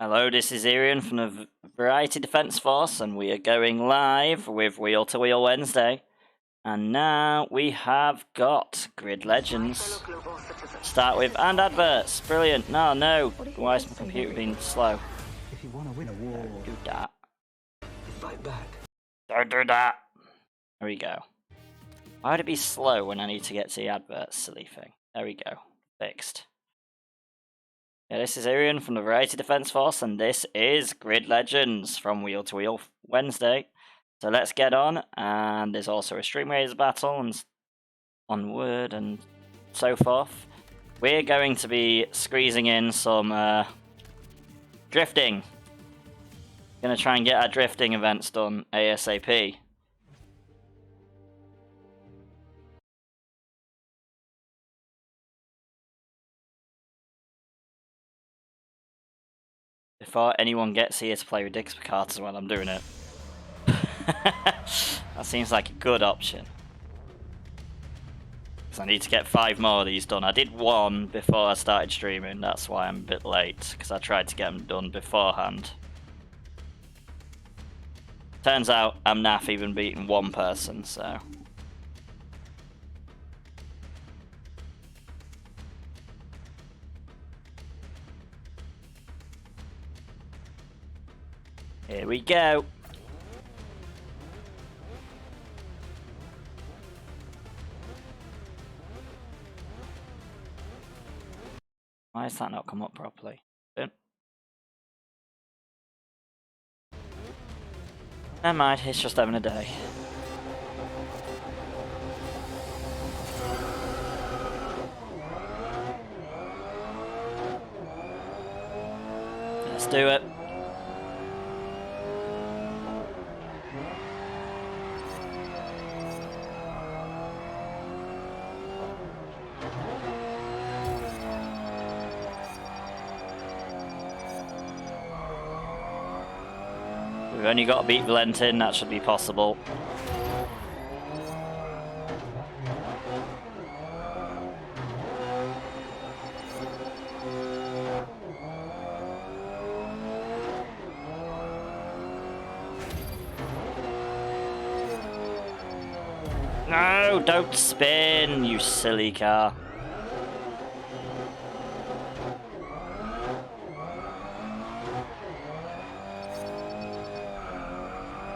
Hello, this is Irian from the Variety Defence Force, and we are going live with Wheel to Wheel Wednesday. And now we have got Grid Legends. Start with and adverts. Brilliant. No. Why is my computer being slow? If you want to win a war, Don't do that. fight back. Don't do that. There we go. Why would it be slow when I need to get to the adverts? Silly thing. There we go. Fixed. Yeah, this is Irian from the Variety Defence Force, and this is Grid Legends from Wheel to Wheel Wednesday. So let's get on, and there's also a streamraiders battle, and onward, and so forth. We're going to be squeezing in some drifting. Gonna try and get our drifting events done ASAP. Before anyone gets here to play with dixper cards while I'm doing it. That seems like a good option. Because I need to get 5 more of these done. I did 1 before I started streaming, that's why I'm a bit late. Because I tried to get them done beforehand. Turns out I'm naff even beating 1 person, so... Here we go. Why has that not come up properly? Never mind, it's just having a day. Let's do it. We've only got to beat Valentin, that should be possible. No, don't spin, you silly car.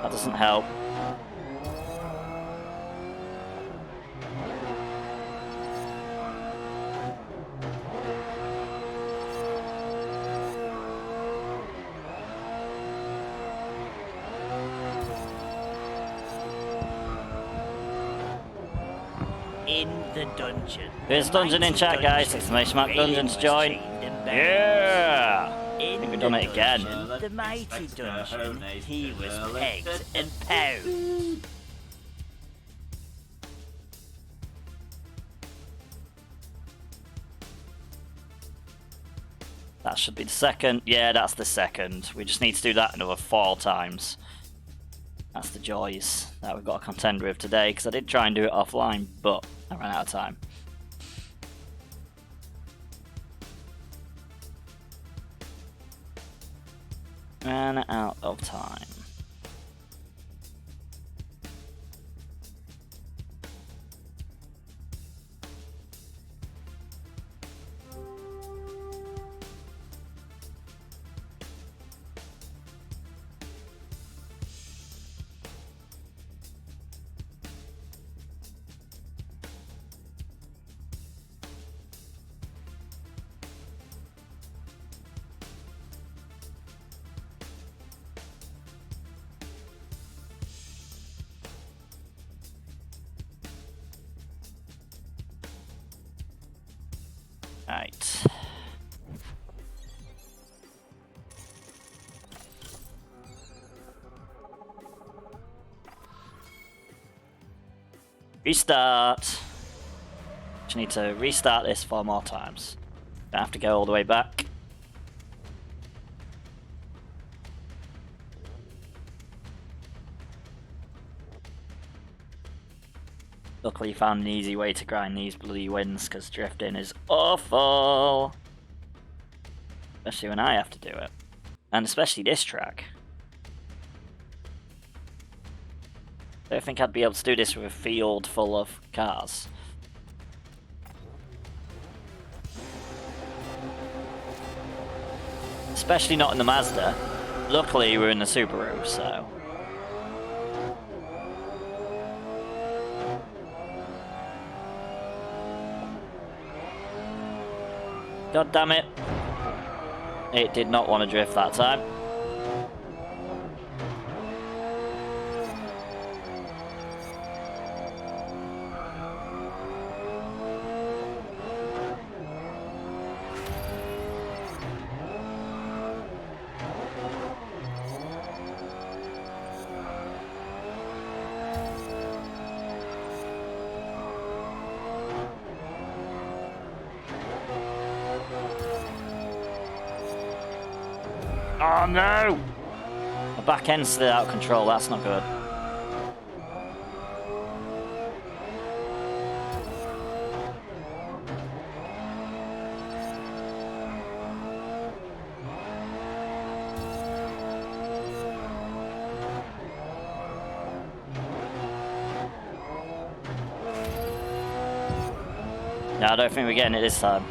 That doesn't help. In the dungeon. There's dungeon in chat, guys. Exclamation mark dungeon to join. Yeah! I think we've done it again. The mighty dungeon, he was pegged and pounded. That should be the second. Yeah, that's the second. We just need to do that another 4 times. That's the joys that we've got to contend with today, because I did try and do it offline, but I ran out of time. Ran out of time. Right. Restart. Just need to restart this 4 more times. Don't have to go all the way back. Luckily found an easy way to grind these bloody wins, because drifting is awful. Especially when I have to do it. And especially this track. I don't think I'd be able to do this with a field full of cars. Especially not in the Mazda. Luckily we're in the Subaru, so... God damn it. It did not want to drift that time. Oh no! The back end's still out of control, that's not good. No, I don't think we're getting it this time.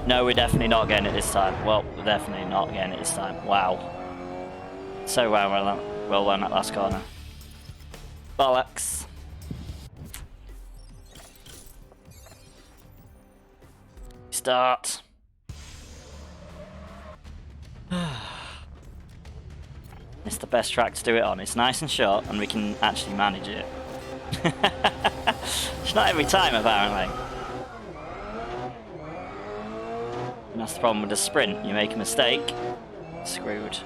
No, we're definitely not getting it this time. Well, we're definitely not getting it this time. Wow. So well done that last corner. Bollocks. Start. It's the best track to do it on. It's nice and short and we can actually manage it. It's not every time apparently. And that's the problem with the sprint. You make a mistake, screwed.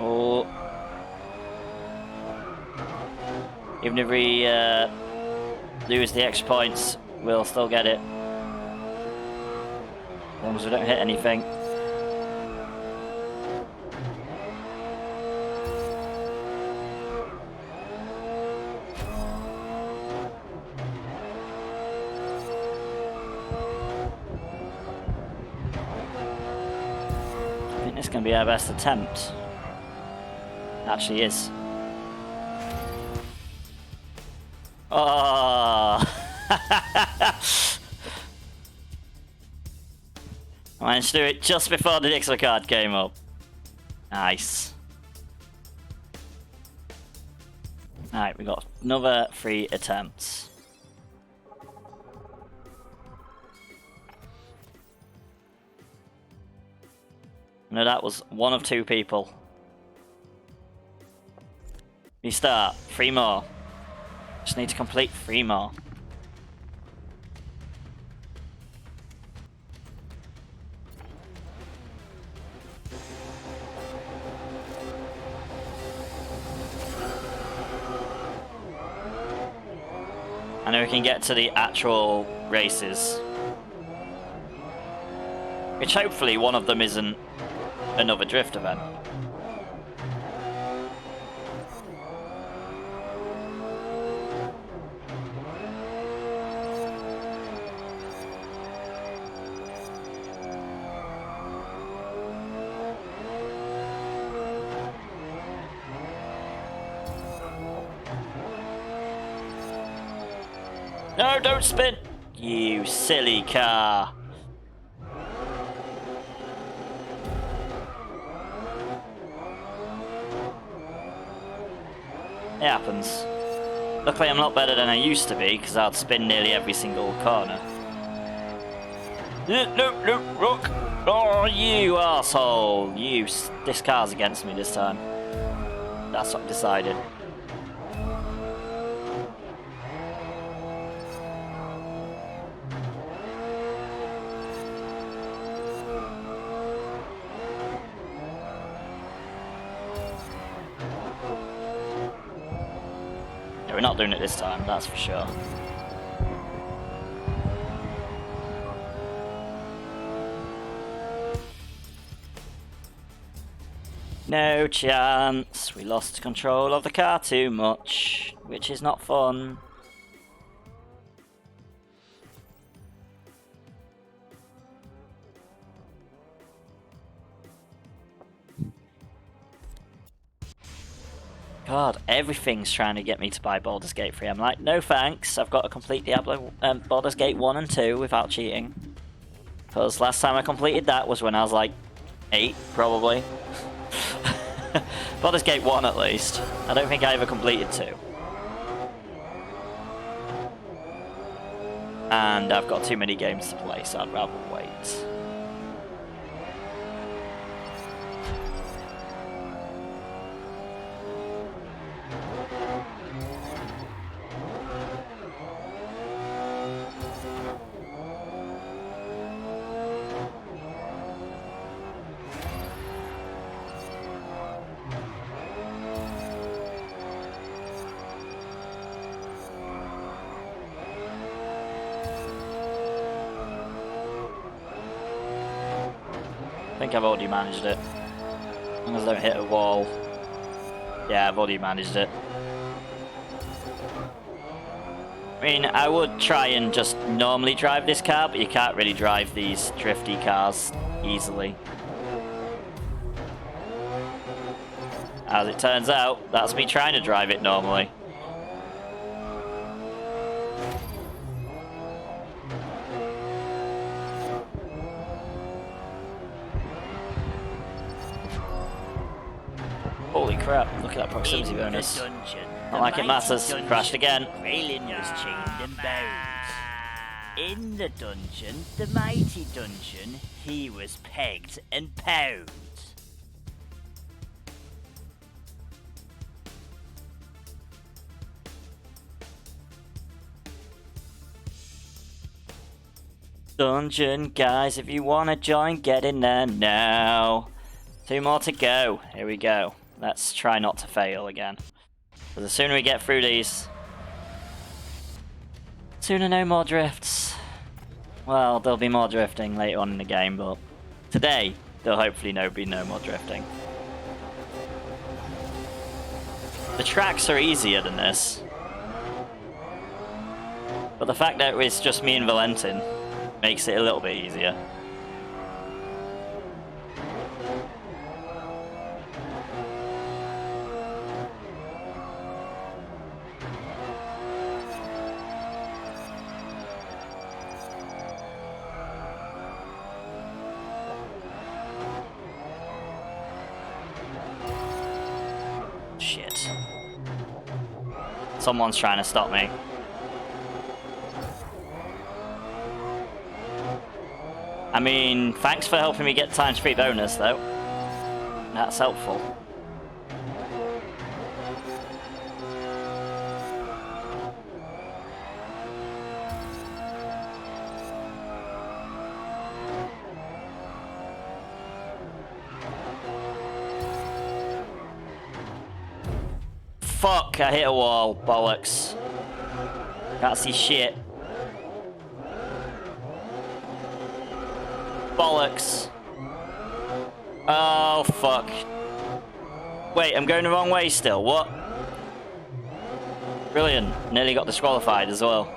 Oh. Even if we lose the extra points, we'll still get it. As long as we don't hit anything. I think this is going to be our best attempt. Actually is. Oh! I managed to do it just before the dixper card came up. Nice. Alright, we got another 3 attempts. No, that was one of 2 people. You start. 3 more. Just need to complete 3 more. And then we can get to the actual races. Which hopefully one of them isn't another drift event. No, don't spin! You silly car. It happens. Luckily I'm not better than I used to be, because I'd spin nearly every single corner. No, rock! Oh, you arsehole! This car's against me this time. That's what I've decided. Yeah, we're not doing it this time, that's for sure. No chance. We lost control of the car too much, which is not fun. God, everything's trying to get me to buy Baldur's Gate 3. I'm like, no thanks. I've got to complete Diablo, Baldur's Gate 1 and 2 without cheating. Because last time I completed that was when I was like 8, probably. Baldur's Gate 1 at least. I don't think I ever completed 2. And I've got too many games to play, so I'd rather wait. I think I've already managed it. As long as I don't hit a wall. Yeah, I've already managed it. I mean, I would try and just normally drive this car, but you can't really drive these drifty cars easily. As it turns out, that's me trying to drive it normally. Holy crap, look at that proximity bonus. Not like it matters. Crashed again. Raylan was chained and bound. In the dungeon, the mighty dungeon, he was pegged and pound. Dungeon, guys, if you want to join, get in there now. 2 more to go. Here we go. Let's try not to fail again. But the sooner we get through these, sooner no more drifts. Well, there'll be more drifting later on in the game, but today, there'll hopefully be no more drifting. The tracks are easier than this. But the fact that it's just me and Valentin makes it a little bit easier. Shit. Someone's trying to stop me. I mean, thanks for helping me get ×3 bonus, though. That's helpful. Fuck, I hit a wall. Bollocks. Can't see shit. Bollocks. Oh, fuck. Wait, I'm going the wrong way still. What? Brilliant. Nearly got disqualified as well.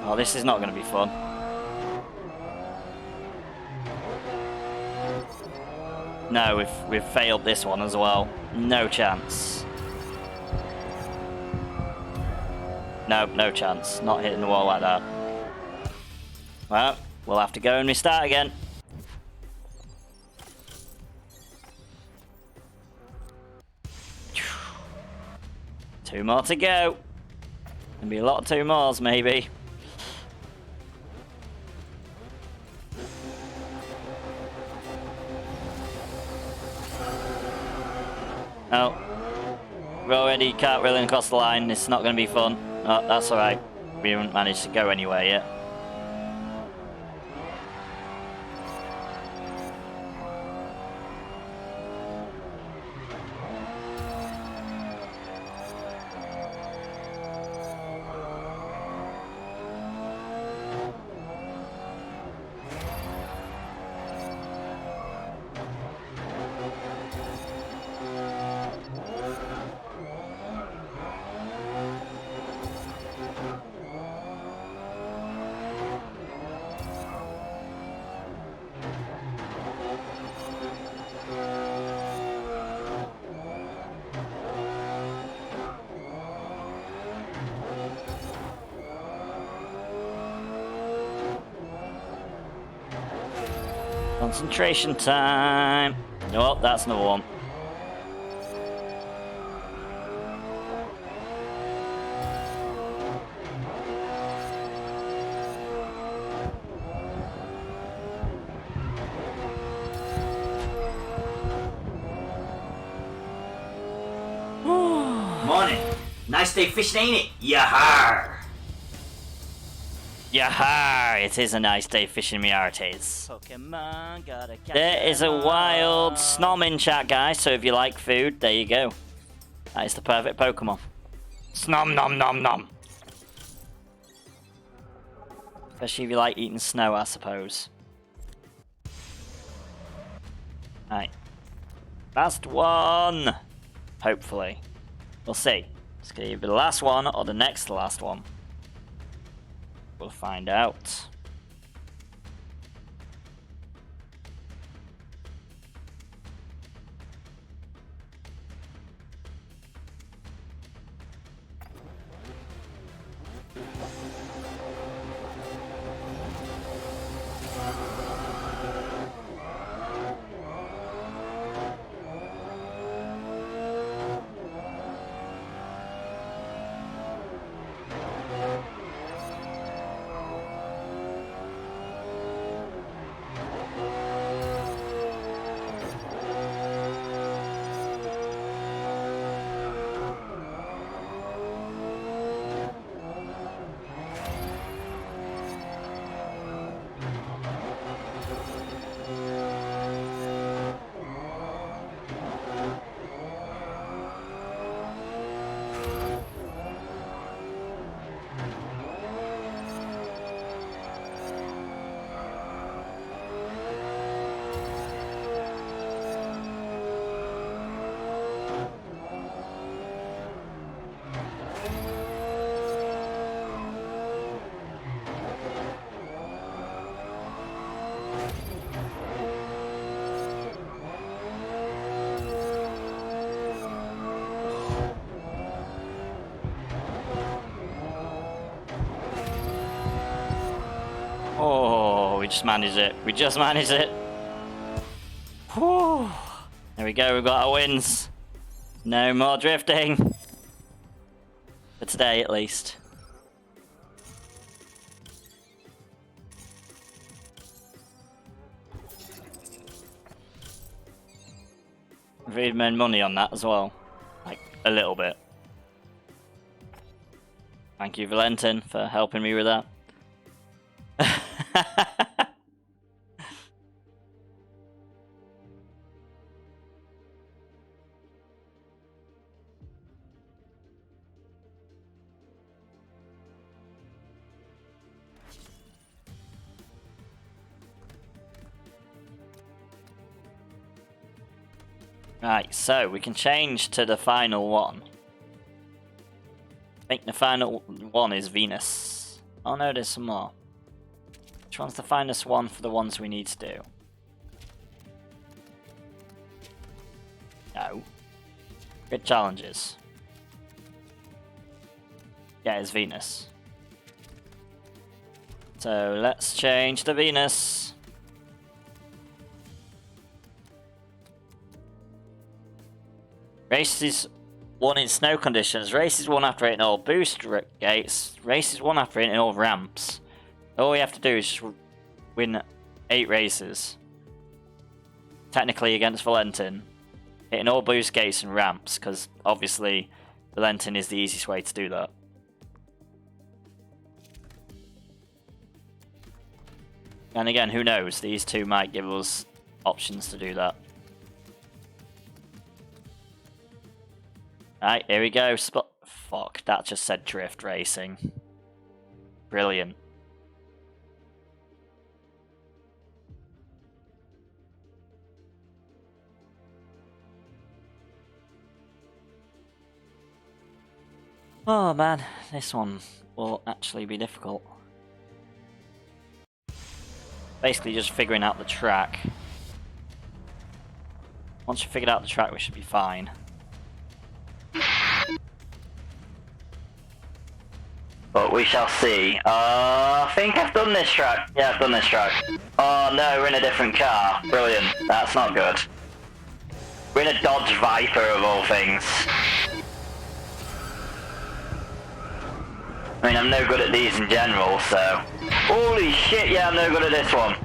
Oh, this is not going to be fun. No, we've failed this one as well. No chance. No, no chance. Not hitting the wall like that. Well, we'll have to go and restart again. Two more to go. Gonna be a lot of 2 mores, maybe. No. We're already cartwheeling across the line. It's not going to be fun. Oh, that's alright. We haven't managed to go anywhere yet. Concentration time. Nope, that's another one. Morning. Nice day fishing, ain't it? Yahar! Yaha! It is a nice day fishing, me hearties. Pokemon gotta catch There is a them all. wild snom in chat, guys, so if you like food, there you go. That is the perfect Pokemon. Snom nom nom nom. Especially if you like eating snow, I suppose. Right. Last one! Hopefully. We'll see. It's going to either be the last one or the next to last one. We'll find out. Oh, we just managed it. We just managed it. Whew. There we go, we've got our wins. No more drifting. For today, at least. We've even made money on that as well. Like, a little bit. Thank you, Valentin, for helping me with that. Right, so we can change to the final one. I think the final one is Venus. Oh no, there's some more. Which one's the finest one for the ones we need to do? No. Good challenges. Yeah, it's Venus. So let's change to Venus. Races 1 in snow conditions. Races 1 after hitting all boost gates. Races 1 after hitting all ramps. All we have to do is just win 8 races. Technically against Valentin. Hitting all boost gates and ramps, because obviously Valentin is the easiest way to do that. And again, who knows? These two might give us options to do that. Right, here we go. Fuck, that just said drift racing. Brilliant. Oh man, this one will actually be difficult. Basically just figuring out the track. Once you've figured out the track, we should be fine. But we shall see. I think I've done this track. Yeah, I've done this track. Oh no, we're in a different car. Brilliant. That's not good. We're in a Dodge Viper of all things. I mean, I'm no good at these in general, so... Holy shit, yeah, I'm no good at this one.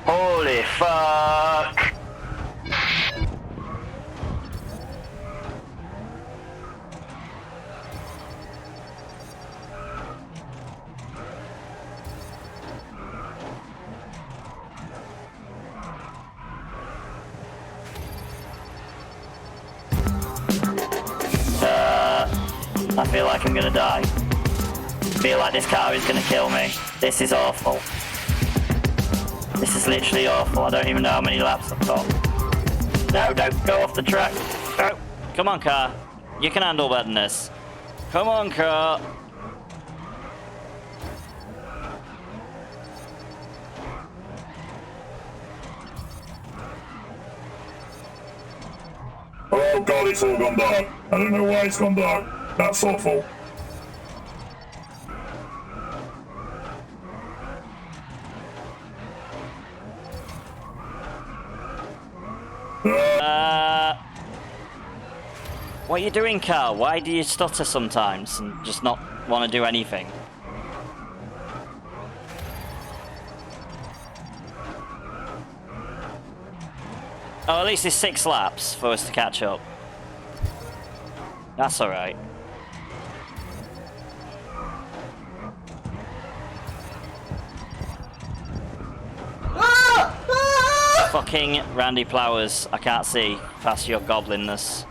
Holy fuck. I feel like I'm gonna die. I feel like this car is gonna kill me. This is awful. This is literally awful. I don't even know how many laps I've got. No, don't go off the track. No. Come on, car. You can handle better than this. Come on, car. Oh god, it's all gone dark. I don't know why it's gone dark. That's awful. What are you doing, car? Why do you stutter sometimes and just not want to do anything? Oh, at least it's 6 laps for us to catch up. That's alright. Fucking Randy Plowers, I can't see past your goblinness.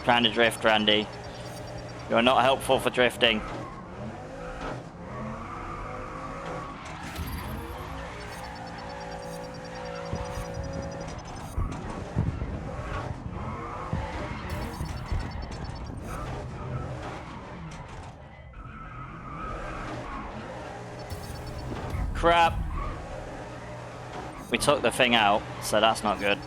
Trying to drift, Randy. You're not helpful for drifting. Crap. We took the thing out, so that's not good.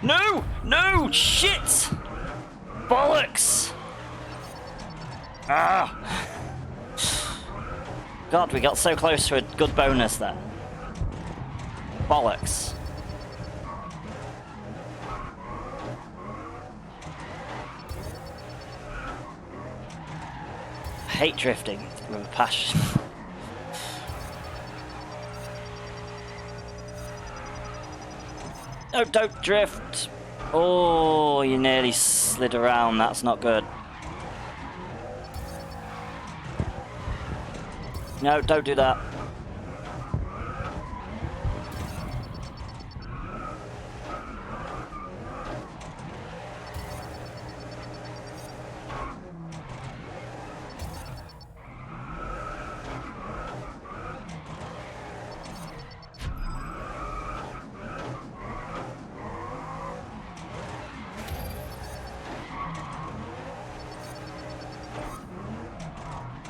No! No! Shit! Bollocks! Ah! God, we got so close to a good bonus then. Bollocks. I hate drifting with a passion. No, don't drift! Oh, you nearly slid around. That's not good. No, don't do that.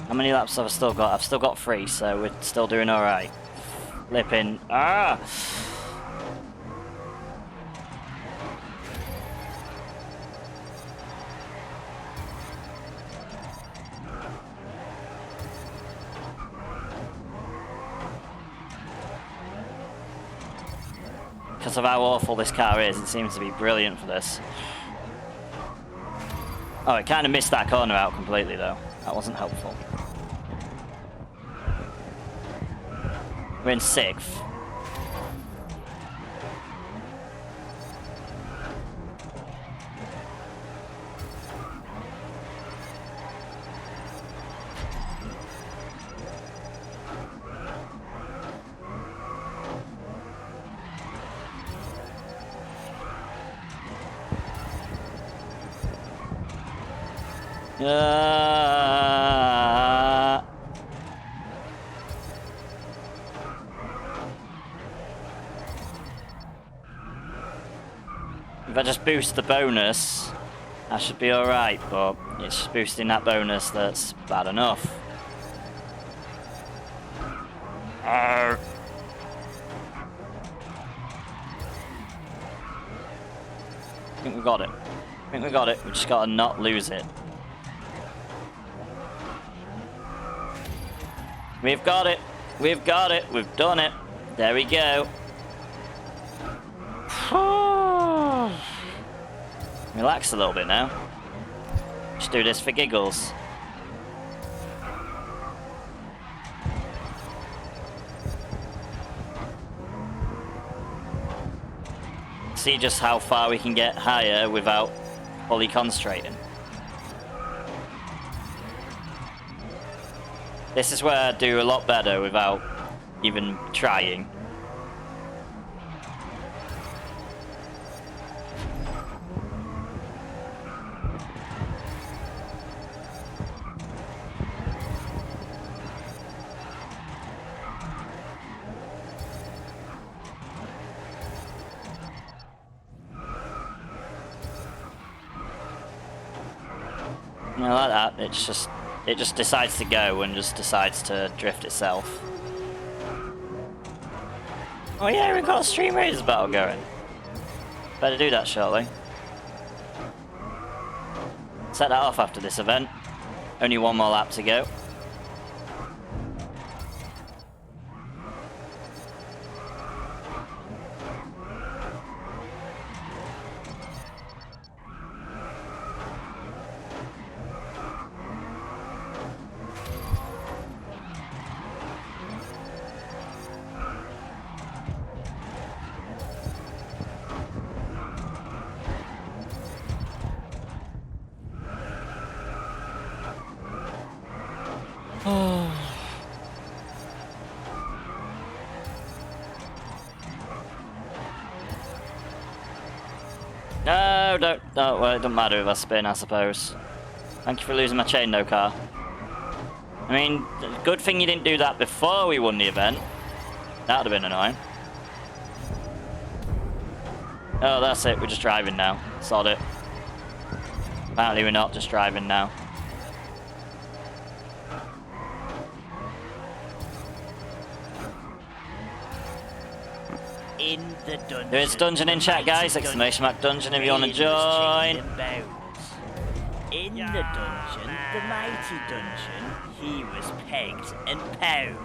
How many laps have I still got? I've still got 3, so we're still doing alright. Flipping. Ah! Because of how awful this car is, it seems to be brilliant for this. Oh, it kind of missed that corner out completely, though. That wasn't helpful. We're in 6th. If I just boost the bonus, I should be alright, but it's just boosting that bonus that's bad enough. I think we got it. I think we got it. We just gotta not lose it. We've got it. We've got it. We've done it. There we go. Relax a little bit now. Just do this for giggles. See just how far we can get higher without fully concentrating. This is where I do a lot better without even trying. You know, like that, it just decides to go and just decides to drift itself. Oh yeah, we've got a Stream Raiders battle going. Better do that shortly. Set that off after this event. Only one more lap to go. No, don't. Well, it doesn't matter if I spin, I suppose. Thank you for losing my chain, though, car. I mean, good thing you didn't do that before we won the event. That would have been annoying. Oh, that's it. We're just driving now. Sod it. Apparently we're not just driving now. In the dungeon. There is dungeon in chat, guys. Exclamation mark dungeon if you want to join. In the dungeon, the mighty dungeon, he was pegged and pound.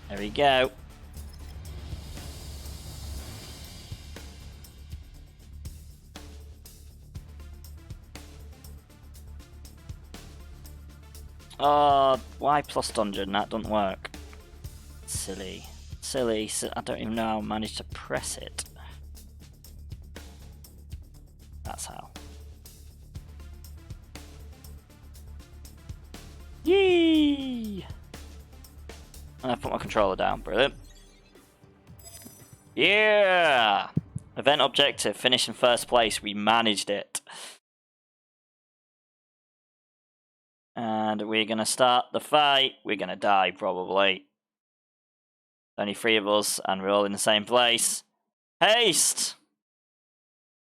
There we go. Oh, why plus dungeon? That doesn't work. Silly. Silly. I don't even know how I managed to press it. That's how. Yee! And I put my controller down. Brilliant. Yeah! Event objective. Finish in first place. We managed it. And we're going to start the fight. We're going to die, probably. Only 3 of us, and we're all in the same place. Haste!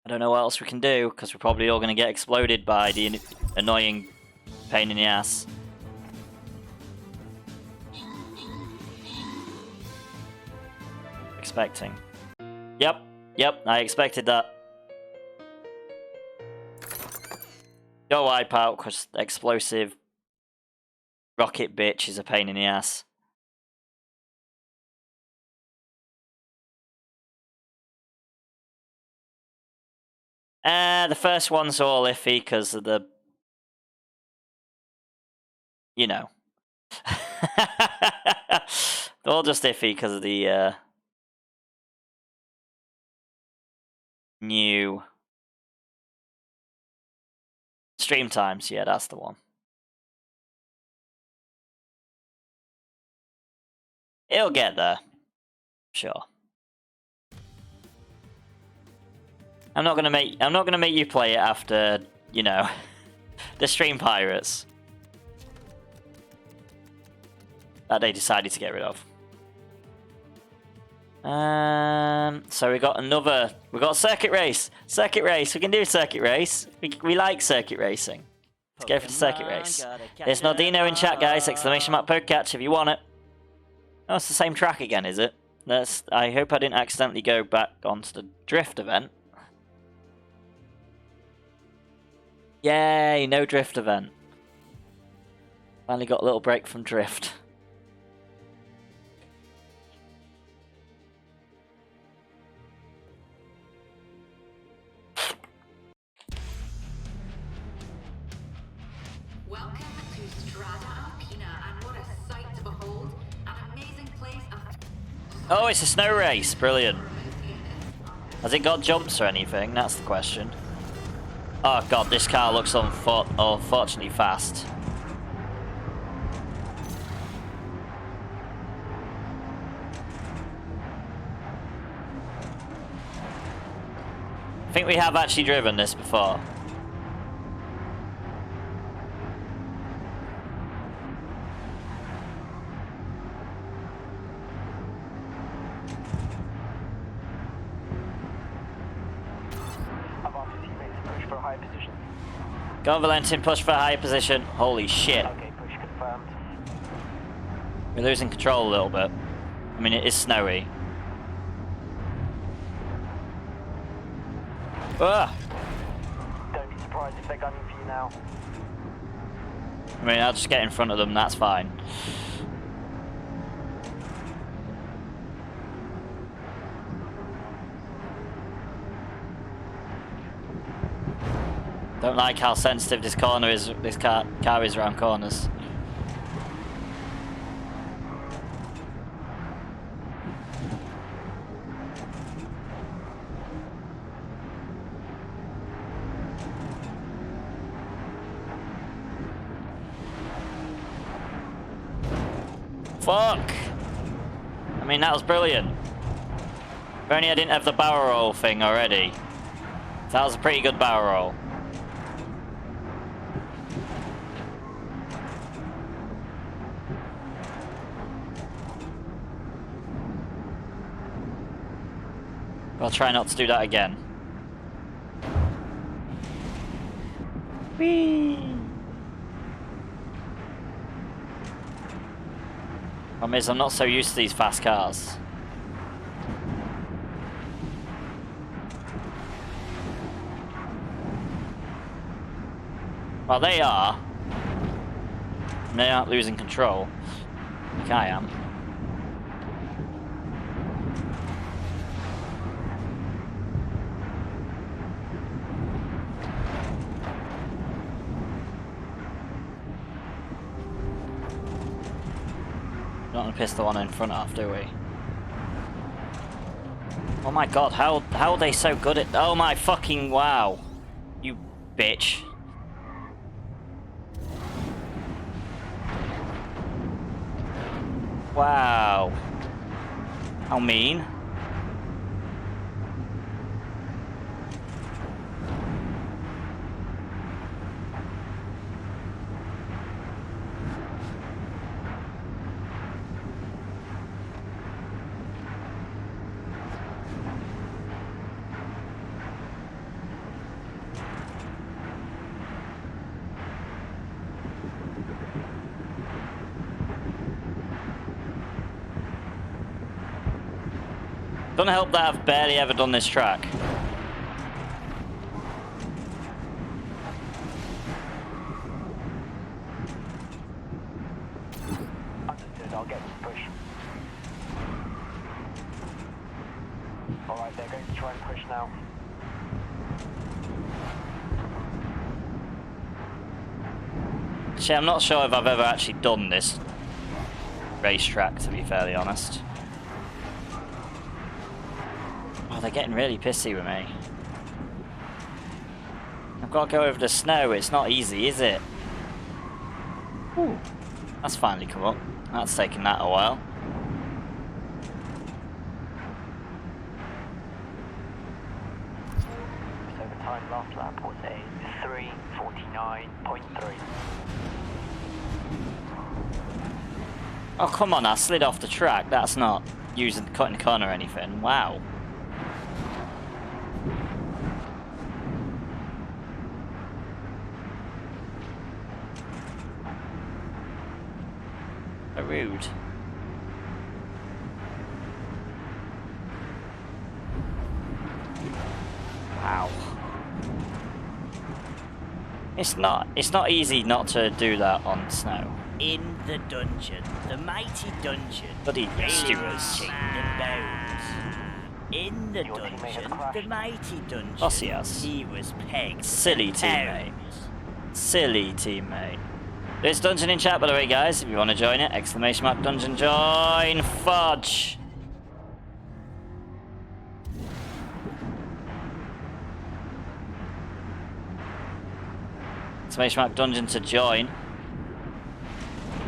I don't know what else we can do, because we're probably all going to get exploded by the annoying pain in the ass. Expecting. Yep, I expected that. Go wipe out, because explosive rocket bitch is a pain in the ass. The first one's all iffy because of the... You know. They're all just iffy because of the new Stream times, yeah, that's the one. It'll get there. Sure. I'm not gonna make you play it after, you know, the stream pirates that they decided to get rid of. So we got circuit race. Circuit race. We can do circuit race. We like circuit racing. Let's go for the circuit race. There's Nordino in chat, guys. Exclamation mark Pokecatch if you want it. Oh, it's the same track again, is it? I hope I didn't accidentally go back onto the drift event. Yay, no drift event. Finally got a little break from drift. Welcome to Strada Alpina, and what a sight to behold! An amazing place. Oh, it's a snow race. Brilliant. Has it got jumps or anything? That's the question. Oh god, this car looks unfortunately fast. I think we have actually driven this before. Go on, Valentin, push for a higher position. Holy shit. Okay, push confirmed. We're losing control a little bit. I mean, it is snowy. Ah! Don't be surprised if they're gunning for you now. I mean, I'll just get in front of them, that's fine. Don't like how sensitive this car is around corners. Fuck! I mean, that was brilliant. If only I didn't have the barrel roll thing already. That was a pretty good barrel roll. I'll try not to do that again. Whee! Problem is, I'm not so used to these fast cars. Well, they are. And they aren't losing control, like I am. Don't want to piss the one in front off, do we? Oh my god, how are they so good at... Oh my fucking wow. You bitch. Wow. How mean. Doesn't help that I've barely ever done this track. Understood, I'll get this push. Alright, they're going to try and push now. Actually, I'm not sure if I've ever actually done this racetrack, to be fairly honest. Oh, they're getting really pissy with me. got to go over the snow. It's not easy, is it? Ooh, that's finally come up. That's taken that a while. So the time last lap was a 3:49.3. Oh, come on, I slid off the track. That's not using cutting a corner or anything. Wow. So rude. Wow. It's not easy not to do that on snow. In the dungeon, the mighty dungeon. Bloody stewards. Reaching the bones. In the dungeon, the mighty dungeon. Yes, he has. He was pegged. Silly and teammate. pounds. Silly teammate. There's dungeon in chat, by the way, guys. If you want to join it, !! dungeon join. Fudge. ! Dungeon to join.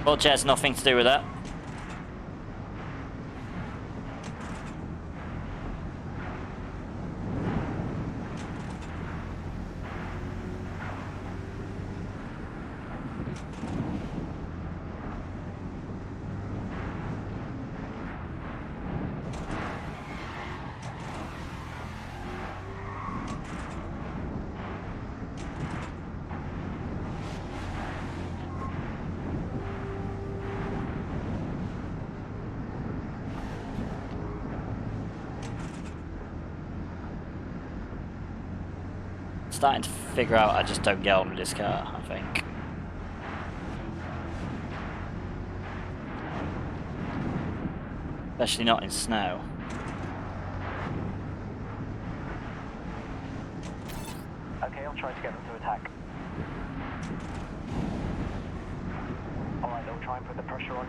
Budge has nothing to do with that. Starting to figure out I just don't get on with this car, I think. Especially not in snow. Okay, I'll try to get them to attack. Alright, they'll try and put the pressure on.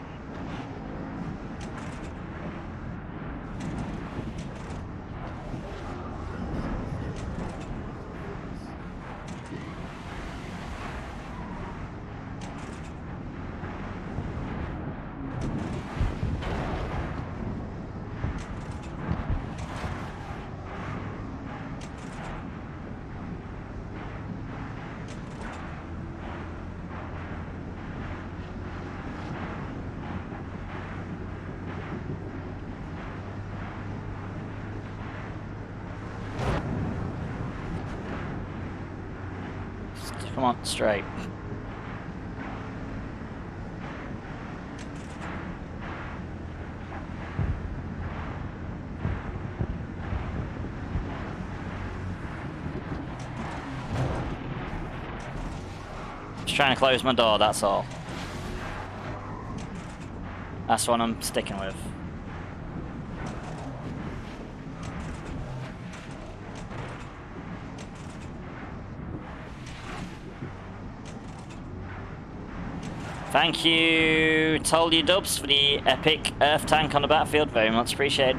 Come on, straight. Just trying to close my door, that's all. That's what I'm sticking with. Thank you, Told You Dubs, for the epic earth tank on the battlefield. Very much appreciated.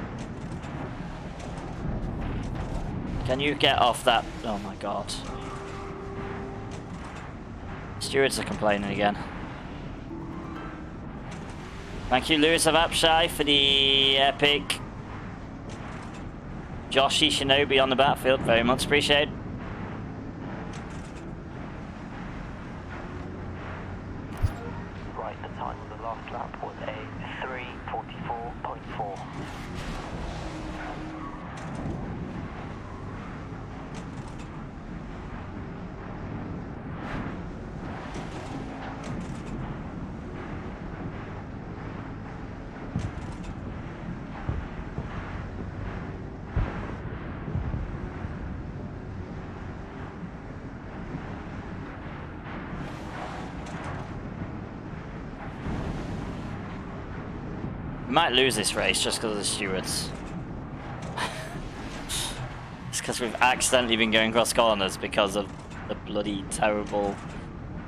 Can you get off that? Oh my god. Stewards are complaining again. Thank you, Lewis of Apshai, for the epic Joshy Shinobi on the battlefield. Very much appreciated. Right, the time on the last lap was a 3:44.4. We might lose this race just because of the stewards. It's because we've accidentally been going cross corners because of the bloody terrible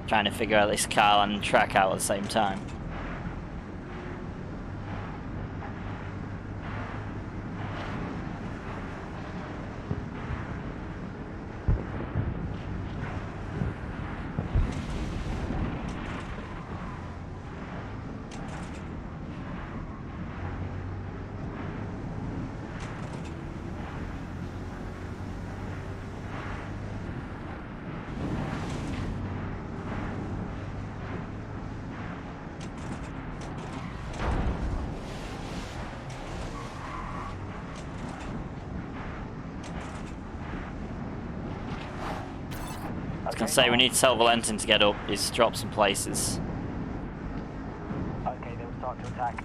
trying to figure out this car and track out at the same time. can say we need to tell Valentin to get up. He's dropped some places. Okay, they will start to attack.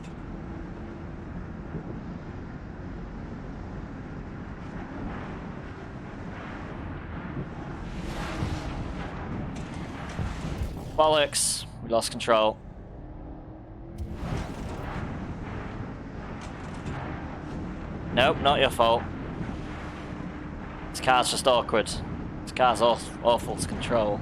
Bollocks. We lost control. Nope, not your fault. This car's just awkward. This car's awful to control.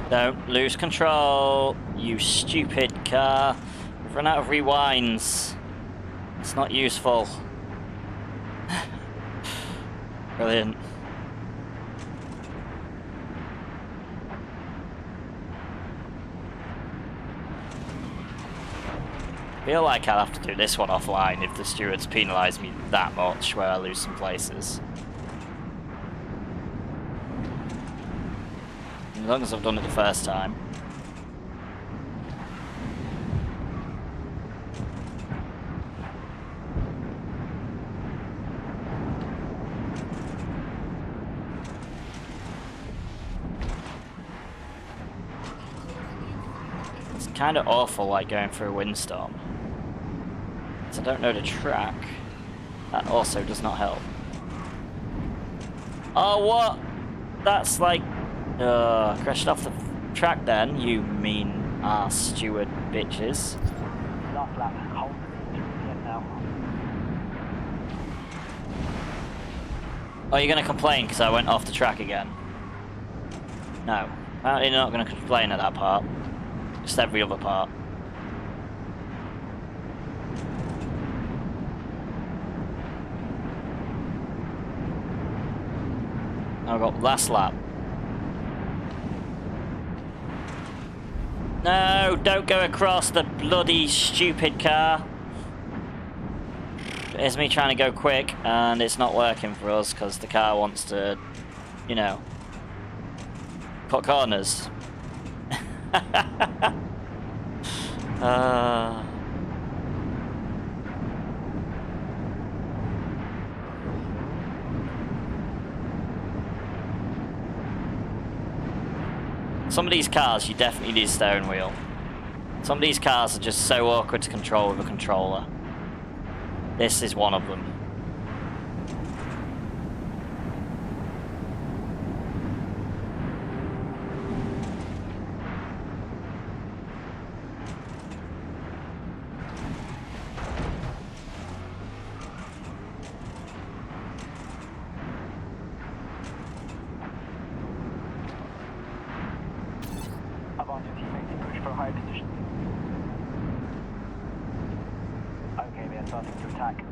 Don't lose control, you stupid car. We've run out of rewinds. It's not useful. Brilliant. Feel like I'll have to do this one offline if the stewards penalise me that much where I lose some places. As long as I've done it the first time. It's kind of awful, like going through a windstorm. So I don't know the track. That also does not help. Oh, what? That's like... crashed off the track then, you mean ass steward bitches. Last lap, hold the GPS now. Oh, you're gonna complain because I went off the track again? No. Apparently you're not gonna complain at that part. Just every other part. I've got last lap. No, don't go across the bloody stupid car. It's me trying to go quick, and it's not working for us because the car wants to, you know, cut corners. Some of these cars, you definitely need a steering wheel. Some of these cars are just so awkward to control with a controller. This is one of them. Okay, they're starting to attack.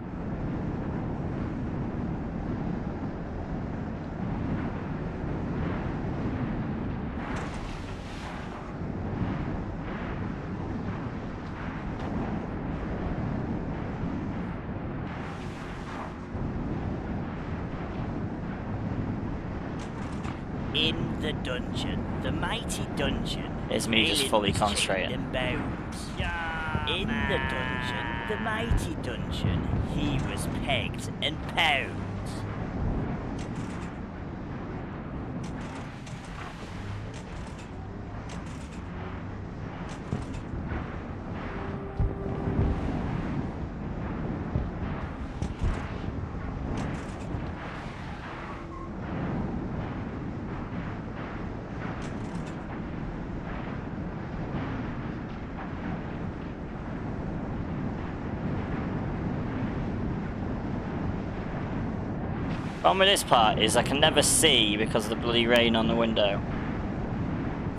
In the dungeon, the mighty dungeon. It's me just fully concentrating. In the dungeon, the mighty dungeon, he was pegged and pound. Problem with this part is I can never see because of the bloody rain on the window.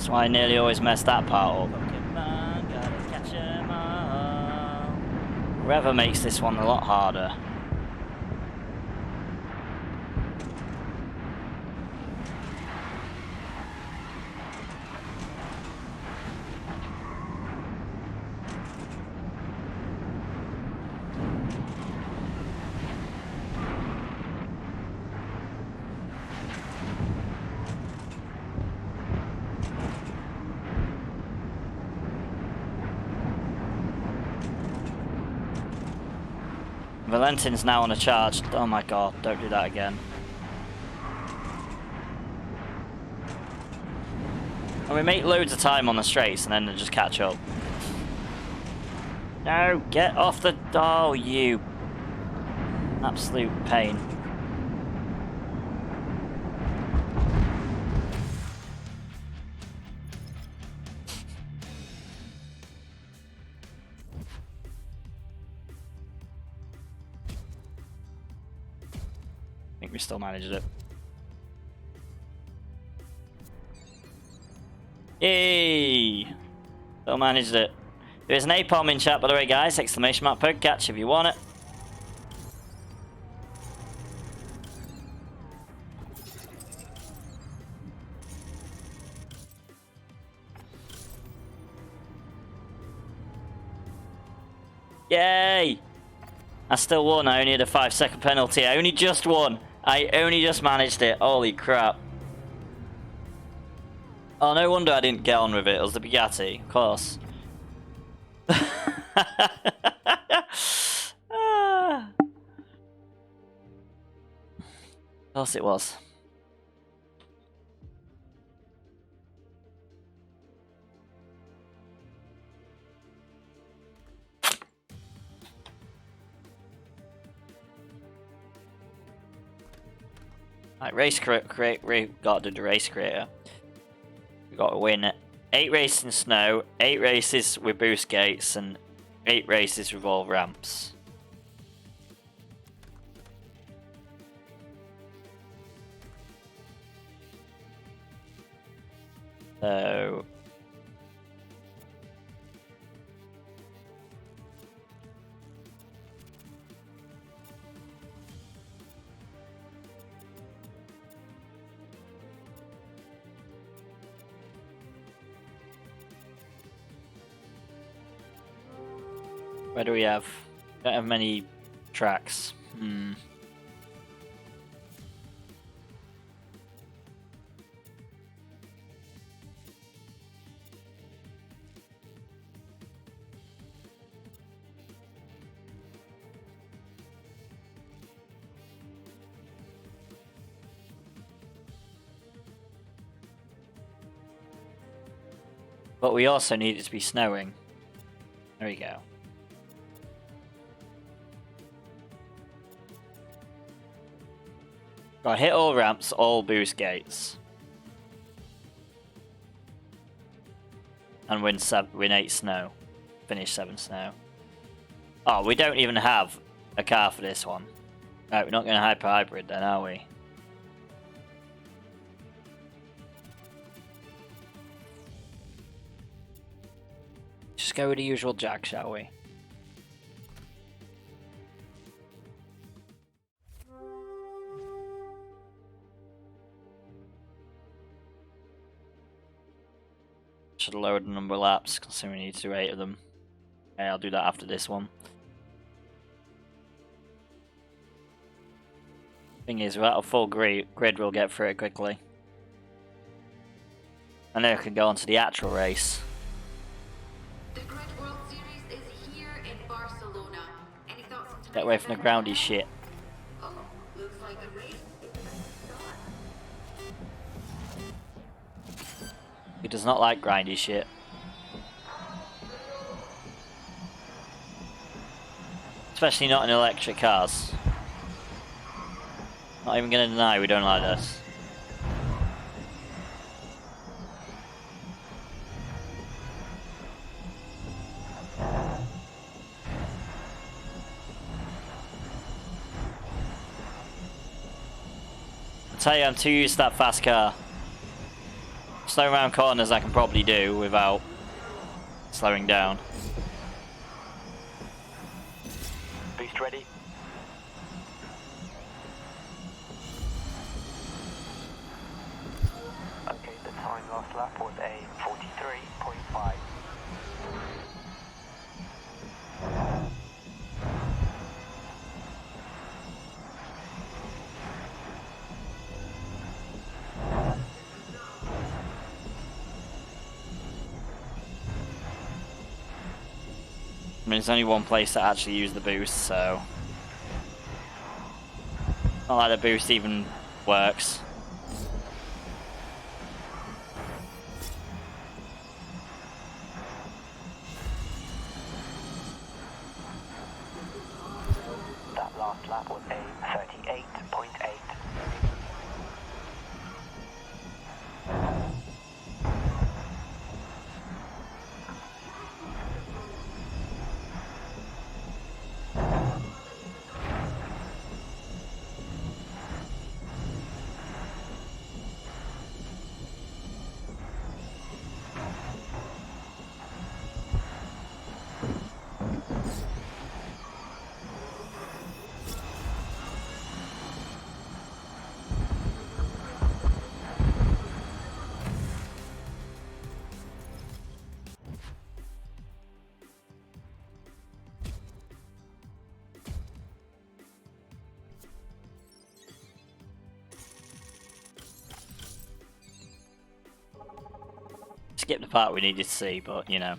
That's why I nearly always mess that part up. Pokemon, gotta catch 'em all. Whoever makes this one a lot harder. Valentin's now on a charge. Oh my god, don't do that again. And we make loads of time on the straights and then they just catch up. No, get off the... Oh, you. Absolute pain. I think we still managed it. Yay! Still managed it. There's an napalm in chat, by the way, guys. Exclamation mark Pokecatch if you want it. Yay! I still won. I only had a 5-second penalty. I only just won. I only just managed it. Holy crap. Oh, no wonder I didn't get on with it. It was the Bugatti, of course. Of course it was. Right, race create. We got to do the race creator. We got to win 8 races in snow, 8 races with boost gates, and 8 races with all ramps. So where do we have? Don't have many tracks. But we also need it to be snowing. There we go. Got hit all ramps, all boost gates. And win 8 snow. Finish 7 snow. Oh, we don't even have a car for this one. No, we're not going to hyper hybrid then, are we? Just go with the usual jack, shall we? Should have lowered the number of laps, considering we need to do 8 of them. Okay, I'll do that after this one. Thing is, without a full grid, we'll get through it quickly. And then I can go on to the actual race. The Grid World Series is here in Barcelona. Any thoughts on Get away from the groundy shit. Oh, looks like the race is on. He does not like grindy shit. Especially not in electric cars. Not even gonna deny we don't like this. I tell you, I'm too used to that fast car. slow around corners I can probably do without slowing down. Boost ready. Okay, the time last lap was a 43.5. I mean, there's only one place to actually use the boost, so... Not like the boost even works. That last lap was a 38.8. Skip the part we needed to see, but you know.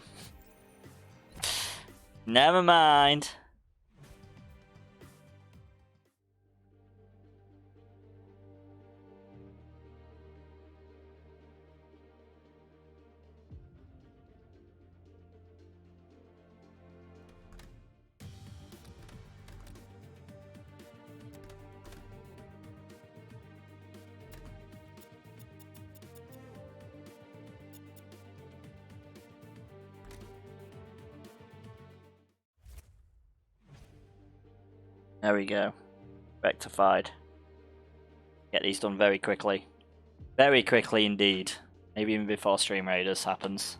Never mind. There we go. Rectified. Get these done very quickly. Very quickly indeed. Maybe even before Stream Raiders happens.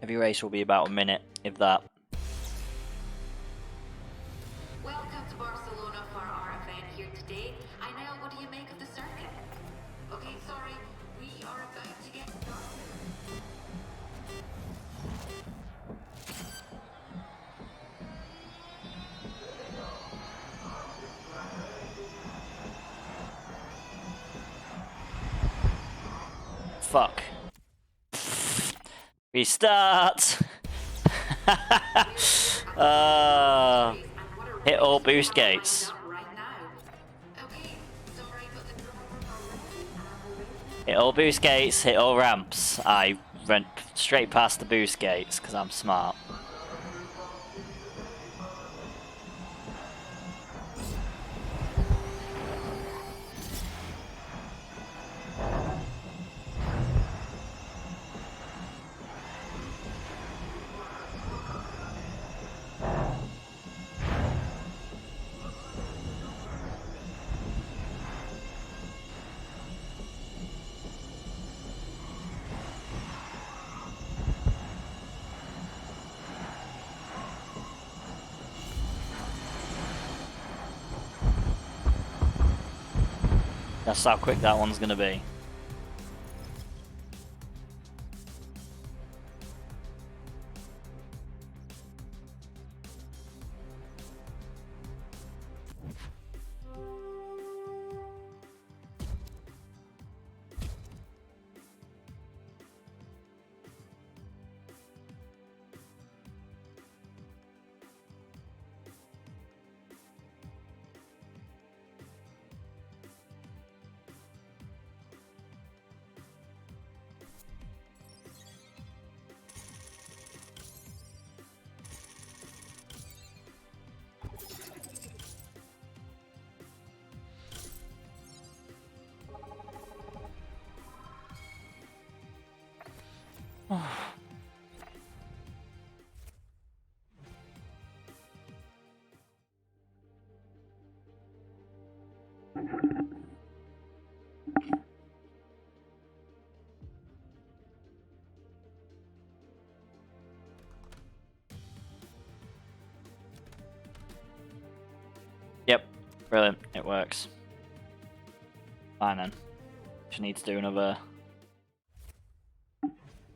Every race will be about a minute, if that. Welcome to Barcelona for our event here today. I know, what do you make of the circuit? Okay, sorry, we are about to get started. Fuck. Restart! Hit all boost gates. Right now. Okay, sorry, but the drivers are ready. Hit all boost gates, hit all ramps. I went straight past the boost gates because I'm smart. That's how quick that one's gonna be. Brilliant, it works. Fine then. Just need to do another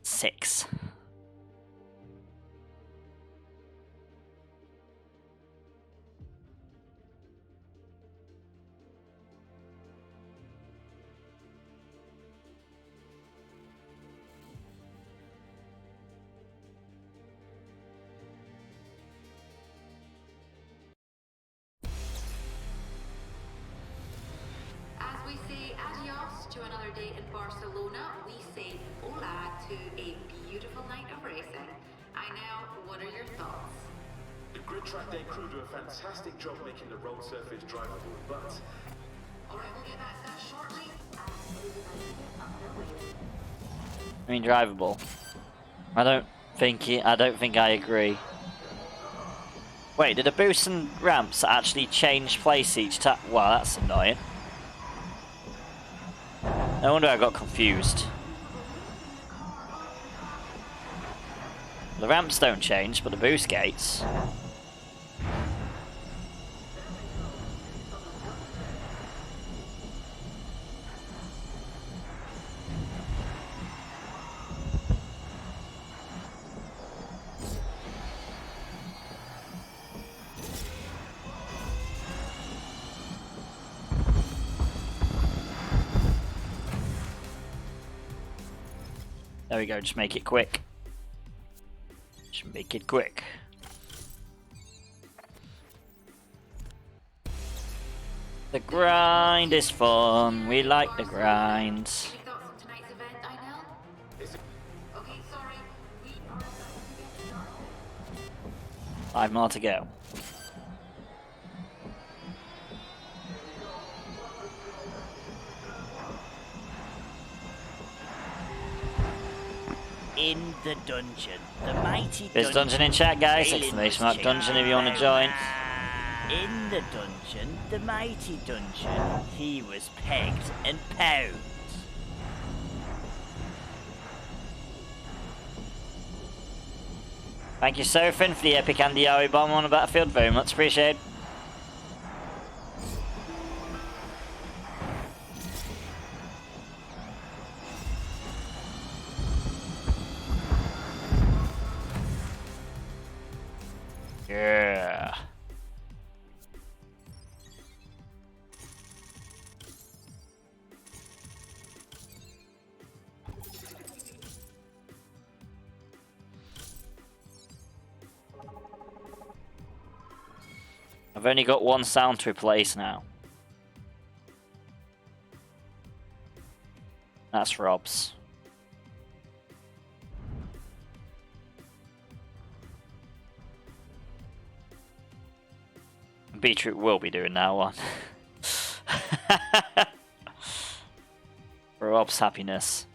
6. As we say adios to another day in Barcelona, we say hola to a beautiful night of racing. I know, what are your thoughts? The Grid Track Day crew do a fantastic job making the road surface drivable, but Alright, we'll get back to that shortly. I mean, drivable. I don't think I agree. Wait, did the boosts and ramps actually change place each time? Wow, that's annoying. No wonder I got confused. The ramps don't change, but the boost gates. There we go, just make it quick. Just make it quick. The grind is fun, we like the grind. Any thoughts on tonight's event, I know? Okay, sorry, we are about to get started. 5 more to go. In the dungeon, the mighty There's dungeon in chat, guys. Exclamation mark dungeon if you want to join. In the dungeon, the mighty dungeon, he was pegged and pounded. Thank you, Sophin, for the epic and the Yowie bomb on the battlefield. Very much appreciated. Yeah. I've only got one sound to replace now. That's Rob's. Beetroot will be doing that one. For Rob's happiness.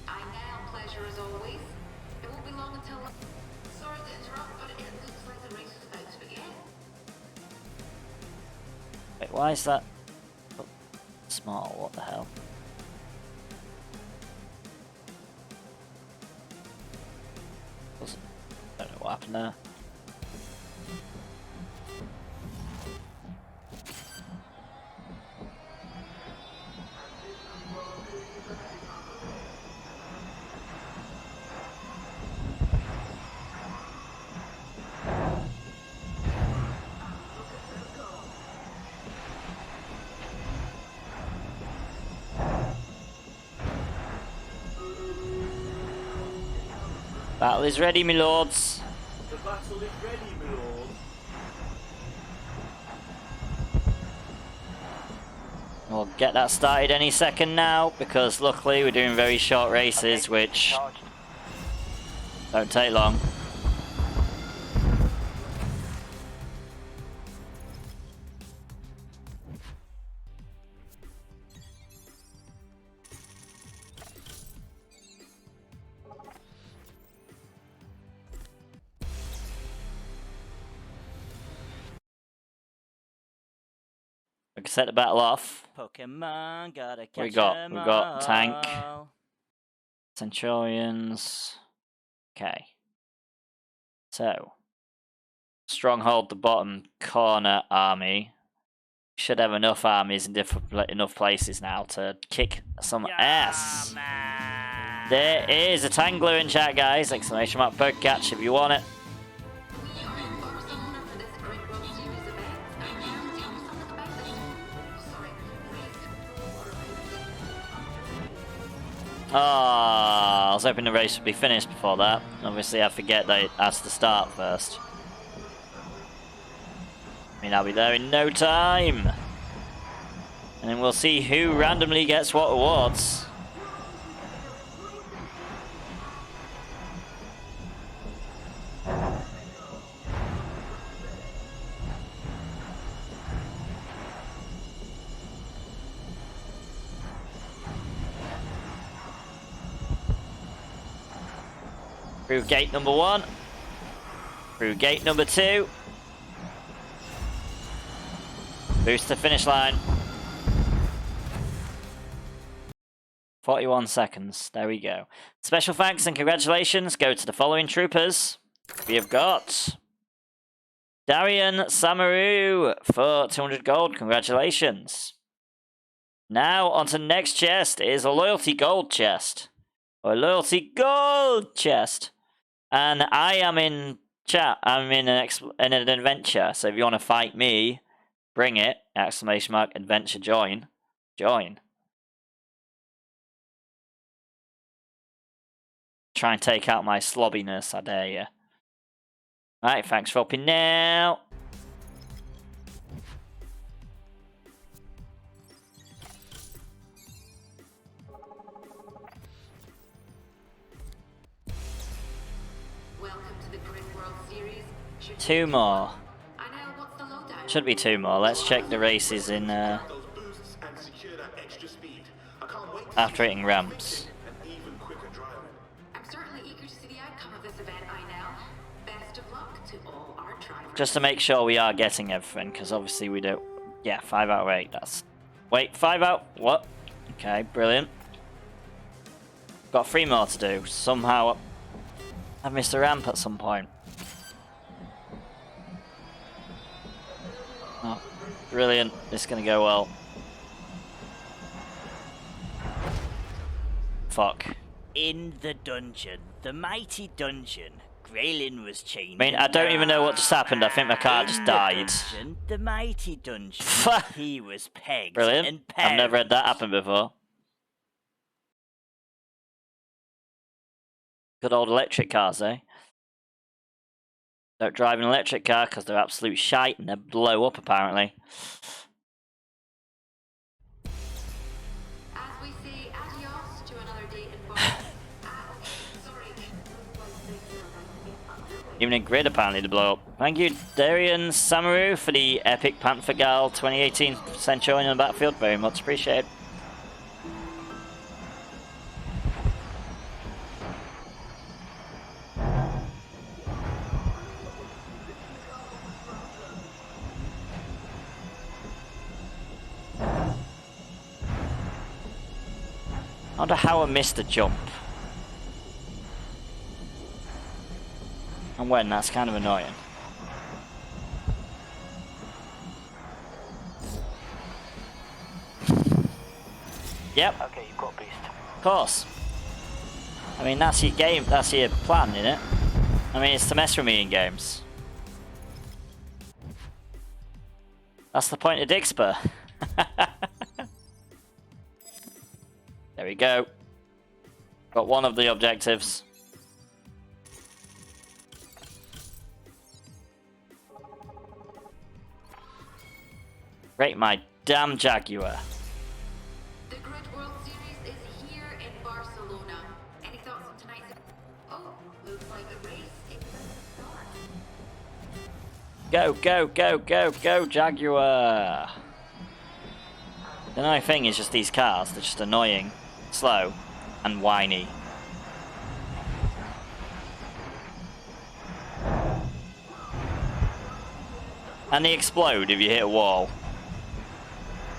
I know, pleasure as always. It won't be long until... Sorry to interrupt, but it looks like the race is about to begin. Wait, why is that small? What the hell? I don't know what happened there. Battle is ready, my lords. the battle is ready, my lord. We'll get that started any second now, because luckily we're doing very short races, which don't take long. We can set the battle off. Pokemon, gotta catch We got tank. all. Centurions. Okay. So, stronghold the bottom corner army. Should have enough armies in enough places now to kick some ass. There is a Tangler in chat, guys. Exclamation mark Pokecatch if you want it. We are in Barcelona for this Great World Series event. And now tell me something about this. Sorry, I was hoping the race would be finished before that. Obviously, I forget that it has to start first. I mean, I'll be there in no time. And then we'll see who randomly gets what awards. Through gate number 1. Through gate number 2. Boost to finish line. 41 seconds. There we go. Special thanks and congratulations go to the following troopers. We have got Darian Samaru for 200 gold. Congratulations. Now on to next chest is a loyalty gold chest. Or a loyalty gold chest. And I am in chat. I'm in an adventure. So if you want to fight me, bring it. Exclamation mark adventure join. Join. Try and take out my slobbiness, I dare you. Right, thanks for helping now. welcome to the Grid World Series. Two more. I know, what's the lowdown? Should be two more. Let's check the races in Those boosts and secure that extra speed. I can't wait to after hitting ramps. and even quicker driving. I'm certainly eager to see the outcome of this event, I know. Best of luck to all our drivers. Just to make sure we are getting everything, because obviously we don't. Yeah, 5 out of 8. That's. Wait, 5 out. What? Okay, brilliant. Got 3 more to do. Somehow I've missed a ramp at some point. Oh, brilliant. This is going to go well. Fuck. In the dungeon, the mighty dungeon, Graylin was chained. I mean, I don't even know what just happened. I think my car just died. The mighty dungeon, he was pegged Brilliant. and I've never had that pegged. happen before. Good old electric cars, eh? Don't drive an electric car because they're absolute shite and they blow up, apparently. As we say adios to another day in Barcelona. Sorry. Even in grid, apparently, to blow up. Thank you, Darian Samaru, for the epic Panther Gal 2018 Centurion on the battlefield. Very much appreciated. I wonder how I missed a jump. And when, that's kind of annoying. Yep, Okay, you've got a boost. of course. I mean, that's your game, that's your plan, innit? I mean, it's to mess with me in games. That's the point of dixper. There we go. Got one of the objectives. Rate my damn Jaguar. The Grid World Series is here in Barcelona. Any thoughts on tonight's? Oh, looks like the race is start. Go, go, go, go, go, Jaguar! The annoying thing is just these cars, they're just annoying, slow, and whiny. And they explode if you hit a wall.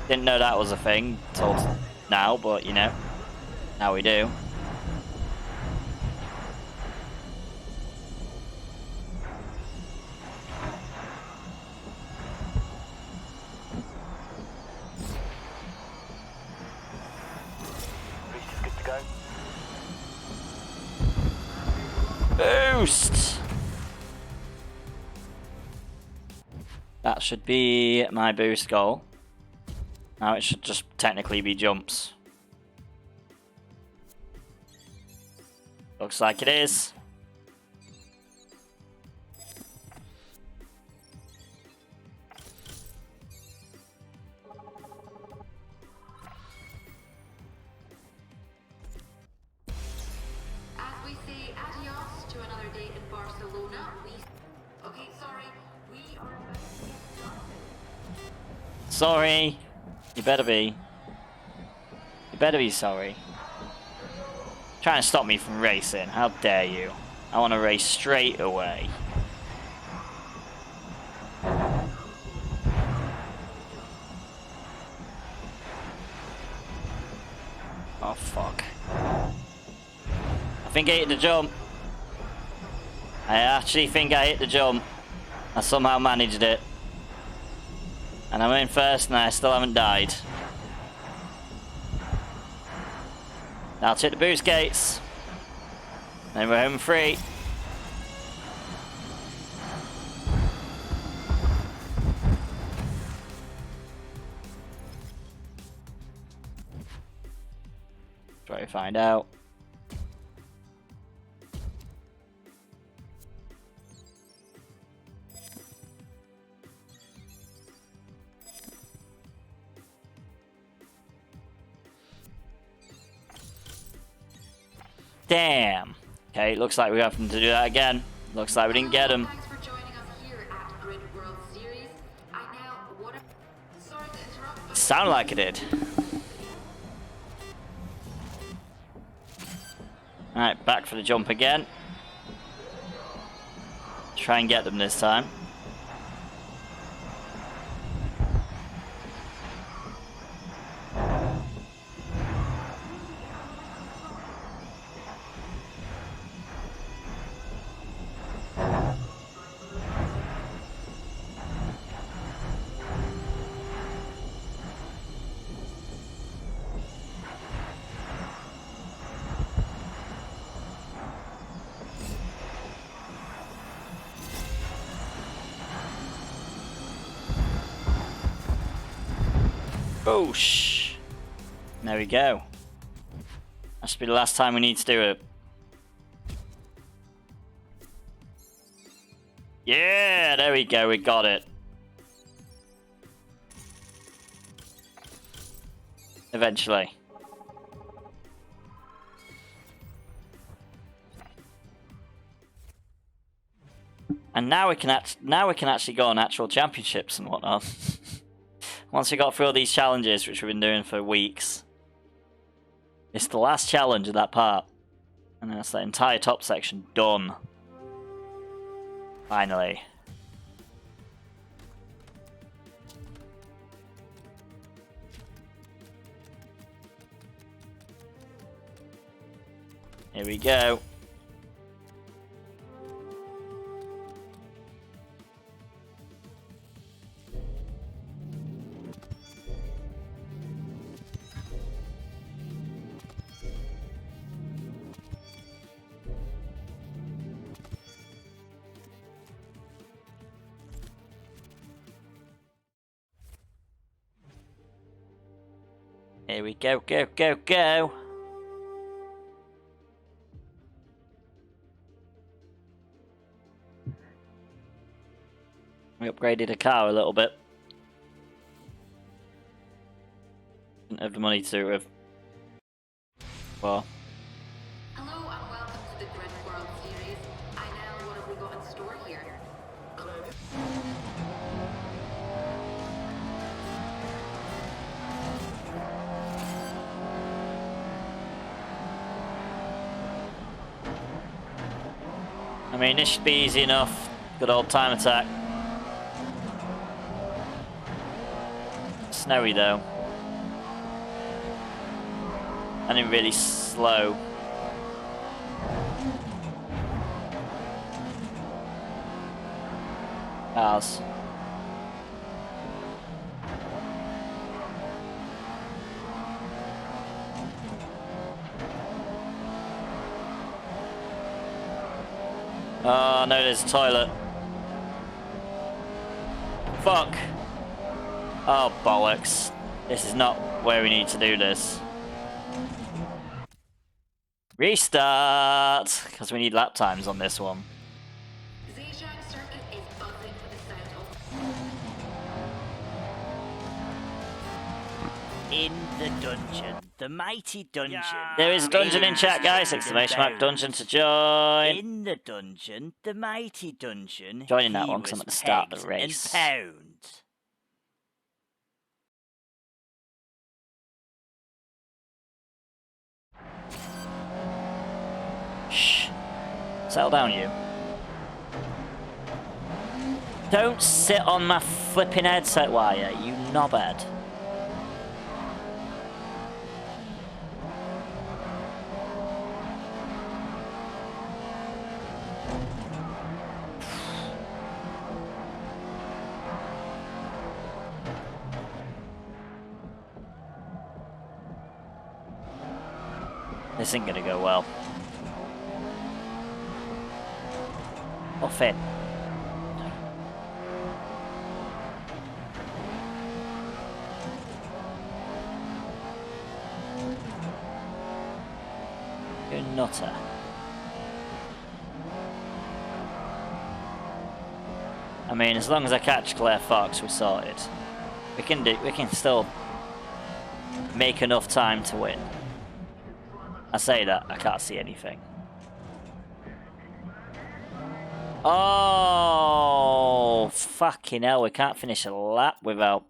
Didn't know that was a thing till now, but you know, now we do. go. Boost! That should be my boost goal. Now it should just technically be jumps. Looks like it is. As we say adios to another day in Barcelona, okay, sorry, we are about to get started. Sorry. You better be. You better be sorry. Trying to stop me from racing. How dare you? I want to race straight away. Oh, fuck. I think I hit the jump. I actually think I hit the jump. I somehow managed it. And I'm in first and I still haven't died. Now to hit the boost gates. Then we're home free. Try to find out. Damn. Okay, looks like we have to do that again. Looks like we didn't get him. Thanks for joining us here at Grid World Series. I now what? Sorry to interrupt, but Sounded like it did. Alright, back for the jump again. Try and get them this time. Boosh! There we go. That should be the last time we need to do it. Yeah, there we go, we got it. Eventually. And now we can actually go on actual championships and whatnot. Once we got through all these challenges, which we've been doing for weeks. It's the last challenge of that part. And that's the entire top section done. Finally. Here we go. Here we go, go, go, go. We upgraded a car a little bit. Didn't have the money to do it with. Well. hello and welcome to the Grid World Series. I know what have we got in store here. I mean, this should be easy enough. Good old time attack. Snowy though. And it's really slow. Cars. Oh no, there's a toilet. Fuck. Oh bollocks. This is not where we need to do this. Restart! Because we need lap times on this one. Zhejiang circuit is buzzing with the sound of In the dungeon, the mighty dungeon. There is a dungeon in chat, guys. Exclamation mark dungeon to join. In the dungeon, the mighty dungeon. Joining that he one 'cause I'm was at the start of the pegged race. And pound. Shh. Settle down, you. Don't sit on my flipping headset wire, you knobhead. This ain't gonna go well. Off in. You nutter. I mean, as long as I catch Claire Fox, we're sorted. We can still make enough time to win. I say that, I can't see anything. Oh, fucking hell, we can't finish a lap without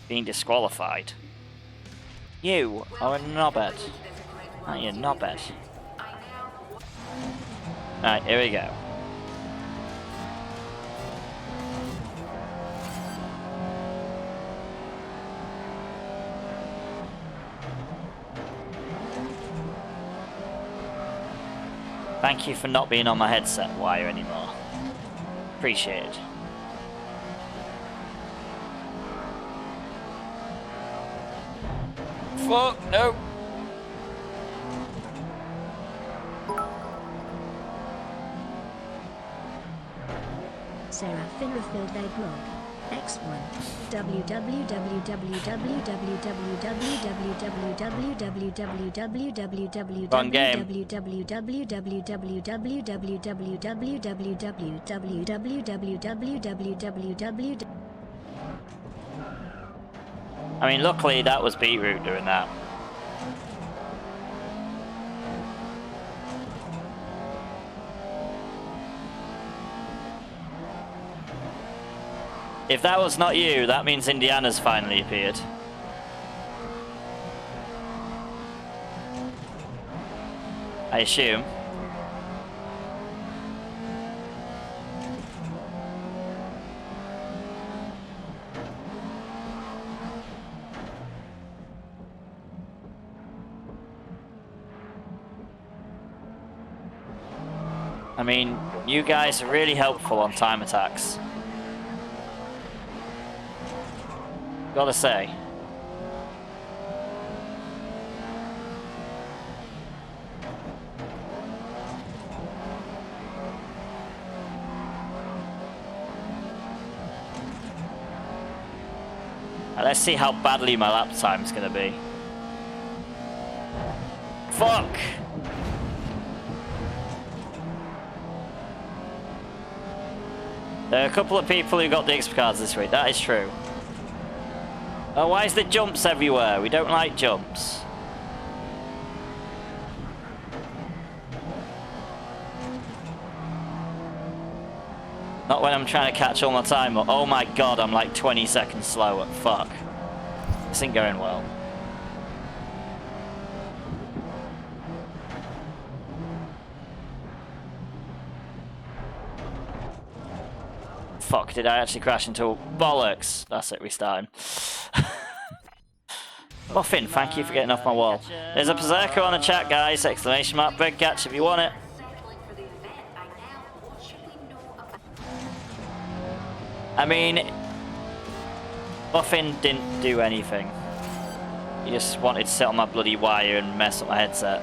being disqualified. You are a knobhead. Aren't you a knobhead? Alright, here we go. Thank you for not being on my headset wire anymore. Appreciate it. Fuck, no. Sarah Finnerfield they blog. X1. www. Wrong game. I mean, luckily that was Beetroot doing that. If that was not you, that means Indiana's finally appeared. I assume. I mean, you guys are really helpful on time attacks. Gotta say. Now let's see how badly my lap time's gonna be. Fuck! There are a couple of people who got dixper cards this week, that is true. Oh, why is there jumps everywhere? We don't like jumps. Not when I'm trying to catch all my time up. Oh my god, I'm like 20 seconds slower. Fuck. This ain't going well. Fuck, did I actually crash into a bollocks? That's it, restarting. Muffin, thank you for getting off my wall. There's a Berserker on the chat, guys. Exclamation mark, big catch if you want it. I mean, Muffin didn't do anything. He just wanted to sit on my bloody wire and mess up my headset.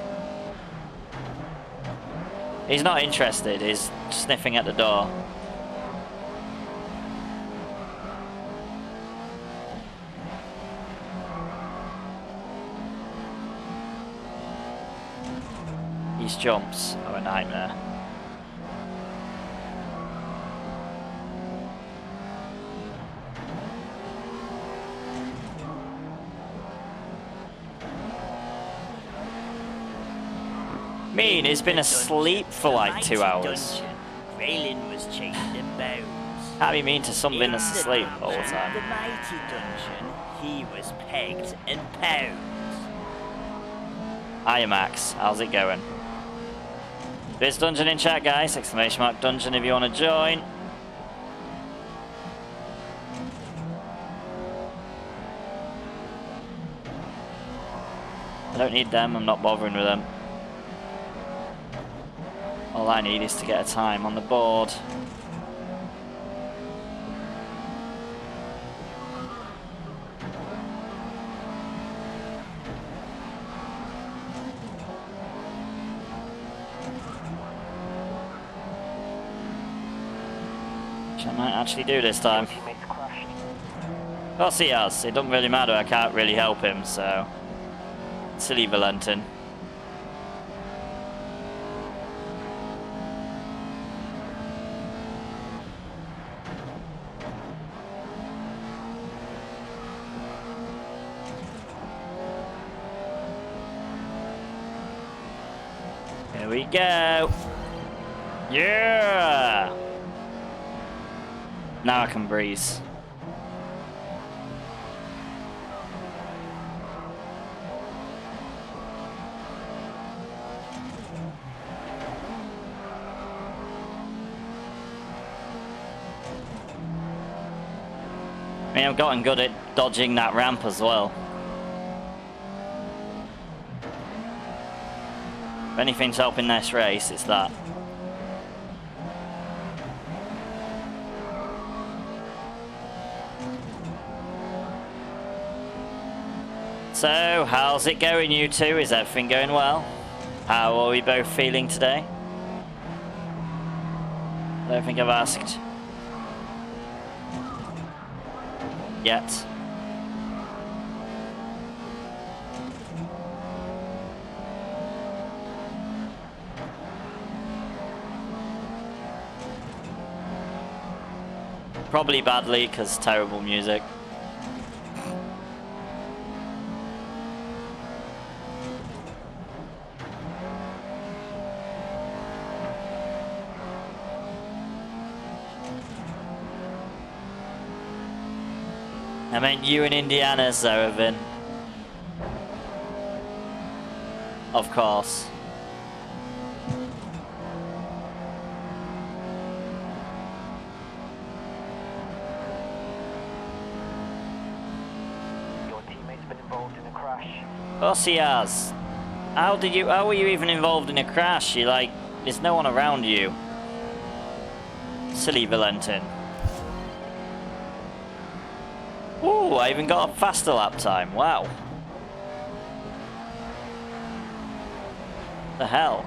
He's not interested, he's sniffing at the door. These jumps are a nightmare. Mean, he's been asleep for like 2 hours. Raylan was chasing about. Can't be mean to something that's asleep all the The time. mighty dungeon, he was pegged and pounded. Hiya Max, how's it going? There's dungeon in chat, guys. Exclamation mark dungeon if you want to join. I don't need them, I'm not bothering with them. All I need is to get a time on the board. Which I might actually do this time. Teammates crashed. Of course he has. It doesn't really matter, I can't really help him, so... Silly Valentin. Here we go. Yeah! Now I can breeze. I mean, I've gotten good at dodging that ramp as well. If anything's helping this race, it's that. So, how's it going, you two? Is everything going well? How are we both feeling today? I don't think I've asked yet. Probably badly, because terrible music. I meant you in Indiana, Zerevin. Of course. Your teammate's been involved in a crash. Of course he has. How were you even involved in a crash? You like, there's no one around you. Silly Valentin. Ooh, I even got a faster lap time. Wow. The hell?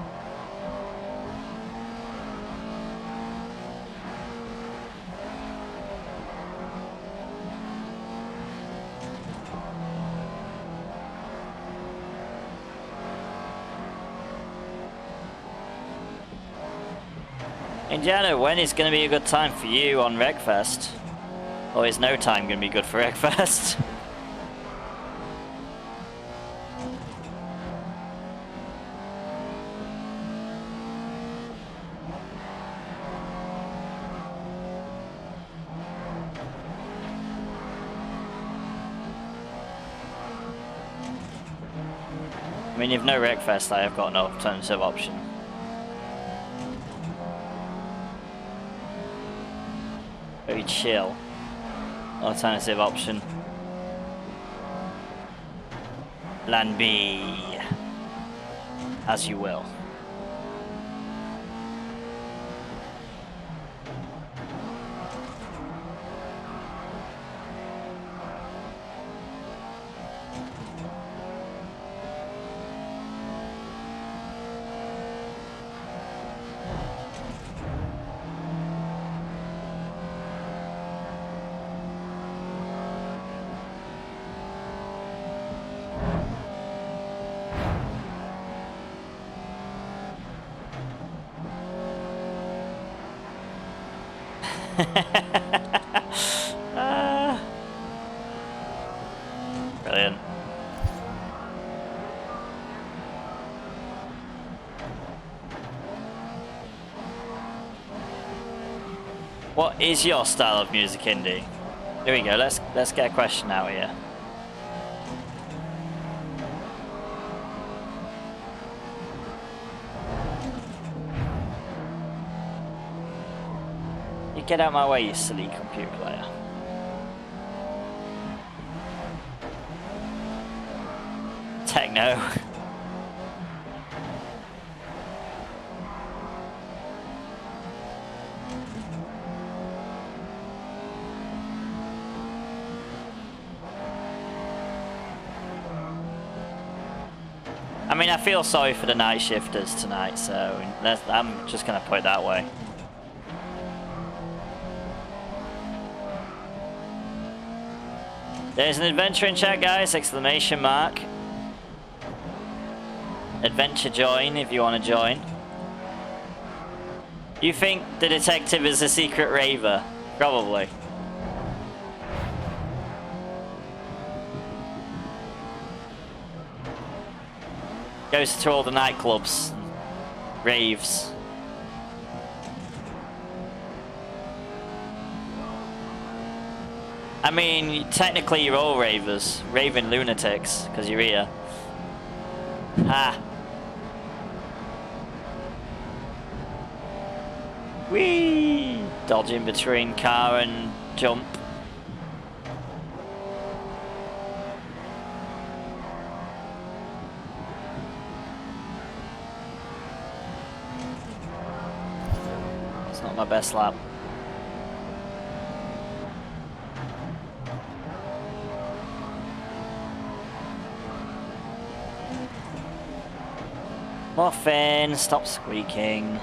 Indiana, when is going to be a good time for you on Wreckfest? Or is no time going to be good for Wreckfest? I mean, if no Wreckfest, I have got no alternative option. Very chill. Alternative option. Plan B. As you will. Brilliant. What is your style of music, Indy? Here we go. Let's get a question out here. You get out my way, you silly computer player. Techno. I mean, I feel sorry for the night shifters tonight, so I'm just gonna put it that way. There's an adventure in chat, guys! Exclamation mark. Adventure join if you want to join. You think the detective is a secret raver? Probably. Goes to all the nightclubs, and raves. I mean, technically you're all ravers, raving lunatics, because you're here. Ha! Whee! Dodging between car and jump. It's not my best lap. Muffin, stop squeaking.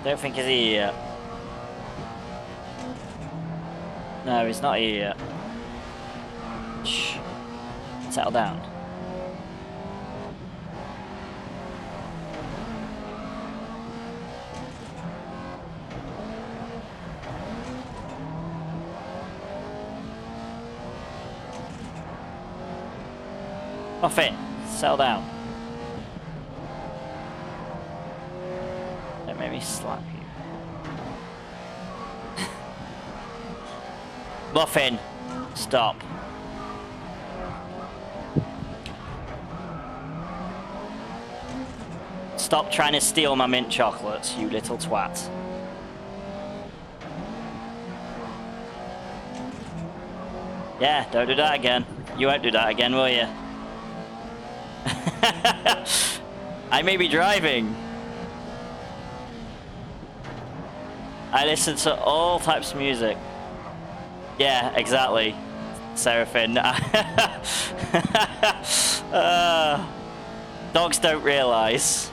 Don't think he's here yet. No, he's not here yet. Shh. Settle down. Muffin, settle down. Don't make me slap you. Muffin, stop. Stop trying to steal my mint chocolates, you little twat. Yeah, don't do that again. You won't do that again, will you? I may be driving. I listen to all types of music. Yeah, exactly, Seraphin. Dogs don't realise.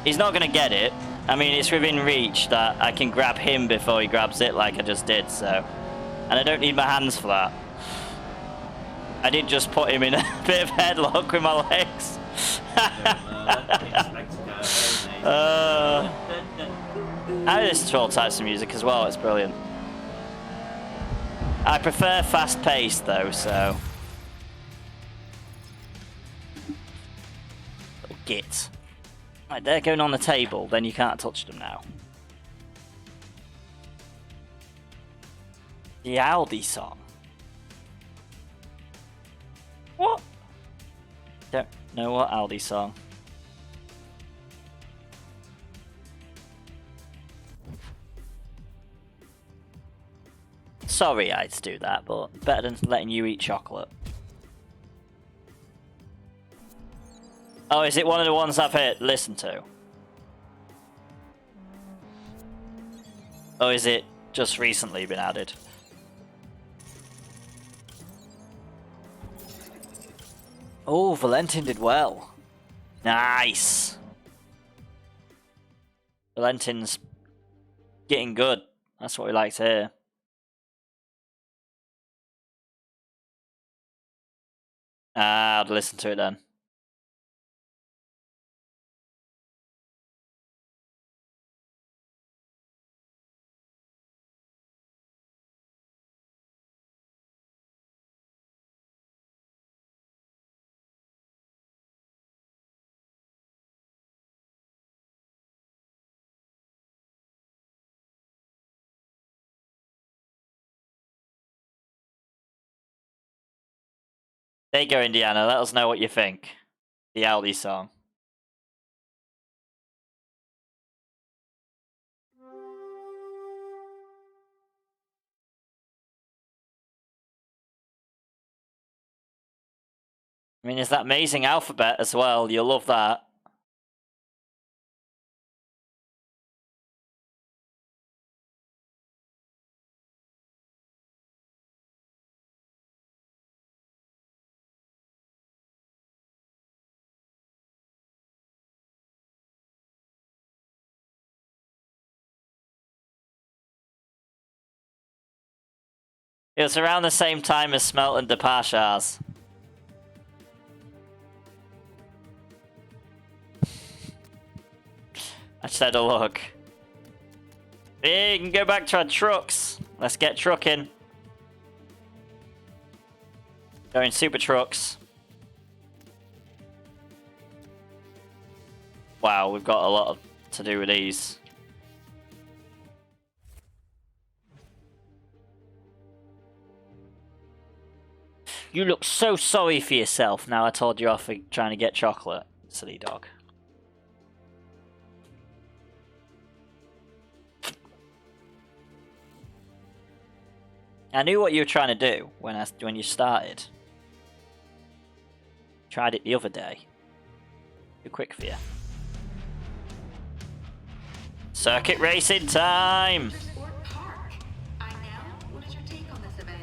He's not going to get it. I mean, it's within reach that I can grab him before he grabs it like I just did, so... And I don't need my hands for that. I did just put him in a bit of headlock with my legs. I listen to all types of music as well, it's brilliant. I prefer fast-paced though, so... Little git. Right, they're going on the table, then you can't touch them now. The Aldi song. What? Don't know what Aldi song. Sorry I had to do that, but better than letting you eat chocolate. Oh, is it one of the ones I've listened to? Or is it just recently been added? Oh, Valentin did well. Nice. Valentin's getting good. That's what we like to hear. I'd listen to it then. There you go, Indiana. Let us know what you think. The Aldi song. I mean, there's that amazing alphabet as well. You'll love that. It was around the same time as Smelt and Depashars. I just had a look. Hey, you can go back to our trucks. Let's get trucking. Going super trucks. Wow, we've got a lot to do with these. You look so sorry for yourself now I told you off for trying to get chocolate, silly dog. I knew what you were trying to do when you started. Tried it the other day. Too quick for you. Circuit racing time! Sport Park. I know. What is your take on this event?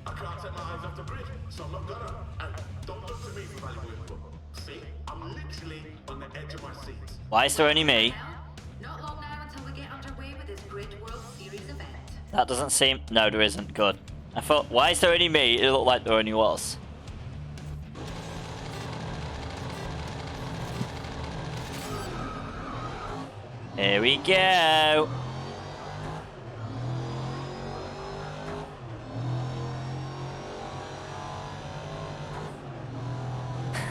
I can't take my eyes off the grid, so I'm not gonna. And don't look to me for valuable input. See, I'm literally on the edge of my seat. Why is there only me? Not long now until we get underway with this Grid World Series event. That doesn't seem... No, there isn't. Good. I thought, why is there only me? It looked like there only was. Here we go.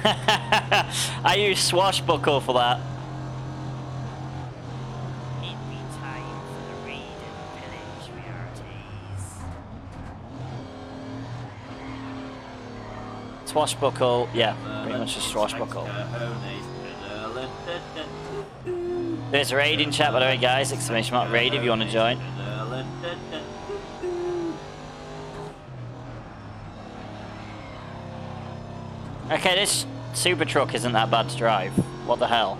I use swashbuckle for that. It'd be time for the raid and pillage rarities. Swashbuckle, yeah, pretty much a swashbuckle. There's a raid in chat, by the way, guys. Exclamation mark raid if you want to join. Okay, this super truck isn't that bad to drive. What the hell?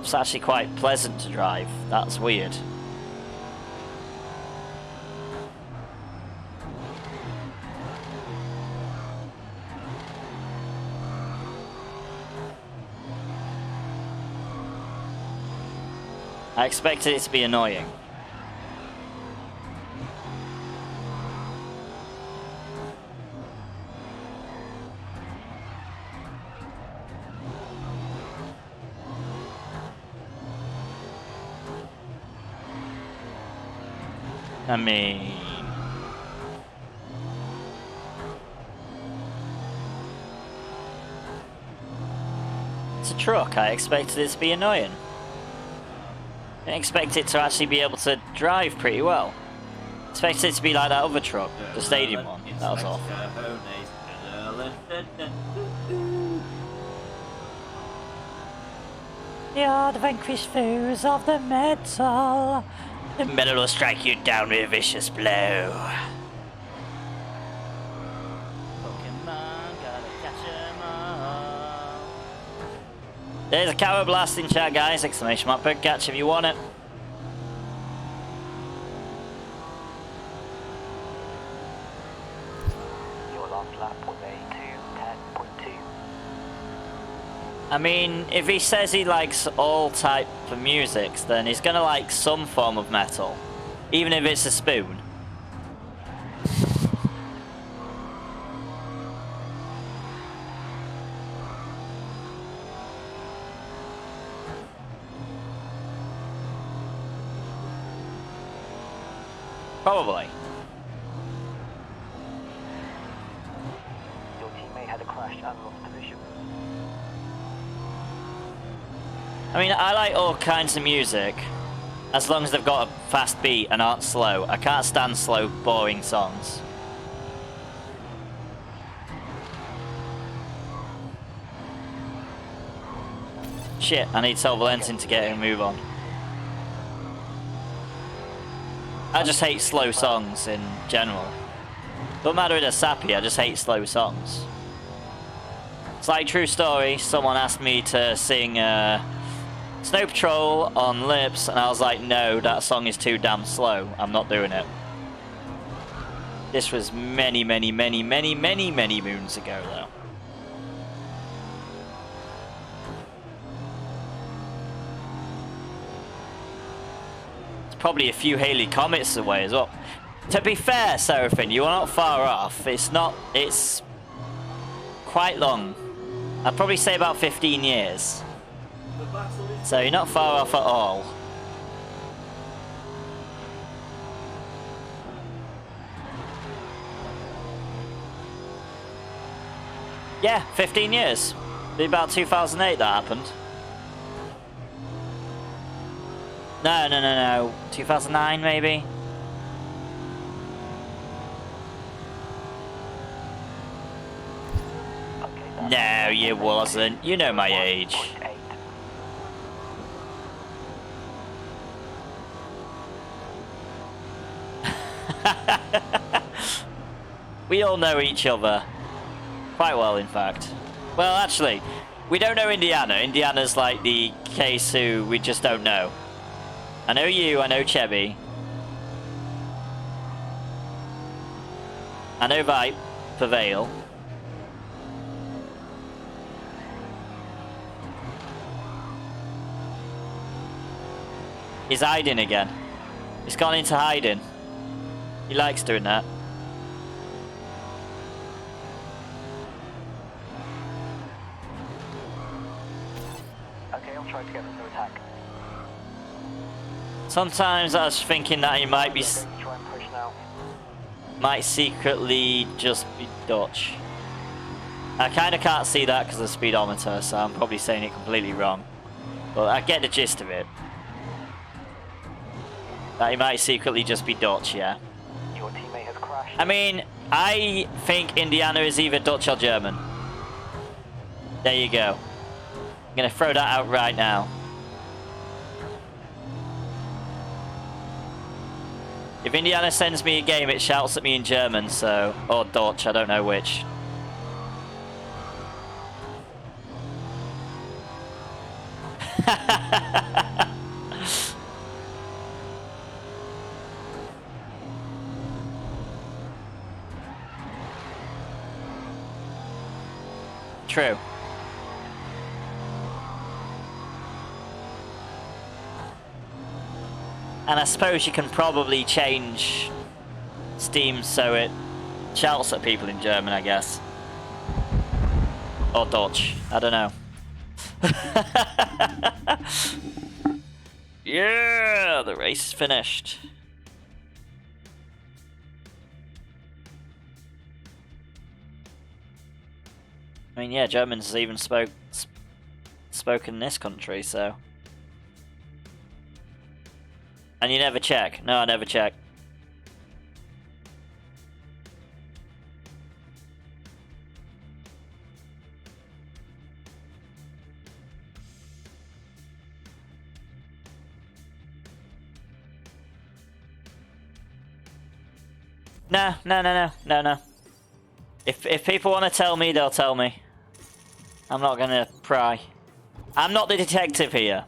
It's actually quite pleasant to drive. That's weird. I expected it to be annoying. I mean... It's a truck. I expected it to be annoying. I didn't expect it to actually be able to drive pretty well. I expected it to be like that other truck, the stadium one. That was awful. You're the vanquished foes of the metal. The metal will strike you down with a vicious blow. Pokemon, gotta catch 'em all. There's a Cower Blast in chat, guys. Exclamation mark per catch if you want it. Your last lap was a 2:10.2. I mean, if he says he likes all type of musics, then he's gonna like some form of metal, even if it's a spoon. Probably. Your teammate had a crash and lost position. I mean, I like all kinds of music, as long as they've got a fast beat and aren't slow. I can't stand slow, boring songs. Shit, I need to tell Valentin to get a move on. I just hate slow songs in general. Don't matter if they're sappy, I just hate slow songs. It's like true story, someone asked me to sing Snow Patrol on Lips, and I was like, no, that song is too damn slow. I'm not doing it. This was many moons ago, though. It's probably a few Halley Comets away as well. To be fair, Seraphin, you are not far off. It's quite long. I'd probably say about 15 years. So you're not far off at all. Yeah, 15 years. Be about 2008 that happened. No. 2009 maybe? No, you wasn't. You know my age. We all know each other. Quite well, in fact. Well, actually, we don't know Indiana. Indiana's like the case who we just don't know. I know you, I know Chevy. I know Vipe for Vale. He's hiding again. He's gone into hiding. He likes doing that. Okay, I'll try to get them to attack. Sometimes I was thinking that he might be... Try and push now. might secretly just be Dutch. I kind of can't see that because of the speedometer, so I'm probably saying it completely wrong. But I get the gist of it. That he might secretly just be Dutch, yeah. Your teammate has crashed. I mean, I think Indiana is either Dutch or German. There you go. I'm going to throw that out right now. If Indiana sends me a game, it shouts at me in German, so... or Dutch, I don't know which. True. And I suppose you can probably change Steam so it shouts at people in German, I guess. Or Dutch, I don't know. Yeah, the race is finished. I mean, yeah, Germans even spoken in this country, so. And you never check. No, I never check. No. If people want to tell me, they'll tell me. I'm not gonna pry. I'm not the detective here.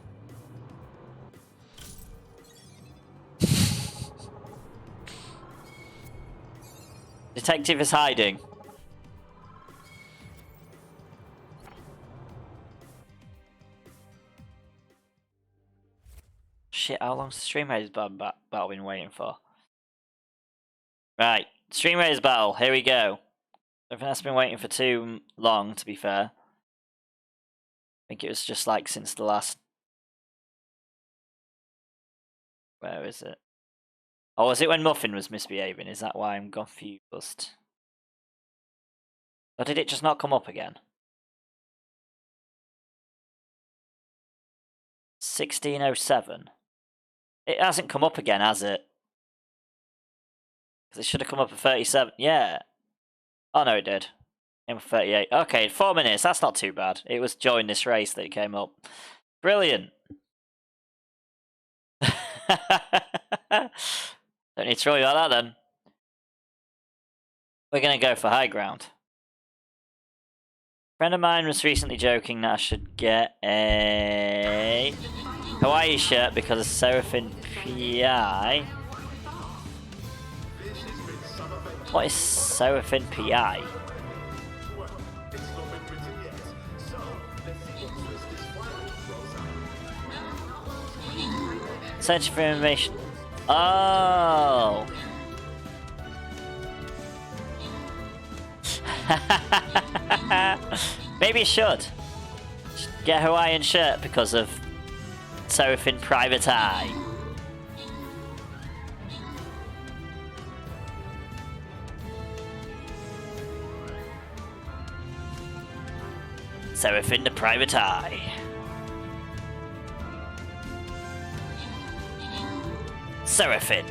Detective is hiding. Shit, how long's the Stream Raiders battle been waiting for? Right, Stream Raiders battle, here we go. I think that's been waiting for too long, to be fair. I think it was just like since the last... Where is it? Oh, was it when Muffin was misbehaving? Is that why I'm confused? Or did it just not come up again? 1607. It hasn't come up again, has it? Because it should have come up at 37. Yeah. Oh, no, it did. Came up 38. Okay, 4 minutes. That's not too bad. It was during this race that it came up. Brilliant. Don't need to worry about that then. We're gonna go for high ground. A friend of mine was recently joking that I should get a Hawaii shirt because of Seraphin PI. What is Seraphin PI? Search for information. Oh. Maybe you should. Get a Hawaiian shirt because of Seraphin Private Eye. Seraphin the Private Eye. Seraphin.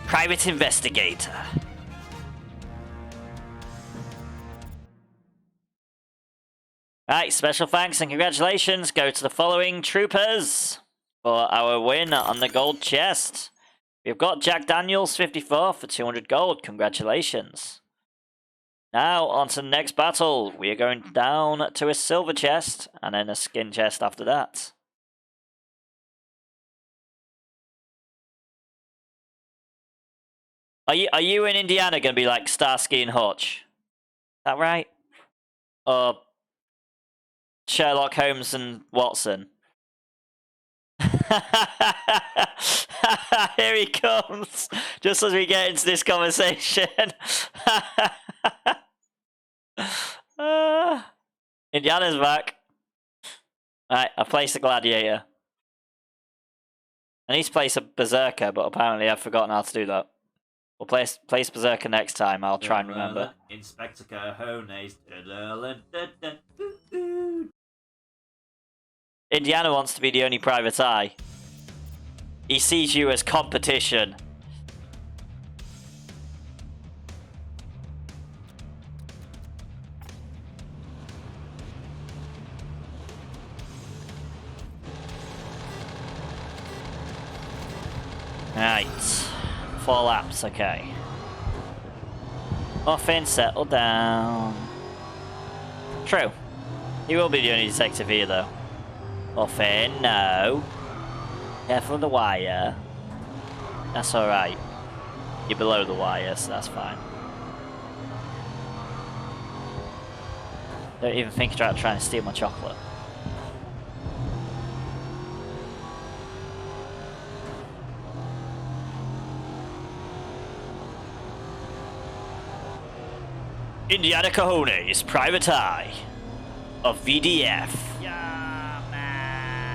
Private Investigator. Right, special thanks and congratulations go to the following troopers for our win on the gold chest. We've got Jack Daniels 54 for 200 gold. Congratulations. Now on to the next battle. We are going down to a silver chest and then a skin chest after that. Are you in Indiana going to be like Starsky and Hutch? Is that right? Or Sherlock Holmes and Watson? Here he comes, just as we get into this conversation. Indiana's back. Right, I placed a gladiator. I need to place a berserker, but apparently I've forgotten how to do that. We'll place berserker next time. I'll try and remember. Inspector Cajones. Indiana wants to be the only private eye. He sees you as competition. Right. 4 laps, okay. Muffin, settle down. True. He will be the only detective here, though. Muffin, no. Careful of the wire. That's alright. You're below the wire, so that's fine. Don't even think about trying to steal my chocolate. Indiana Cajones, Private Eye of VDF. Yeah, man.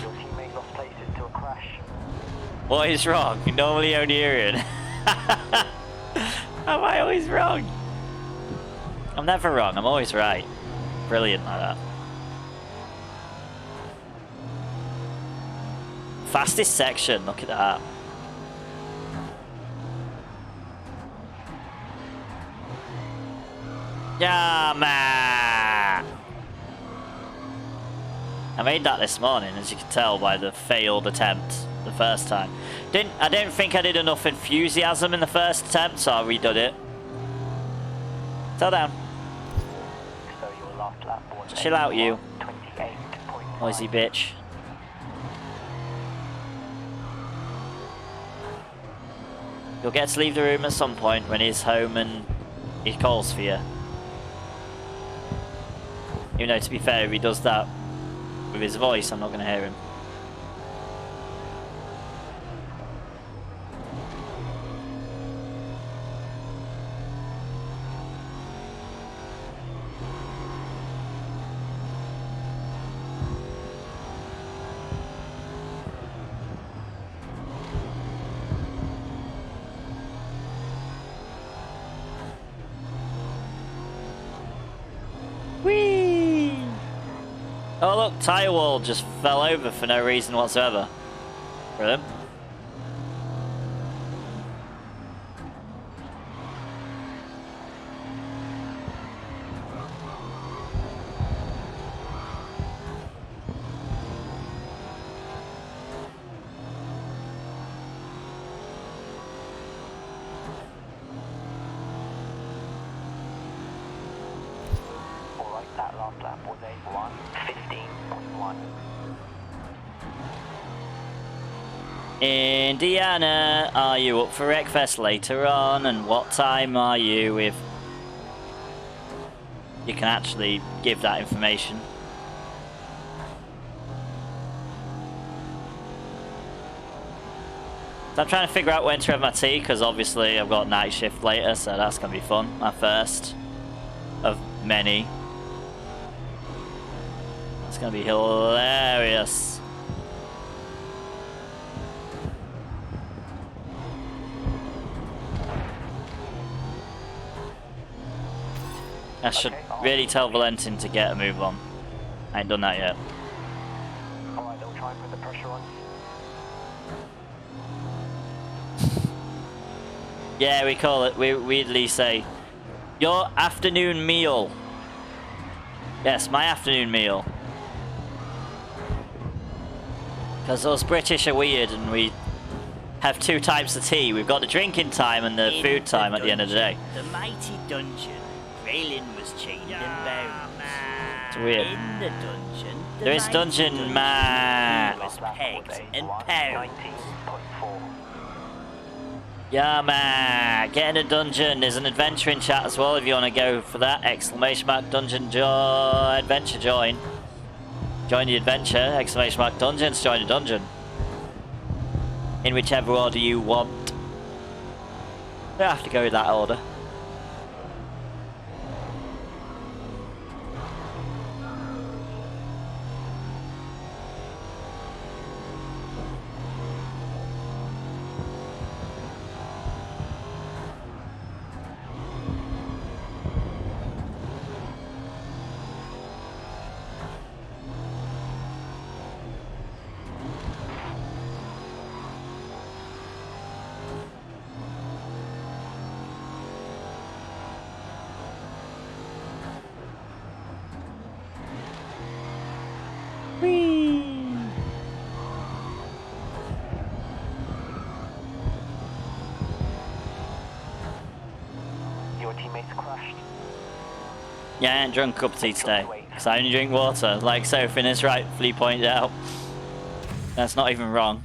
Your teammate lost places to a crash. What is wrong? You're normally only Urian. Am I always wrong? I'm never wrong, I'm always right. Brilliant like that. Fastest section, look at that. Yeah, man. I made that this morning, as you can tell by the failed attempt the first time. I didn't think I did enough enthusiasm in the first attempt, so I redid it. Settle down. So your last lap was Chill out, you 28.5. noisy bitch. You'll get to leave the room at some point when he's home and he calls for you. Even though, to be fair, if he does that with his voice, I'm not going to hear him. Whee! Oh look, tyre wall just fell over for no reason whatsoever. Brilliant. Indiana, are you up for Wreckfest later on? And what time are you if you can actually give that information? So I'm trying to figure out when to have my tea, because obviously I've got night shift later, so that's going to be fun. My first of many. It's going to be hilarious. I should really tell Valentin to get a move on. I ain't done that yet. Alright, they'll try and put the pressure on. Yeah, we call it, we weirdly say, your afternoon meal. Yes, my afternoon meal. Because us British are weird and we have two types of tea. We've got the drinking time and the food time at the end of the day. The mighty dungeon, Graylin was chained and bound. It's weird. In the dungeon, the There is mighty dungeon, man. he was pegged and pounded. 19.4. Yeah, man. Get in a dungeon. There's an adventure in chat as well if you want to go for that. Exclamation mark dungeon adventure join. Join the adventure. Exclamation mark dungeons. Join the dungeon. In whichever order you want. You have to go in that order. Your teammates crashed. Yeah, I ain't drunk a cup of tea today. Because I only drink water, like Sophie has rightfully pointed out. That's not even wrong.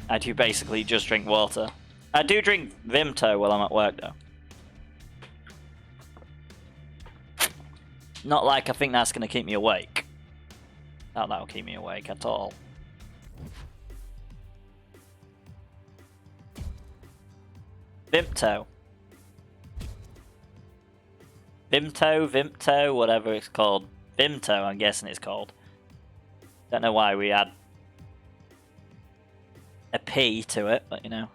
I do basically just drink water. I do drink Vimto while I'm at work though. Not like I think that's going to keep me awake. Not that'll keep me awake at all. Vimto. Vimto, whatever it's called. Vimto, I'm guessing it's called. Don't know why we add a P to it, but you know.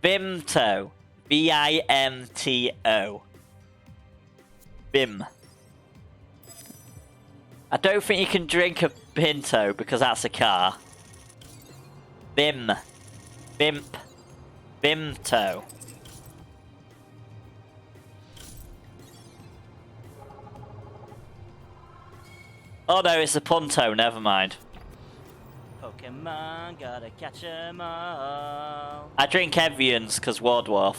Vimto. Vimto. Vim. I don't think you can drink a Pinto because that's a car. Vim. Vimp. Vimto. Oh no, it's a Punto, never mind. Pokemon, gotta catch 'em all. I drink Evians because War Dwarf.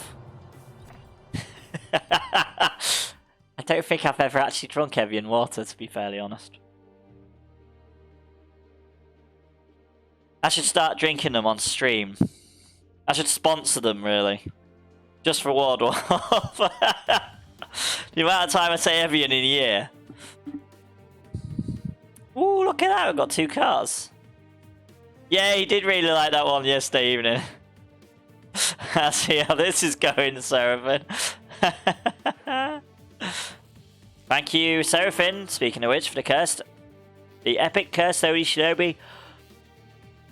I don't think I've ever actually drunk Evian water, to be fairly honest. I should start drinking them on stream. I should sponsor them, really. Just for War Dwarf. The amount of time I say Evian in a year. Ooh, look at that, we've got 2 cars. Yeah, he did really like that one yesterday evening. I see how this is going, Seraphim. Thank you, Seraphim, speaking of which, for the curse. The epic curse, Odie Shinobi.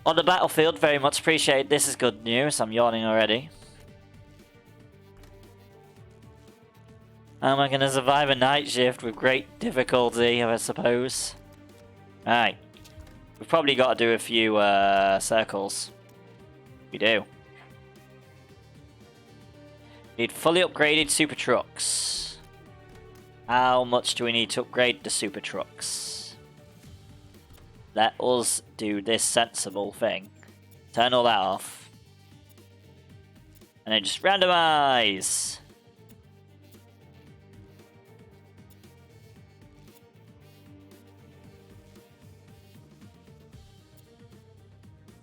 On the battlefield, very much appreciated. This is good news, I'm yawning already. How am I going to survive a night shift with great difficulty, I suppose? Alright. We've probably got to do a few circles. We do. Need fully upgraded super trucks. How much do we need to upgrade the super trucks? Let us do this sensible thing. Turn all that off. And then just randomize.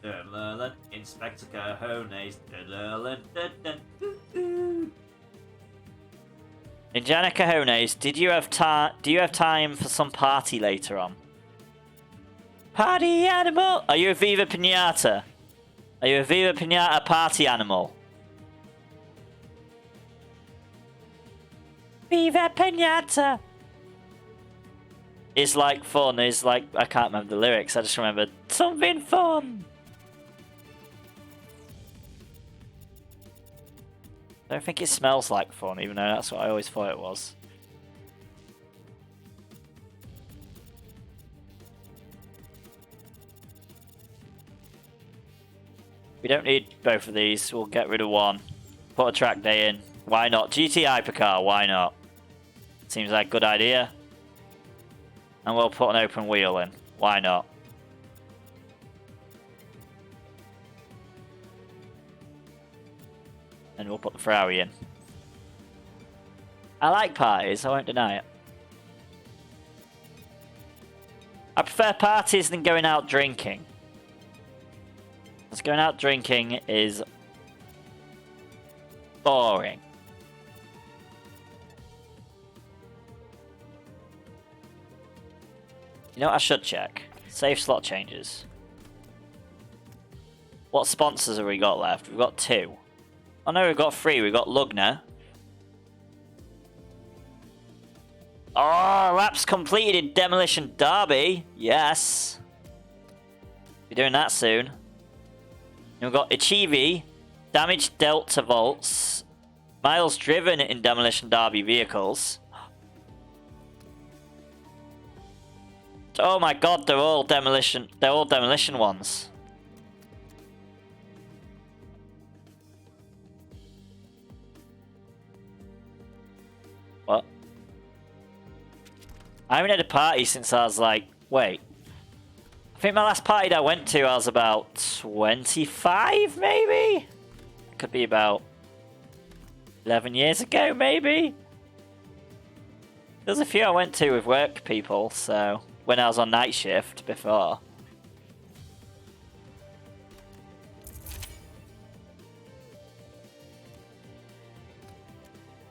Yeah. Inspector Cajones. Indiana Cajones, do you have time for some party later on? Party animal! Are you a Viva Pinata? Are you a Viva Pinata party animal? Viva Pinata! Is like fun, is like, I can't remember the lyrics, I just remember something fun! I don't think it smells like fun, even though that's what I always thought it was. We don't need both of these, we'll get rid of one. Put a track day in. Why not? GT Hypercar, why not? Seems like a good idea. And we'll put an open wheel in. Why not? And we'll put the Ferrari in. I like parties, I won't deny it. I prefer parties than going out drinking. Because going out drinking is boring. You know what I should check? Save slot changes. What sponsors have we got left? We've got 2. Oh no, we've got 3. We've got Lugner. Oh, laps completed in Demolition Derby. Yes. Be doing that soon. And we've got Achieve, Damaged Delta Volts, miles driven in Demolition Derby vehicles. Oh my god, they're all demolition ones. What? I haven't had a party since I was like, wait. I think my last party that I went to, I was about 25, maybe? Could be about 11 years ago, maybe? There's a few I went to with work people, so... when I was on night shift before.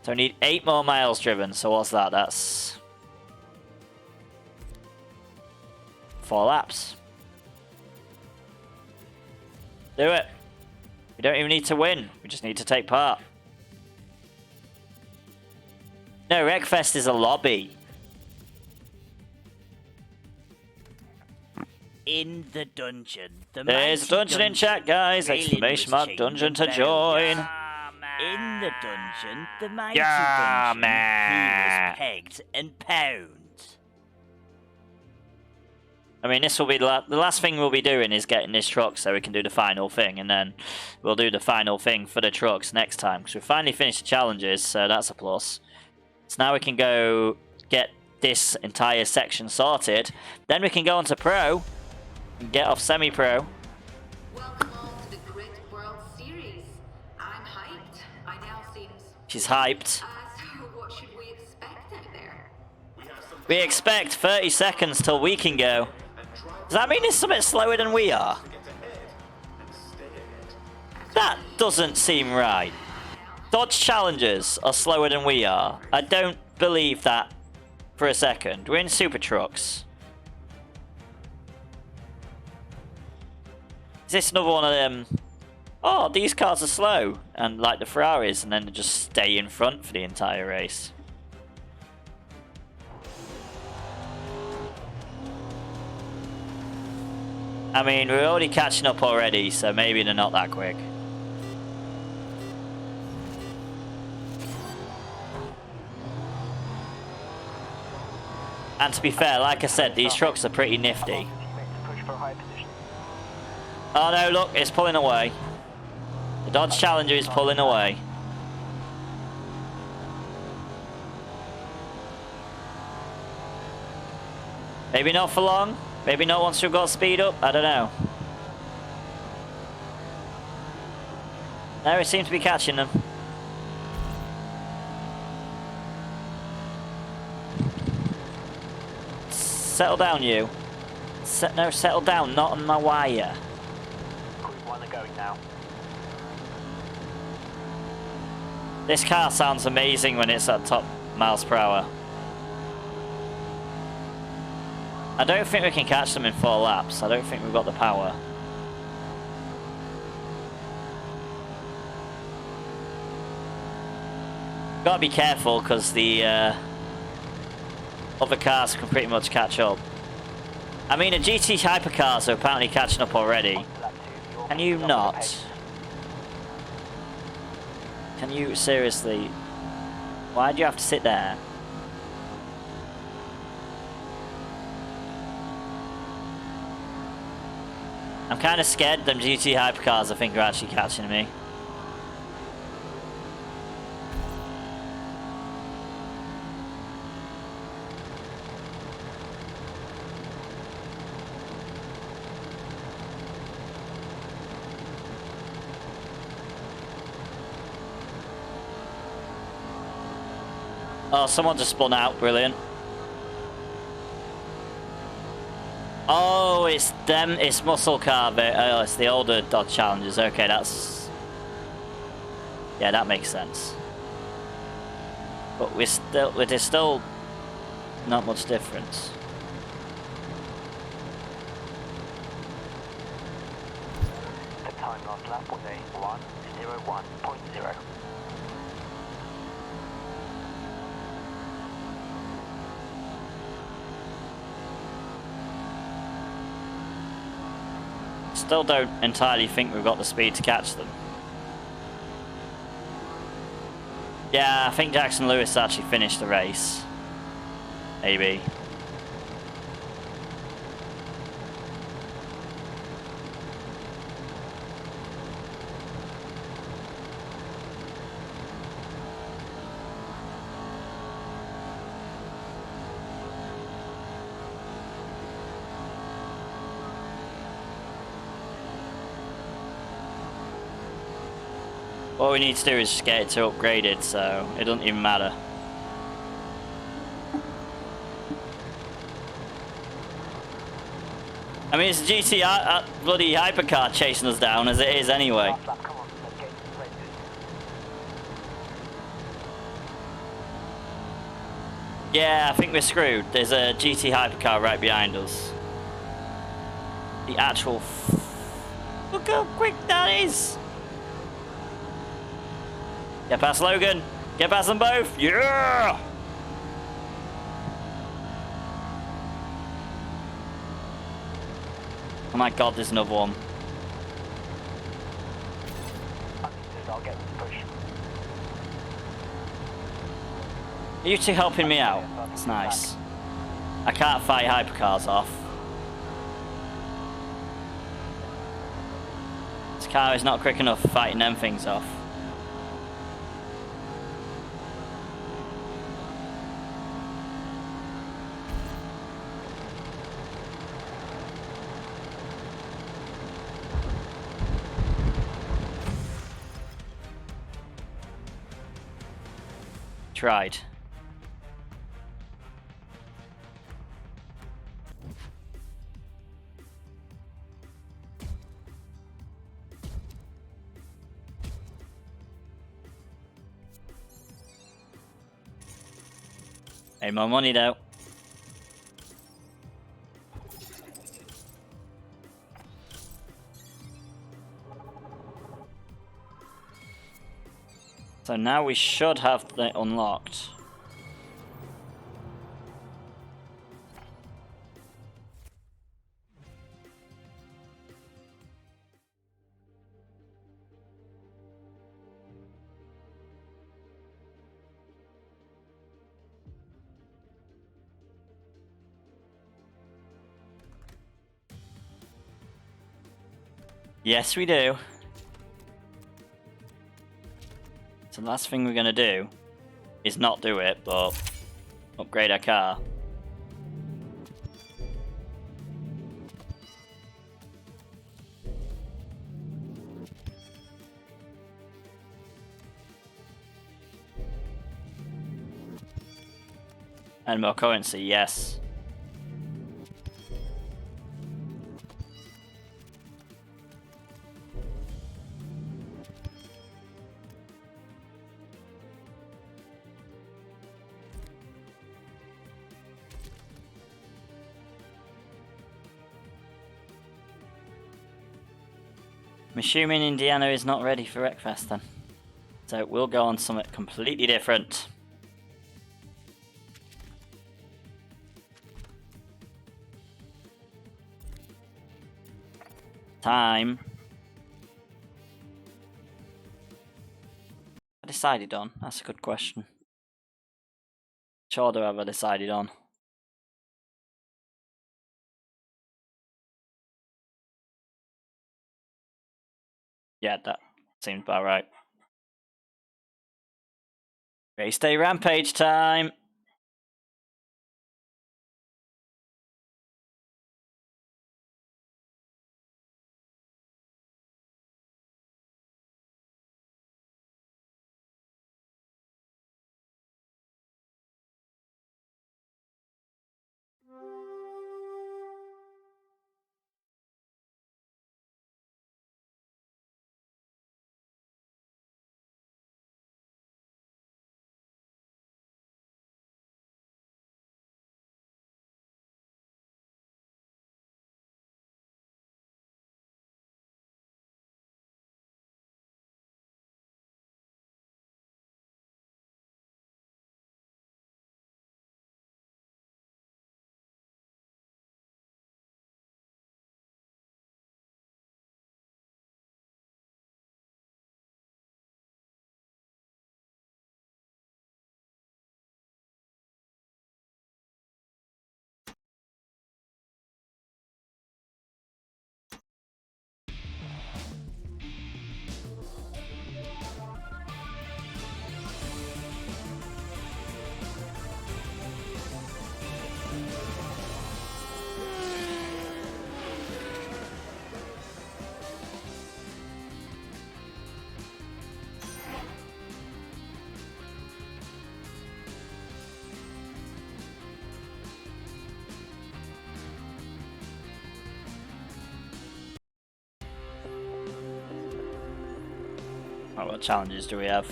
So I need 8 more miles driven, so what's that? That's 4 laps. Do it. We don't even need to win, we just need to take part. No, Wreckfest is a lobby. In the dungeon. There's a dungeon in chat, guys! Exclamation mark dungeon to join! In the dungeon, the mighty Yeah, dungeon, man. he was pegged and pound. I mean, this will be the last thing we'll be doing is getting this truck so we can do the final thing, and then we'll do the final thing for the trucks next time, because we finally finished the challenges, so that's a plus. So now we can go get this entire section sorted, then we can go on to Pro, and get off semi-pro. Welcome all to the Grid World Series. I'm hyped. I now seems... She's hyped. So what should we expect out there? We expect 30 seconds till we can go. Does that mean it's a bit slower than we are? That doesn't seem right. Dodge Challengers are slower than we are. I don't believe that for a second. We're in Super Trucks. Is this another one of them? Oh, these cars are slow. And like the Ferraris, and then they just stay in front for the entire race. I mean, we're already catching up already, so maybe they're not that quick. And to be fair, like I said, these trucks are pretty nifty. Oh no, look, it's pulling away. The Dodge Challenger is pulling away. Maybe not for long. Maybe not once we've got speed up. I don't know. No, it seems to be catching them. Settle down, you. No, settle down. Not on my wire. going now. This car sounds amazing when it's at top miles per hour. I don't think we can catch them in 4 laps. I don't think we've got the power. Gotta be careful because the other cars can pretty much catch up. I mean, the GT hypercars are apparently catching up already. Can you not? Can you seriously? Why do you have to sit there? I'm kind of scared them GT hypercars I think are actually catching me. Oh, someone just spun out. Brilliant. Oh, it's them. It's muscle car. Oh, it's the older Dodge Challengers. Okay, that's... Yeah, that makes sense. But there's still not much difference. The time last lap was a 1:01.0. Still don't entirely think we've got the speed to catch them. Yeah, I think Jackson Lewis actually finished the race. Maybe. All we need to do is just get it to upgraded, so it doesn't even matter. I mean, it's a GT bloody hypercar chasing us down as it is anyway. Last lap, come on, let's get into races. Yeah, I think we're screwed. There's a GT hypercar right behind us. The actual... Look how quick that is! Get past Logan! Get past them both! Yeah! Oh my god, there's another one. Understood, I'll get this push. Are you two helping me out? It's nice. I can't fight hypercars off. This car is not quick enough for fighting them things off. Tried. Made more money though. So now we should have it unlocked. Yes, we do. So the last thing we're going to do is not do it, but upgrade our car. And more currency, yes. I'm assuming Indiana is not ready for Wreckfest then. So we'll go on something completely different. Time. I decided on? That's a good question. Which order have I decided on? Yeah, that seems about right. Race day rampage time! Right, what challenges do we have?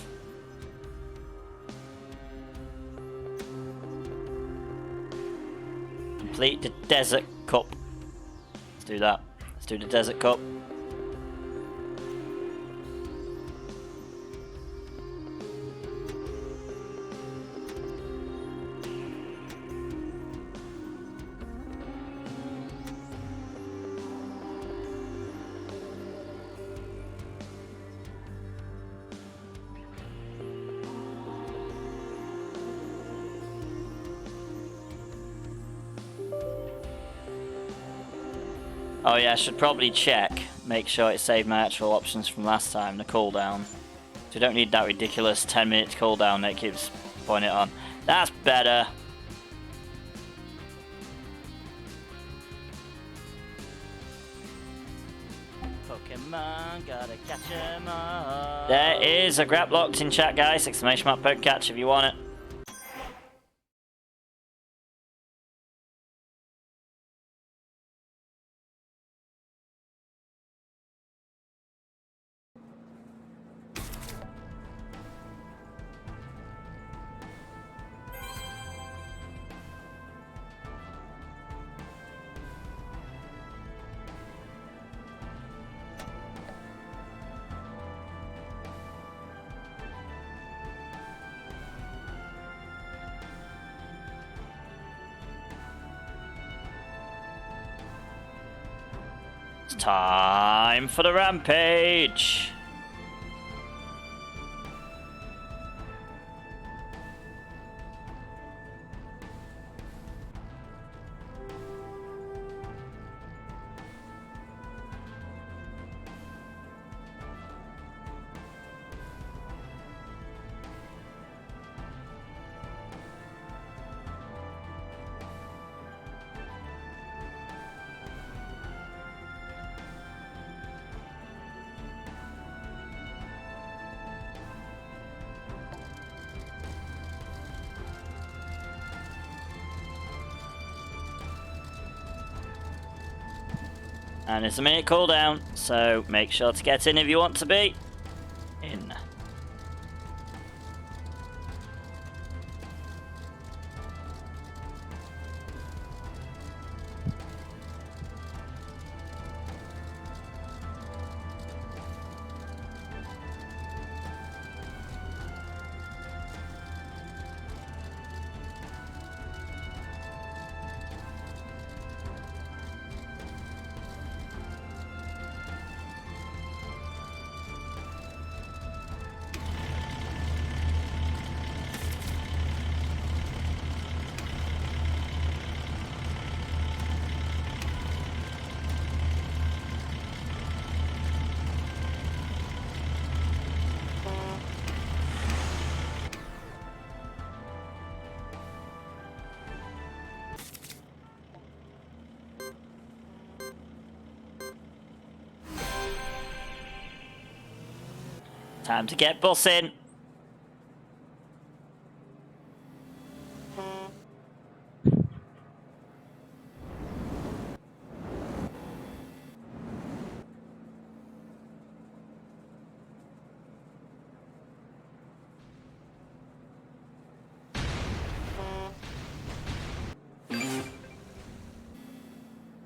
Complete the Desert Cup. Let's do that. Let's do the Desert Cup. Oh yeah, I should probably check, make sure it saved my actual options from last time, the cooldown. So we don't need that ridiculous 10-minute cooldown that keeps putting it on. That's better. Pokemon, gotta catch 'em all. There is a grab locked in chat, guys. Exclamation mark poke catch if you want it. It's time for the rampage. And it's a minute cooldown, so make sure to get in if you want to be in. Time to get bussing.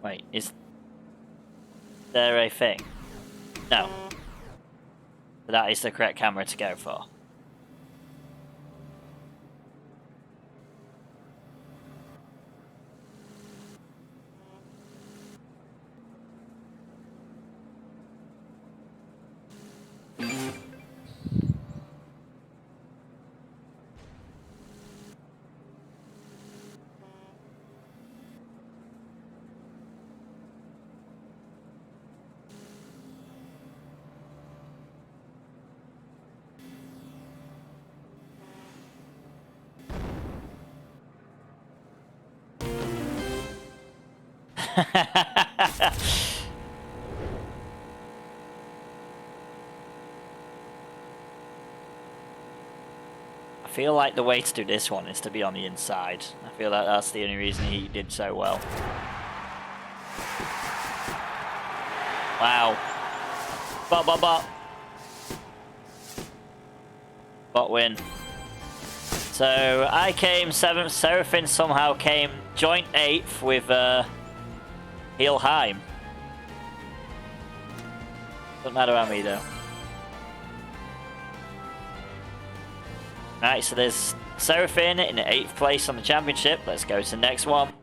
Wait, is there a thing? No. That is the correct camera to go for. I feel like the way to do this one is to be on the inside. I feel like that's the only reason he did so well. Wow. Bot, bot, bot. Bot win. So I came 7th, Seraphin somehow came joint 8th with Heelheim. Doesn't matter about me though. Right, so there's Seraphin in 8th place on the championship. Let's go to the next one.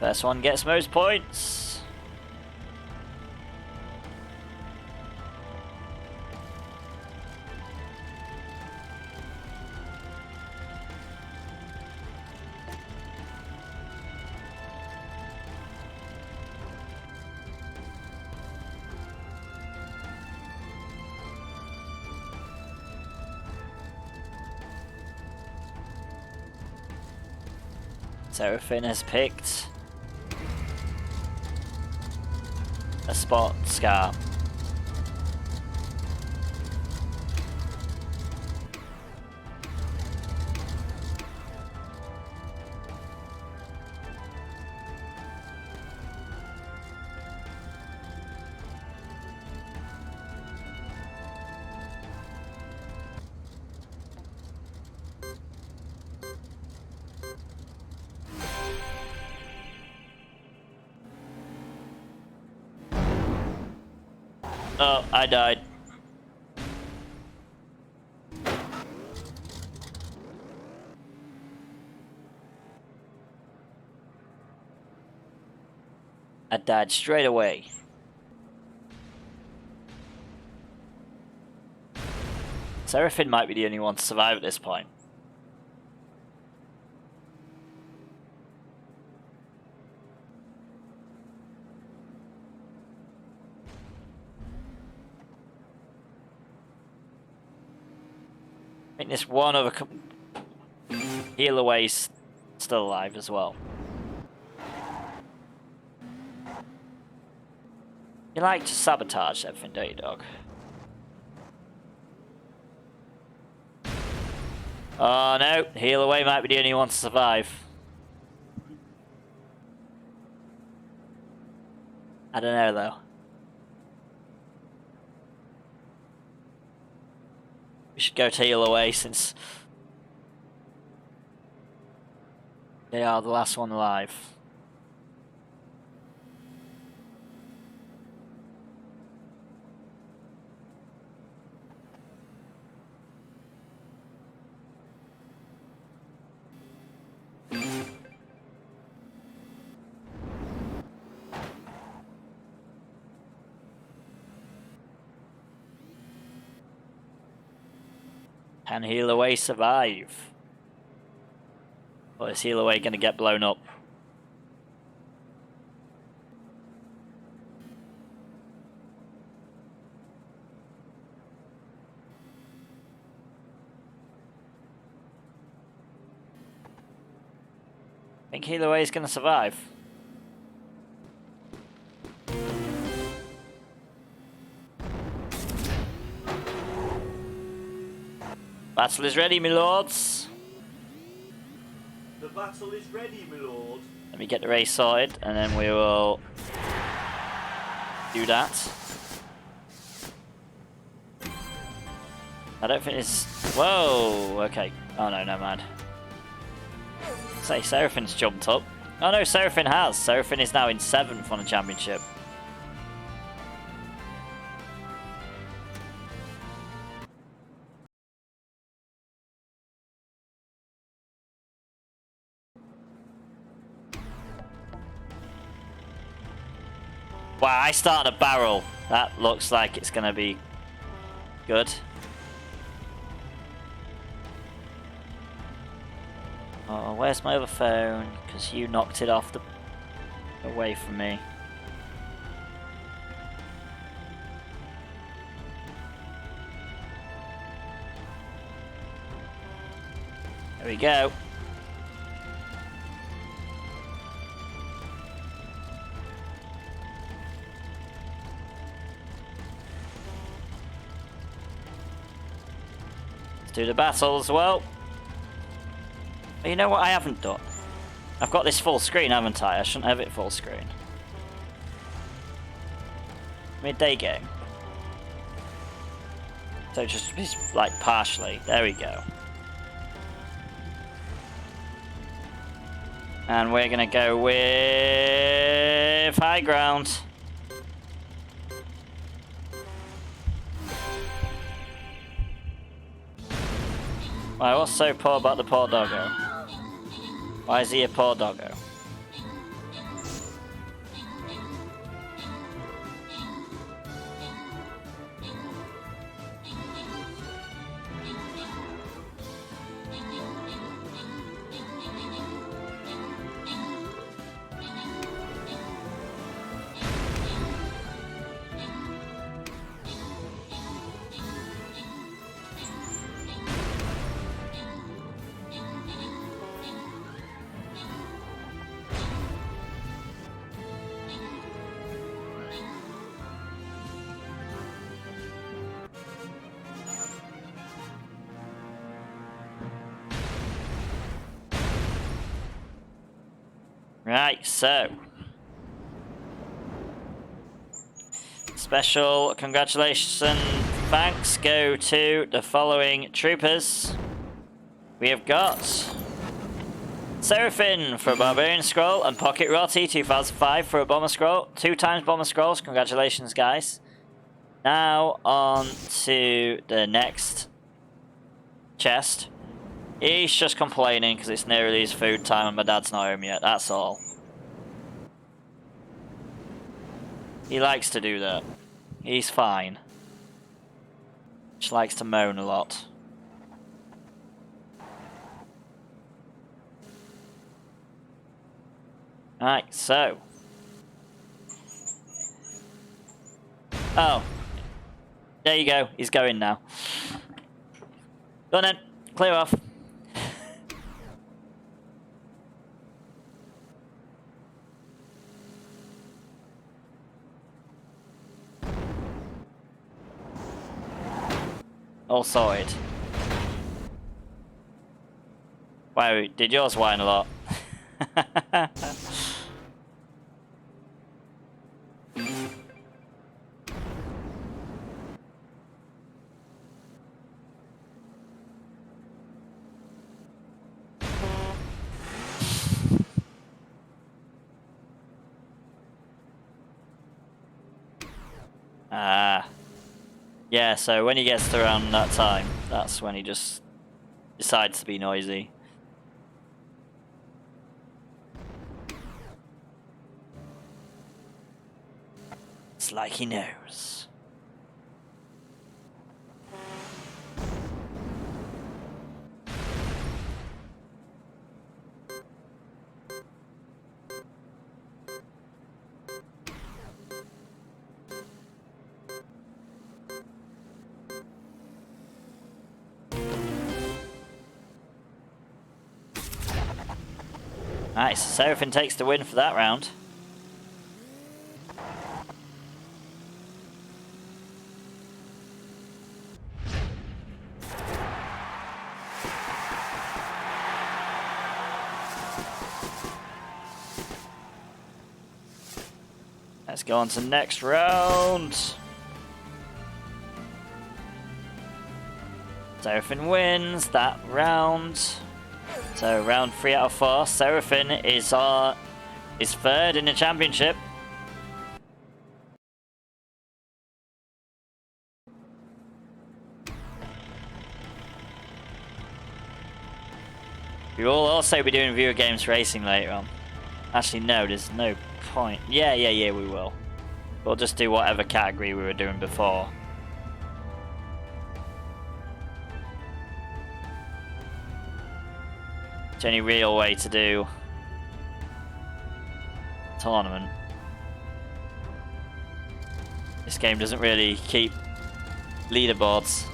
First one gets most points. Seraphin has picked a spot scar. Oh, I died. I died straight away. Seraphin might be the only one to survive at this point. I think this one other heal away's still alive as well. You like to sabotage everything, don't you, dog? Oh no, heal away might be the only one to survive. I don't know though. We should go to heal away since they are the last one alive. Can heal away survive? Or is heal away going to get blown up? Think either way is going to survive. Battle is ready, my lords. The battle is ready, my lord. Let me get the race sorted, and then we will do that. I don't think it's... Whoa! Okay. Oh no, never mind. Say, Seraphin's jumped up. Oh no, Seraphin has. Seraphin is now in 7th on the championship. Wow, I started a barrel. That looks like it's going to be good. Oh, where's my other phone? Because you knocked it off the... away from me. There we go. Let's do the battle as well. But you know what I haven't done? I've got this full screen, haven't I? I shouldn't have it full screen. Midday game. So just like partially. There we go. And we're gonna go with high ground. Why, what's so poor about the poor doggo? Why is he a poor doggo? Right, so special congratulations and thanks go to the following troopers. We have got Seraphin for a Barbarian Scroll and Pocket Rotty 2005 for a Bomber Scroll. 2 times Bomber Scrolls, congratulations guys. Now on to the next chest. He's just complaining because it's nearly his food time and my dad's not home yet, that's all. He likes to do that. He's fine. Just likes to moan a lot. Alright, so. Oh. There you go, he's going now. Go on then, clear off. All sorted. Wow, did yours whine a lot? Ah. Yeah, so when he gets to around that time, that's when he just decides to be noisy. It's like he knows. Nice. Seraphim takes the win for that round. Let's go on to the next round. Seraphim wins that round. So round 3 out of 4. Seraphim is third in the championship. We will also be doing viewer games racing later on. Actually, no, there's no point. Yeah, we will. We'll just do whatever category we were doing before. It's the only real way to do a tournament. This game doesn't really keep leaderboards.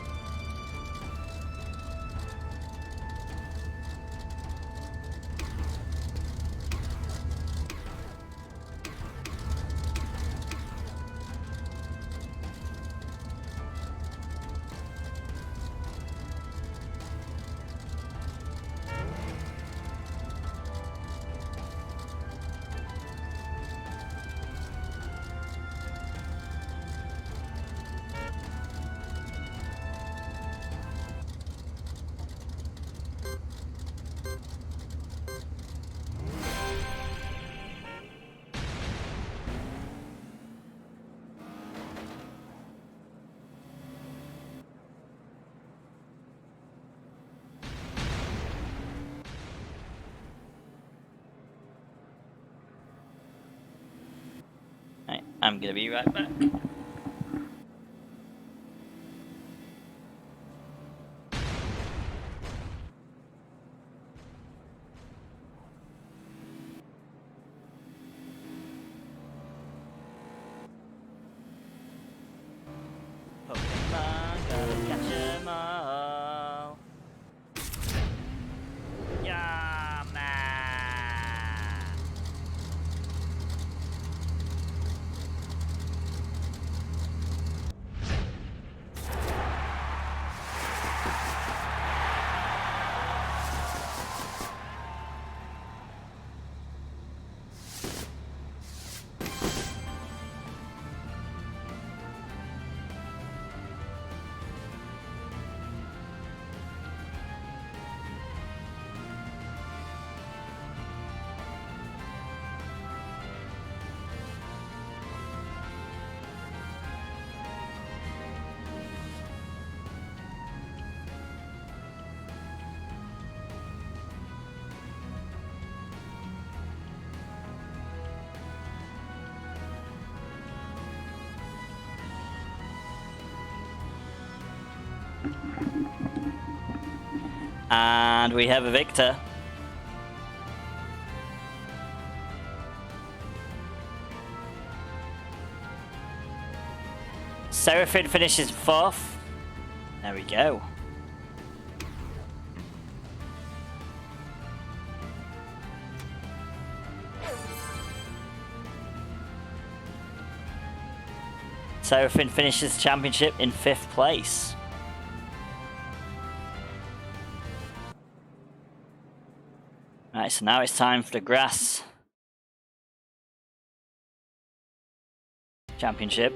Right, I'm gonna be right back. Pokemon, gotta catch 'em all. Yeah, man. And we have a victor. Seraphim finishes 4th. There we go. Seraphim finishes the championship in 5th place. Right, so now it's time for the grass championship.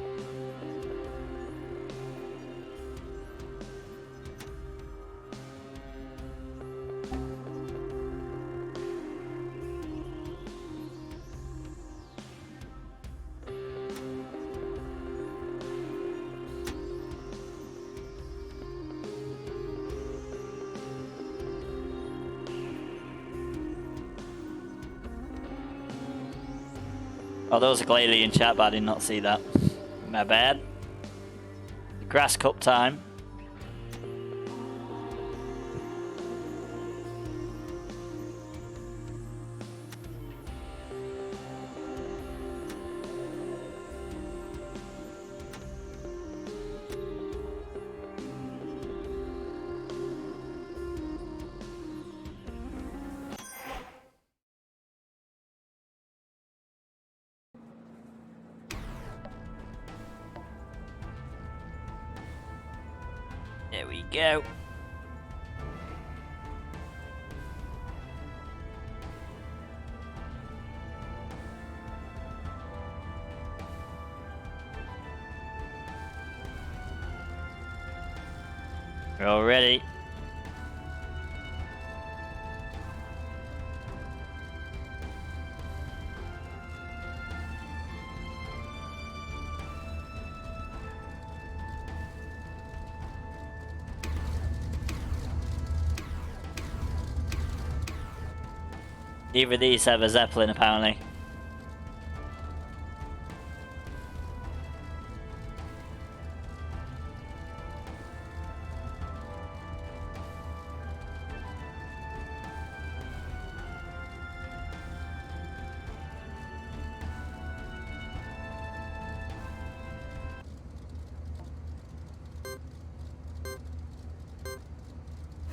Oh, there was a Glalie in chat, but I did not see that. My bad. Grass Cup time. There we go. We're all ready. Either of these have a Zeppelin, apparently.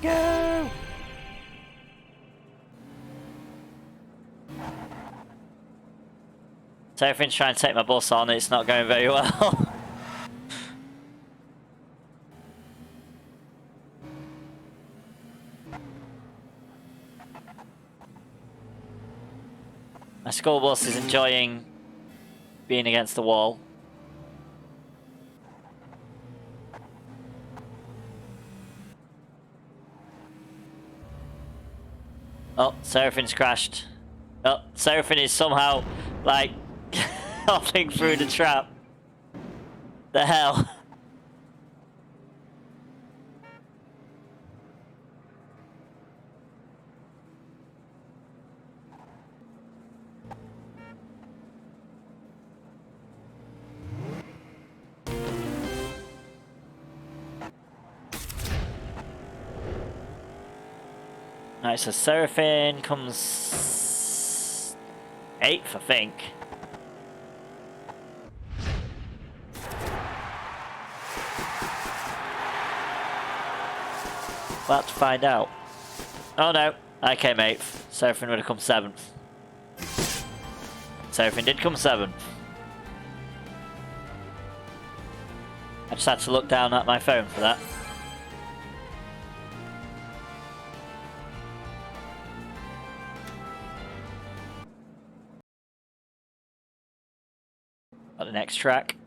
Go! So everything's trying to take my bus on, it's not going very well. My school bus is enjoying being against the wall. Oh, Serafin's crashed. Oh, Seraphin is somehow, like, hopping through the trap. The hell? Right, so Seraphin comes 8th, I think. We'll have to find out. Oh no, I came 8th. Seraphin would have come 7th. Seraphin did come 7th. I just had to look down at my phone for that. At the next track.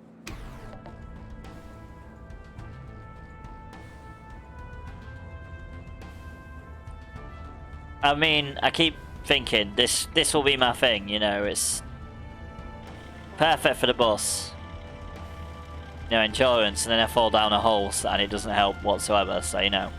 I mean, I keep thinking this will be my thing, you know, it's perfect for the bus. You know, endurance, and then I fall down a hole and it doesn't help whatsoever, so you know.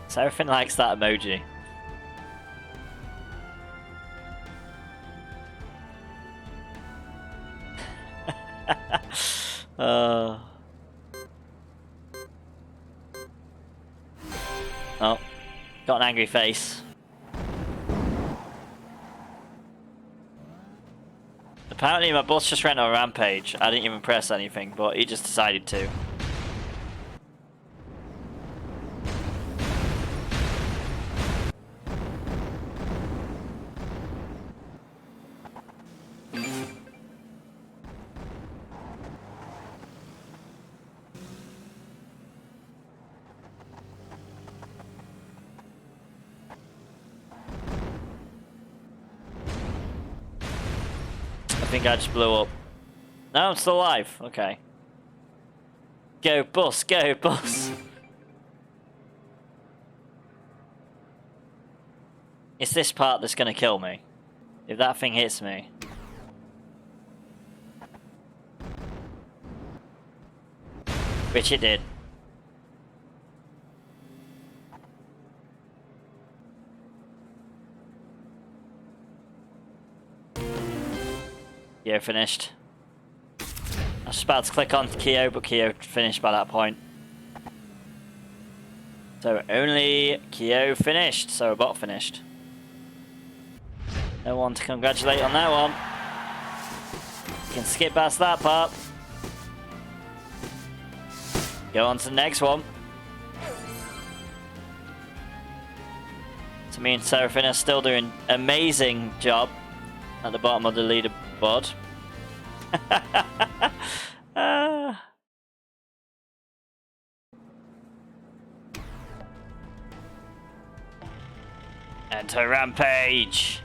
Seraphin likes that emoji. Oh, got an angry face. Apparently my bus just ran on a rampage. I didn't even press anything, but he just decided to. I think I just blew up. No, I'm still alive. Okay. Go bus, go bus. It's this part that's gonna kill me. If that thing hits me. Which it did. Keo finished. I was just about to click on Keo, but Keo finished by that point. So only Kyo finished, so a bot finished. No one to congratulate on that one. You can skip past that part. Go on to the next one. So me and Seraphine are still doing amazing job at the bottom of the leaderboard. Enter Rampage.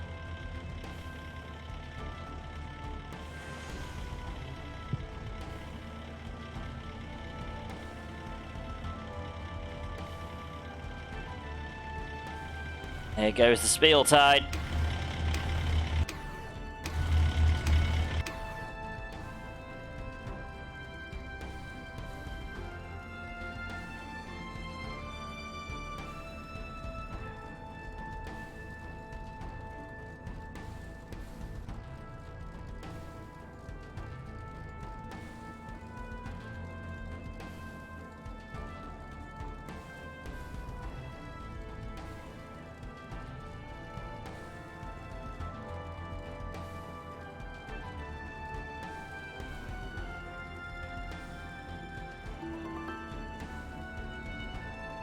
Here goes the Spiel Tide.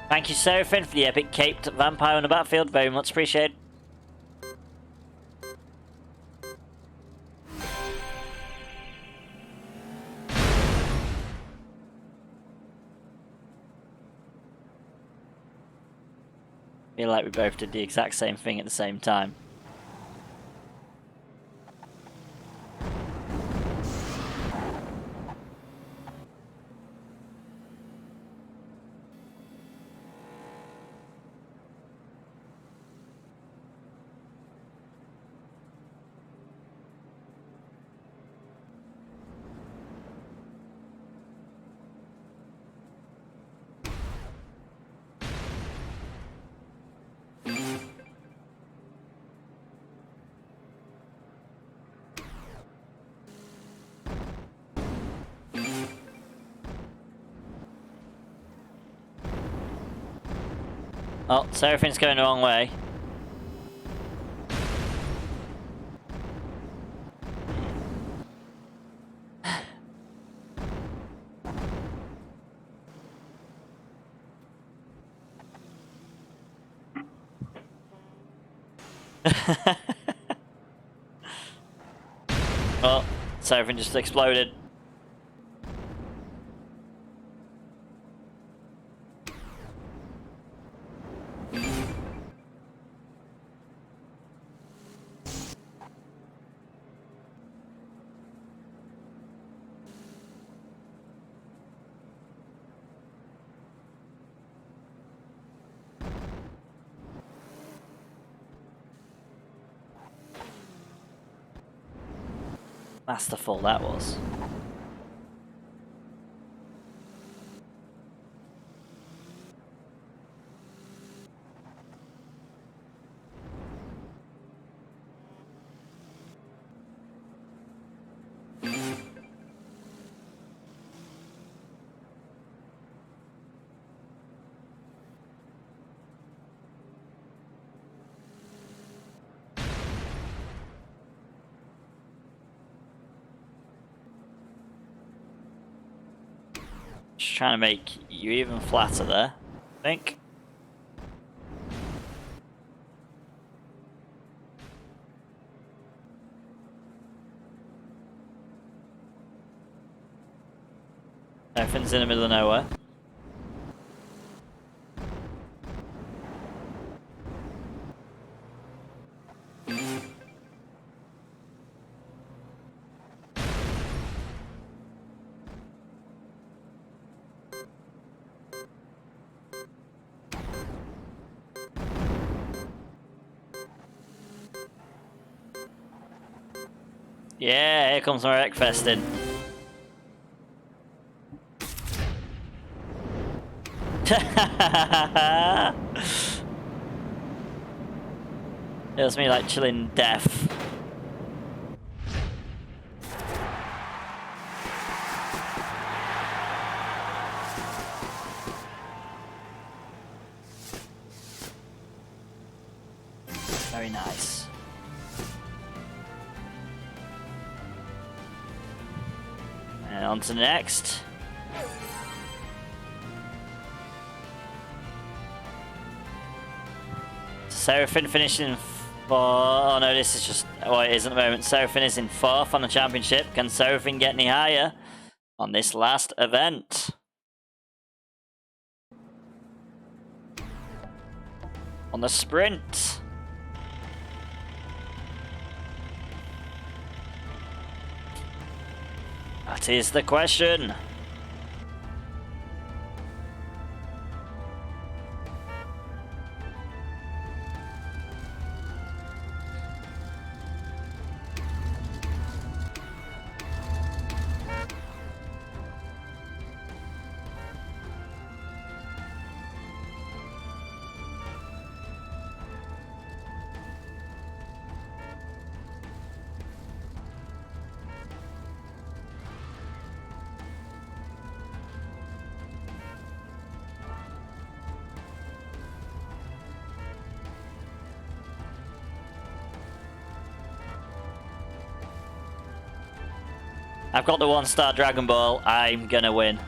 Thank you, Seraphine, for the epic caped vampire on the battlefield. Very much appreciated. Feel like we both did the exact same thing at the same time. Oh, Seraphine's going the wrong way. Oh, Seraphine just exploded. Masterful that was. Just trying to make you even flatter there, I think. Everything's in the middle of nowhere. Yeah, here comes my wreckfesting. It was me like chilling death. Very nice. And on to the next. Seraphim finishing oh no, this is just well, it is at the moment. Seraphim is in 4th on the championship. Can Seraphim get any higher on this last event? On the sprint. That is the question. I've got the 1-star Dragon Ball. I'm gonna win.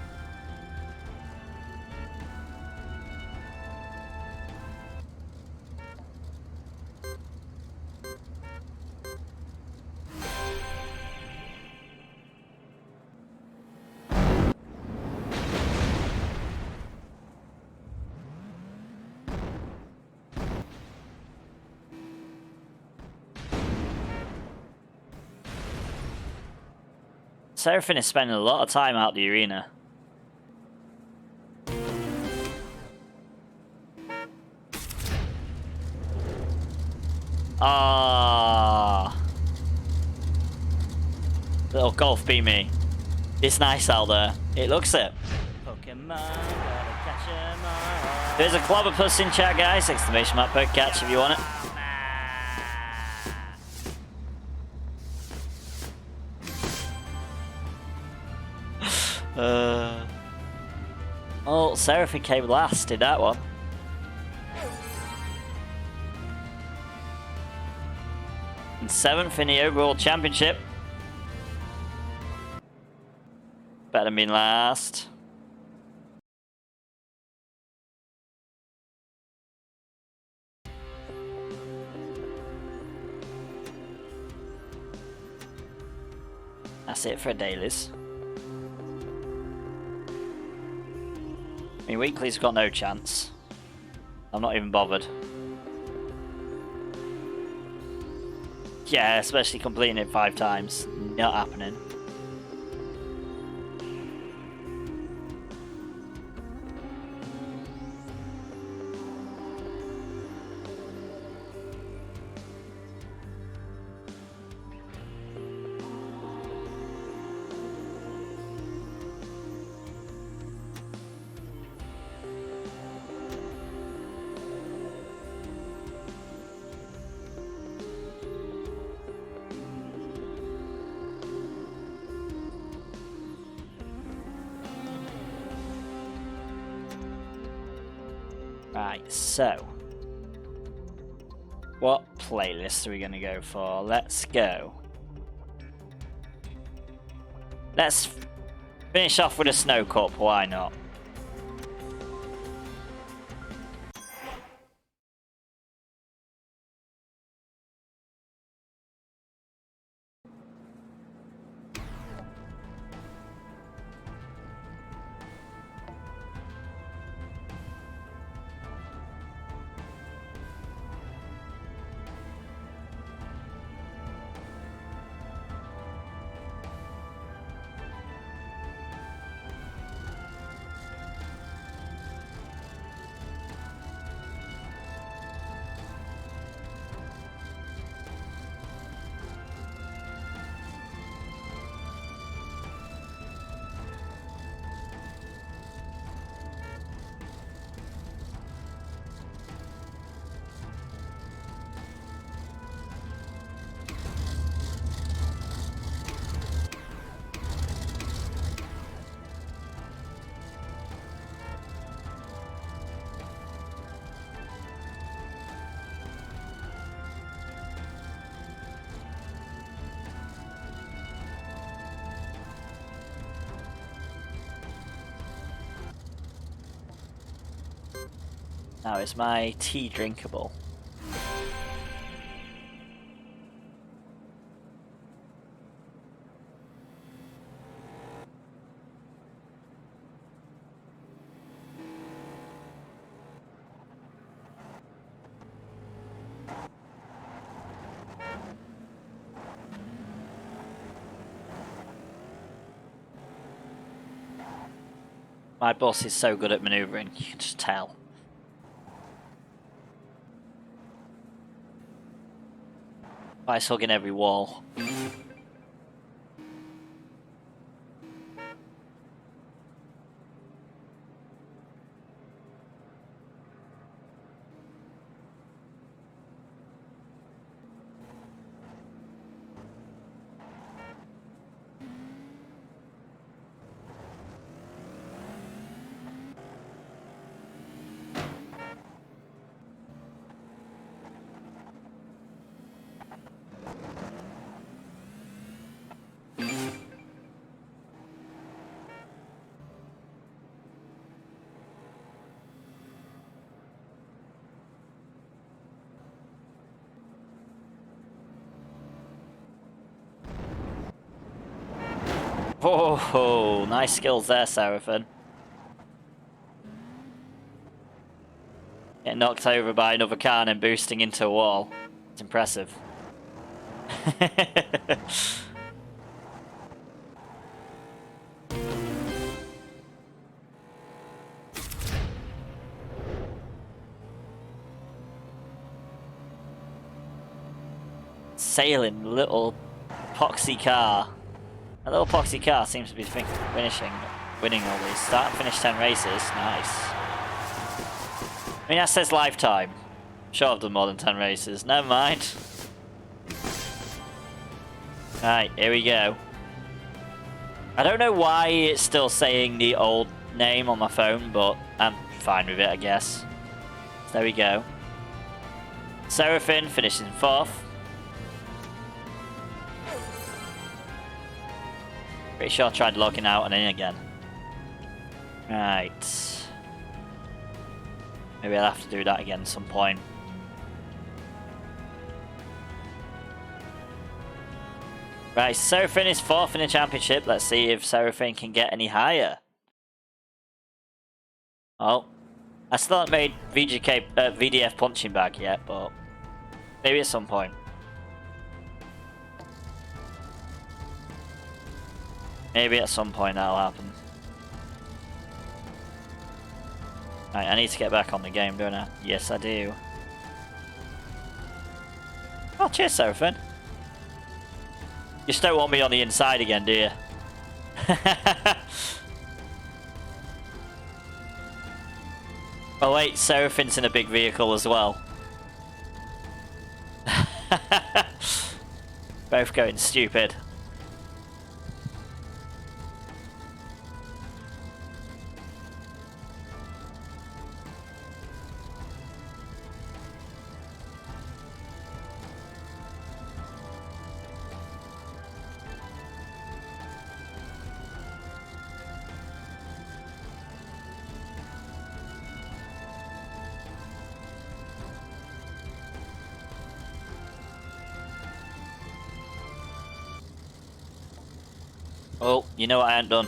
Seraphim is spending a lot of time out the arena. Ah, little golf beat me. It's nice out there. It looks it. Pokemon, gotta catch 'em all. There's a Clobber Plus in chat, guys. Exclamation mark per catch if you want it. Oh, Seraphim came last in that one. And 7th in the overall championship. Better than being last. That's it for dailies. I mean, weekly's got no chance. I'm not even bothered. Yeah, especially completing it 5 times. Not happening. Right, so what playlist are we going to go for? Let's go. Let's finish off with a Snow Cup, why not? Now, is my tea drinkable? My boss is so good at manoeuvring, you can just tell. Ice hugging every wall. Oh, nice skills there, Seraphim. Getting knocked over by another car and then boosting into a wall. It's impressive. Sailing little poxy car. A little poxy car seems to be winning all these. Start and finish 10 races. Nice. I mean, that says lifetime. Sure, I've done more than 10 races. Never mind. Right, here we go. I don't know why it's still saying the old name on my phone, but I'm fine with it, I guess. So there we go. Seraphim finishing 4th. Pretty sure I tried logging out and in again. Right. Maybe I'll have to do that again at some point. Right, Seraphim is 4th in the championship. Let's see if Seraphim can get any higher. Oh. I still haven't made VDF punching bag yet, but maybe at some point. Maybe at some point that'll happen. Right, I need to get back on the game, don't I? Yes, I do. Oh, cheers, Seraphim. You just don't want me on the inside again, do you? Oh wait, Seraphim's in a big vehicle as well. Both going stupid. Oh, you know what I ain't done?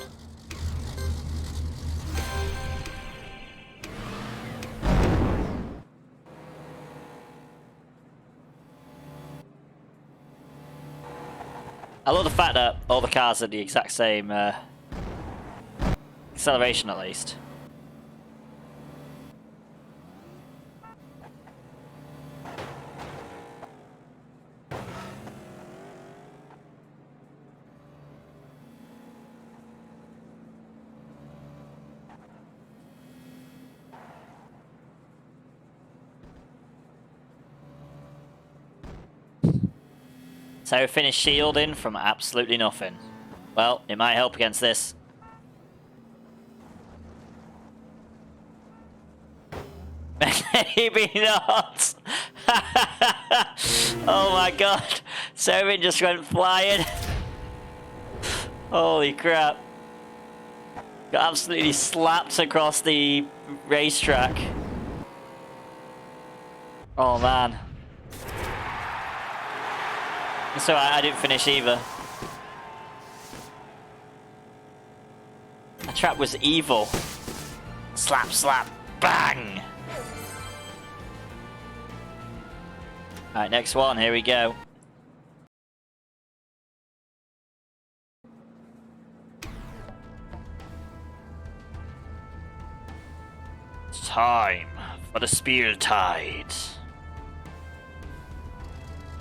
I love the fact that all the cars are the exact same acceleration, at least. So finish shielding from absolutely nothing. Well, it might help against this. Maybe not. Oh my god. Seraphim just went flying. Holy crap. Got absolutely slapped across the racetrack. Oh man. So I didn't finish either. That trap was evil. Slap, slap, bang! Alright, next one, here we go. It's time for the spear tide.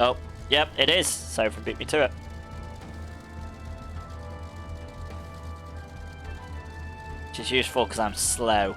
Oh, yep, it is. So for beat me to it. Which is useful because I'm slow.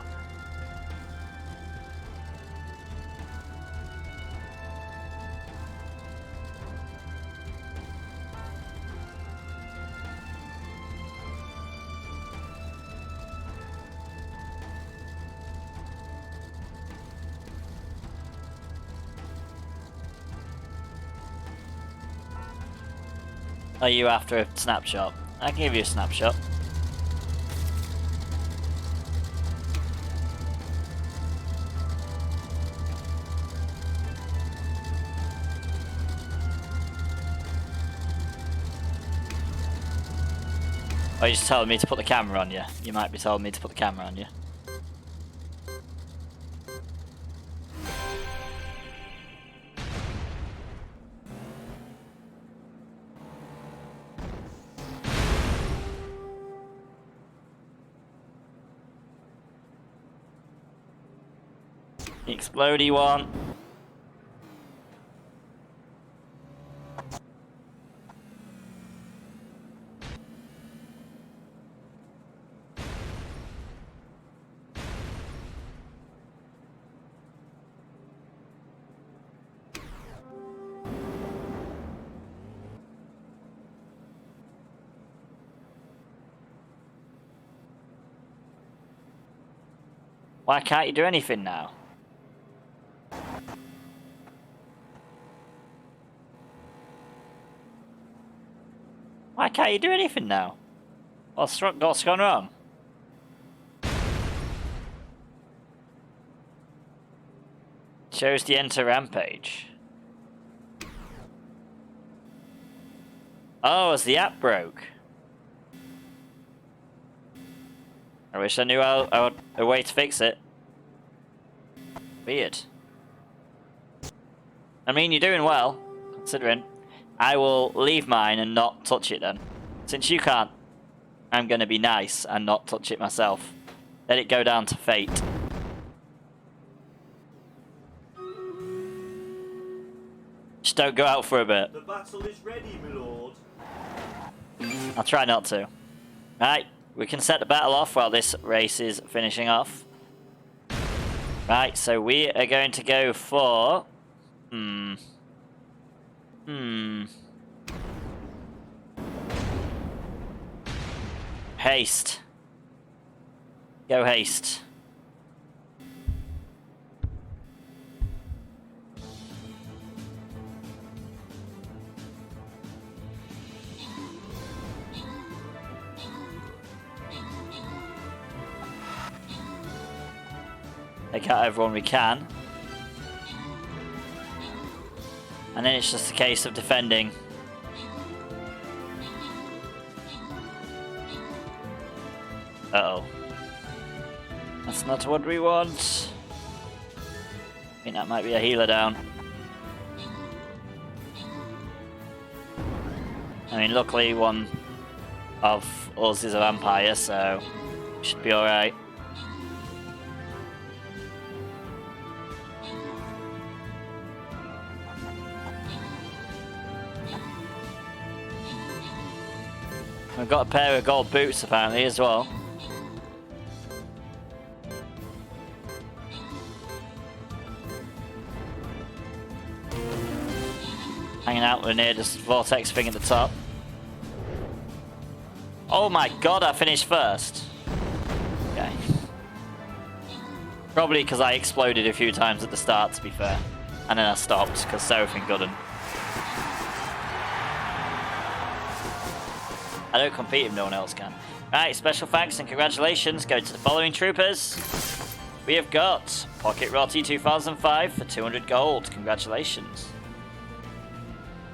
Are you after a snapshot? I can give you a snapshot. Or are you just telling me to put the camera on you? You might be telling me to put the camera on you. The explodey one. Why can't you do anything now? Why can't you do anything now? What's gone wrong? Shows the enter rampage. Oh, as the app broke. I wish I knew a way to fix it. Weird. I mean, you're doing well, considering. I will leave mine and not touch it then. Since you can't, I'm going to be nice and not touch it myself. Let it go down to fate. Just don't go out for a bit. The battle is ready, my lord. I'll try not to. Right, we can set the battle off while this race is finishing off. Right, so we are going to go for... Haste. Go haste. Take out everyone we can. And then it's just a case of defending. Uh-oh. That's not what we want. I think that might be a healer down. I mean, luckily one of us is a vampire, so should be alright. I've got a pair of gold boots apparently as well. Hanging out near this vortex thing at the top. Oh my god, I finished first. Okay. Probably because I exploded a few times at the start, to be fair. And then I stopped because Seraphim couldn't. I don't compete if no one else can. Right, special thanks and congratulations go to the following troopers. We have got Pocket Rotty 2005 for 200 gold. Congratulations.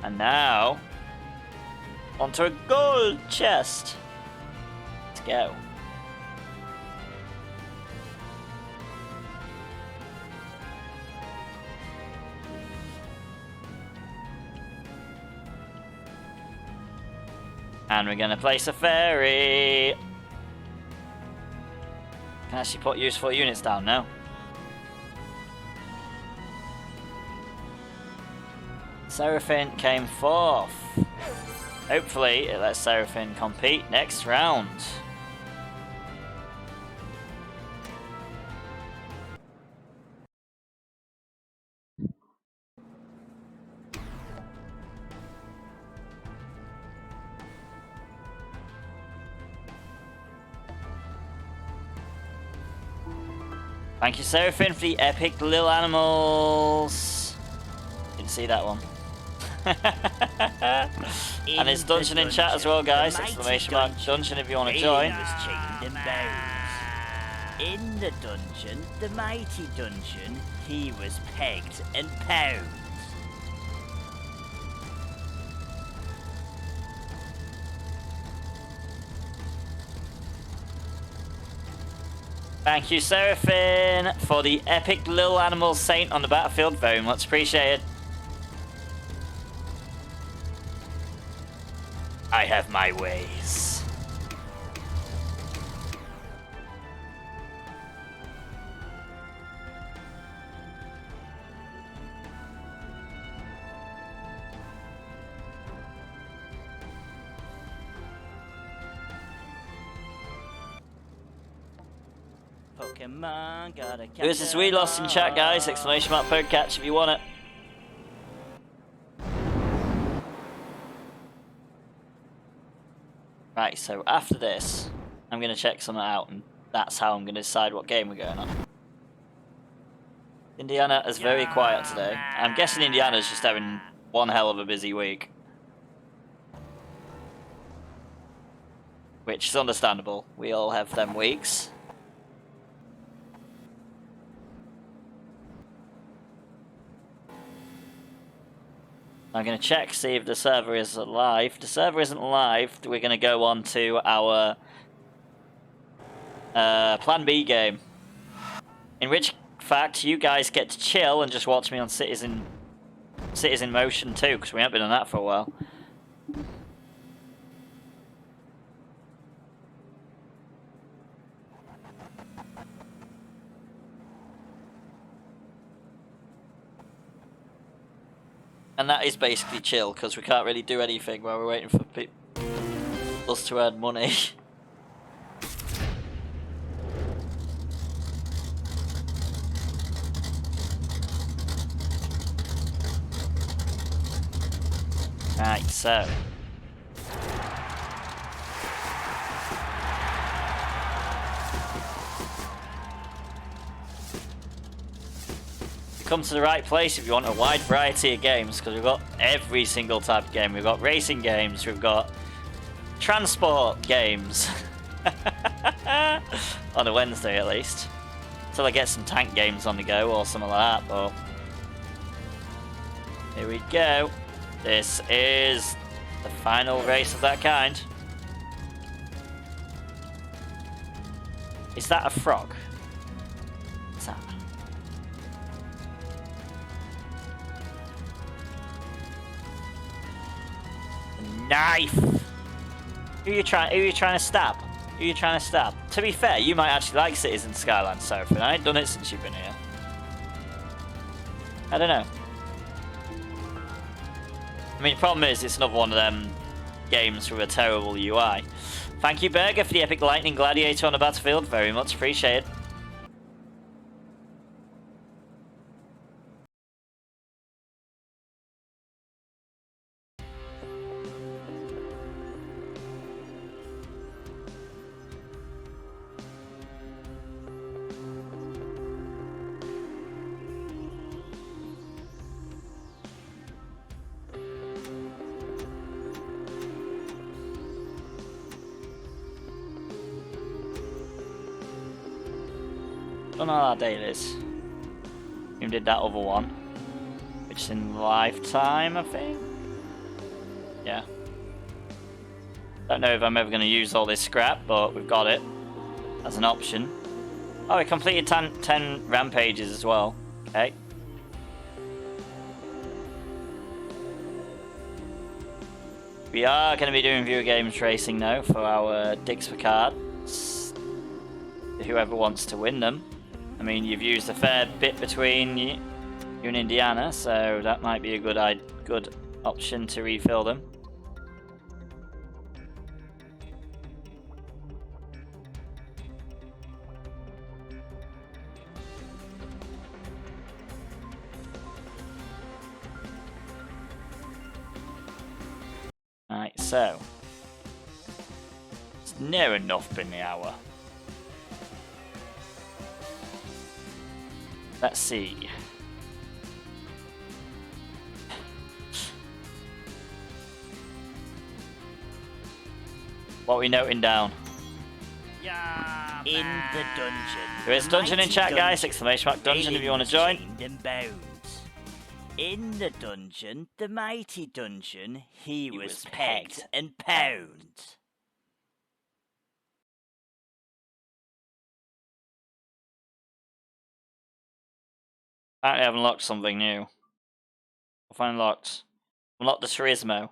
And now, onto a gold chest. Let's go. And we're gonna place a fairy. Can actually put useful units down now. Seraphine came fourth. Hopefully it lets Seraphine compete next round. Thank you, Seraphine, for the epic little animals. Didn't see that one. And it's dungeon in chat as well, guys. Exclamation mark dungeon if you want to join. In the dungeon, the mighty dungeon, he was pegged and pounded. Thank you, Seraphine, for the epic little animal saint on the battlefield. Very much appreciated. I have my ways. Pokemon gotta catch Who's this we lost in chat, guys? Exclamation mark Pokecatch if you want it. Right, so after this, I'm going to check something out, and that's how I'm going to decide what game we're going on. Indiana is very quiet today. I'm guessing Indiana's just having one hell of a busy week. Which is understandable. We all have them weeks. I'm going to check, see if the server is live. If the server isn't live, we're going to go on to our Plan B game. In which fact, you guys get to chill and just watch me on Citizen Motion 2, because we haven't been on that for a while. And that is basically chill, because we can't really do anything while we're waiting for us to earn money. Right, so. Come to the right place if you want a wide variety of games, because we've got every single type of game. We've got racing games, we've got transport games. On a Wednesday at least. Until I get some tank games on the go or something like that, but here we go. This is the final race of that kind. Is that a frog? What's that? Knife! Who are you trying to stab? Who are you trying to stab? To be fair, you might actually like Citizen Skylines, Seraphine. I ain't done it since you've been here. I don't know. I mean, the problem is, it's another one of them games with a terrible UI. Thank you, Berger, for the epic lightning gladiator on the battlefield. Very much appreciated. Done all our dailies. who did that other one, which is in lifetime, I think. Yeah. Don't know if I'm ever going to use all this scrap, but we've got it as an option. Oh, we completed 10 rampages as well. Okay. We are going to be doing viewer games racing now for our dixper cards. Whoever wants to win them. I mean, you've used a fair bit between you and Indiana, so that might be a good option to refill them. Right, so it's near enough been the hour. Let's see. What are we noting down? Yeah, in the dungeon. There is dungeon in chat, guys. Exclamation mark dungeon if you want to join. In the dungeon, the mighty dungeon, he was pegged and pound. Apparently I've unlocked something new. I've unlocked the Turismo.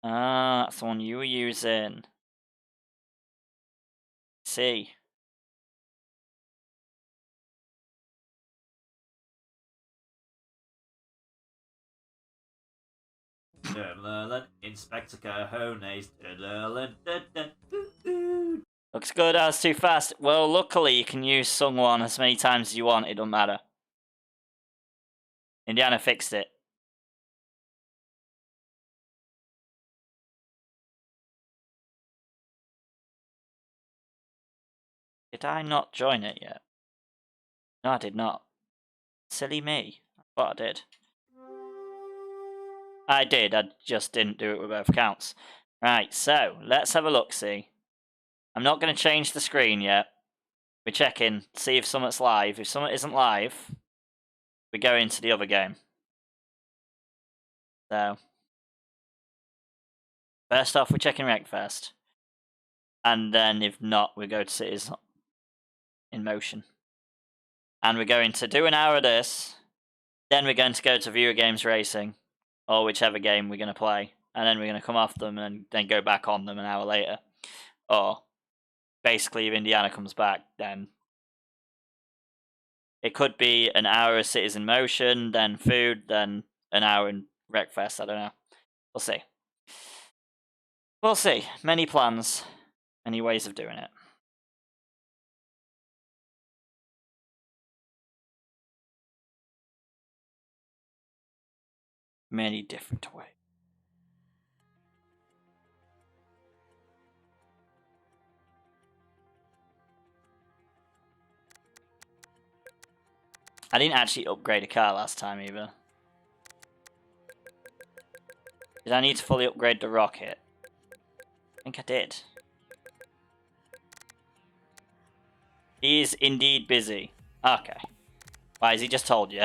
Ah, that's the one you were using. See. Inspector Cajones. Looks good, that was too fast. Well, luckily you can use Sung 1 as many times as you want, it don't matter. Indiana fixed it. Did I not join it yet? No, I did not. Silly me. I thought I did. I did, I just didn't do it with both accounts. Right, so, let's have a look-see. I'm not going to change the screen yet. We're checking, see if something's live. If something isn't live, we go into the other game. So, first off, we're checking Rec first. And then, if not, we go to Cities in Motion. And we're going to do an hour of this. Then we're going to go to Viewer Games Racing. Or whichever game we're going to play. And then we're going to come off them and then go back on them an hour later. Or, basically, if Indiana comes back, then it could be an hour of Cities in Motion, then food, then an hour in Wreckfest. I don't know. We'll see. We'll see. Many plans, many ways of doing it. Many different ways. I didn't actually upgrade a car last time either. Did I need to fully upgrade the rocket? I think I did. He is indeed busy. Okay. Why, has he just told you?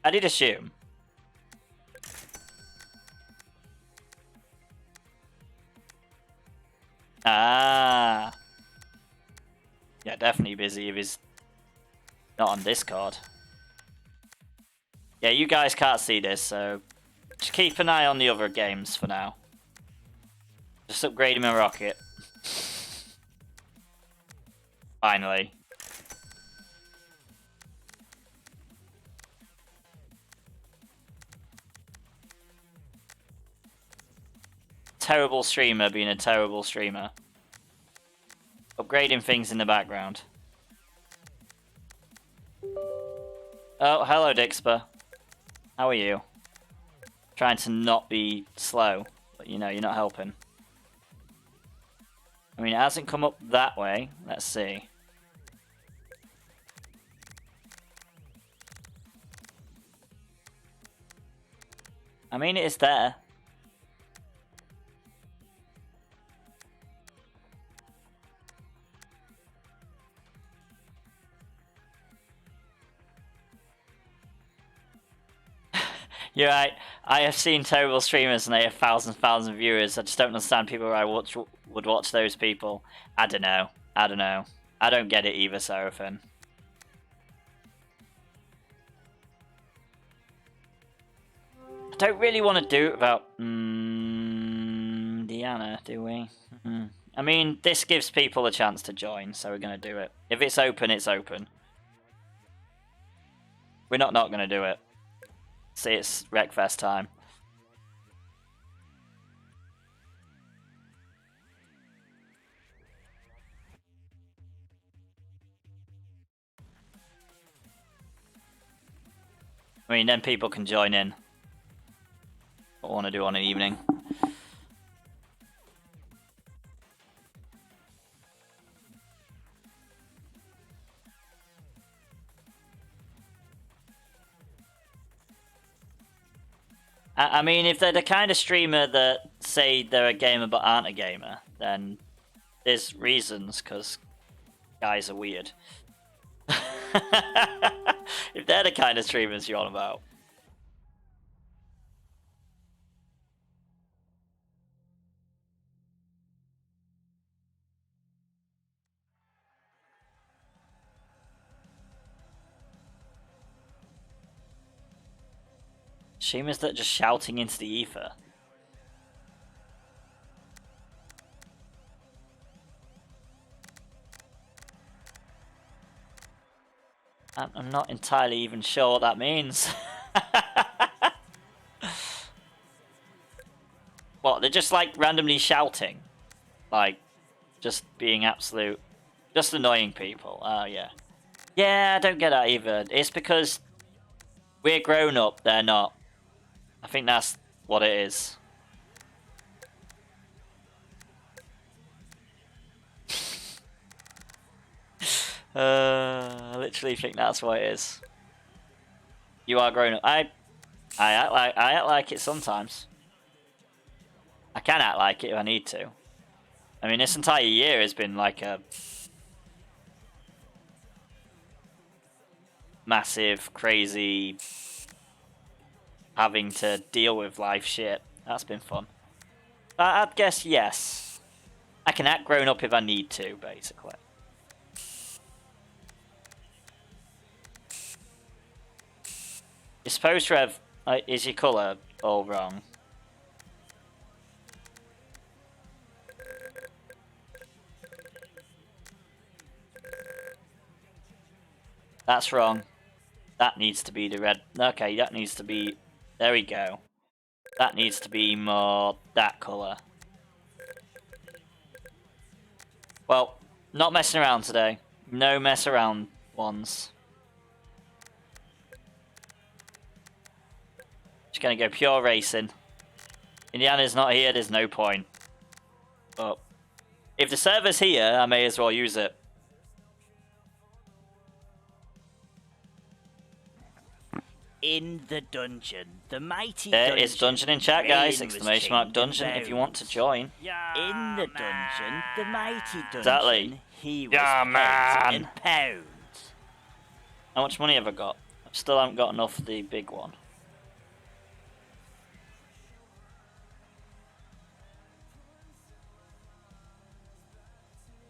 I did assume. Ah. Yeah, definitely busy if he's not on Discord. Yeah, you guys can't see this, so just keep an eye on the other games for now. Just upgrading my rocket. Finally. Terrible streamer being a terrible streamer. Upgrading things in the background. Oh, hello Dixper. How are you? Trying to not be slow, but you know, you're not helping. I mean, it hasn't come up that way. Let's see. I mean, it is there. You're right. I have seen terrible streamers and they have thousands of viewers. I just don't understand people who would watch those people. I don't know. I don't get it either, Seraphin. I don't really want to do it without Deanna, do we? I mean, this gives people a chance to join, so we're going to do it. If it's open, it's open. We're not going to do it. See, it's Wreckfest time. I mean, then people can join in. What I want to do on an evening. I mean, if they're the kind of streamer that say they're a gamer but aren't a gamer, then there's reasons, because guys are weird. If they're the kind of streamers you're on about. Streamers that are just shouting into the ether. I'm not entirely even sure what that means. What, they're just like randomly shouting? Like, just being absolute... Just annoying people. Oh, yeah. Yeah, I don't get that either. It's because we're grown up, they're not. I think that's what it is. I literally think that's what it is. You are grown up. I act like it sometimes. I can act like it if I need to. I mean, this entire year has been like a massive, crazy, having to deal with life shit. That's been fun. I'd guess yes. I can act grown up if I need to, basically. You're supposed to have... is your colour all wrong? That's wrong. That needs to be the red. Okay, that needs to be... There we go. That needs to be more that colour. Well, not messing around today. No mess around ones. Just gonna go pure racing. Indiana's not here, there's no point. But if the server's here, I may as well use it. In the dungeon, the mighty There dungeon. is dungeon in chat, guys. Rain was Exclamation mark chained dungeon and if you want to join. In the dungeon, the mighty dungeon. Exactly. He was Yeah, man. in pounds. How much money have I got? I still haven't got enough for the big one.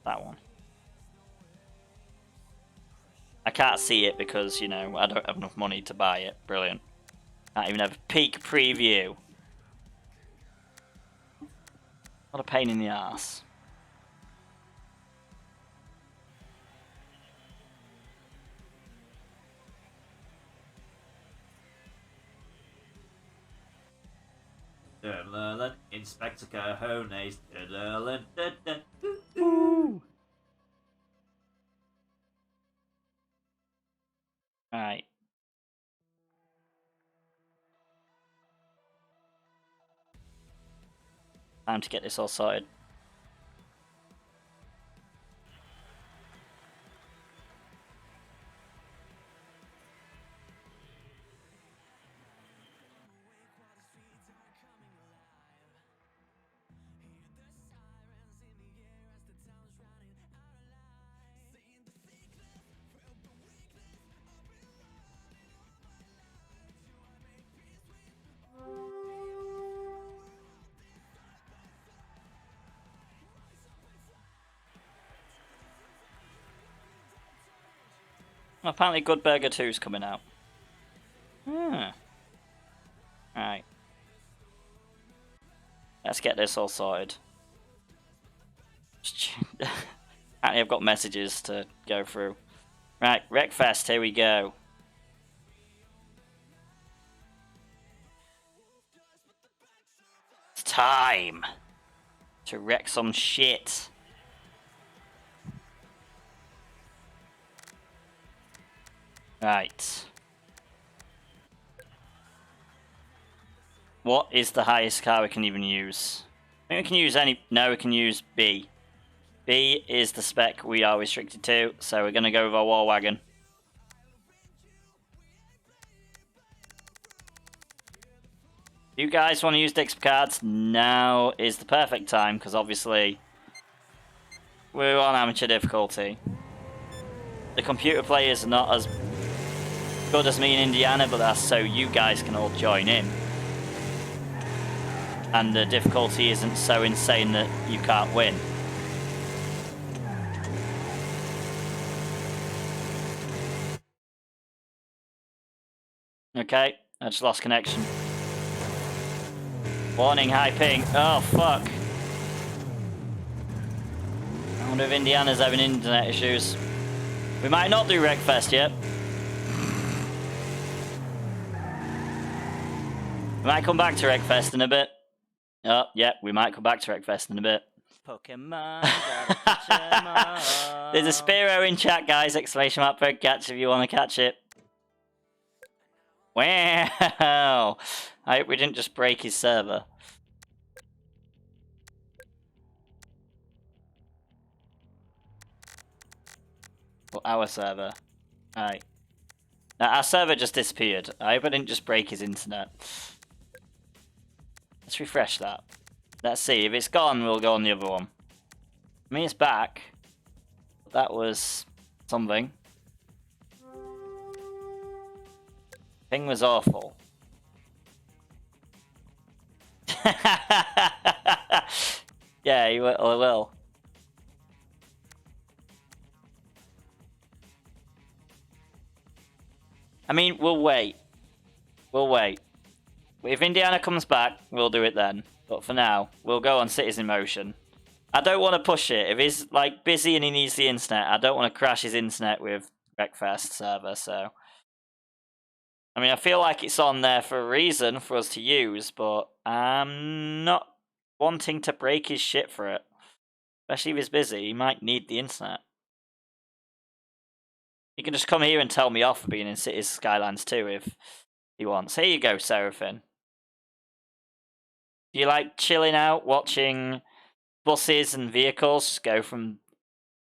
That one. I can't see it because, you know, I don't have enough money to buy it. Brilliant. Can't even have a peek preview. What a pain in the ass. Inspector Cajones. Alright. Time to get this all sorted. Apparently Good Burger 2's coming out. Right. Let's get this all sorted. Apparently I've got messages to go through. Right, Wreckfest, here we go. It's time to wreck some shit. Right. What is the highest car we can even use? I think we can use any... No, we can use B. B is the spec we are restricted to, so we're going to go with our war wagon. If you guys want to use dixper cards, now is the perfect time, because obviously we're on amateur difficulty. The computer players are not as good as me in Indiana, but that's so you guys can all join in. And the difficulty isn't so insane that you can't win. Okay, I just lost connection. Warning, high ping. Oh, fuck. I wonder if Indiana's having internet issues. We might not do Wreckfest yet. We might come back to Wreckfest in a bit. Oh, yeah, we might come back to Wreckfest in a bit. Pokemon, gotta catch 'em all. There's a Spearo in chat, guys. Exclamation mark per catch if you want to catch it. Wow! I hope we didn't just break his server. Well, our server. Right. Now, our server just disappeared. I hope I didn't just break his internet. Let's refresh that. Let's see. If it's gone, we'll go on the other one. I mean, it's back. But that was something. Ping was awful. Yeah, he will. I will. I mean, we'll wait. We'll wait. If Indiana comes back, we'll do it then. But for now, we'll go on Cities in Motion. I don't want to push it. If he's like busy and he needs the internet, I don't want to crash his internet with Wreckfest server, so... I mean, I feel like it's on there for a reason for us to use, but I'm not wanting to break his shit for it. Especially if he's busy, he might need the internet. He can just come here and tell me off for being in Cities Skylines 2 if he wants. Here you go, Seraphim. Do you like chilling out, watching buses and vehicles go from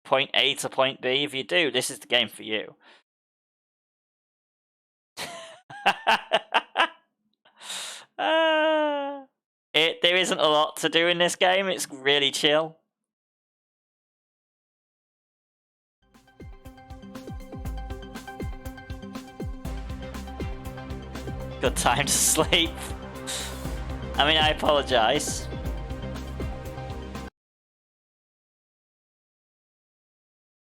point A to point B? If you do, this is the game for you. There isn't a lot to do in this game. It's really chill. Good time to sleep. I mean, I apologize.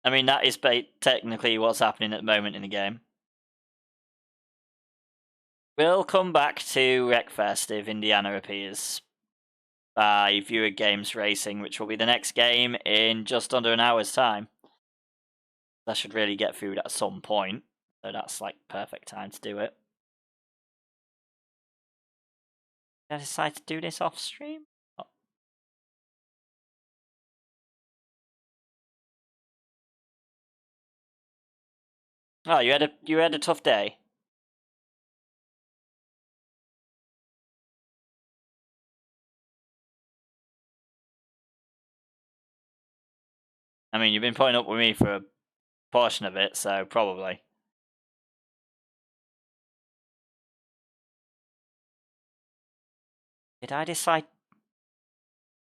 I mean, that is technically what's happening at the moment in the game. We'll come back to Wreckfest if Indiana appears by Viewer Games Racing, which will be the next game in just under an hour's time. I should really get food at some point, so that's like perfect time to do it. Did I decide to do this off stream? Oh, you had a tough day. I mean, you've been putting up with me for a portion of it, so probably. Did I decide?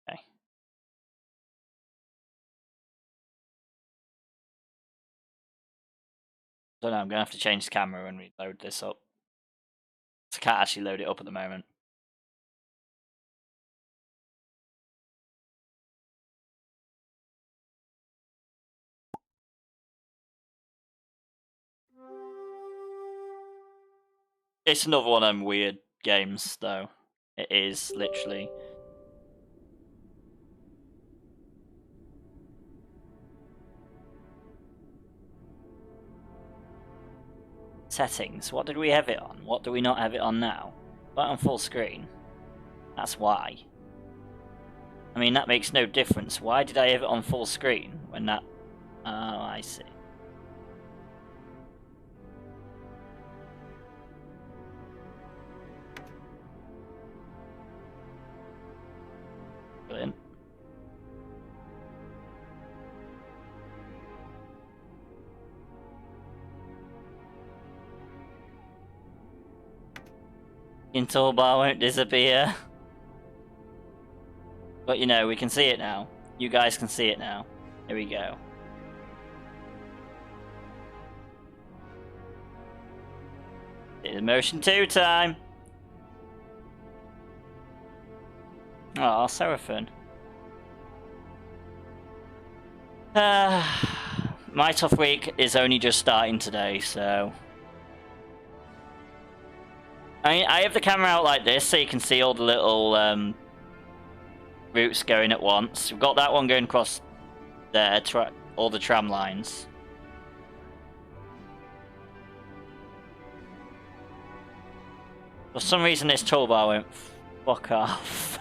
Okay. Don't know, I'm going to have to change the camera when we load this up. I can't actually load it up at the moment. It's another one of them weird games, though. It is, literally. Settings. What did we have it on? What do we not have it on now? Right on full screen. That's why. I mean, that makes no difference. Why did I have it on full screen when that... Oh, I see. Brilliant. Your toolbar won't disappear. But you know, we can see it now. You guys can see it now. Here we go. It's motion 2 time. Oh, Seraphim. My tough week is only just starting today, so... I have the camera out like this so you can see all the little routes going at once. We've got that one going across there, all the tram lines. For some reason this toolbar went fuck off.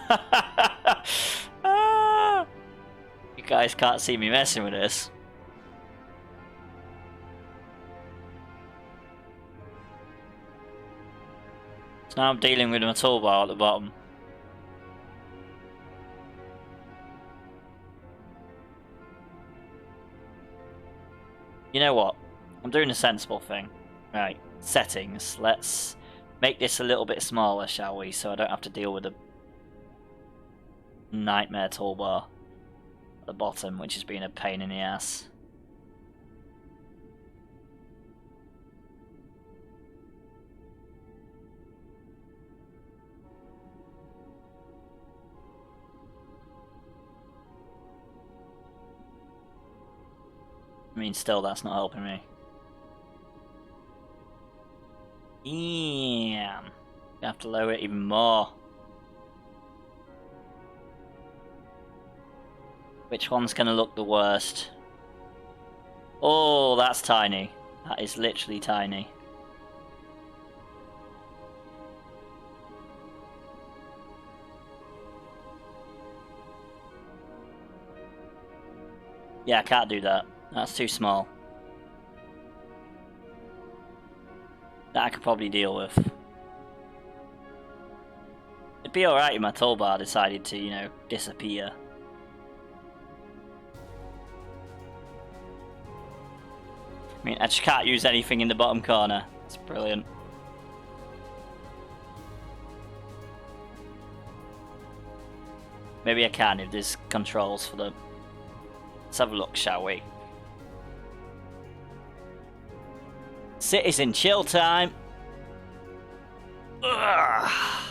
You guys can't see me messing with this. So now I'm dealing with my toolbar at the bottom. You know what? I'm doing a sensible thing. Right, settings. Let's make this a little bit smaller, shall we? So I don't have to deal with a nightmare toolbar at the bottom, which has been a pain in the ass. I mean, still, that's not helping me. Damn. I have to lower it even more. Which one's going to look the worst? Oh, that's tiny. That is literally tiny. Yeah, I can't do that. That's too small. That I could probably deal with. It'd be alright if my toolbar decided to, you know, disappear. I mean, I just can't use anything in the bottom corner. It's brilliant. Maybe I can if there's controls for them. Let's have a look, shall we? Citizen chill time. Ugh.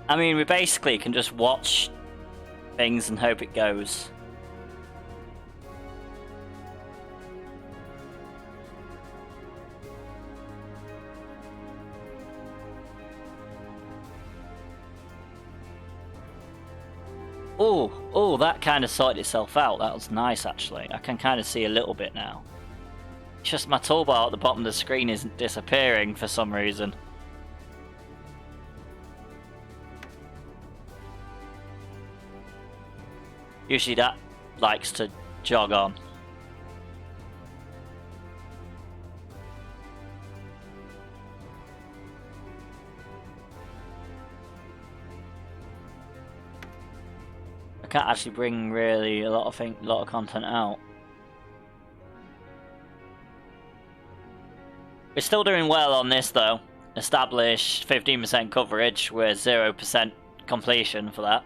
I mean, we basically can just watch things and hope it goes. Oh, that kind of sorted itself out. That was nice, actually. I can kind of see a little bit now. It's just my toolbar at the bottom of the screen isn't disappearing for some reason. Usually that likes to jog on. Can't actually bring really a lot of content out. We're still doing well on this though. Established 15% coverage with 0% completion for that.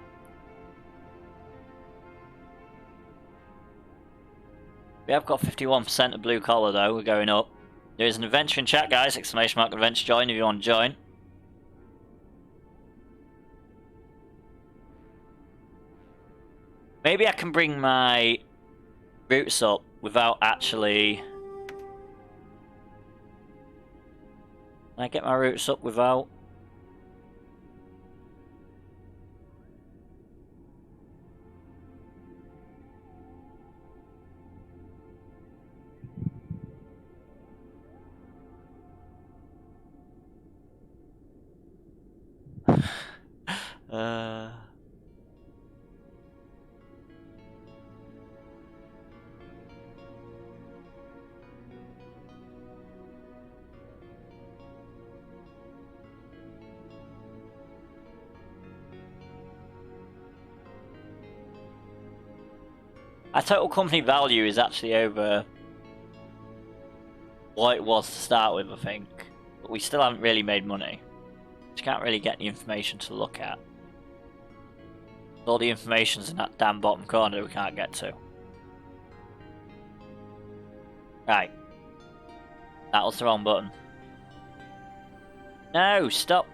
We have got 51% of blue collar though. We're going up. There is an adventure in chat, guys! Exclamation mark adventure join if you want to join. Maybe I can bring my routes up without actually Can I get my routes up without... Our total company value is actually over what it was to start with, I think. But we still haven't really made money. Just can't really get the information to look at. All the information's in that damn bottom corner we can't get to. Right. That was the wrong button. No, stop.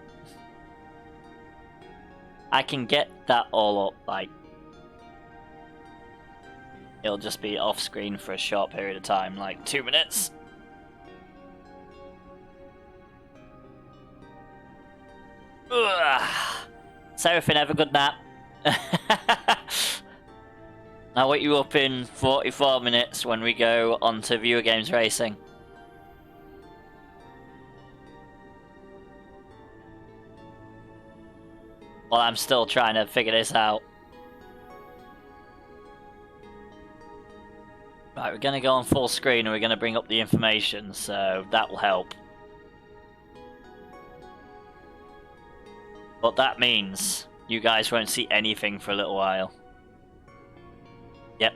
I can get that all up, like... It'll just be off screen for a short period of time, like 2 minutes. Ugh. Seraphine, have a good nap. I'll wake you up in 44 minutes when we go on to Viewer Games Racing. Well, I'm still trying to figure this out. Right, we're going to go on full screen and we're going to bring up the information, so that will help. But that means you guys won't see anything for a little while. Yep.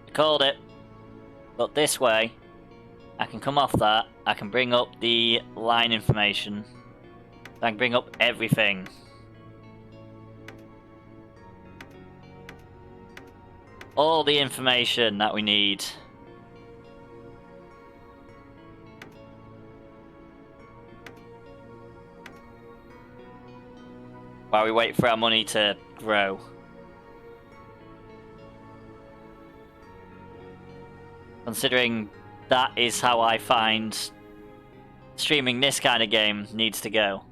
I called it. But this way, I can come off that, I can bring up the line information, I can bring up everything. All the information that we need. While we wait for our money to grow. Considering that is how I find streaming this kind of game needs to go.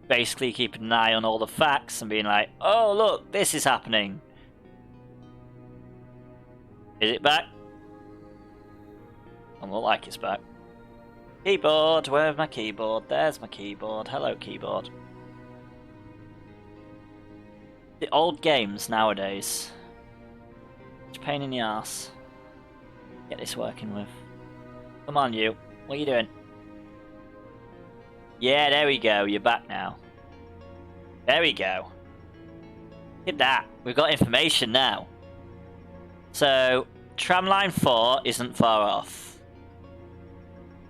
Basically keeping an eye on all the facts and being like, oh look, this is happening. Is it back? Doesn't look like it's back. Keyboard, where's my keyboard? There's my keyboard. Hello, keyboard. The old games nowadays. It's a pain in the arse. Get this working with. Come on, you. What are you doing? Yeah, there we go. You're back now. There we go. Look at that. We've got information now. So, tramline 4 isn't far off.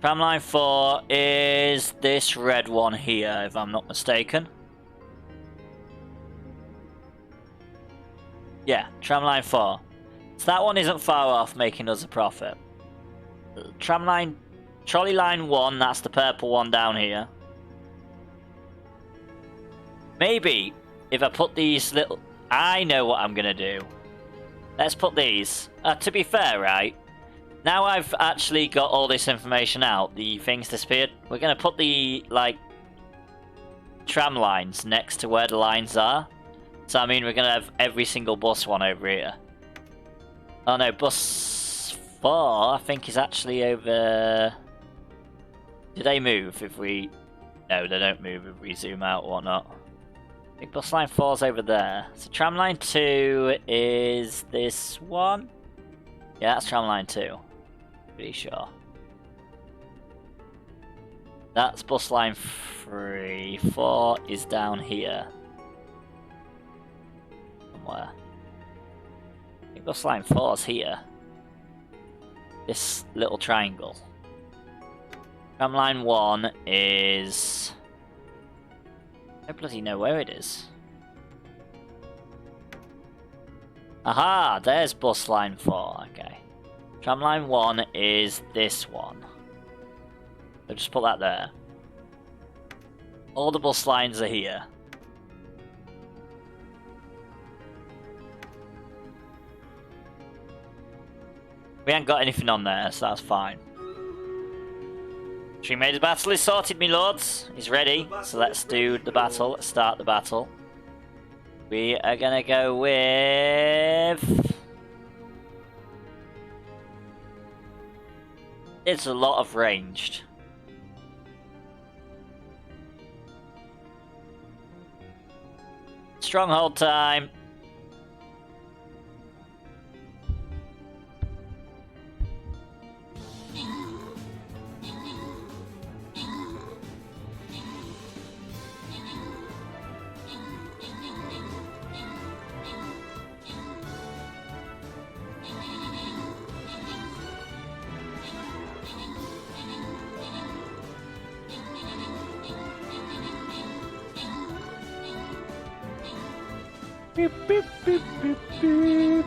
Tramline 4 is this red one here, if I'm not mistaken. Yeah, tramline 4. So that one isn't far off, making us a profit. Trolley line 1, that's the purple one down here. Maybe, if I put these little... I know what I'm going to do. Let's put these. To be fair, right? Now I've actually got all this information out, the things disappeared. We're going to put the, like, tram lines next to where the lines are. So, I mean, we're going to have every single bus one over here. Oh, no, bus 4, I think, is actually over... Do they move if we... No, they don't move if we zoom out or whatnot. I think bus line 4's over there. So tram line 2 is this one? Yeah, that's tram line 2. Pretty sure. That's bus line 3. 4 is down here. Somewhere. I think bus line 4's here. This little triangle. Tram line 1 is... I don't bloody know where it is. Aha! There's bus line 4. Okay. Tram line 1 is this one. So just put that there. All the bus lines are here. We ain't got anything on there, so that's fine. Streamraiders battle is sorted, me lords. He's ready, so let's do the battle. Let's start the battle. We are gonna go with... It's a lot of ranged. Stronghold time. Beep, beep, beep, beep, beep.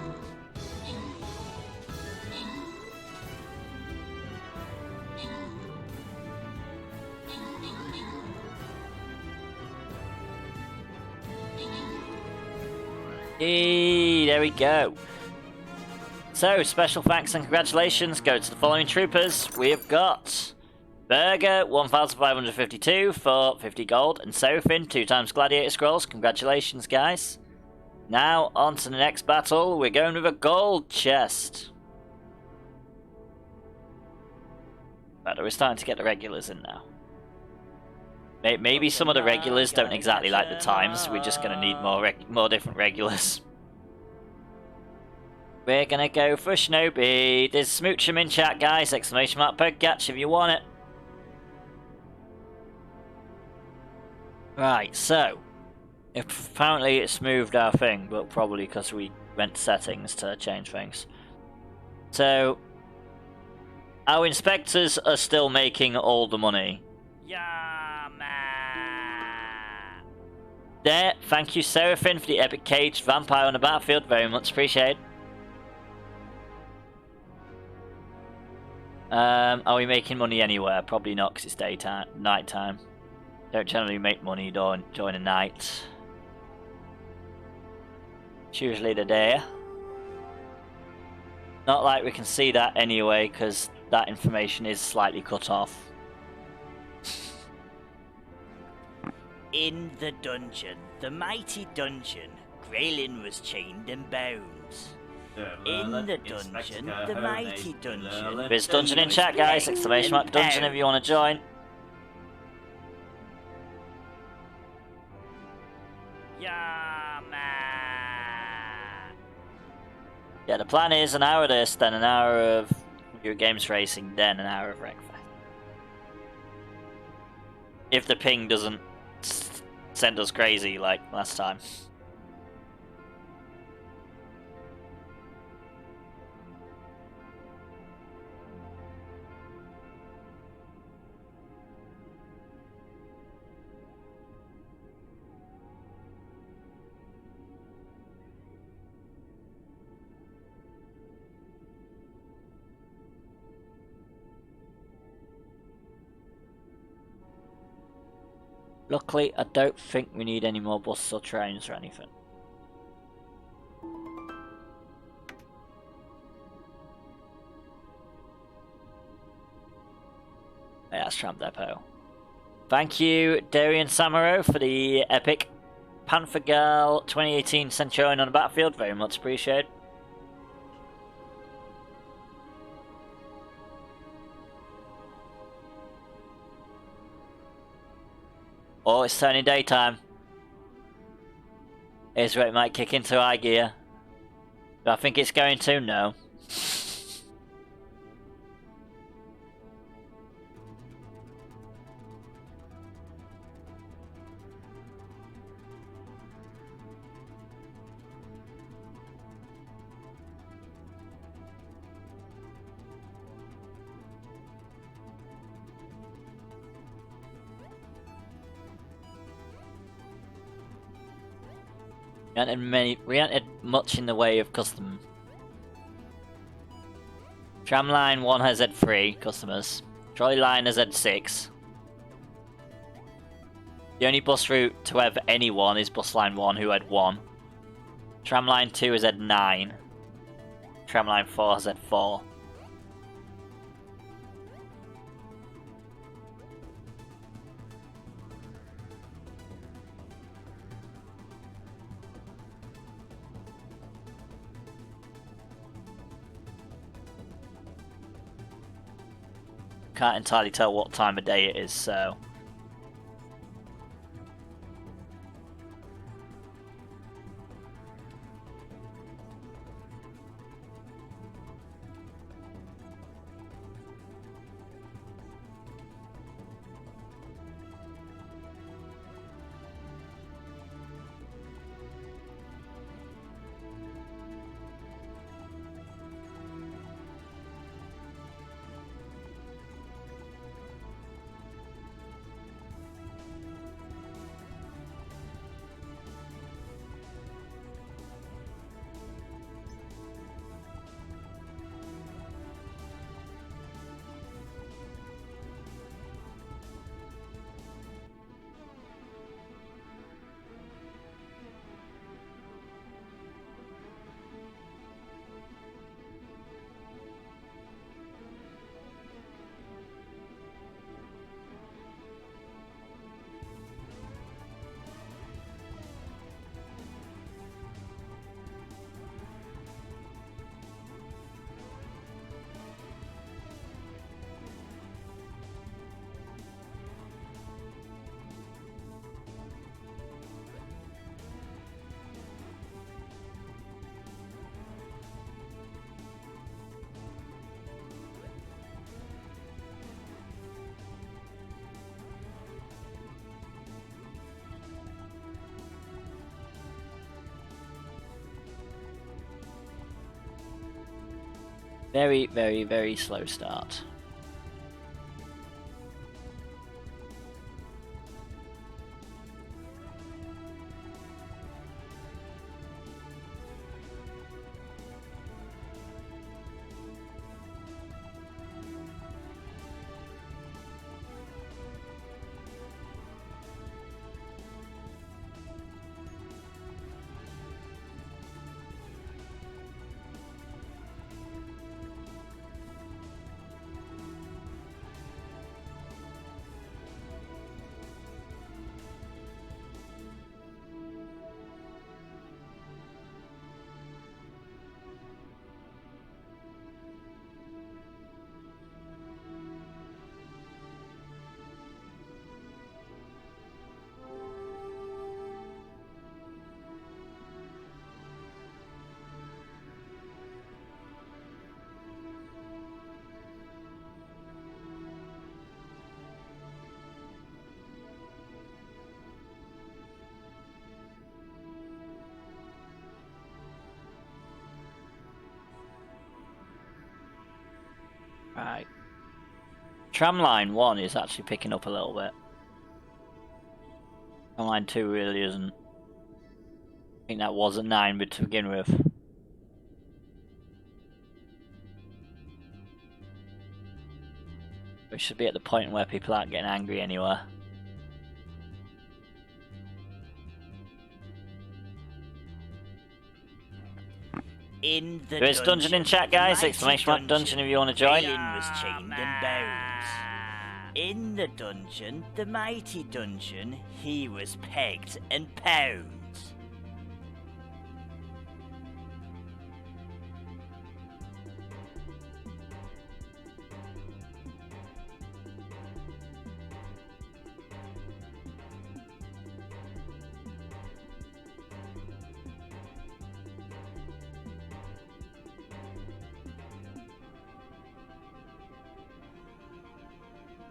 Hey, there we go. So, special thanks and congratulations go to the following troopers. We have got Burger, 1,552 for 50 gold, and Seraphim, 2 times Gladiator Scrolls. Congratulations, guys. Now, on to the next battle. We're going with a gold chest. Right, we're starting to get the regulars in now. Maybe some of the regulars don't exactly like the times. We're just going to need more different regulars. We're going to go for Shinobi. There's Smoochum in chat, guys. Exclamation mark Puggatch if you want it. Right, so... Apparently it's moved our thing, but probably because we went to settings to change things. So, our inspectors are still making all the money. Yeah, man. There, thank you Seraphim for the epic caged vampire on the battlefield, very much appreciated. Are we making money anywhere? Probably not, because it's daytime, nighttime. Don't generally make money during the night. It's usually the day. Not like we can see that anyway, because that information is slightly cut off. In the dungeon, the mighty dungeon, Graylin was chained and bound. In the dungeon, the mighty dungeon. There's dungeon in chat, guys. Exclamation mark dungeon if you want to join. Yeah, man. Yeah, the plan is an hour of this, then an hour of your games racing, then an hour of breakfast. If the ping doesn't send us crazy like last time. Luckily, I don't think we need any more buses or trains or anything. Yeah, that's Tramp Depot. Thank you, Darian Samaro, for the epic Panther Girl 2018 Centurion on the battlefield. Very much appreciated. Oh, it's turning daytime. Here's where it might kick into high gear. Do I think it's going to? No. We haven't had much in the way of custom. Tramline 1 has had 3 customers. Trolley line has had 6. The only bus route to have anyone is bus line 1, who had 1. Tramline 2 has had 9. Tramline 4 has had 4. can't entirely tell what time of day it is, so... Very, very, very slow start. Right. Tramline 1 is actually picking up a little bit. Tramline 2 really isn't. I think that was at 9 but to begin with. We should be at the point where people aren't getting angry anywhere. In the There is dungeon in chat, guys. Exclamation mark dungeon if you want to join. Ian was chained and bound. In the dungeon, the mighty dungeon, he was pegged and pound.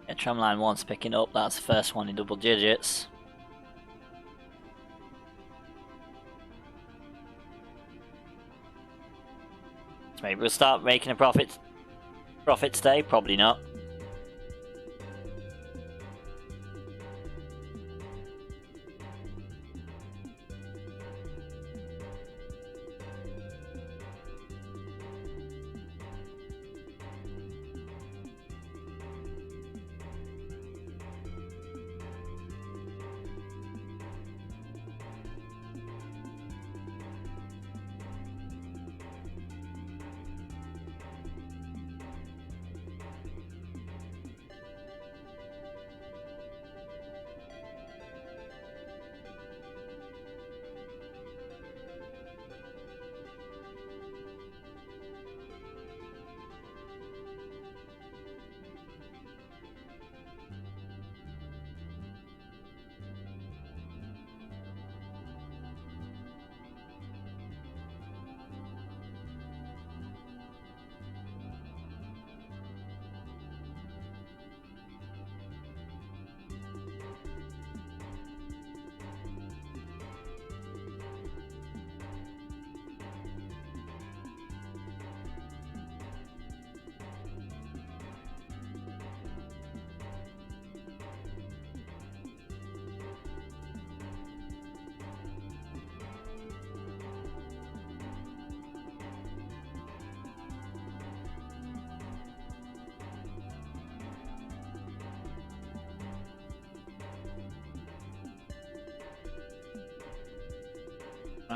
Yeah, Tramline 1's picking up. That's the first one in double digits. So maybe we'll start making a profit today. Probably not.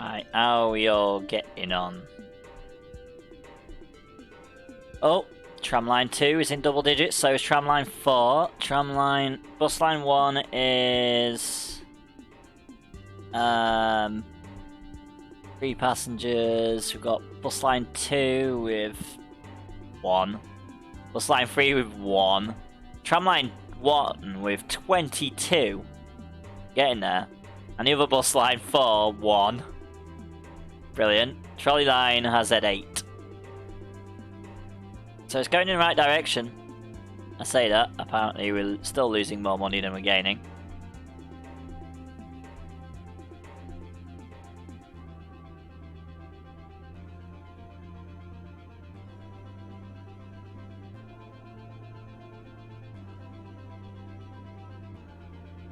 Right, how are we all getting on? Oh, tramline 2 is in double digits, so is tramline 4. Bus line 1 is 3 passengers. We've got bus line 2 with 1. Bus line 3 with 1. Tramline 1 with 22. Getting there. And the other bus line 4, 1. Brilliant. Trolley line has at 8. So it's going in the right direction. I say that. Apparently we're still losing more money than we're gaining.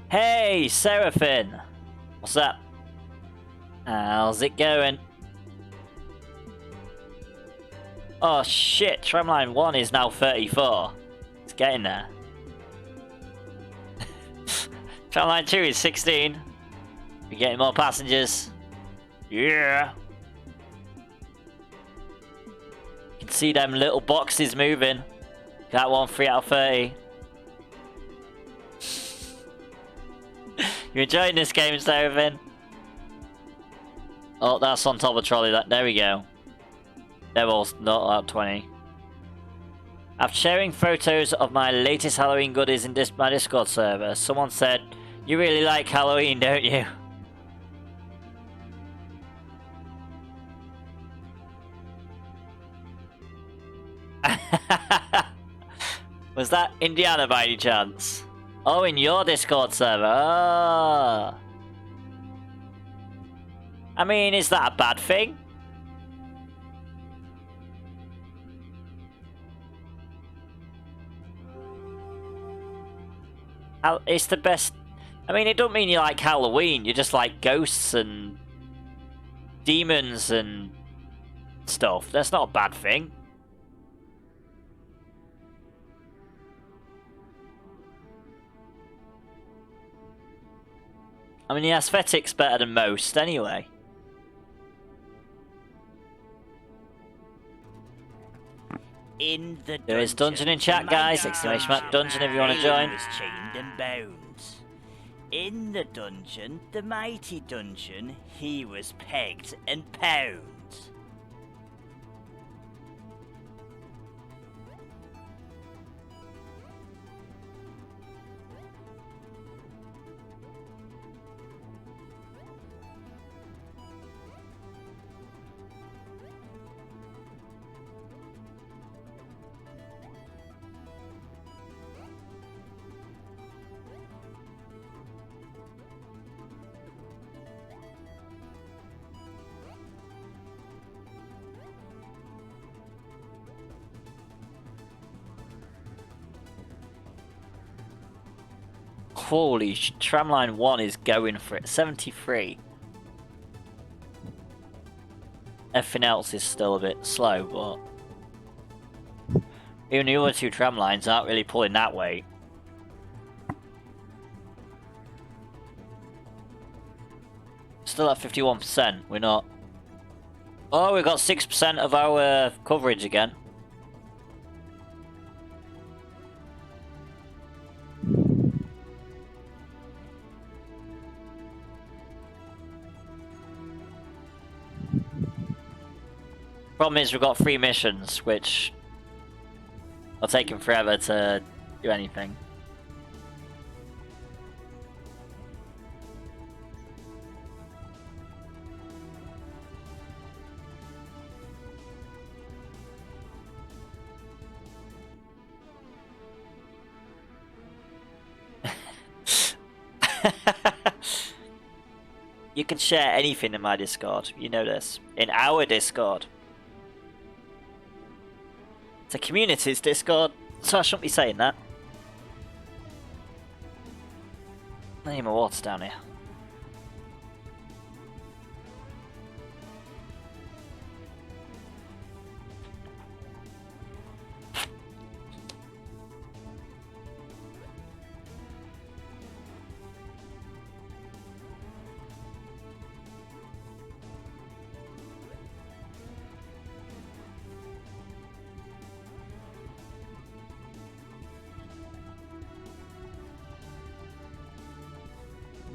Hey, Seraphin! What's up? How's it going? Oh shit, tramline 1 is now 34. It's getting there. Tramline 2 is 16. We're getting more passengers. Yeah! You can see them little boxes moving. That one 3 out of 30. You enjoying this game, Seraphim? Oh, that's on top of the trolley. There we go. They're all not out 20. After sharing photos of my latest Halloween goodies in my Discord server, someone said, "You really like Halloween, don't you?" Was that Indiana by any chance? Oh, in your Discord server. Oh. I mean, is that a bad thing? It's the best. I mean, it don't mean you like Halloween. You just like ghosts and demons and stuff. That's not a bad thing. I mean, the aesthetic's better than most, anyway. In the dungeon, There is dungeon in chat, guys. Exclamation mark dungeon if you want to join. Was chained and bound. In the dungeon, the mighty dungeon, he was pegged and pound. Holy tramline 1 is going for it. 73. Everything else is still a bit slow, but even the other 2 tram lines aren't really pulling that weight. Still at 51%. We're not. Oh, we got 6% of our coverage again. Problem is we've got 3 missions, which are taking forever to do anything. You can share anything in my Discord, you know this. In our Discord. It's a community's Discord, so I shouldn't be saying that. I need my water down here.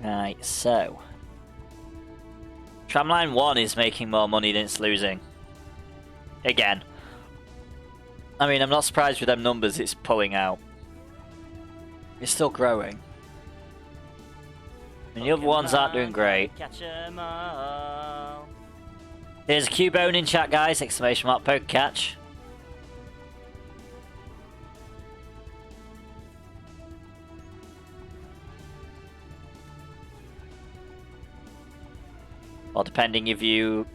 Right, so Tramline 1 is making more money than it's losing. Again. I mean, I'm not surprised with them numbers it's pulling out. It's still growing. And the other ones aren't doing great. Catch 'em all. There's a Cubone in chat, guys! Exclamation mark poke catch. Or depending if you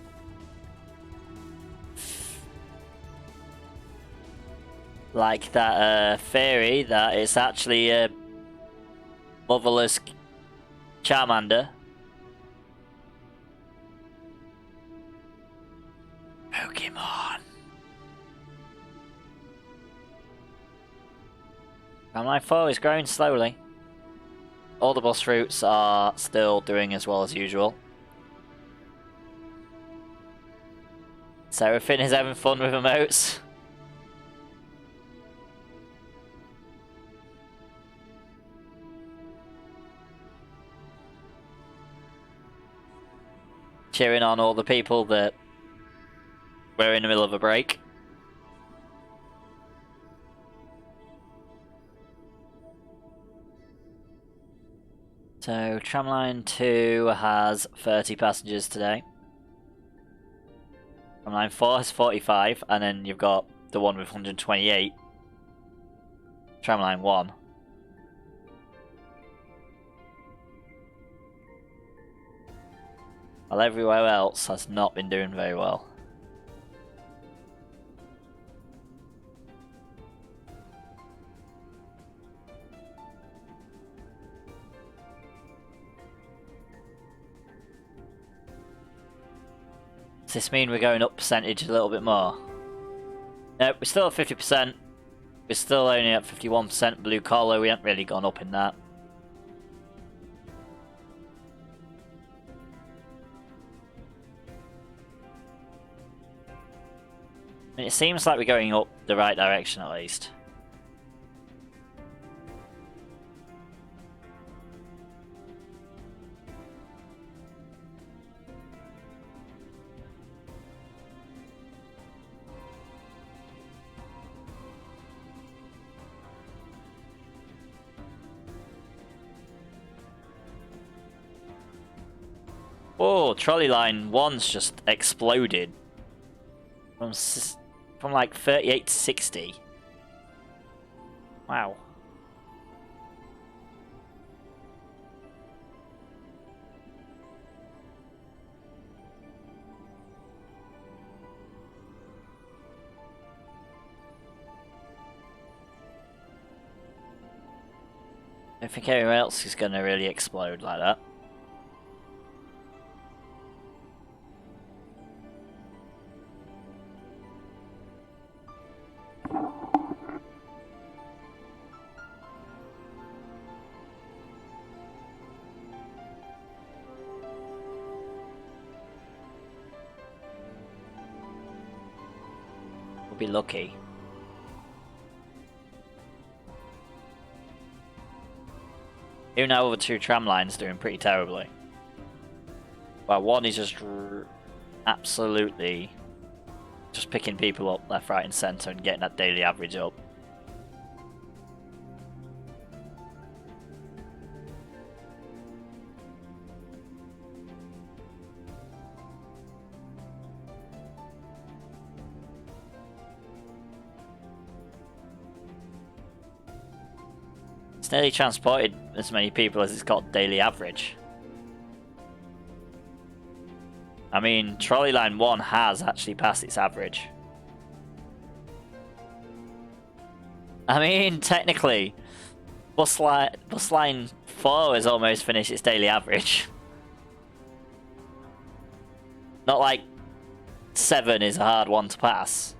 like that theory that it's actually a motherless Charmander. Pokemon. Tramline 4 is growing slowly. All the boss routes are still doing as well as usual. Seraphine is having fun with emotes. Cheering on all the people that were in the middle of a break. So Tramline 2 has 30 passengers today. Tramline 4 has 45, and then you've got the one with 128. Tramline 1. While everywhere else has not been doing very well. Does this mean we're going up percentage a little bit more? Nope, we're still at 50%. We're still only at 51% blue collar. We haven't really gone up in that. I mean, it seems like we're going up the right direction at least. Oh, trolley line 1's just exploded. From like 38 to 60. Wow. I don't think anyone else is going to really explode like that. We'll be lucky. Even now, over 2 tram lines doing pretty terribly. Well, one is just absolutely just picking people up left, right, and centre and getting that daily average up. It's nearly transported as many people as it's got daily average. I mean, trolley line 1 has actually passed its average. I mean, technically, bus line 4 has almost finished its daily average. Not like 7 is a hard one to pass.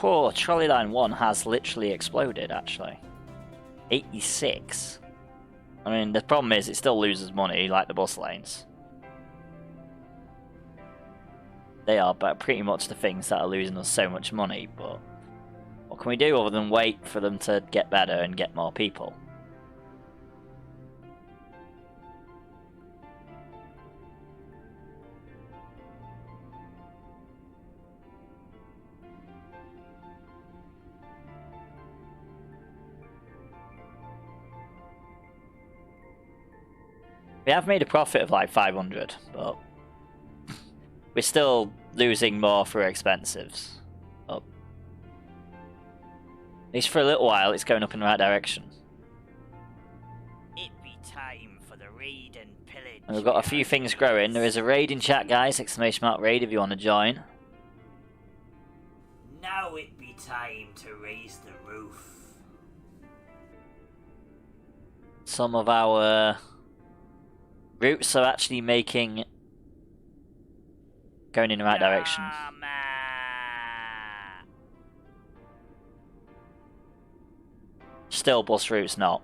Cool, trolley line 1 has literally exploded, actually. 86. I mean, the problem is it still loses money, like the bus lanes. They are but pretty much the things that are losing us so much money, but what can we do other than wait for them to get better and get more people? We have made a profit of like 500, but we're still losing more for expensives. But at least for a little while, it's going up in the right direction. It be time for the raid and pillage. And we've got a few things growing. There is a raid in chat, guys. Exclamation mark raid if you want to join. Now it be time to raise the roof. Some of our routes are actually going in the right direction. Still, bus routes not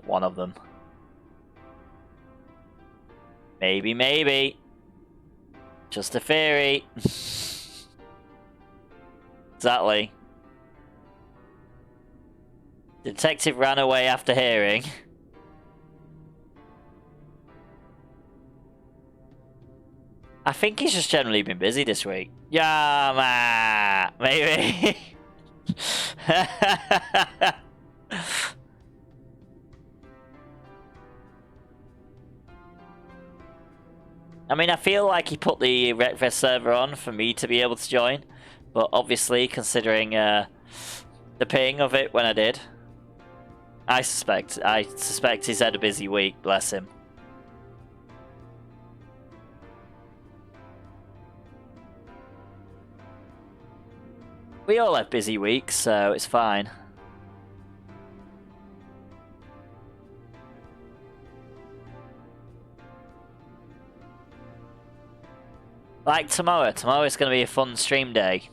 one of them. Maybe. Just a theory. Exactly. Detective ran away after hearing. I think he's just generally been busy this week. Yeah, man. Maybe. I mean, I feel like he put the Wreckfest server on for me to be able to join, but obviously, considering the ping of it when I did, I suspect he's had a busy week. Bless him. We all have busy weeks, so it's fine. Like tomorrow. Tomorrow's going to be a fun stream day.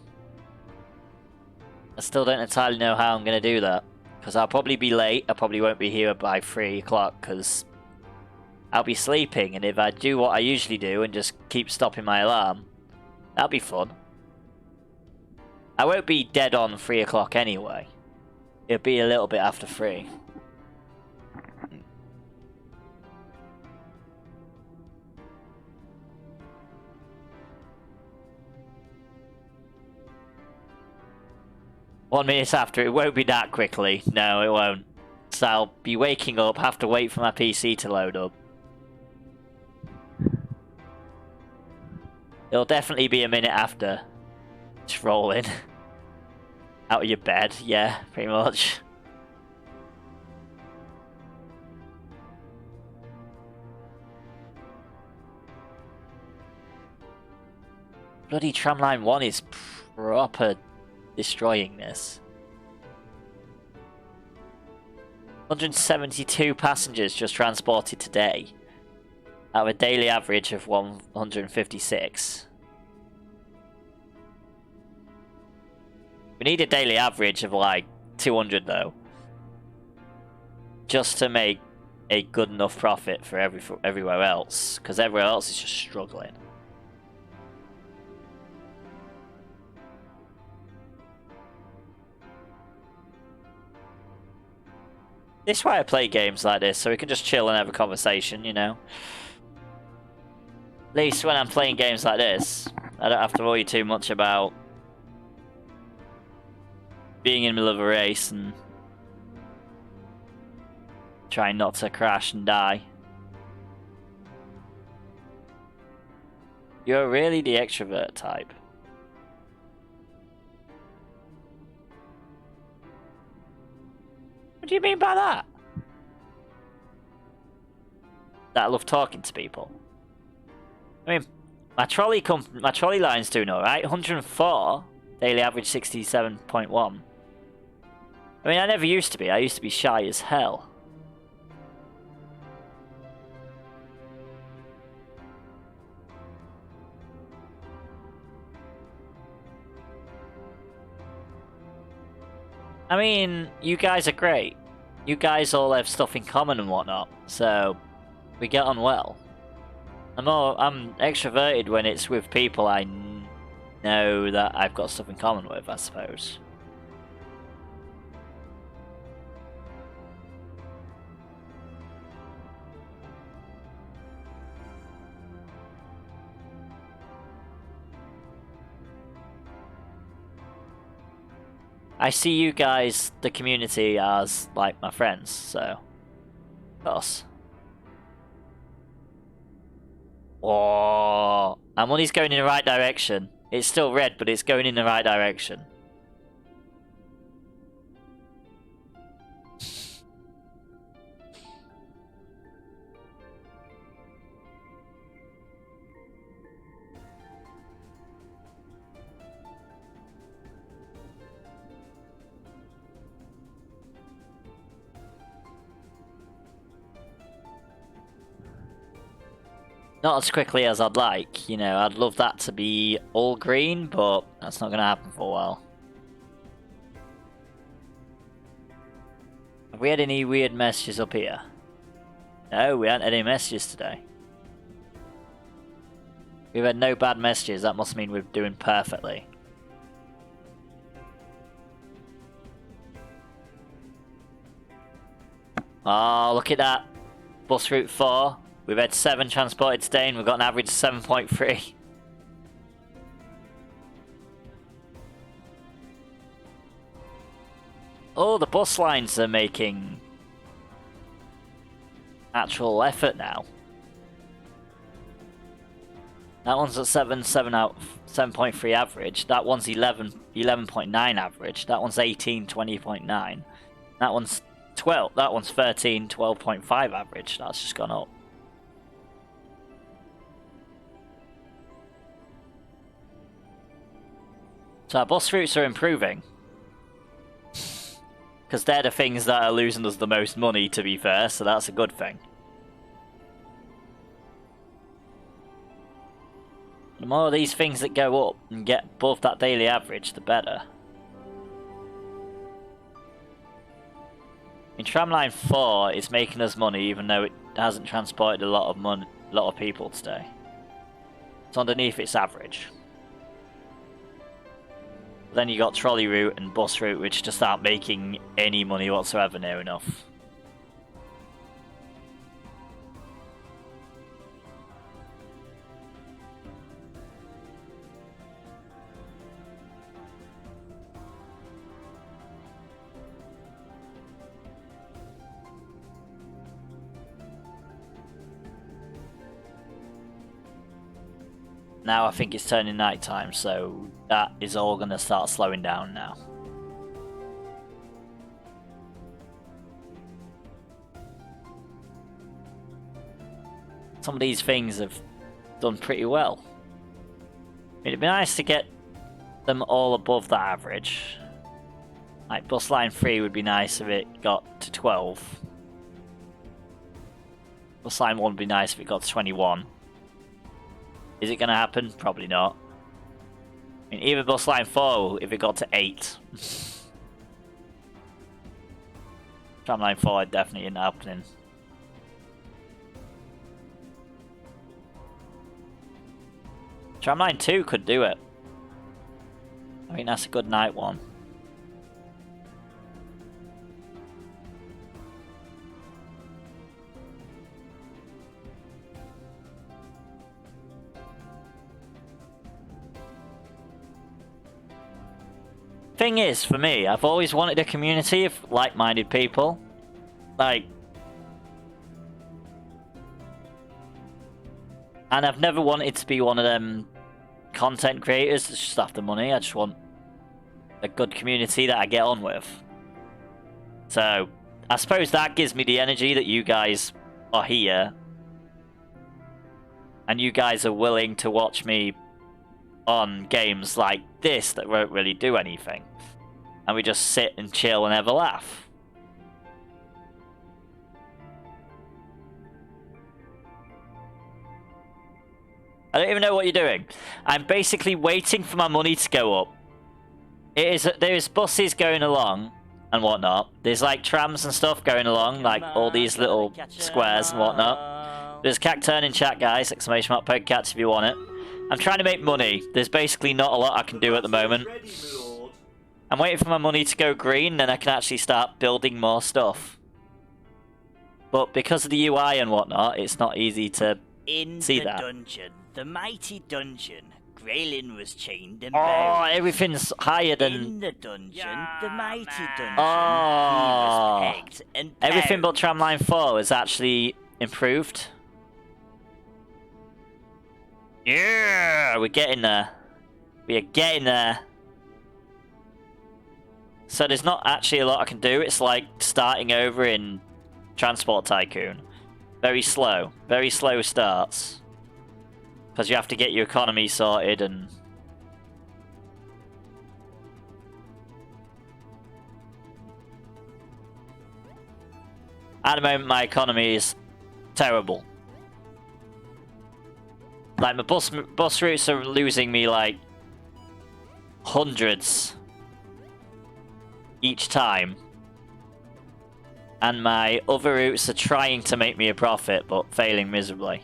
I still don't entirely know how I'm going to do that. Because I'll probably be late. I probably won't be here by 3 o'clock because I'll be sleeping. And if I do what I usually do and just keep stopping my alarm, that'll be fun. I won't be dead on 3 o'clock anyway. It'll be a little bit after 3. One minute after, it won't be that quickly. No, it won't. So I'll be waking up, have to wait for my PC to load up. It'll definitely be a minute after. Just rolling. Out of your bed, yeah, pretty much. Bloody Tramline 1 is proper destroying this. 172 passengers just transported today. Out of a daily average of 156. We need a daily average of like 200 though. Just to make a good enough profit for everywhere else. Because everywhere else is just struggling. This is why I play games like this, so we can just chill and have a conversation, you know. At least when I'm playing games like this, I don't have to worry too much about being in the middle of a race and trying not to crash and die. You're really the extrovert type. What do you mean by that? That I love talking to people. I mean, my trolley line's doing alright. 104, daily average 67.1. I mean, I never used to be. I used to be shy as hell. I mean, you guys are great. You guys all have stuff in common and whatnot, so we get on well. I'm extroverted when it's with people I know that I've got stuff in common with, I suppose. I see you guys, the community, as like my friends, so of course. Oh, our money's going in the right direction. It's still red, but it's going in the right direction. Not as quickly as I'd like, you know, I'd love that to be all green, but that's not going to happen for a while. Have we had any weird messages up here? No, we haven't had any messages today. We've had no bad messages, that must mean we're doing perfectly. Oh, look at that. Bus route 4. We've had 7 transported today and we've got an average of 7.3. Oh, the bus lines are making actual effort now. That one's at 7.3 average. That one's 11.9 average. That one's 18, 20.9. That one's 12. That one's 13, 12.5 average. That's just gone up. So our bus routes are improving. Because they're the things that are losing us the most money, to be fair, so that's a good thing. The more of these things that go up and get above that daily average, the better. I mean, Tramline 4 is making us money even though it hasn't transported a lot of people today. It's underneath its average. Then you got trolley route and bus route, which just aren't making any money whatsoever near enough. Now I think it's turning night time, so that is all going to start slowing down now. Some of these things have done pretty well. It'd be nice to get them all above that average. Like bus line 3 would be nice if it got to 12. Bus line 1 would be nice if it got to 21. Is it going to happen? Probably not. I mean, even bus line 4, if it got to 8. Tramline 4 definitely isn't happening. Tramline 2 could do it. I mean, that's a good night one. Thing is, for me, I've always wanted a community of like-minded people. Like... And I've never wanted to be one of them content creators that's just after money. I just want a good community that I get on with. So, I suppose that gives me the energy that you guys are here. And you guys are willing to watch me on games like this that won't really do anything. And we just sit and chill and have a laugh. I don't even know what you're doing. I'm basically waiting for my money to go up. There's buses going along, and whatnot. There's like trams and stuff going along, like all these little squares and whatnot. There's Cacturn in chat, guys. Exclamation mark Pokecats if you want it. I'm trying to make money. There's basically not a lot I can do at the moment. Ready, my lord. I'm waiting for my money to go green, then I can actually start building more stuff. But because of the UI and whatnot, it's not easy to see that. Dungeon, the mighty dungeon, Graylin was chained and Oh, bound. everything's higher than... In the dungeon, the mighty dungeon, Oh. he was pegged and Everything but bound. Tramline 4 is actually improved. Yeah, we're getting there. We are getting there. So there's not actually a lot I can do. It's like starting over in Transport Tycoon. Very slow starts. Because you have to get your economy sorted and... At the moment my economy is terrible. Like my bus routes are losing me like hundreds each time. And my other routes are trying to make me a profit, but failing miserably.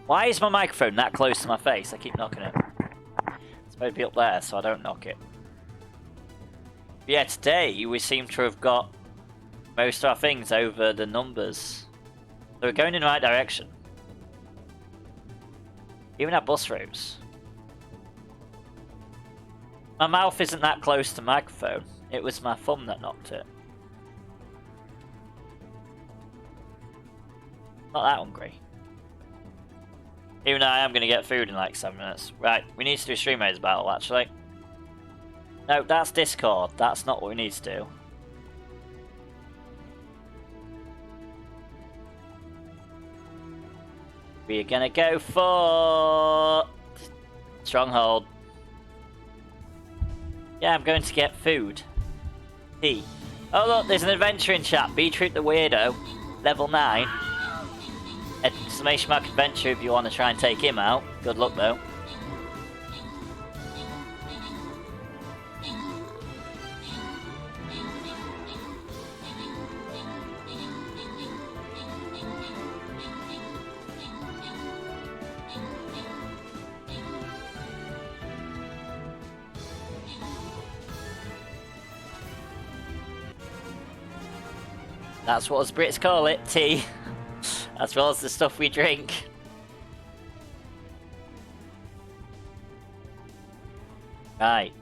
Why is my microphone that close to my face? I keep knocking it. It's supposed to be up there, so I don't knock it. But yeah, today we seem to have got most of our things over the numbers. So we're going in the right direction. Even our bus routes. My mouth isn't that close to the microphone. It was my thumb that knocked it. Not that hungry. Even though I am going to get food in like 7 minutes. Right, we need to do a streamraiders battle actually. No, that's Discord. That's not what we need to do. We're gonna go for Stronghold. Yeah, I'm going to get food. Tea. Oh look, there's an adventure in chat. Beetroot the Weirdo, level 9. Exclamation mark adventure if you want to try and take him out. Good luck though. That's what us Brits call it, tea. As well as the stuff we drink. Right.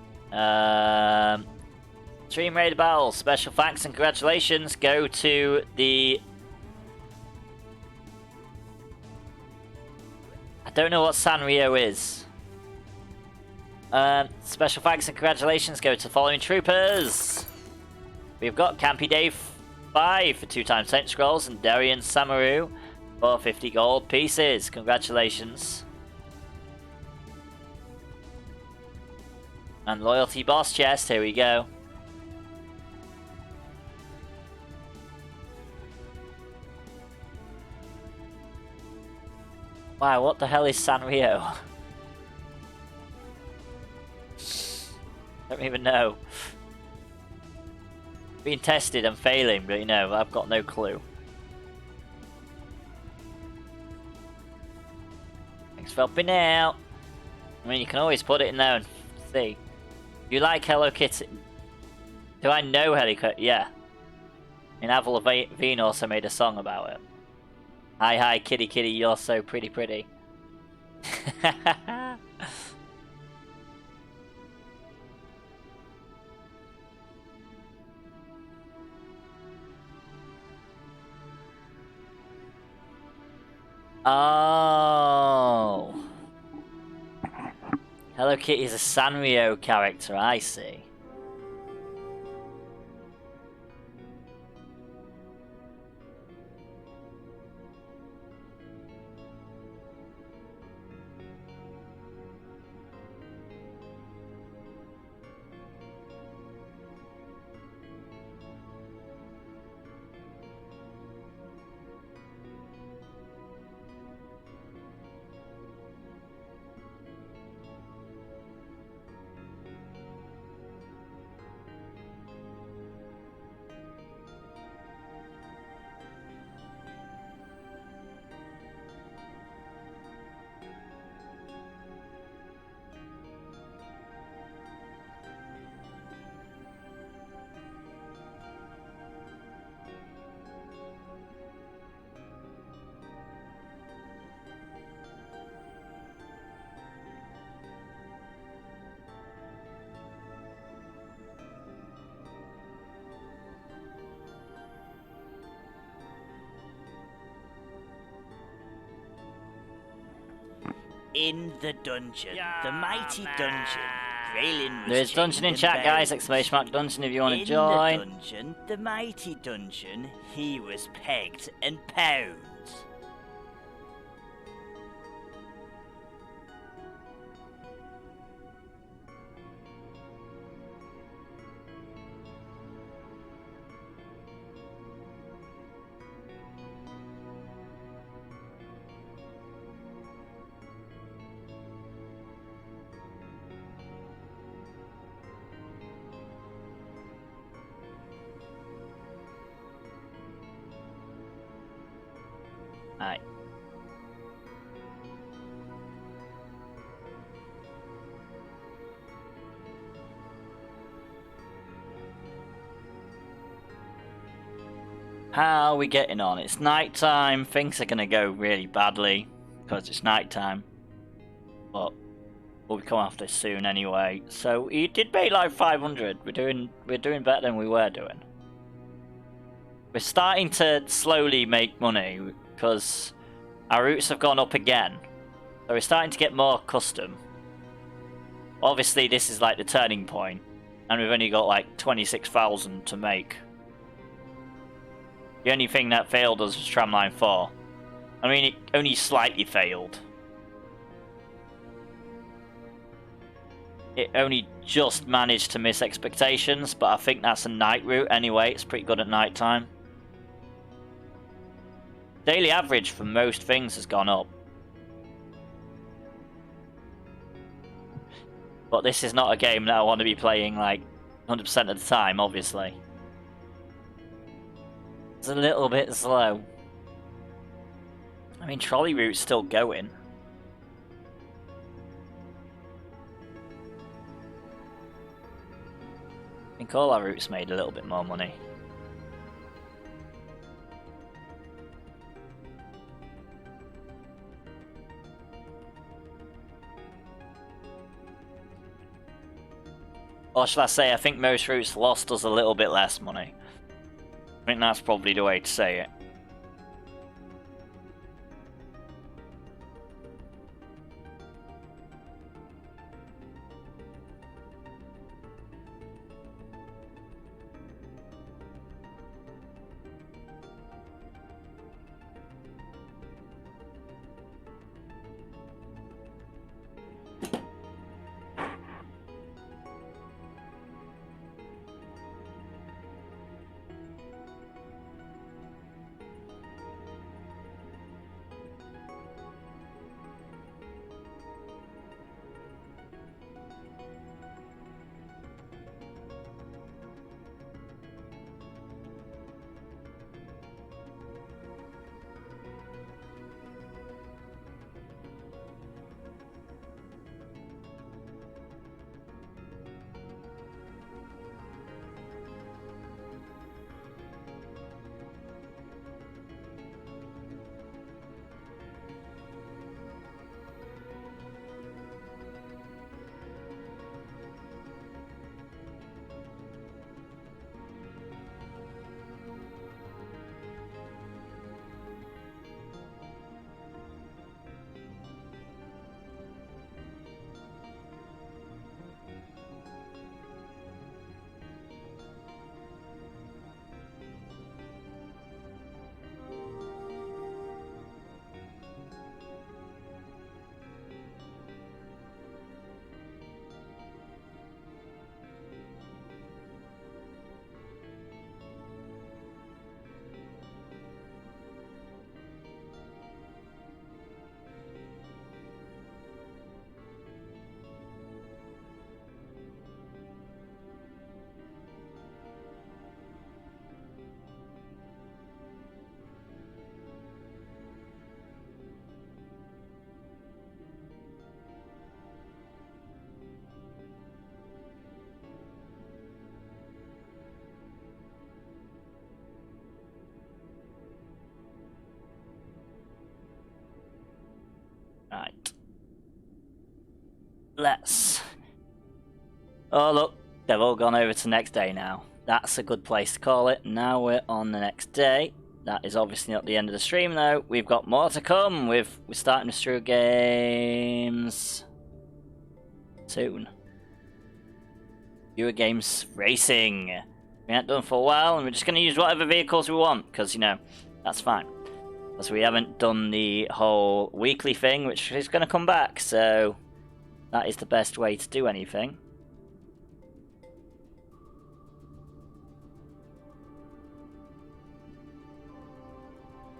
Stream Raider Battle. Special thanks and congratulations go to the... I don't know what Sanrio is. Special thanks and congratulations go to the following troopers. We've got Campy Dave 5 for 2 times 10 scrolls and Darian Samaru for 50 gold pieces. Congratulations. And Loyalty Boss Chest, here we go. Wow, what the hell is Sanrio? Don't even know. Being tested and failing, but you know, I've got no clue. Thanks for helping out. I mean, you can always put it in there and see. You like Hello Kitty? Do I know Hello Kitty? Yeah. I mean, Avril Lavigne also made a song about it. Hi, hi, kitty, kitty, you're so pretty, pretty. Oh. Hello Kitty is a Sanrio character, I see. In the dungeon, the mighty dungeon, Graylin was There's dungeon in chained chat, and guys. bound. Exclamation mark dungeon if you want to In join. the dungeon, the mighty dungeon, he was pegged and pound. Alright. How are we getting on? It's night time. Things are gonna go really badly because it's night time. But we'll come off this soon anyway. So you did make like 500. We're doing better than we were doing. We're starting to slowly make money because our routes have gone up again. So we're starting to get more custom. Obviously this is like the turning point, and we've only got like 26,000 to make. The only thing that failed us was Tramline 4. I mean, it only slightly failed. It only just managed to miss expectations, but I think that's a night route anyway. It's pretty good at night time. Daily average for most things has gone up. But this is not a game that I want to be playing like 100% of the time, obviously. It's a little bit slow. I mean, trolley route's still going. I think all our routes made a little bit more money. Or should I say, I think most routes lost us a little bit less money. I think that's probably the way to say it. Right. Let's... Oh look, they've all gone over to next day now. That's a good place to call it. Now we're on the next day. That is obviously not the end of the stream, though. We've got more to come. We're starting to stream games soon. Viewer games racing. We haven't done for a while, and we're just going to use whatever vehicles we want, because, you know, that's fine. Because we haven't done the whole weekly thing, which is going to come back, so that is the best way to do anything.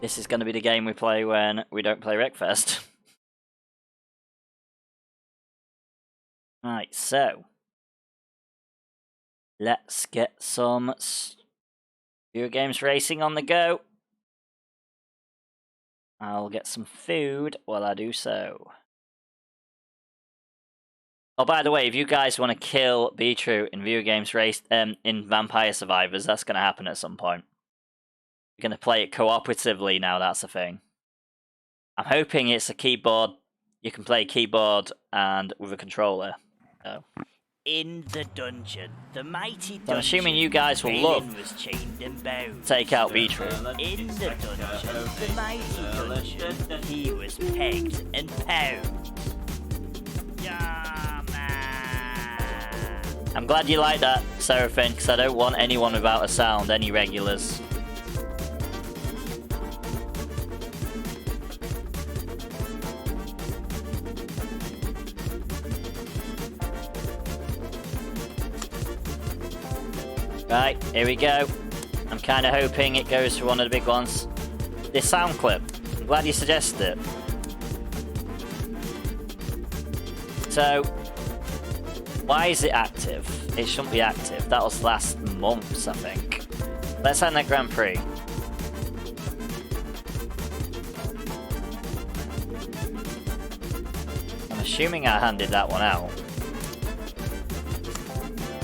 This is going to be the game we play when we don't play Wreckfest. Right, so let's get some video games racing on the go. I'll get some food while I do so. Oh, by the way, if you guys want to kill Beetroot in video games race in Vampire Survivors, that's going to happen at some point. We're going to play it cooperatively now, that's the thing. I'm hoping it's a keyboard. You can play keyboard and with a controller. So. In the dungeon, the mighty dungeon. So I'm assuming you guys will love was chained and bound. Take out Beetroot. In the dungeon, the mighty dungeon, he was pegged and pound. Yeah, man. I'm glad you like that, Seraphim, because I don't want anyone without a sound, any regulars. Right, here we go. I'm kind of hoping it goes for one of the big ones. This sound clip. I'm glad you suggested it. So, why is it active? It shouldn't be active. That was last month, I think. Let's end that Grand Prix. I'm assuming I handed that one out.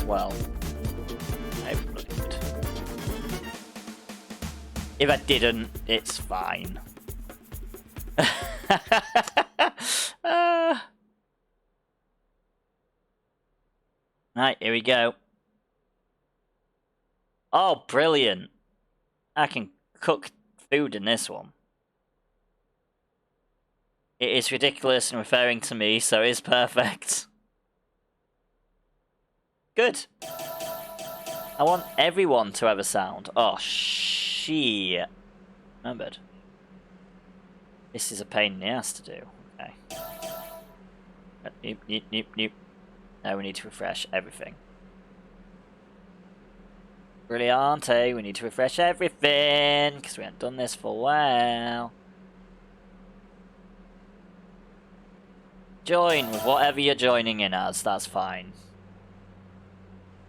Well. If I didn't, it's fine. Right, here we go. Oh, brilliant. I can cook food in this one. It is ridiculous and referring to me, so it is perfect. Good. I want everyone to have a sound. Oh, shit. Remembered. This is a pain in the ass to do. Okay. Nope. Now we need to refresh everything. Brilliante, we need to refresh everything, because we haven't done this for a while. Join with whatever you're joining in as, that's fine.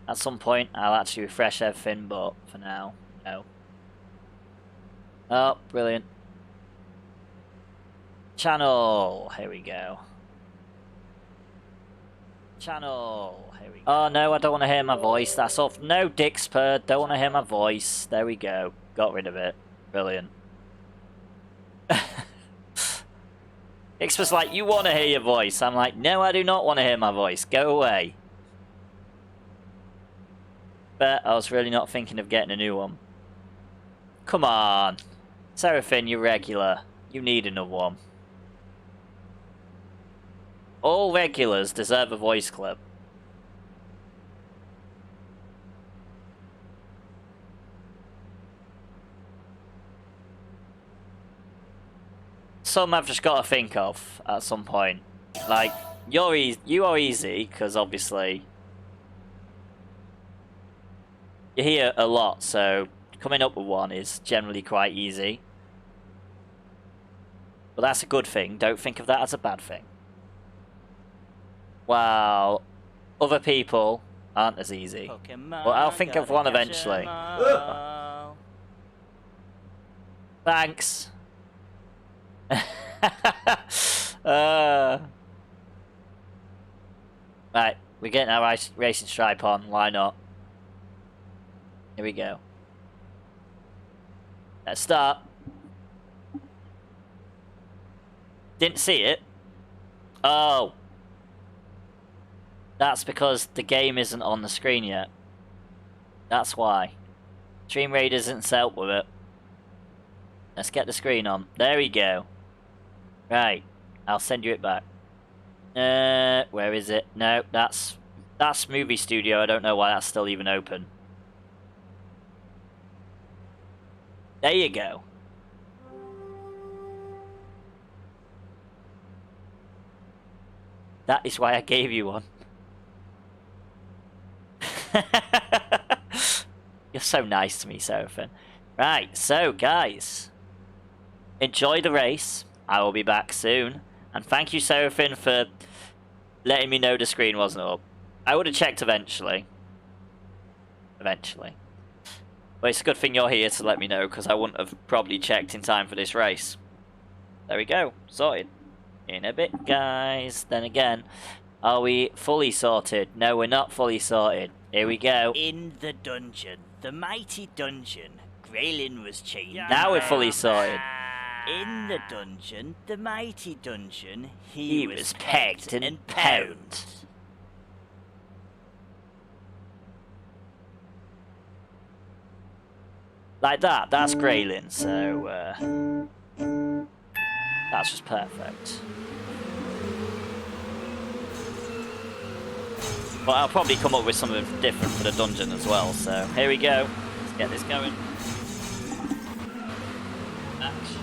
At some point, I'll actually refresh everything, but for now, no. Oh, brilliant. Channel, here we go. Channel, here we go. Oh no, I don't want to hear my voice, that's off. No, dixper, don't want to hear my voice. There we go, got rid of it. Brilliant. Dixper's like, you want to hear your voice? I'm like, no, I do not want to hear my voice, go away. But I was really not thinking of getting a new one. Come on. Seraphim, you're regular. You need another one. All regulars deserve a voice clip. Some I've just got to think of at some point. Like, you are easy, because obviously you're here a lot, so coming up with one is generally quite easy. But that's a good thing. Don't think of that as a bad thing. While other people aren't as easy. Pokemon, Well, I'll think of one eventually. Thanks. Right, we're getting our racing stripe on. Why not? Here we go. Let's start. Didn't see it. Oh. That's because the game isn't on the screen yet. That's why. Streamraiders isn't set up with it. Let's get the screen on. There we go. Right. I'll send you it back. Where is it? No, that's Movie Studio. I don't know why that's still even open. There you go. That is why I gave you one. You're so nice to me, Seraphin. Right, so guys, enjoy the race. I will be back soon. And thank you, Seraphin, for letting me know the screen wasn't up. I would have checked eventually. But it's a good thing you're here to let me know, because I wouldn't have probably checked in time for this race. There we go. Sorted. In a bit, guys. Then again, are we fully sorted? No, we're not fully sorted. Here we go. In the dungeon, the mighty dungeon, Graylin was chained. Now we're fully sorted. In the dungeon, the mighty dungeon, He was pegged and pounded. Like that. That's Graylin, so that's just perfect. But I'll probably come up with something different for the dungeon as well, so here we go. Let's get this going. Action.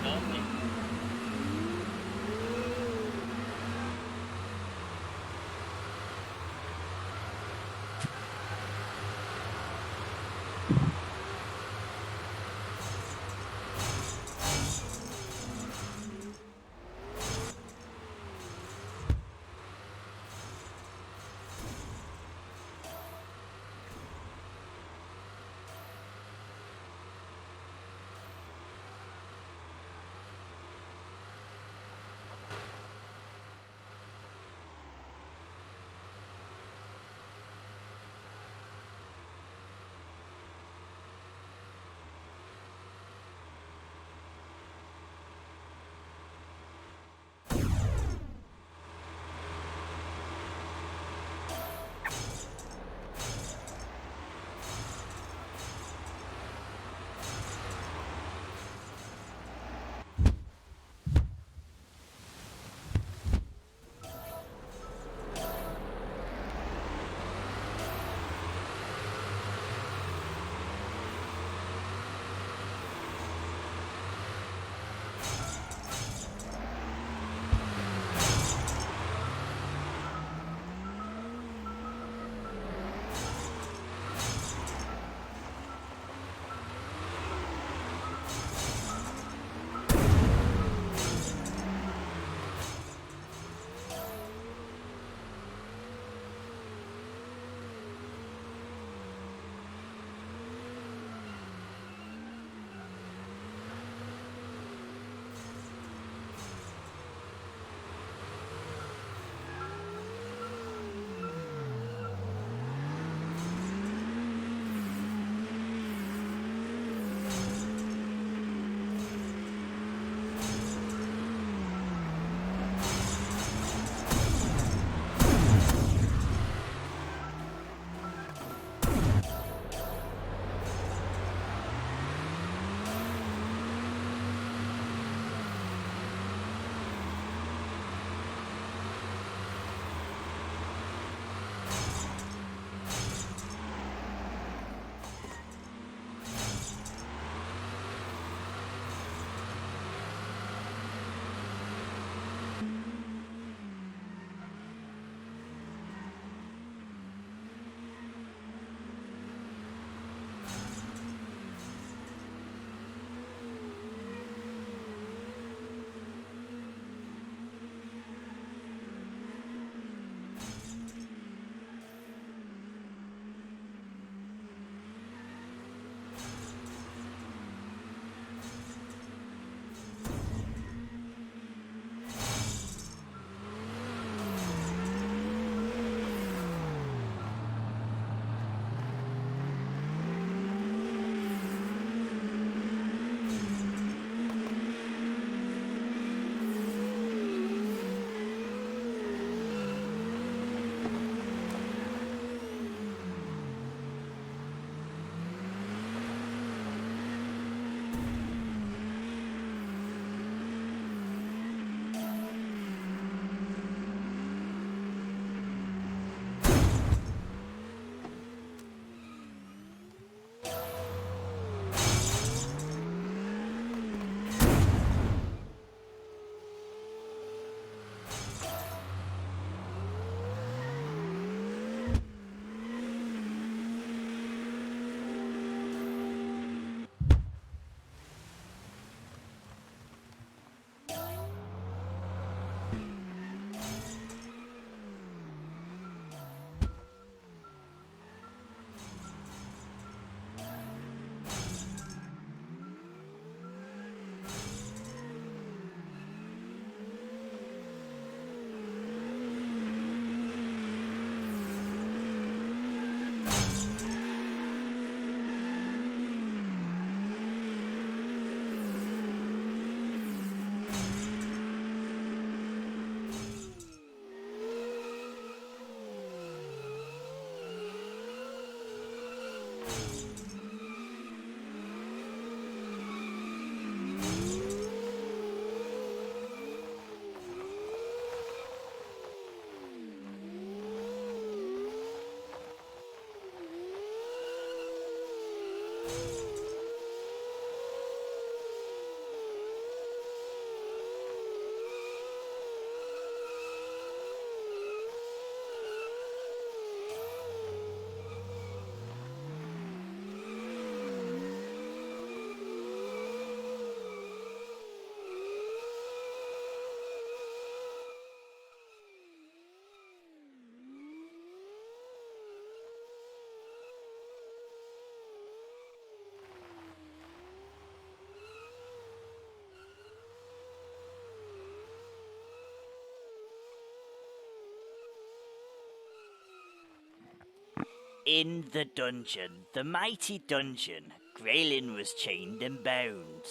In the dungeon, the mighty dungeon, Graylin was chained and bound.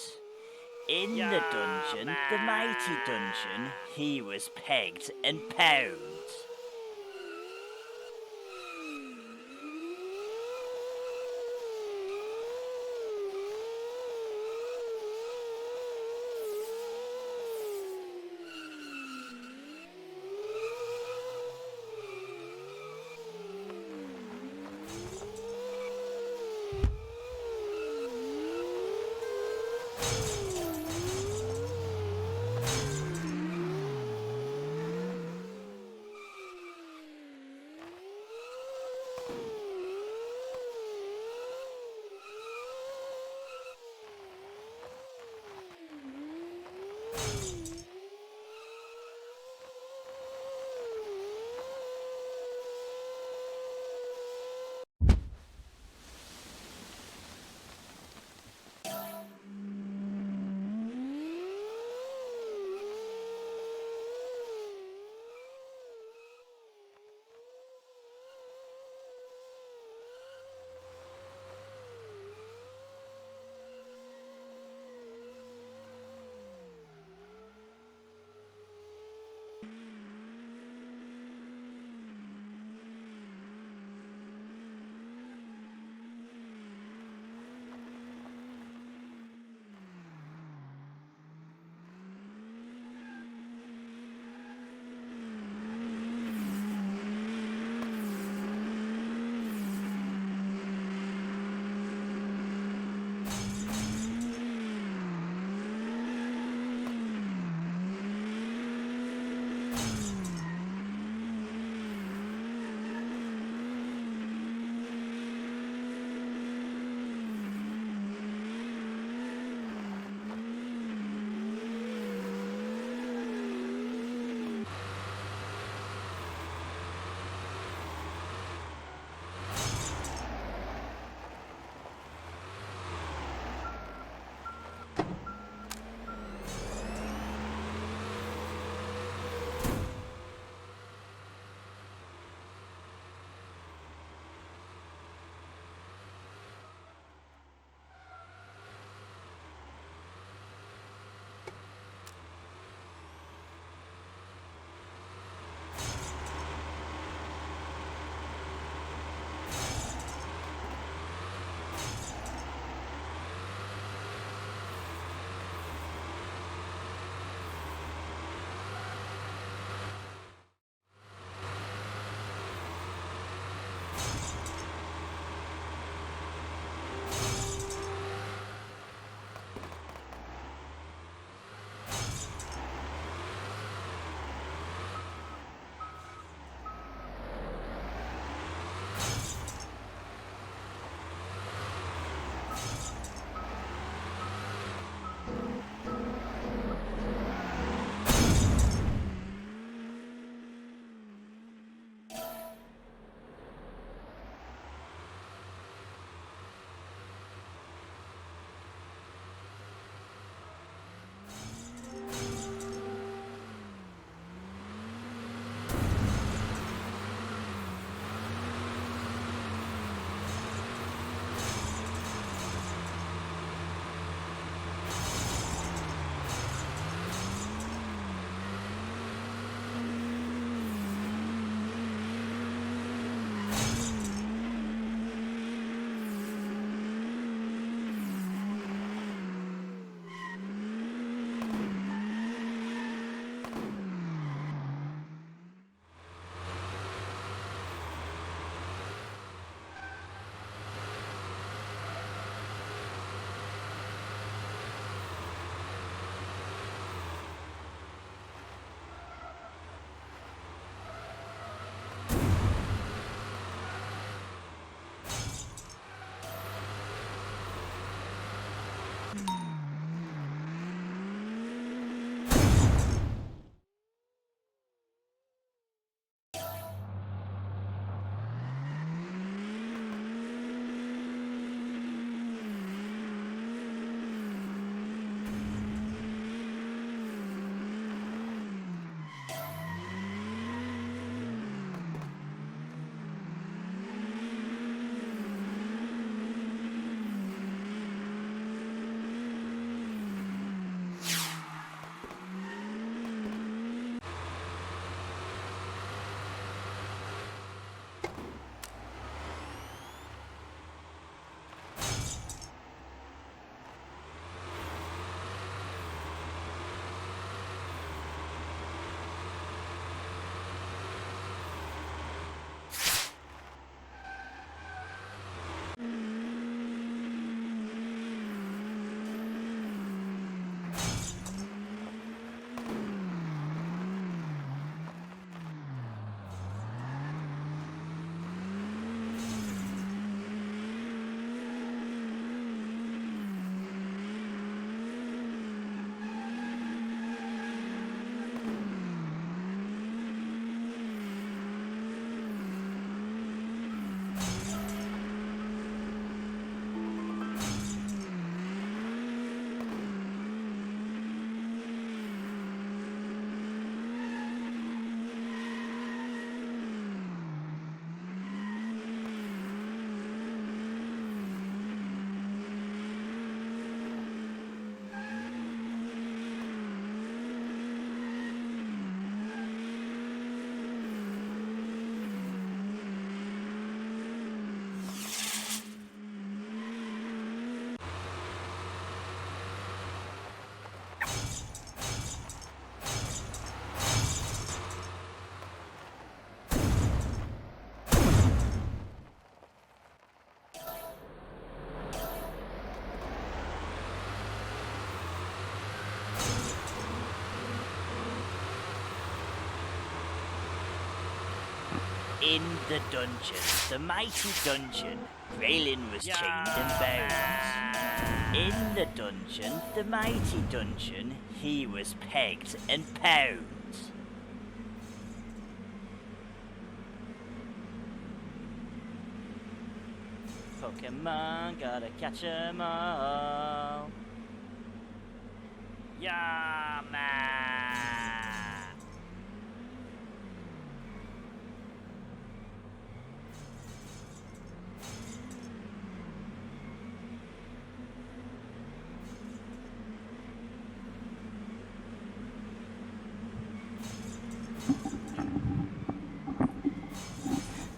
In the dungeon, the mighty dungeon, he was pegged and pound. In the dungeon, the mighty dungeon, Graylin was chained and bound. In the dungeon, the mighty dungeon, he was pegged and pound. Pokemon, gotta catch 'em all. Yeah, man.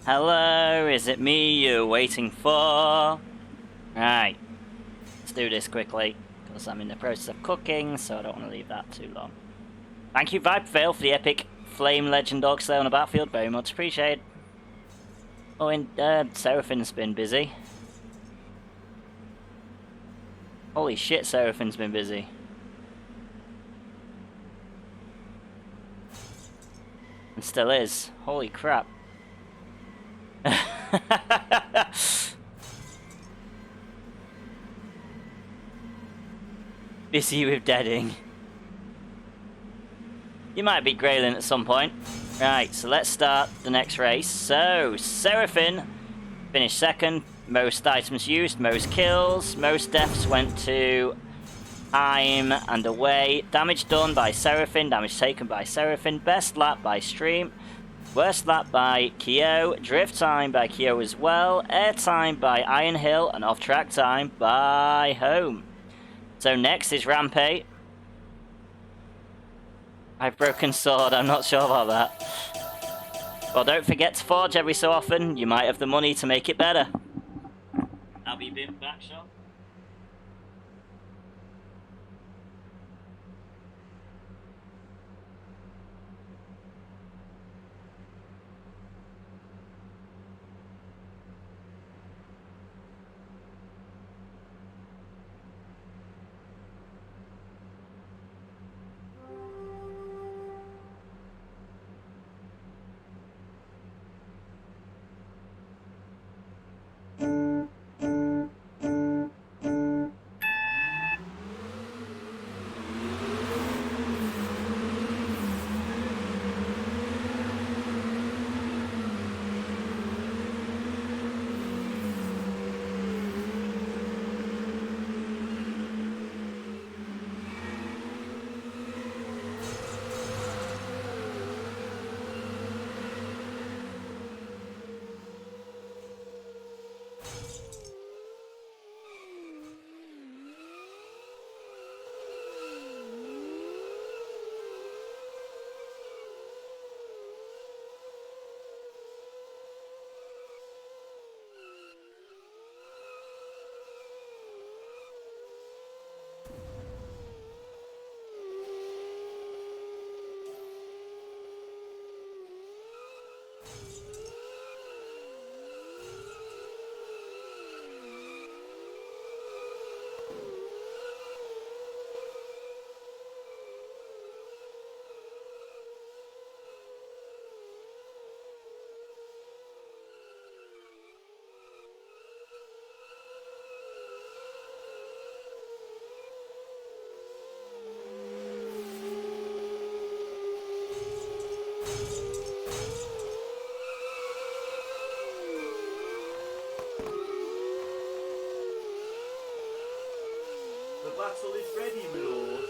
Hello, is it me you're waiting for? Right, let's do this quickly, because I'm in the process of cooking, so I don't want to leave that too long. Thank you, Vibefail, for the epic Flame Legend Dog Slayer on the battlefield, very much appreciated. Oh, and Seraphin's been busy. Holy shit, Seraphin's been busy. And still is. Holy crap. Busy with deading. You might beat Graylin at some point. Right, so let's start the next race. So, Seraphin finished second. Most items used, most kills, most deaths went to I'm and away. Damage done by Seraphin, damage taken by Seraphin. Best lap by Stream. Worst lap by Kyo, drift time by Kyo as well, air time by Iron Hill, and off-track time by Home. So next is Rampage. I've broken sword, I'm not sure about that. Well, don't forget to forge every so often, you might have the money to make it better. I'll be back short. The battle is ready, my lord.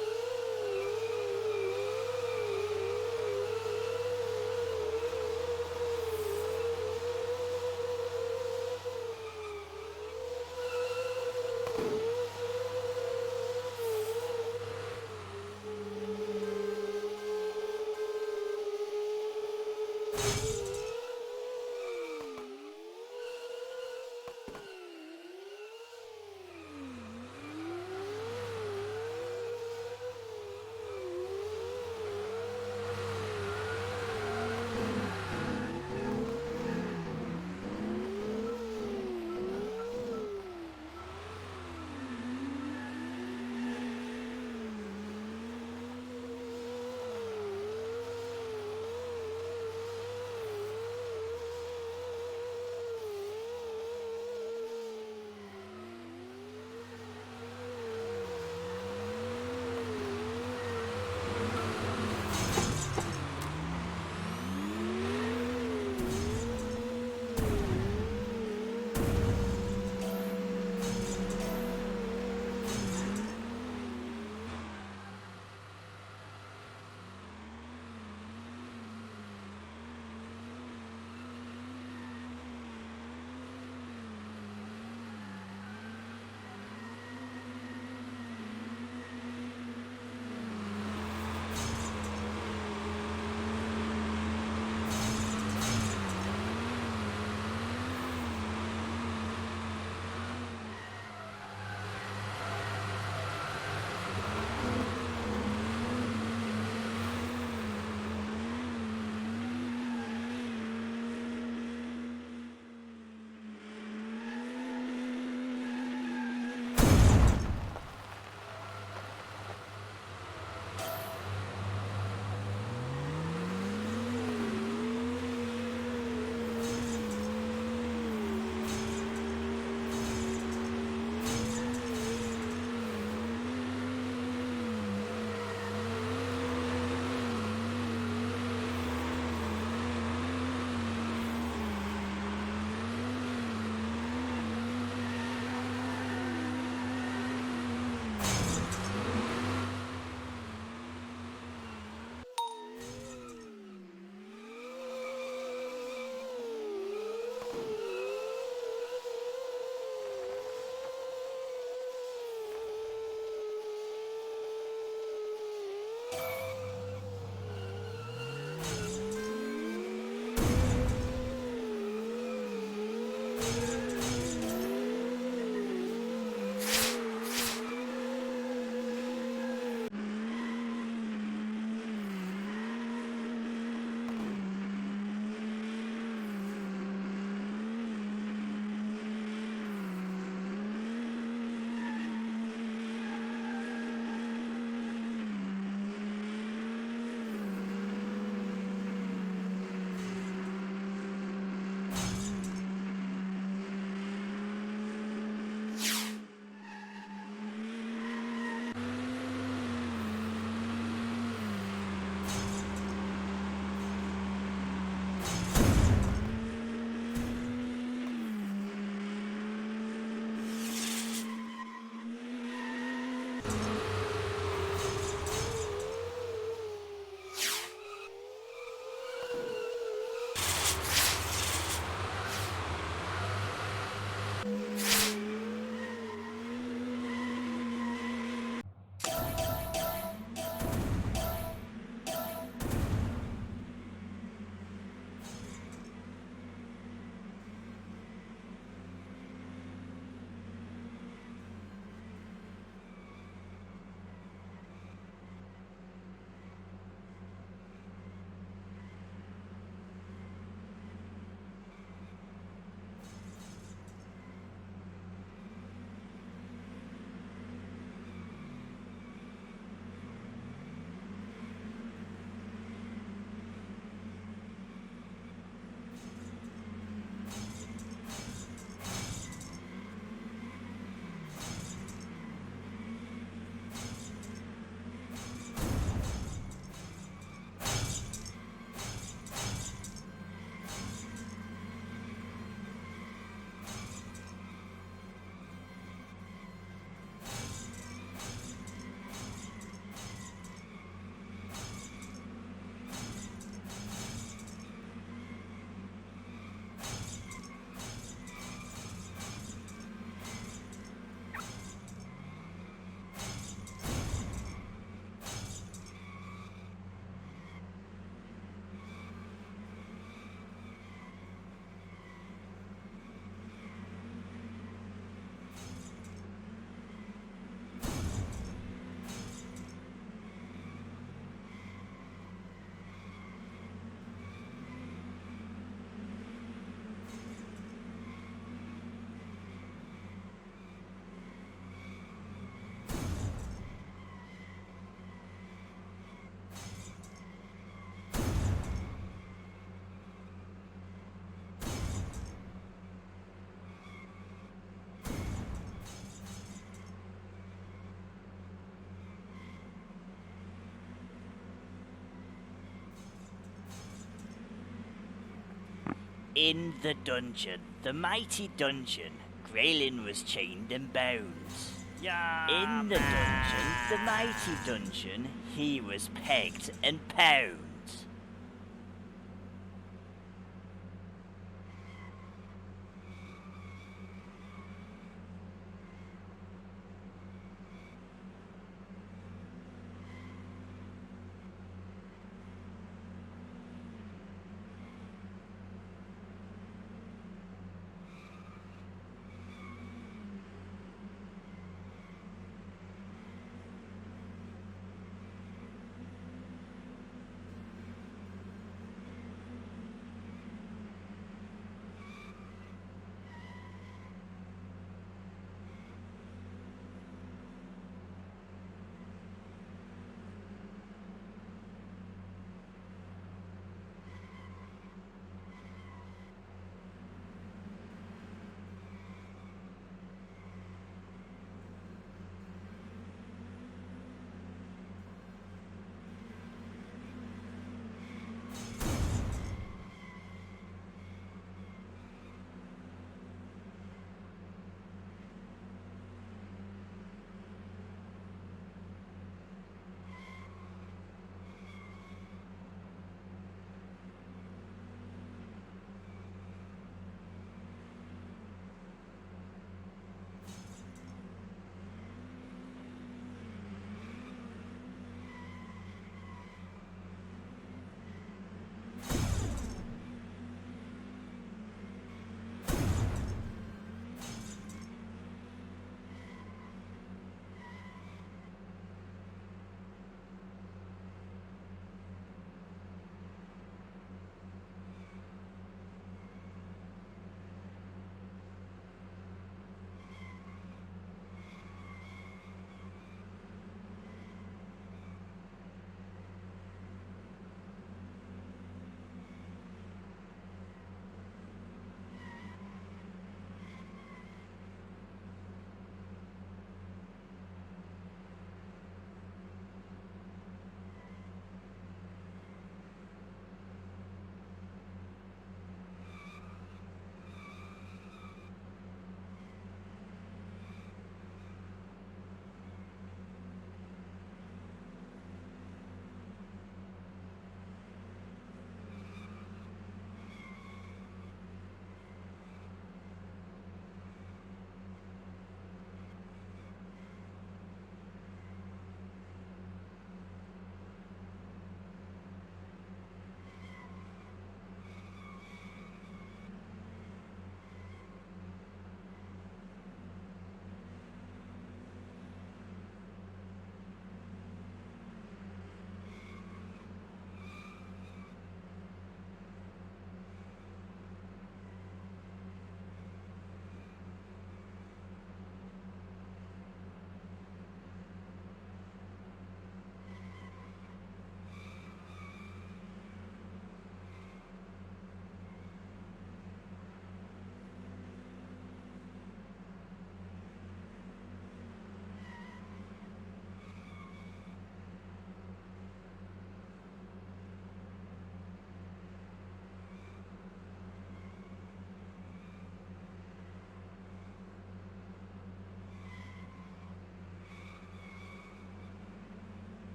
In the dungeon, the mighty dungeon, Graylin was chained and bound. In the dungeon, the mighty dungeon, he was pegged and pound.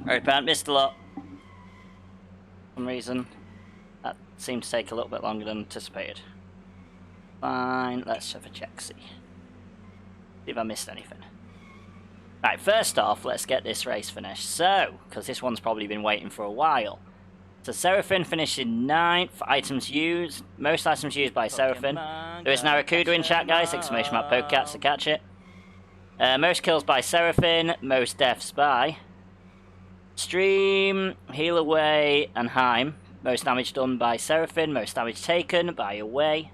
I repent, missed a lot. For some reason, that seemed to take a little bit longer than anticipated. Fine, let's have a check, see if I missed anything. Right, first off, let's get this race finished. So, because this one's probably been waiting for a while. So Seraphin finished in 9th. Items used, most items used by Seraphin. There is now a Kudu in chat, guys. Exclamation mark Pokecats to catch it. Most kills by Seraphin. Most deaths by Stream, Heal Away, and Heim. Most damage done by Seraphin. Most damage taken by Away.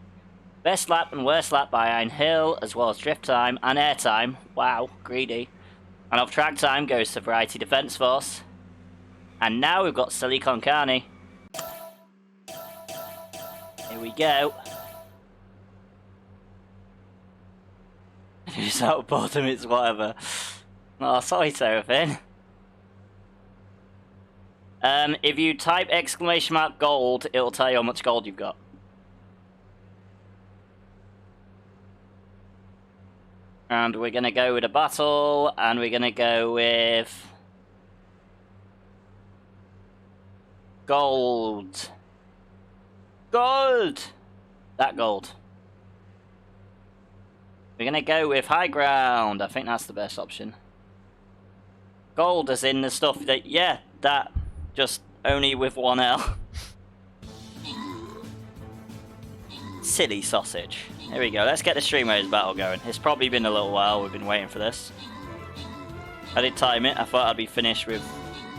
Best lap and worst lap by Iron Hill, as well as drift time and air time. Wow, greedy. And off track time goes to Variety Defense Force. And now we've got Silicon Carney. Here we go. Who's out bottom? It's whatever. Oh, sorry, Seraphin. If you type exclamation mark gold, it'll tell you how much gold you've got. And we're gonna go with a battle, and we're gonna go with gold. Gold! That gold. We're gonna go with high ground. I think that's the best option. Gold as in the stuff that, yeah, that. Just only with one L. Silly sausage. Here we go, let's get the Stream Raiders battle going. It's probably been a little while, we've been waiting for this. I did time it, I thought I'd be finished with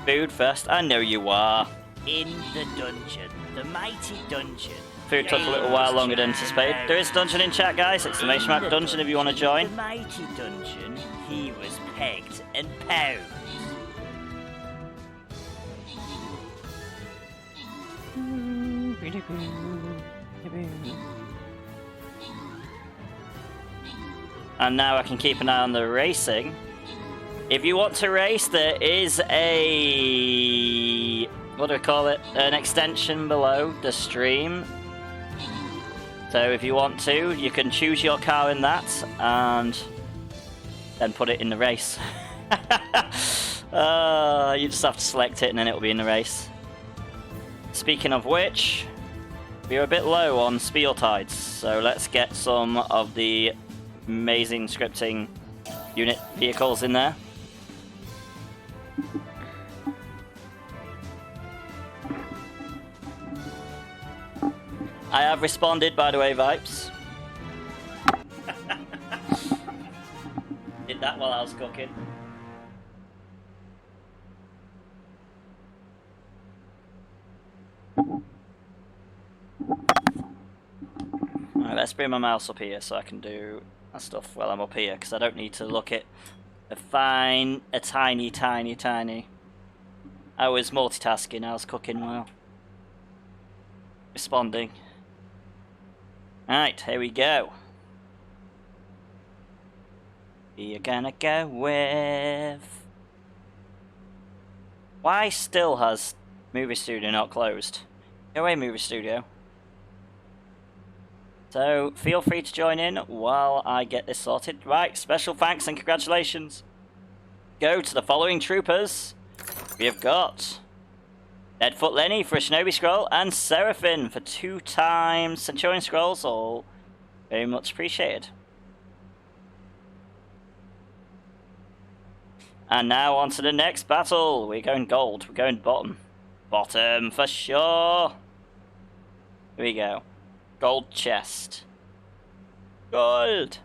food first. I know you are. In the dungeon, the mighty dungeon. Food took a little while longer than anticipated. There is dungeon in chat, guys. Exclamation mark dungeon if you want to join. The mighty dungeon, he was pegged and pounded. And now I can keep an eye on the racing. If you want to race, there is a... what do we call it? An extension below the stream. So if you want to, you can choose your car in that and then put it in the race. You just have to select it and then it will be in the race. Speaking of which, we are a bit low on Spiel Tides, so let's get some of the amazing scripting unit vehicles in there. I have responded, by the way, Vipes. Did that while I was cooking. Alright, let's bring my mouse up here so I can do that stuff while I'm up here, because I don't need to look at a tiny. I was multitasking, I was cooking while responding. Alright, here we go. We're gonna go with... Why still has Movie Studio not closed? Go away, Movie Studio. So, feel free to join in while I get this sorted. Right, special thanks and congratulations go to the following troopers. We have got Deadfoot Lenny for a Shinobi Scroll and Seraphin for 2 times Centurion Scrolls, all very much appreciated. And now on to the next battle. We're going gold, we're going bottom. Bottom for sure. Here we go. Gold chest. Gold!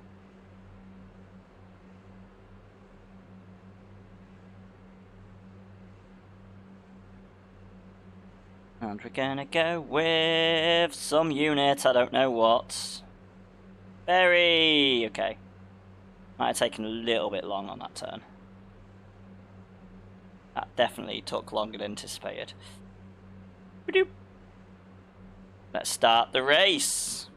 And we're gonna go with some unit, I don't know what. Berry! Okay. Might have taken a little bit long on that turn. That definitely took longer than anticipated. Ba-doop. Let's start the race.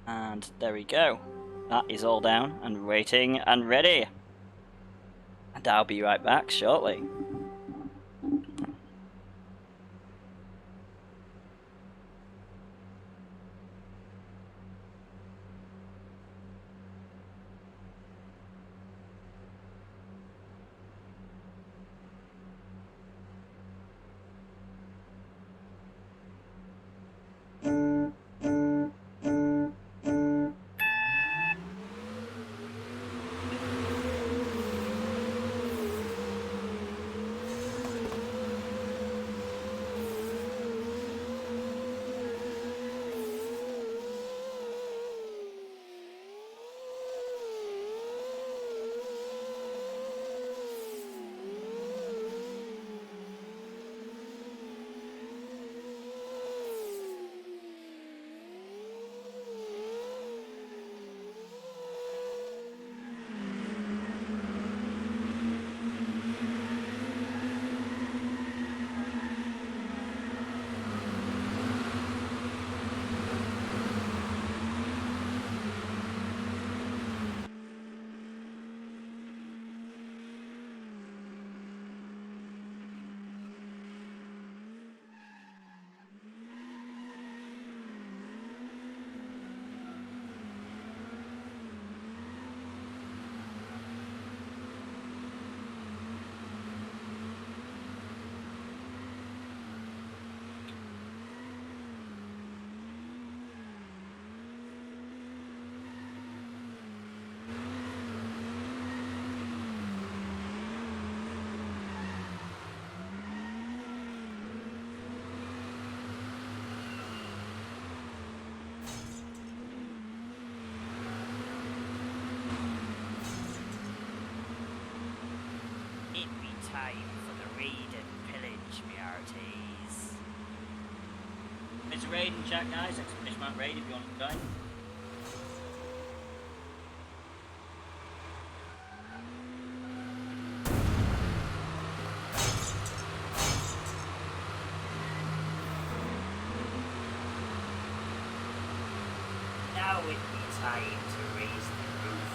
And there we go. That is all down and waiting and ready. And I'll be right back shortly. It's a raid in chat, guys. Exclamation mark raid if you want to join. Now it'd be time to raise the roof.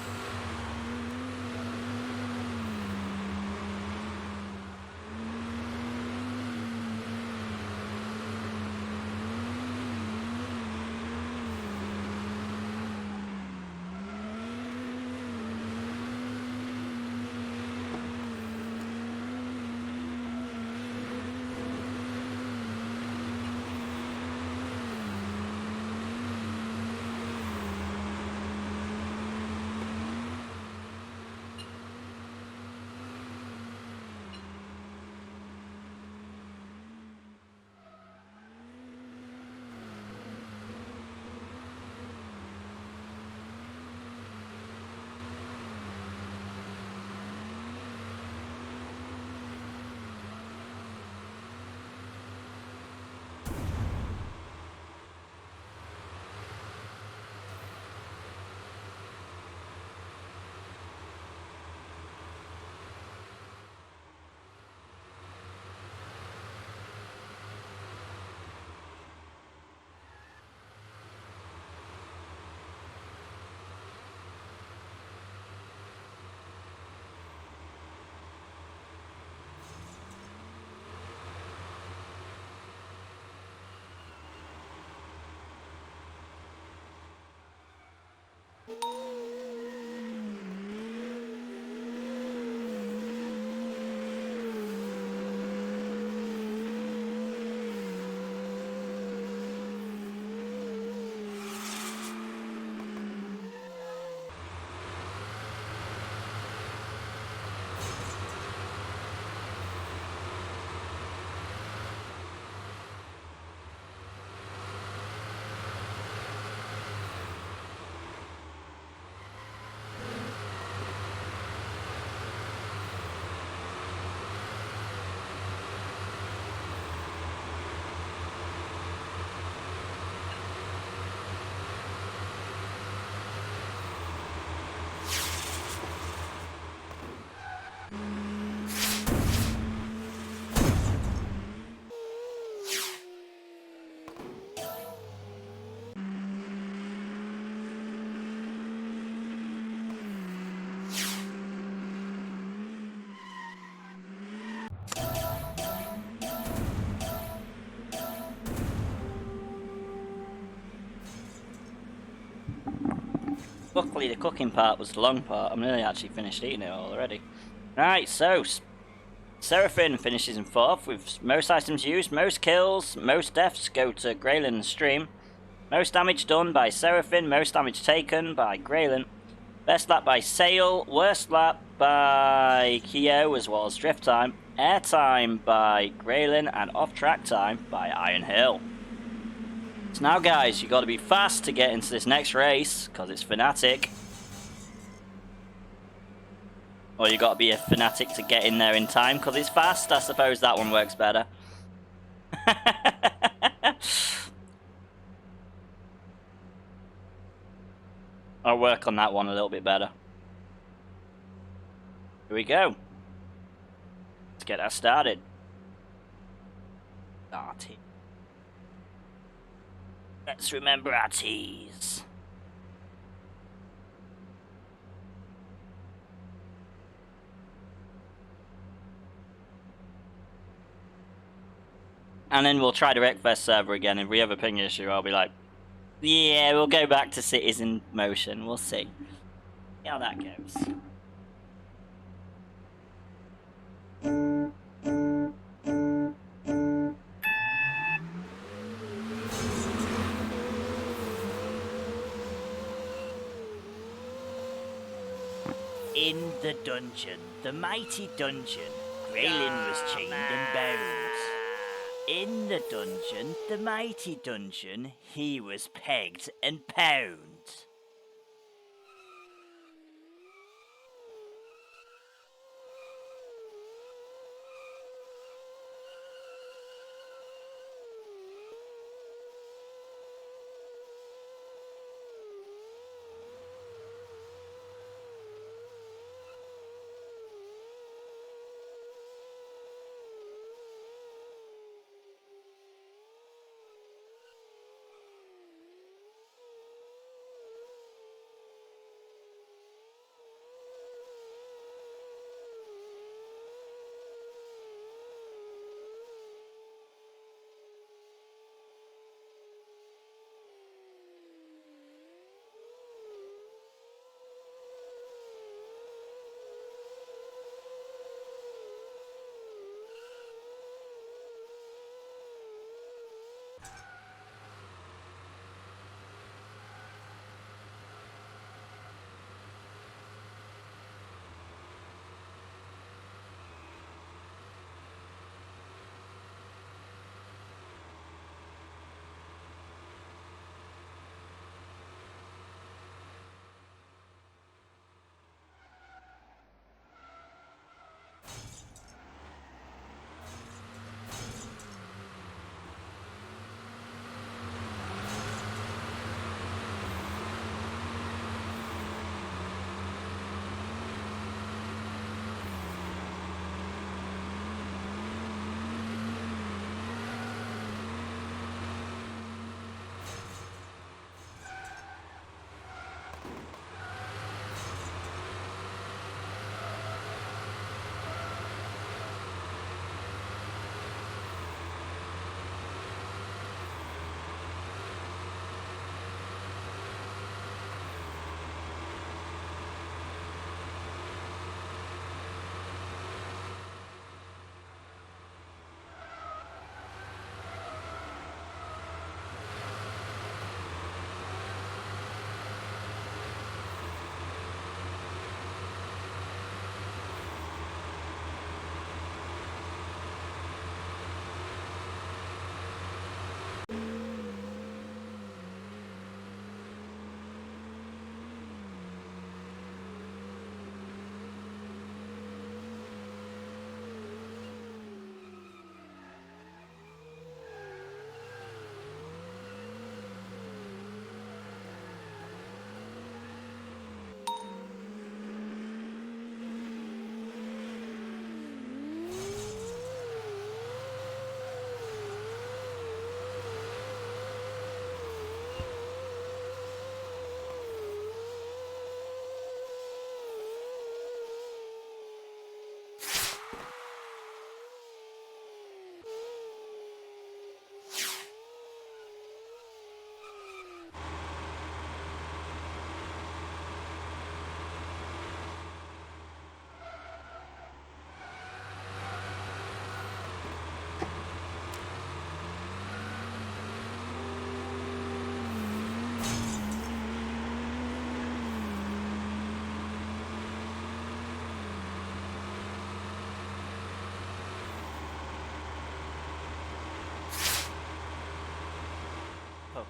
Luckily, the cooking part was the long part. I'm nearly actually finished eating it already. Right, so Seraphim finishes in 4th with most items used, most kills, most deaths go to Graylin and Stream. Most damage done by Seraphim, most damage taken by Graylin. Best lap by Sail, worst lap by Kyo as well as drift time. Air time by Graylin and off-track time by Iron Hill. So now guys, you got to be fast to get into this next race, because it's Fnatic. Or you got to be a Fnatic to get in there in time, because it's fast. I suppose that one works better. I'll work on that one a little bit better. Here we go. Let's get that started. Started. Let's remember our T's. And then we'll try the Wreckfest server again. If we have a ping issue, I'll be like, yeah, we'll go back to Cities in Motion. We'll see. See how that goes. In the dungeon, the mighty dungeon, Graylin was chained and bound. In the dungeon, the mighty dungeon, he was pegged and pound.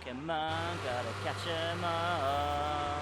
Pokemon, gotta catch 'em all.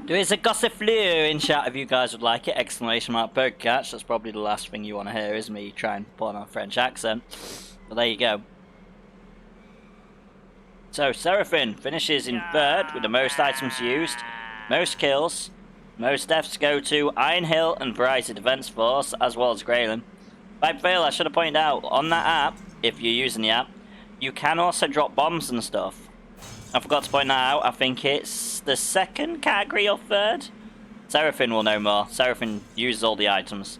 There is a gossip flu in chat if you guys would like it. Exclamation mark Pokecatch. That's probably the last thing you want to hear is me try and put on a French accent. But there you go. So Seraphim finishes in third with the most items used, most kills. Most deaths go to Iron Hill and Variety Defense Force, as well as Graylin. By fail, I should have pointed out, on that app, if you're using the app, you can also drop bombs and stuff. I forgot to point that out. I think it's the second category or third. Seraphim will know more. Seraphim uses all the items.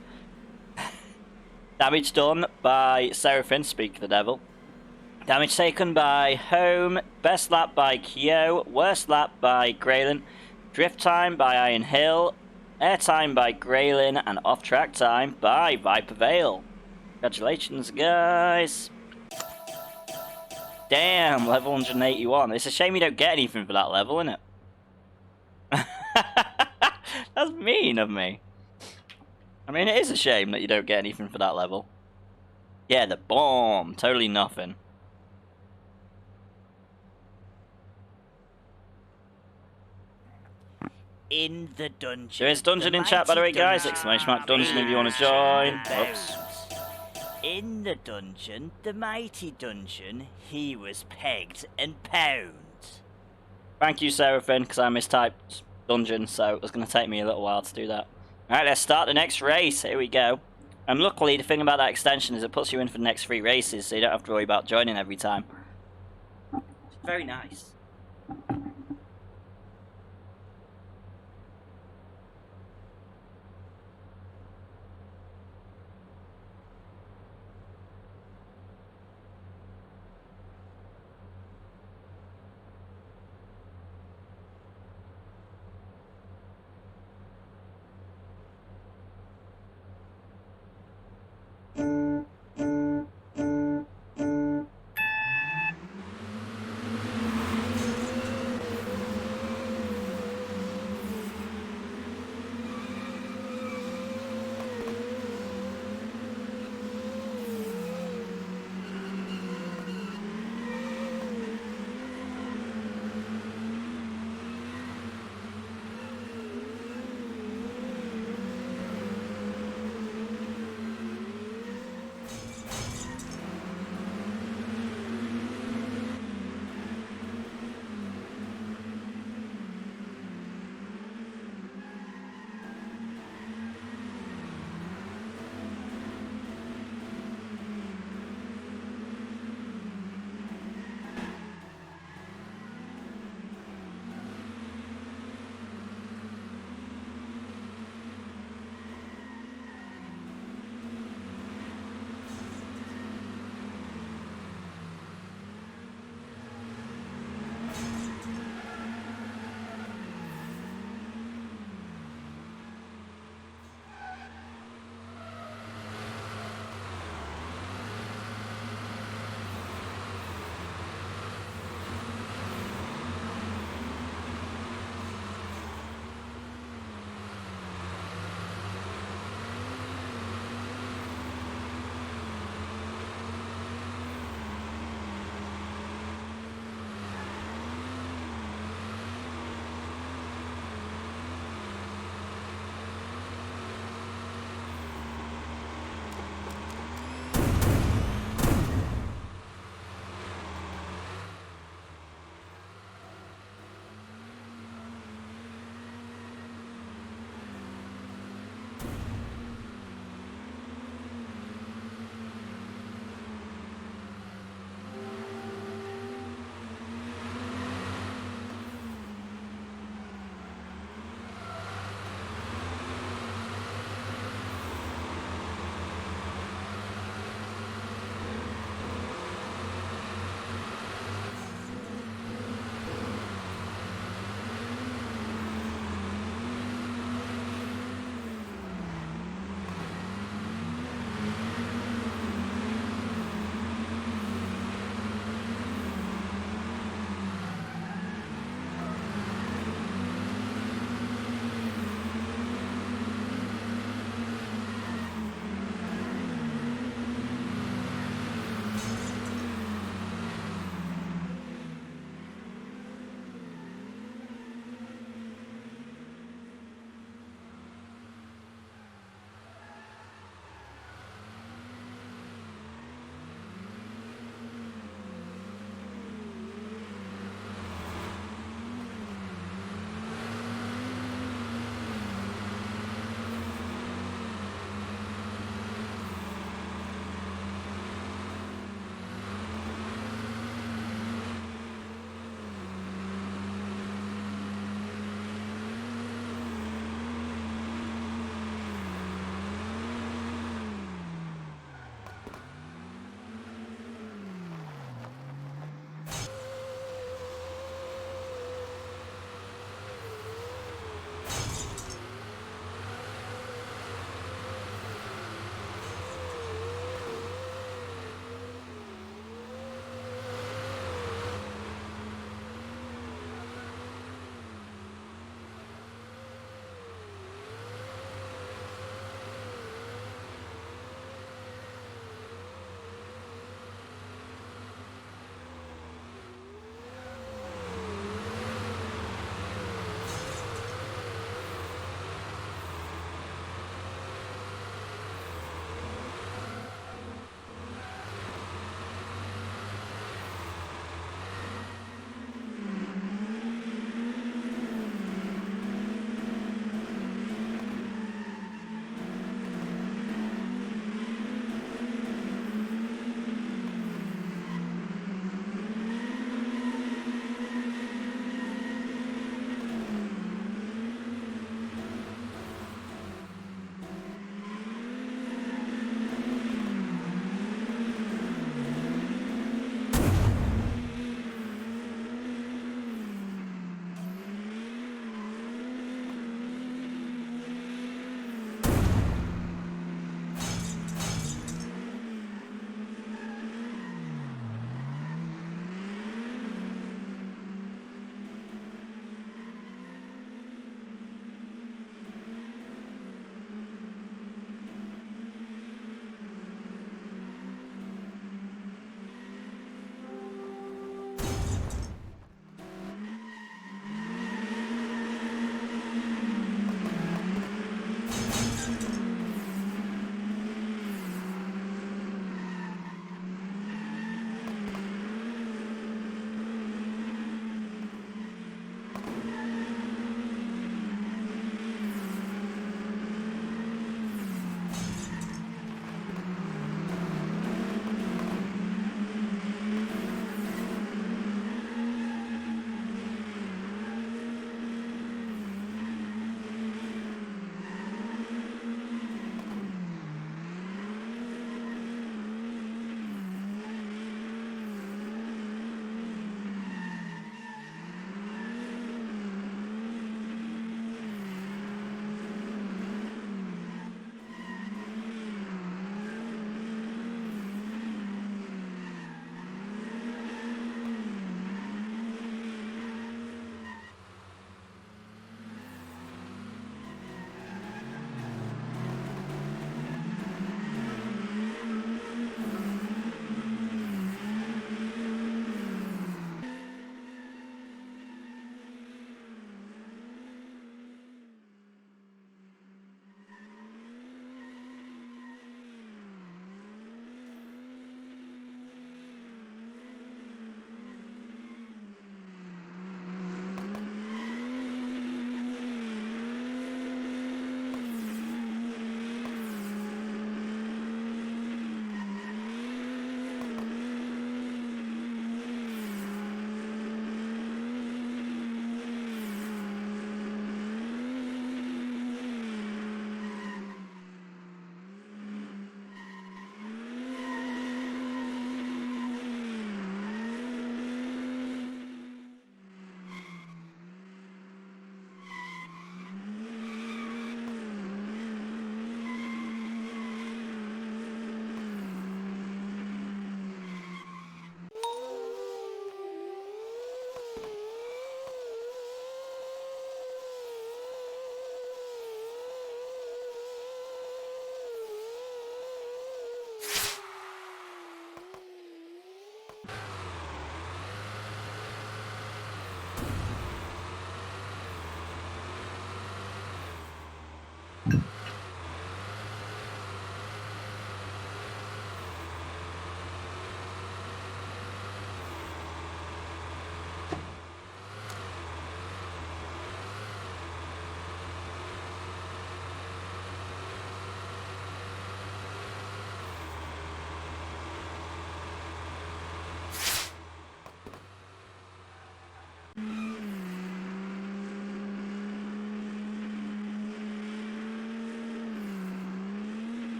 Damage done by Seraphim, speak of the devil. Damage taken by Home. Best lap by Kyo. Worst lap by Graylin. Drift time by Iron Hill. Air time by Graylin. And off-track time by Viper Vale. Congratulations, guys. Damn, level 181. It's a shame you don't get anything for that level, isn't it? That's mean of me. I mean, it is a shame that you don't get anything for that level. Yeah, the bomb. Totally nothing. In the dungeon. There is dungeon in chat, by the way, guys. Exclamation mark dungeon if you want to join. Oops. In the dungeon, the mighty dungeon, he was pegged and pound. Thank you, Seraphim, because I mistyped dungeon, so it was going to take me a little while to do that. Alright, let's start the next race. Here we go. And luckily, the thing about that extension is it puts you in for the next 3 races, so you don't have to worry about joining every time. It's very nice.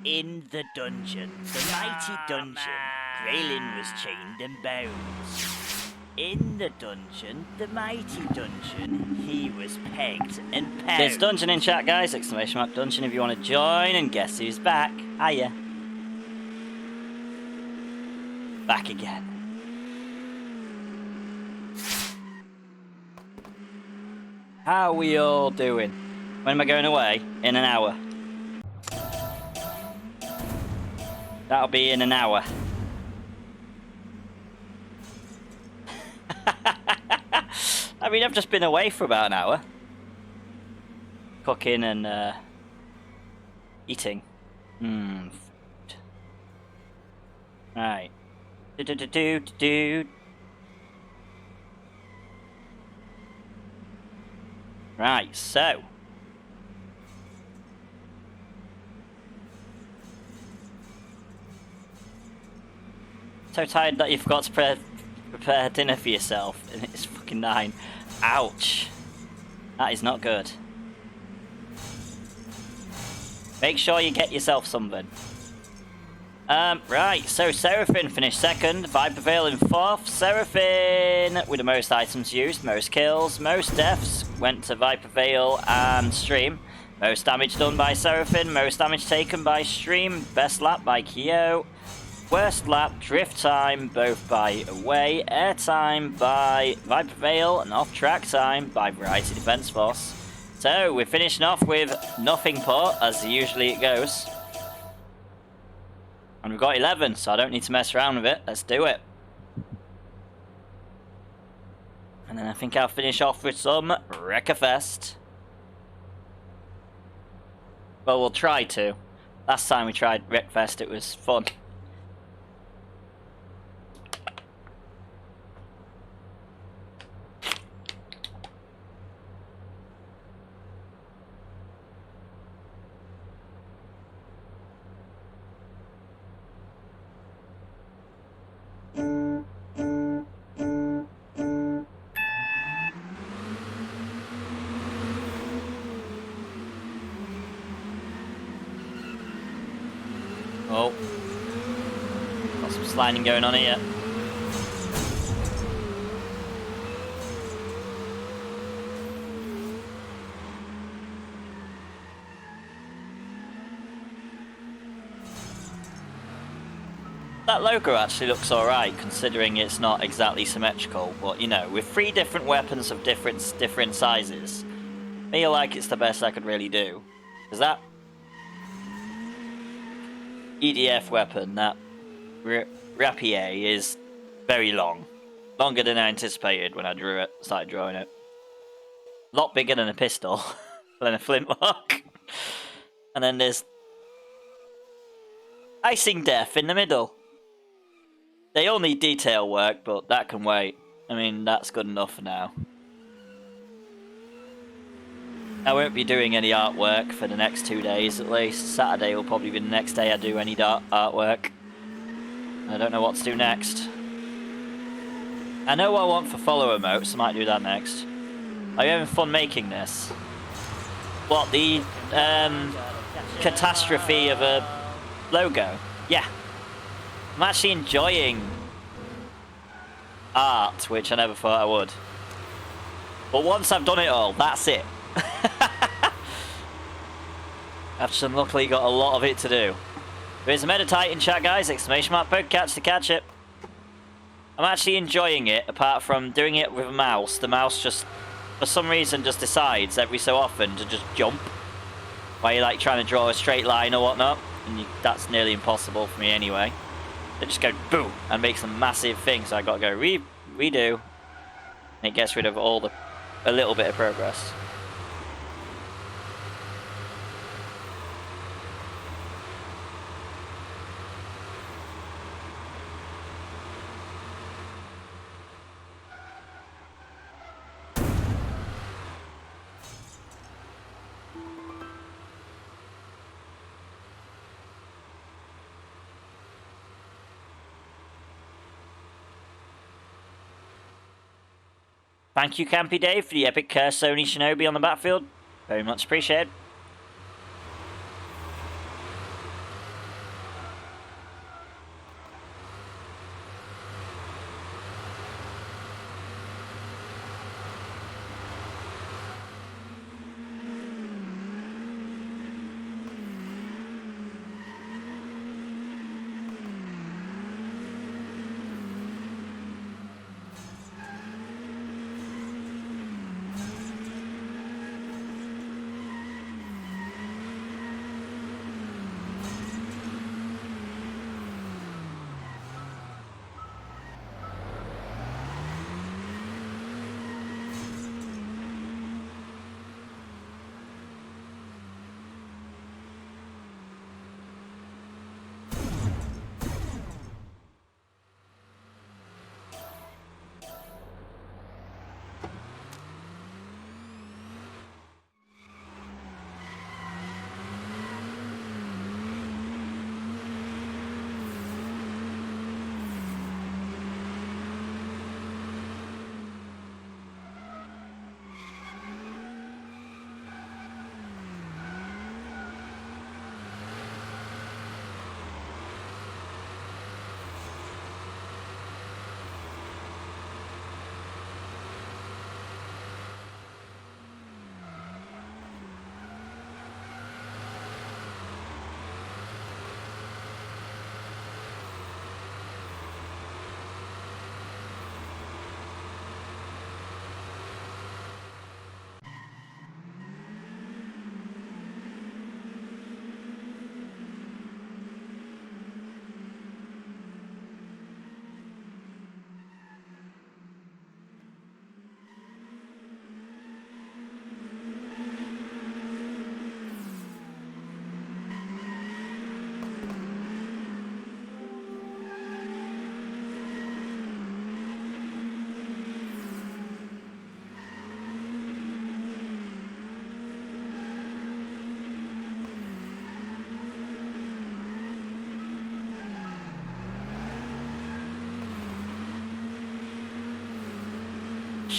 In the dungeon, the mighty dungeon, Graylin was chained and bound. In the dungeon, the mighty dungeon, he was pegged and pounded. There's dungeon in chat, guys. Exclamation mark dungeon if you want to join. And guess who's back? Hiya. Back again. How are we all doing? When am I going away? In an hour. That'll be in an hour. I mean, I've just been away for about an hour. Cooking and eating. Right. Right, so. So tired that you forgot to prepare dinner for yourself, and it's fucking 9. Ouch. That is not good. Make sure you get yourself something. Right, so Seraphine finished 2nd, Vipervale in 4th. Seraphine with the most items used, most kills, most deaths went to Vipervale and Stream. Most damage done by Seraphine, most damage taken by Stream, best lap by Kyo. Worst lap, drift time, both by Away, air time by Vipervale, and off-track time by Variety Defence Force. So, we're finishing off with nothing put, as usually it goes. And we've got 11, so I don't need to mess around with it. Let's do it. And then I think I'll finish off with some Wreckerfest. Well, we'll try to. Last time we tried Wreckfest, it was fun. Oh. Got some sliding going on here. That logo actually looks alright, considering it's not exactly symmetrical, but you know, with 3 different weapons of different sizes, I feel like it's the best I could really do. Because that EDF weapon, that rapier, is very long. Longer than I anticipated when I started drawing it. A lot bigger than a pistol, than a flintlock. And then there's Icing Death in the middle. They all need detail work, but that can wait. I mean, that's good enough for now. I won't be doing any artwork for the next 2 days at least. Saturday will probably be the next day I do any artwork. I don't know what to do next. I know what I want for follow emotes, I might do that next. Are you having fun making this? What, the catastrophe of a logo? Yeah. I'm actually enjoying art, which I never thought I would. But once I've done it all, that's it. I've just unluckily got a lot of it to do. There's a Meditite in chat, guys. Exclamation mark Pokecatch to catch it. I'm actually enjoying it, apart from doing it with a mouse. The mouse just, for some reason, just decides every so often to just jump. While you're like trying to draw a straight line or whatnot. And that's nearly impossible for me anyway. They just go boom and makes a massive thing, so I gotta go redo. And it gets rid of all a little bit of progress. Thank you, Campy Dave, for the epic Sony Shinobi on the battlefield. Very much appreciated.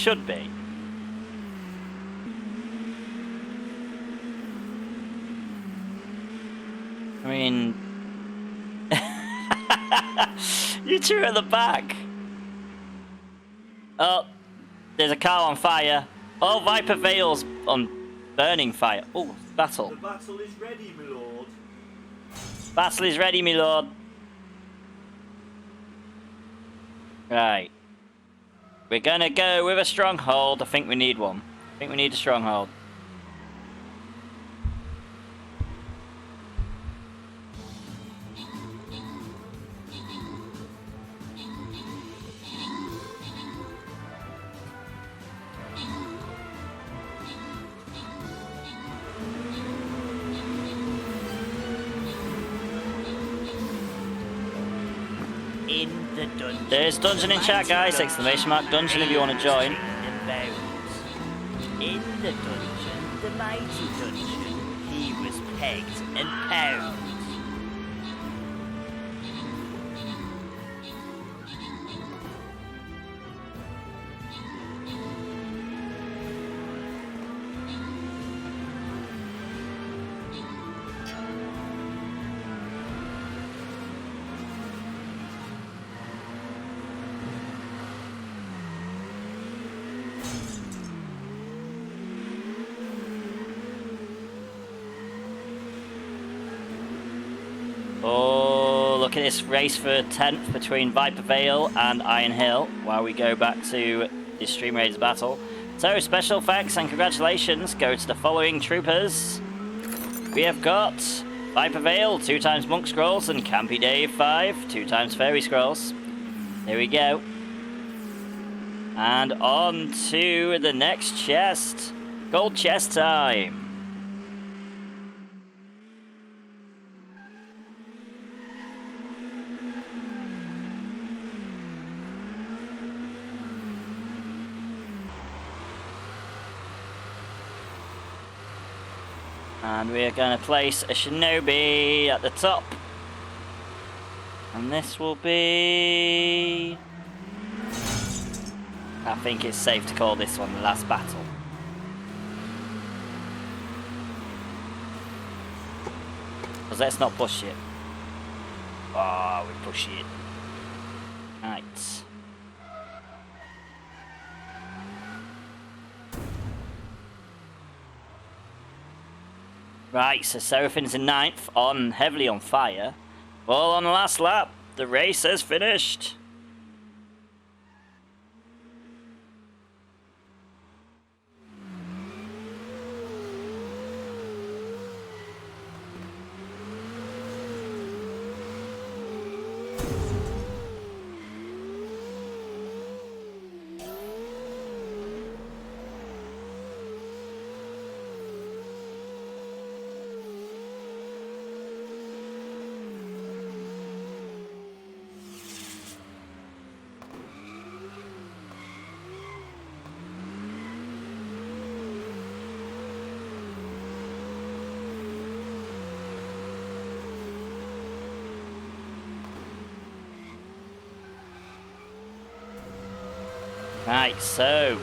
should be. I mean... you two at the back! Oh, there's a car on fire. Oh, Viper Vale's on burning fire. Oh, battle. The battle is ready, my lord. Battle is ready, my lord. Right. We're gonna go with a stronghold. I think we need one. I think we need a stronghold. In the dungeon. There's dungeon in chat, guys. Exclamation mark dungeon if you want to join. In the dungeon, the mighty dungeon, he was pegged and pounded. Oh, look at this race for 10th between Viper Vale and Iron Hill while we go back to the Stream Raiders battle. So, special thanks and congratulations go to the following troopers. We have got Viper Vale, 2 times Monk Scrolls, and Campy Dave 5, 2 times Fairy Scrolls. There we go. And on to the next chest. Gold chest time. And we are going to place a shinobi at the top. And this will be... I think it's safe to call this one the last battle. Because let's not push it. Oh, we push it. Right. Right, so Seraphin's in 9th, heavily on fire. Well, on the last lap, the race has finished. Right, so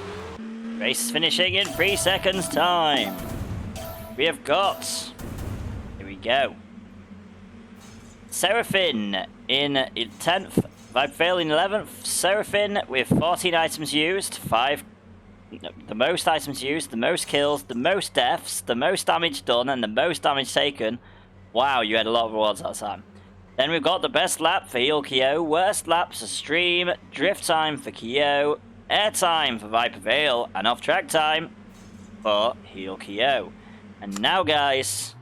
race is finishing in 3 seconds time. We have got, here we go, Seraphin in 10th, Viper Vale in 11th. Seraphin with 14 items used, the most items used, the most kills, the most deaths, the most damage done, and the most damage taken. Wow, you had a lot of rewards that time. Then we've got the best lap for Heel Kyo, worst laps for Stream, drift time for Kyo, air time for Viper Vale, and off-track time for Heel Kyo. And now, guys,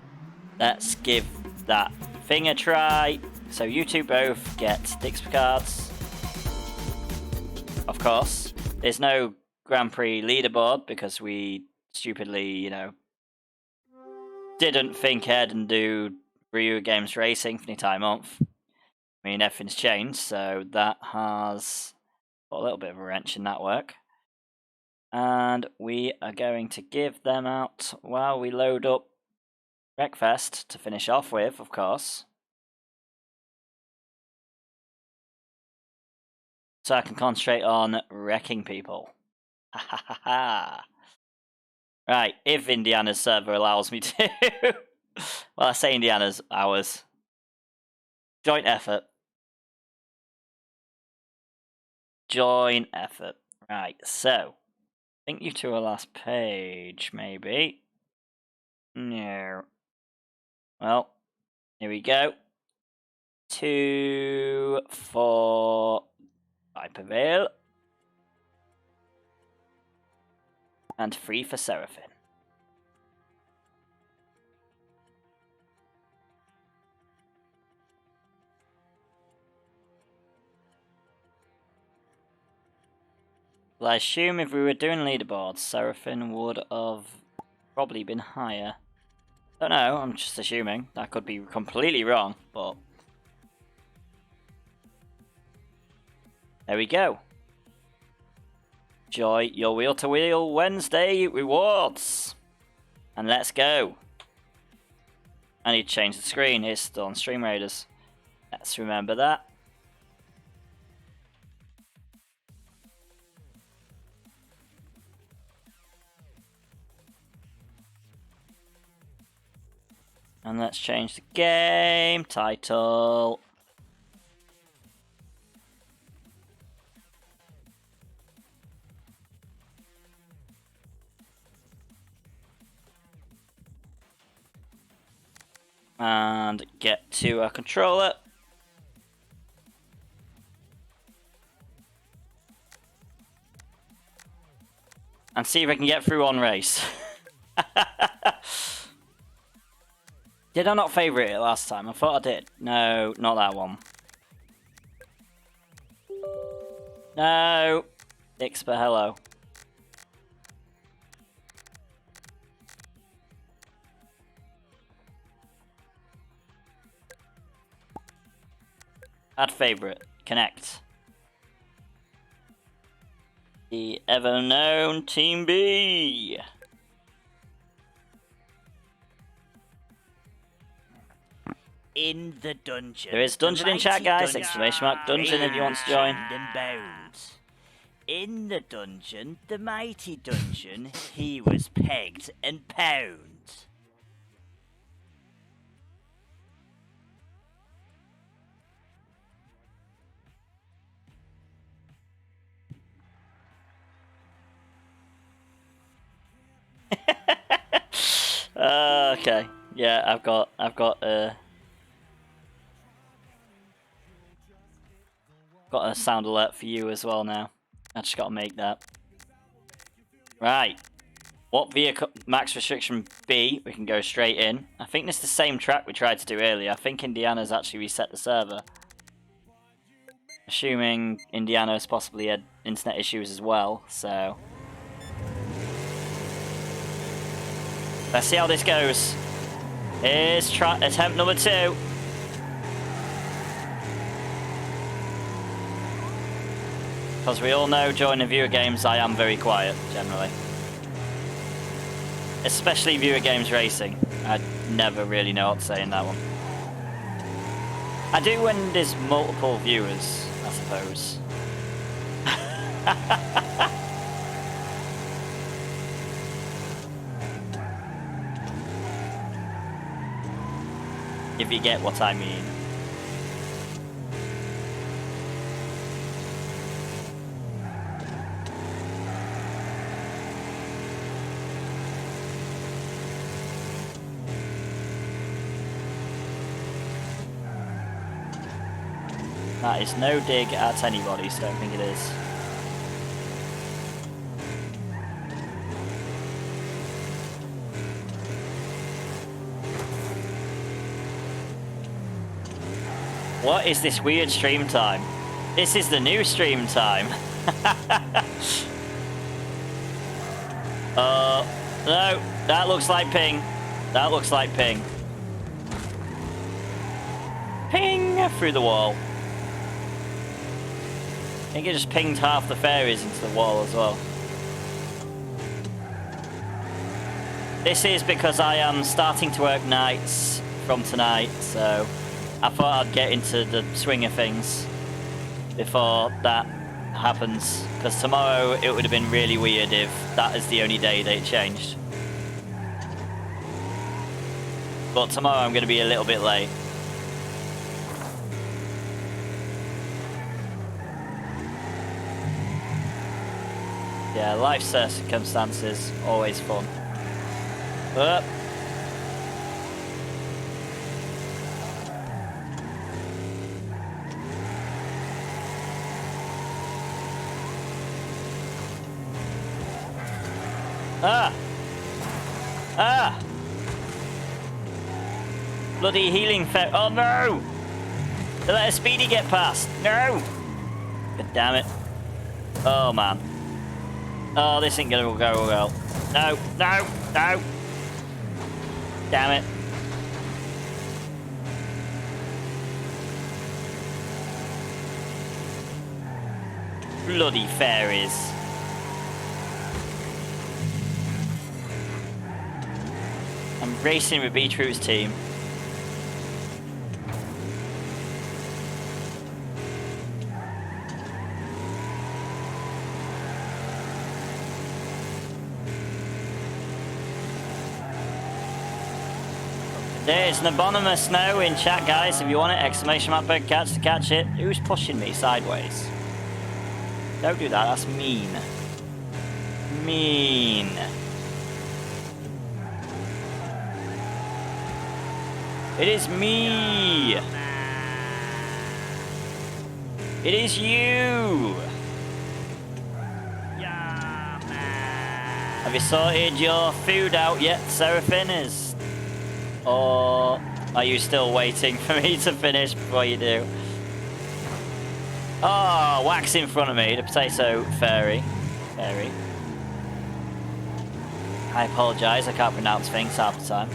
let's give that thing a try. So you two both get dixper cards. Of course, there's no Grand Prix leaderboard because we stupidly, you know, didn't think ahead and do Ryu Games Racing for the entire month. I mean, everything's changed, so that has put a little bit of a wrench in that work. And we are going to give them out while we load up Wreckfest to finish off with, of course. So I can concentrate on wrecking people. Ha ha ha ha. Right, if Indiana's server allows me to. Well, I say Indiana's, ours. Joint effort. Joint effort. Right, so. I think you two are last page, maybe. No. Well, here we go. 2 for Viperville. And 3 for Seraphim. Well, I assume if we were doing leaderboards, Seraphim would have probably been higher. Don't know, I'm just assuming. That could be completely wrong, but... There we go. Enjoy your wheel-to-wheel Wednesday rewards. And let's go. I need to change the screen. It's still on Stream Raiders. Let's remember that. And let's change the game title. And get to a controller. And see if I can get through one race. Did I not favourite it last time? I thought I did. No, not that one. No. Dixper, hello. Add favourite. Connect. The ever-known Team B. In the dungeon. There is dungeon in chat, guys. Exclamation mark dungeon if you want to join. In the dungeon, the mighty dungeon, he was pegged and pound. Okay. Yeah, I've got a sound alert for you as well now. I just got to make that. Right. What vehicle max restriction B? We can go straight in. I think this is the same track we tried to do earlier. I think Indiana's actually reset the server. Assuming Indiana has possibly had internet issues as well, so let's see how this goes. Here's attempt number 2. Because we all know during the viewer games I am very quiet, generally. Especially viewer games racing. I never really know what to say in that one. I do when there's multiple viewers, I suppose. If you get what I mean. That is no dig at anybody, so I don't think it is. What is this weird stream time? This is the new stream time. No, that looks like ping. That looks like ping. Ping through the wall. I think it just pinged half the fairies into the wall as well. This is because I am starting to work nights from tonight, so I thought I'd get into the swing of things before that happens. Because tomorrow it would have been really weird if that is the only day that it changed. But tomorrow I'm going to be a little bit late. Yeah, life circumstances, always fun. Up. Ah! Ah! Bloody healing fe- Oh no! They let a speedy get past. No! God damn it. Oh man. Oh, this ain't gonna go well. No, no, no! Damn it. Bloody fairies. I'm racing with Beetroot's team. There's an anonymous no in chat, guys. If you want it, exclamation mark bird catch to catch it. Who's pushing me sideways? Don't do that, that's mean. Mean. It is me! It is you! Have you sorted your food out yet, Seraphine? Or are you still waiting for me to finish before you do? Oh, wax in front of me, the potato fairy. Fairy. I apologise, I can't pronounce things half the time.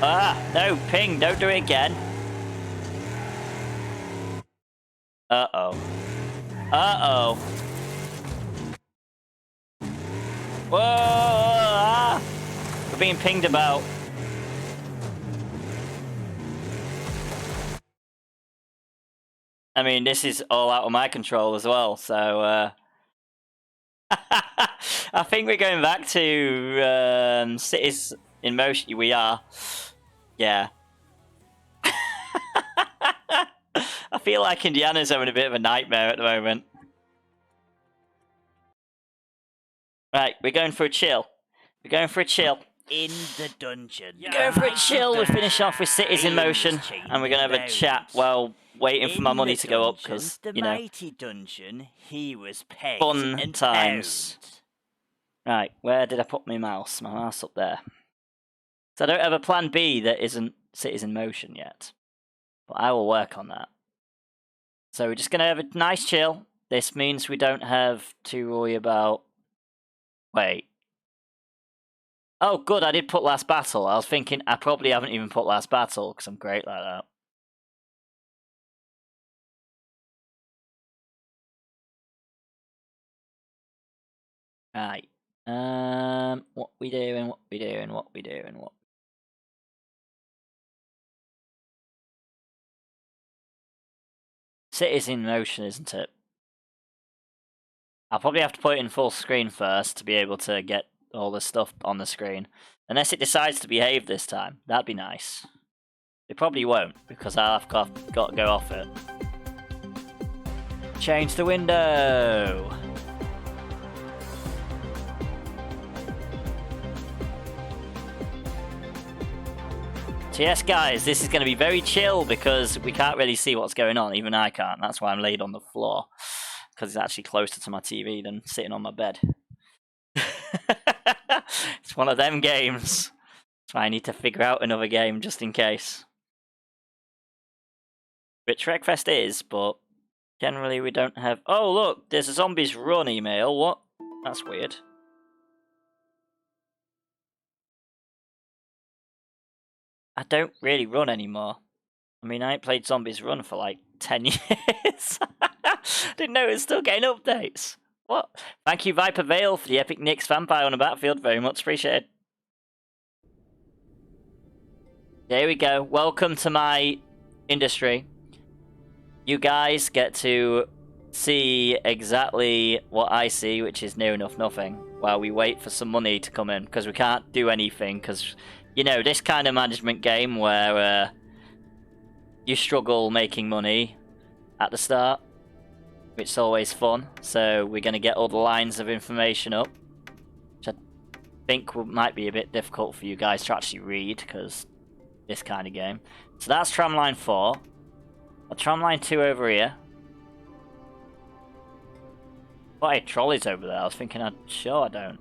Ah, no, ping, don't do it again. Uh-oh. Uh-oh. Whoa! Ah! We're being pinged about. I mean, this is all out of my control as well, so... I think we're going back to cities in motion. We are. Yeah. I feel like Indiana's having a bit of a nightmare at the moment. Right, we're going for a chill. We're going for a chill. In the dungeon. We're going for a chill. We'll finish off with cities in motion, and we're going to have a chat while waiting for my money to go up, because, you know, mighty dungeon, he was pegged fun and times. pounded. Right, where did I put my mouse? My mouse up there. So I don't have a plan B that isn't cities in motion yet. But I will work on that. So we're just going to have a nice chill. This means we don't have to worry about... Wait. Oh, good, I did put last battle. I was thinking I probably haven't even put last battle, because I'm great like that. Right. What we doing, what we doing, what we doing, what... Cities in motion, isn't it? I'll probably have to put it in full screen first to be able to get all the stuff on the screen. Unless it decides to behave this time. That'd be nice. It probably won't, because I've got to go off it. Change the window! So yes, guys, this is going to be very chill because we can't really see what's going on. Even I can't. That's why I'm laid on the floor. Because it's actually closer to my TV than sitting on my bed. It's one of them games. So I need to figure out another game just in case. Which Wreckfest is, but generally we don't have... Oh, look! There's a Zombies Run email. What? That's weird. I don't really run anymore. I mean, I ain't played Zombies Run for like 10 years. Didn't know it was still getting updates. What? Thank you, Viper Vale, for the epic Nyx Vampire on the battlefield. Very much appreciated. There we go. Welcome to my industry. You guys get to see exactly what I see, which is near enough nothing, while we wait for some money to come in, because we can't do anything, because, you know, this kind of management game where you struggle making money at the start, which is always fun, so we're going to get all the lines of information up, which I think might be a bit difficult for you guys to actually read, because this kind of game. So that's tramline 4. A tramline 2 over here. Got a trolleys over there. I was thinking sure I don't.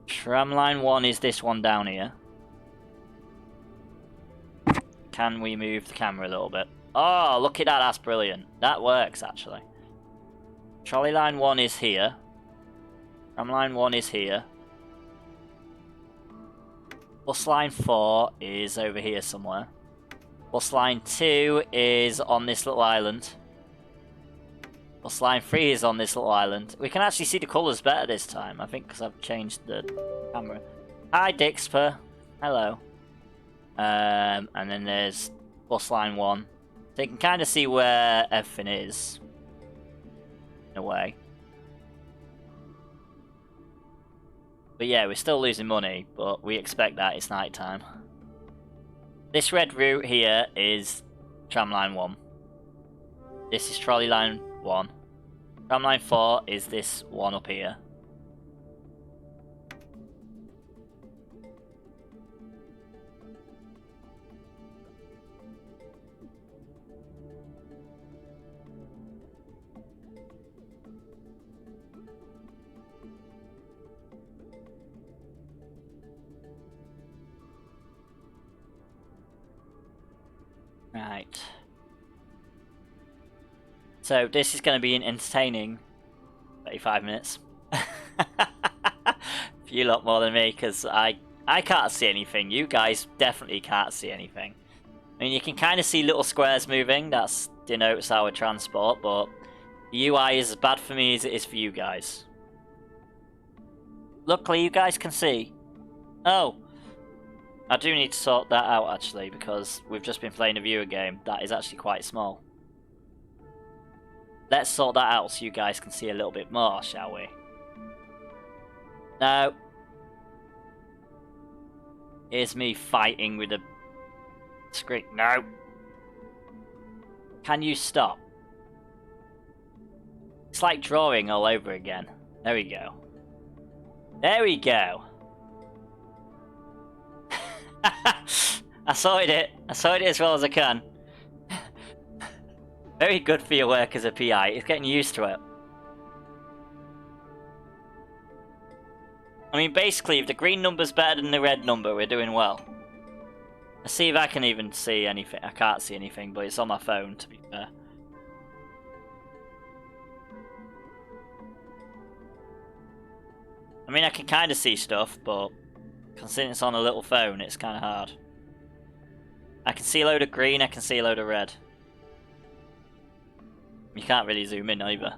Tramline 1 is this one down here. Can we move the camera a little bit? Oh, look at that. That's brilliant. That works, actually. Trolley line 1 is here. Tramline 1 is here. Bus line 4 is over here somewhere. Bus line 2 is on this little island. Bus line 3 is on this little island. We can actually see the colours better this time, I think, because I've changed the camera. Hi, Dixper. Hello. And then there's bus line 1. So you can kind of see where everything is. In a way. But yeah, we're still losing money, but we expect that. It's night time. This red route here is tramline 1. This is trolley line 1. Tramline 4 is this one up here. Right. So this is going to be an entertaining 35 minutes. A few lot more than me, because I can't see anything. You guys definitely can't see anything. I mean, you can kind of see little squares moving. That denotes our transport, but the UI is as bad for me as it is for you guys. Luckily, you guys can see. Oh! I do need to sort that out, actually, because we've just been playing a viewer game. That is actually quite small. Let's sort that out so you guys can see a little bit more, shall we? Now, here's me fighting with the screen. No! Can you stop? It's like drawing all over again. There we go. There we go! I sorted it. I sorted it as well as I can. Very good for your work as a PI. It's getting used to it. I mean, basically, if the green number's better than the red number, we're doing well. Let's see if I can even see anything. I can't see anything, but it's on my phone, to be fair. I mean, I can kind of see stuff, but considering it's on a little phone, it's kind of hard. I can see a load of green, I can see a load of red. You can't really zoom in either.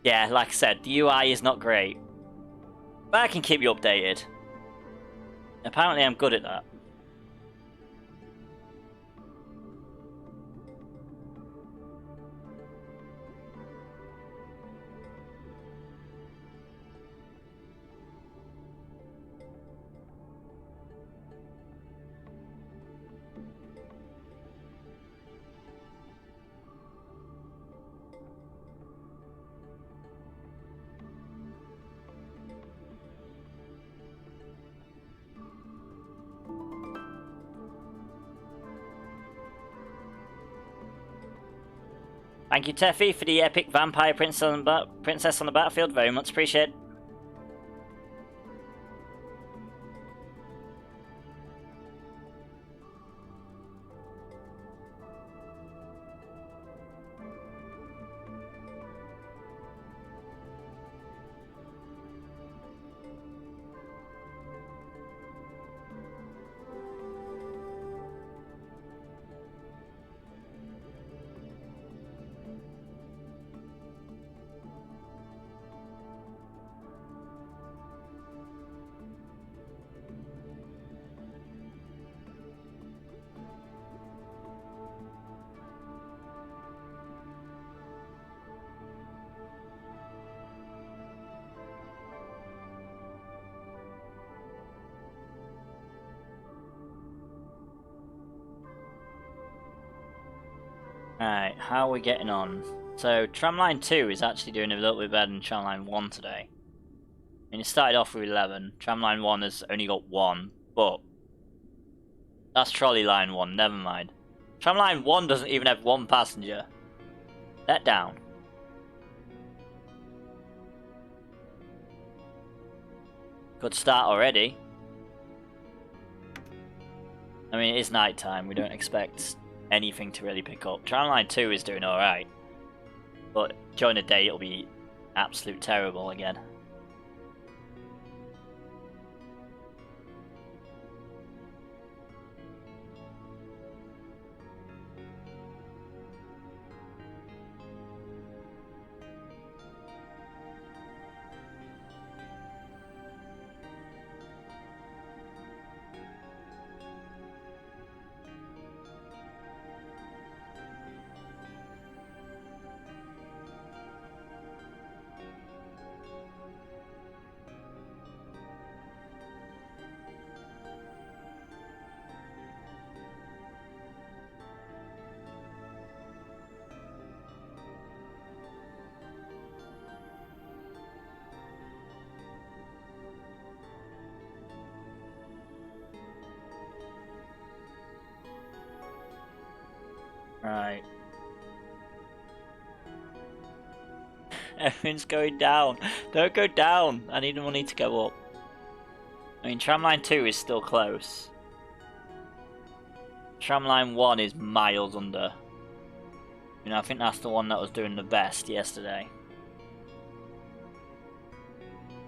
Yeah, like I said, the UI is not great. But I can keep you updated. Apparently I'm good at that. Thank you, Teffy, for the epic vampire princess on the battlefield. Very much appreciated. Alright, how are we getting on? So, Tramline 2 is actually doing a little bit better than Tramline 1 today. I mean, it started off with 11. Tramline 1 has only got 1, but that's Trolley Line 1, never mind. Tramline 1 doesn't even have 1 passenger. Let down. Good start already. I mean, it is night time. We don't expect anything to really pick up. Tramline 2 is doing alright. But during the day, it'll be absolute terrible again. Right. Everything's going down. Don't go down. I need the money to go up. I mean, Tramline 2 is still close. Tramline 1 is miles under. You know, I think that's the one that was doing the best yesterday.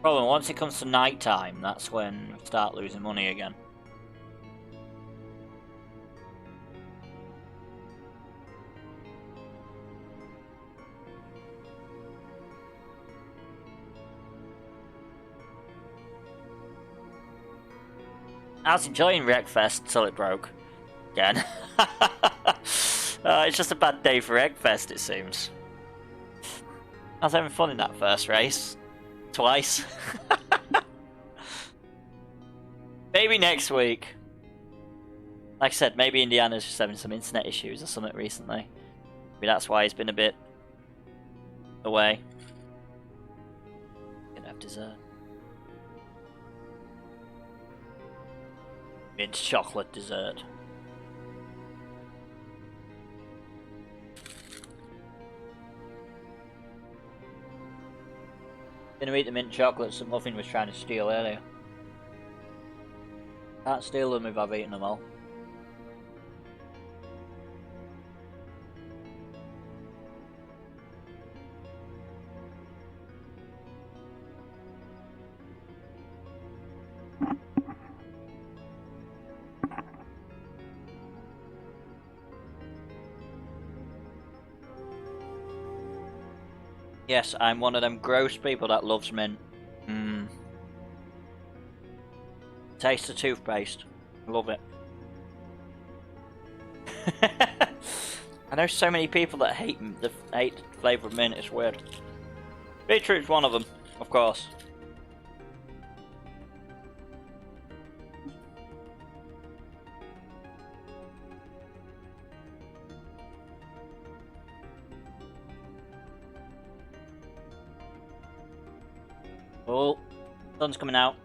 Problem, once it comes to night time, that's when we start losing money again. I was enjoying Wreckfest till it broke. Again. It's just a bad day for Wreckfest, it seems. I was having fun in that first race. Twice. Maybe next week. Like I said, maybe Indiana's just having some internet issues or something recently. Maybe that's why he's been a bit away. Gonna have dessert. Mint chocolate dessert. Gonna eat the mint chocolates that Muffin was trying to steal earlier. Can't steal them if I've eaten them all. Yes, I'm one of them gross people that loves mint. Taste of toothpaste. Love it. I know so many people that hate the flavour of mint, it's weird. Beetroot's one of them, of course. Oh, sun's coming out.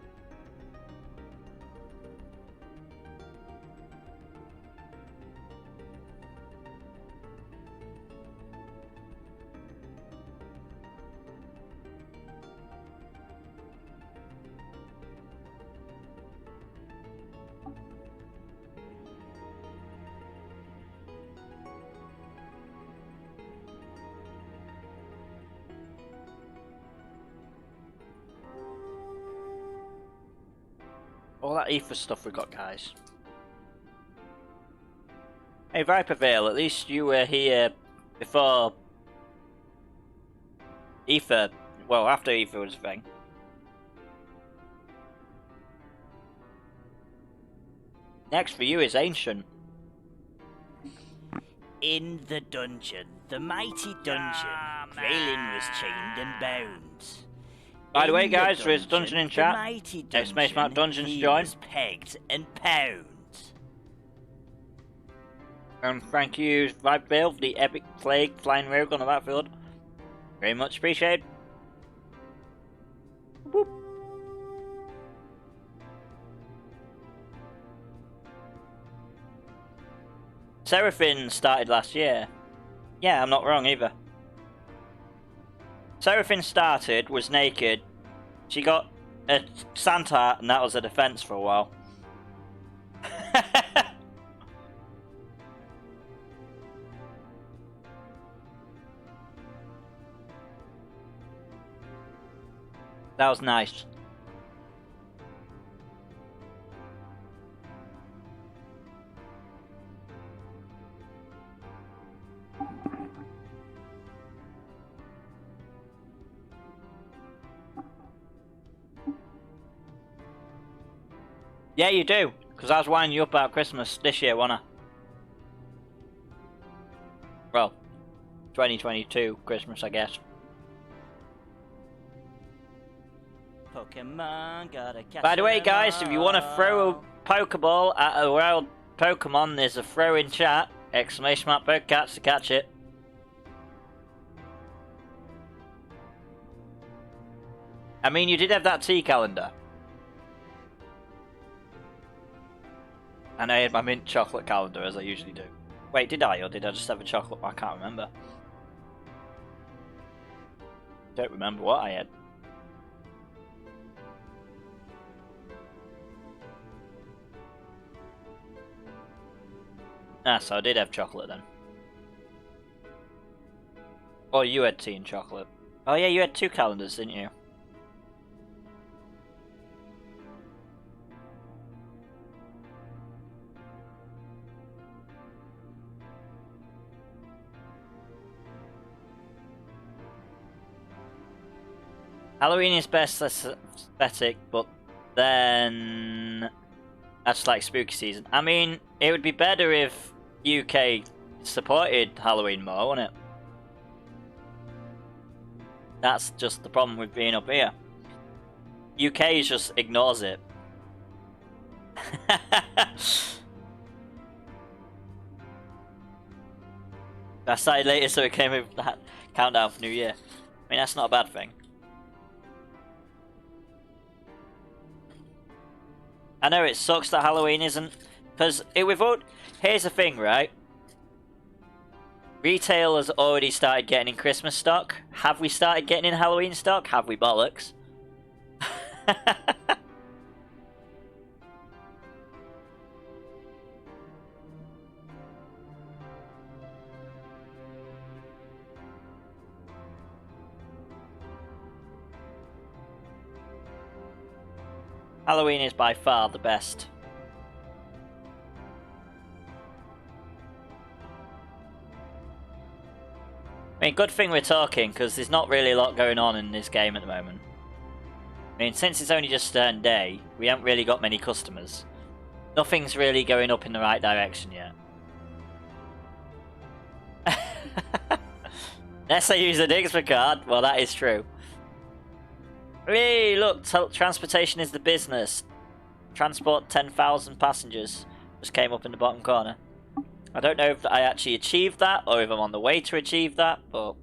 All that ether stuff we got, guys. Hey, Vipervale, at least you were here before ether. Well, after ether was a thing. Next for you is Ancient. In the dungeon, the mighty dungeon, Graylin was chained and bound. By the way, In guys, there is a dungeon in chat. The mighty Exclamation mark dungeon to he join. was pegged and pound. And thank you, Vibe Bill, for the epic plague flying rogue on the battlefield. Very much appreciated. Boop. Seraphine started last year. Yeah, I'm not wrong either. Seraphine started, was naked. She got a Santa hat, and that was a defense for a while. That was nice. Yeah, you do. Because I was winding you up about Christmas this year, wasn't I? Well, 2022 Christmas, I guess. Pokemon gotta catch By the way, them guys, if you want to throw a all. Pokeball at a wild Pokemon, there's a throw in chat. Exclamation mark Pokecats to catch it. I mean, you did have that tea calendar. And I had my mint chocolate calendar, as I usually do. Wait, did I? Or did I just have a chocolate? I can't remember. Don't remember what I had. Ah, so I did have chocolate then. Oh, you had tea and chocolate. Oh yeah, you had 2 calendars, didn't you? Halloween is best aesthetic, but then that's like spooky season. I mean, it would be better if UK supported Halloween more, wouldn't it? That's just the problem with being up here. UK just ignores it. I started later, so it came with that countdown for New Year. I mean, that's not a bad thing. I know it sucks that Halloween isn't, because here's the thing, right? Retail has already started getting in Christmas stock. Have we started getting in Halloween stock? Have we, bollocks? Halloween is by far the best. I mean, good thing we're talking, because there's not really a lot going on in this game at the moment. I mean, since it's only just turned day, we haven't really got many customers. Nothing's really going up in the right direction yet. Unless I use a dixper card, well, that is true. Hey, look, transportation is the business. Transport 10,000 passengers. Just came up in the bottom corner. I don't know if I actually achieved that, or if I'm on the way to achieve that, but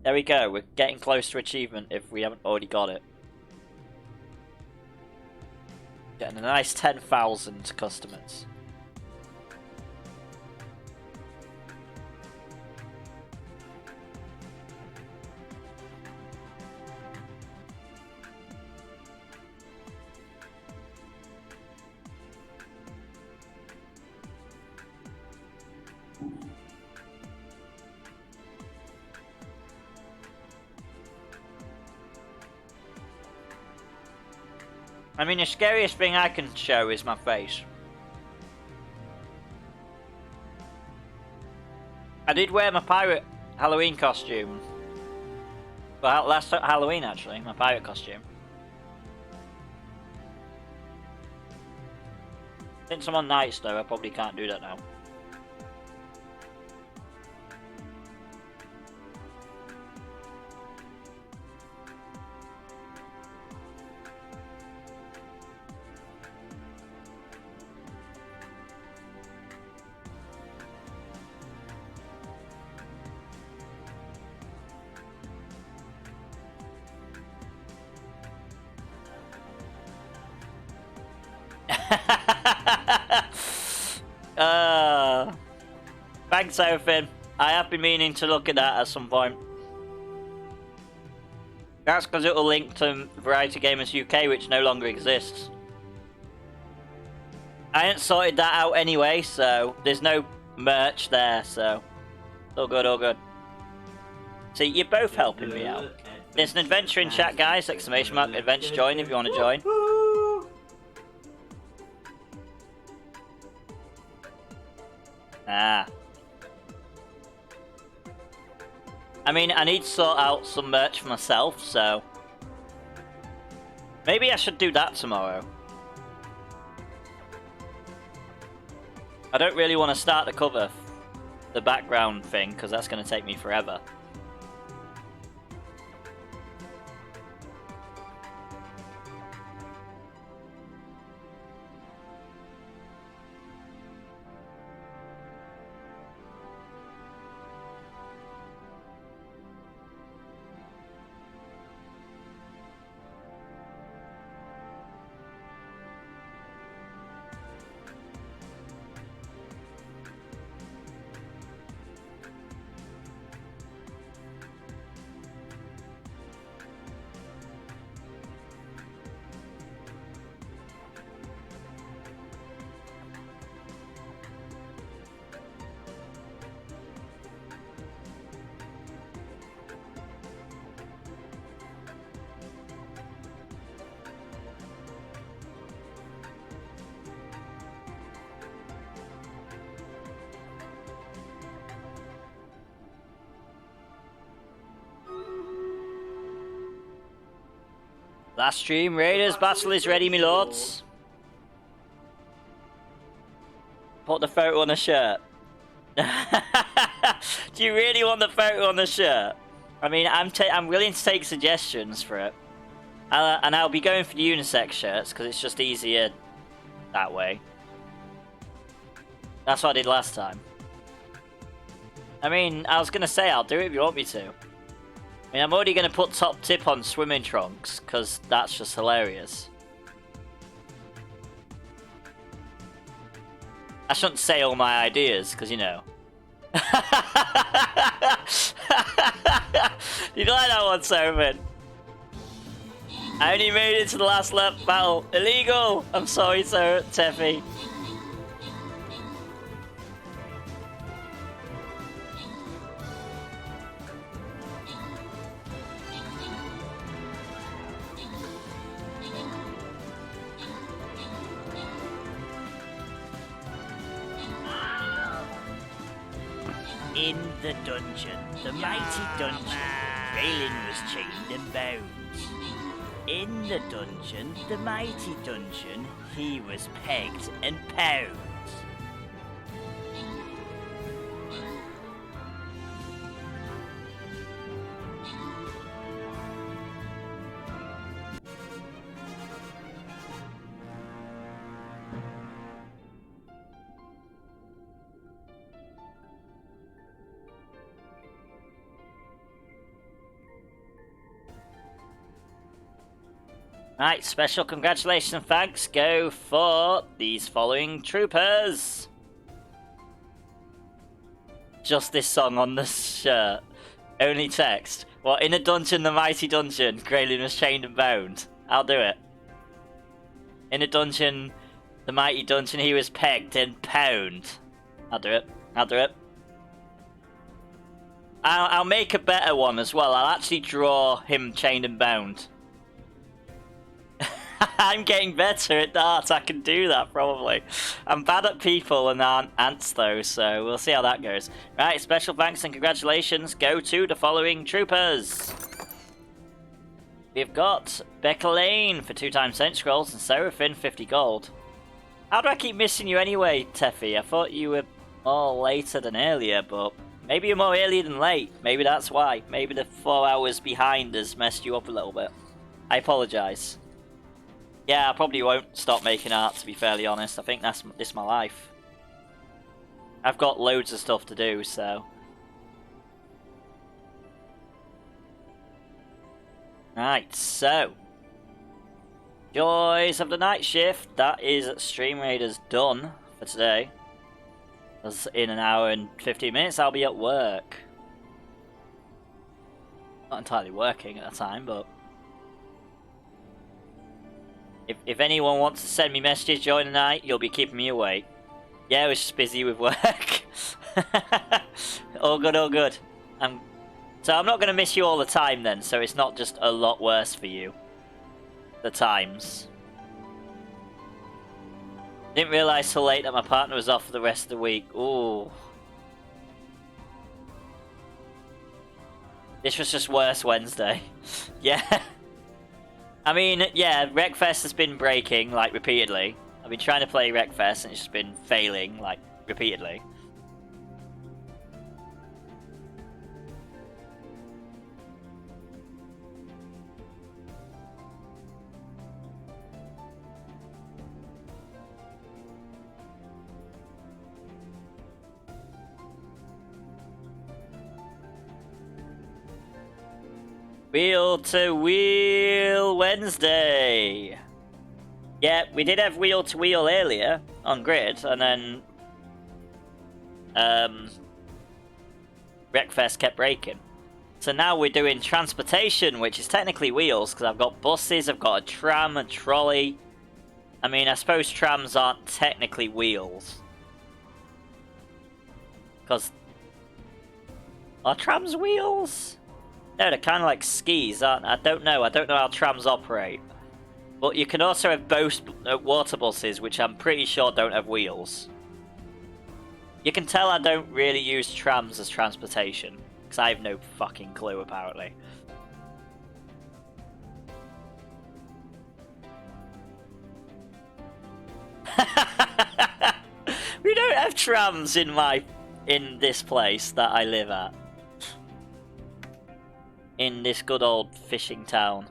there we go. We're getting close to achievement if we haven't already got it. Getting a nice 10,000 customers. I mean, the scariest thing I can show is my face. I did wear my pirate Halloween costume. Well, last Halloween, actually, my pirate costume. Since I'm on nights, though, I probably can't do that now. Thanks, Sophie. I have been meaning to look at that at some point. That's because it will link to Variety Gamers UK, which no longer exists. I ain't sorted that out anyway, so there's no merch there, so all good, all good. See, you're both helping me out. There's an adventure in chat, guys! Exclamation mark adventure join if you want to join. Ah. I mean, I need to sort out some merch for myself, so maybe I should do that tomorrow. I don't really want to start the cover, the background thing, because that's going to take me forever. Last stream, Raiders battle is ready, my lords. Put the photo on the shirt. Do you really want the photo on the shirt? I mean, I'm willing to take suggestions for it. And I'll be going for the unisex shirts, because it's just easier that way. That's what I did last time. I mean, I was going to say I'll do it if you want me to. I mean, I'm already going to put top tip on swimming trunks, because that's just hilarious. I shouldn't say all my ideas, because, you know. You like that one, Sophie? I only made it to the last lap battle. Illegal! I'm sorry, sir, Teffy. In the dungeon, the mighty dungeon, Graylin was chained and bound. In the dungeon, the mighty dungeon, he was pegged and pound. Right, special congratulations and thanks go for these following troopers. Just this song on the shirt. Only text. Well, in a dungeon, the mighty dungeon, Graylin was chained and bound. I'll do it. In a dungeon, the mighty dungeon, he was pegged and pound. I'll do it. I'll do it. I'll make a better one as well. I'll actually draw him chained and bound. I'm getting better at art. I can do that, probably. I'm bad at people and ants, though, so we'll see how that goes. Right, special thanks and congratulations go to the following troopers. We've got Becca Lane for 2 times Saint Scrolls and Seraphim 50 gold. How do I keep missing you anyway, Teffy? I thought you were more later than earlier, but maybe you're more earlier than late. Maybe that's why. Maybe the 4 hours behind has messed you up a little bit. I apologise. Yeah, I probably won't stop making art, to be fairly honest. I think this is my life. I've got loads of stuff to do, so. Right, so. Joys of the night shift. That is Stream Raiders done for today. As in an hour and 15 minutes, I'll be at work. Not entirely working at the time, but if anyone wants to send me messages during the night, you'll be keeping me awake. Yeah, I was just busy with work. All good, all good. So I'm not going to miss you all the time then, so it's not just a lot worse for you. The times. Didn't realise till late that my partner was off for the rest of the week. Ooh. This was just worse Wednesday. Yeah. I mean, yeah, Wreckfest has been breaking, like, repeatedly. I've been trying to play Wreckfest and it's just been failing, like, repeatedly. Wheel to Wheel Wednesday! Yeah, we did have Wheel to Wheel earlier on Grid, and then Wreckfest kept breaking. So now we're doing transportation, which is technically wheels, because I've got buses, I've got a tram, a trolley. I mean, I suppose trams aren't technically wheels. Because... are trams wheels? No, they're kind of like skis, aren't they? I don't know how trams operate. But you can also have both water buses, which I'm pretty sure don't have wheels. You can tell I don't really use trams as transportation, because I have no fucking clue, apparently. We don't have trams in this place that I live at. In this good old fishing town.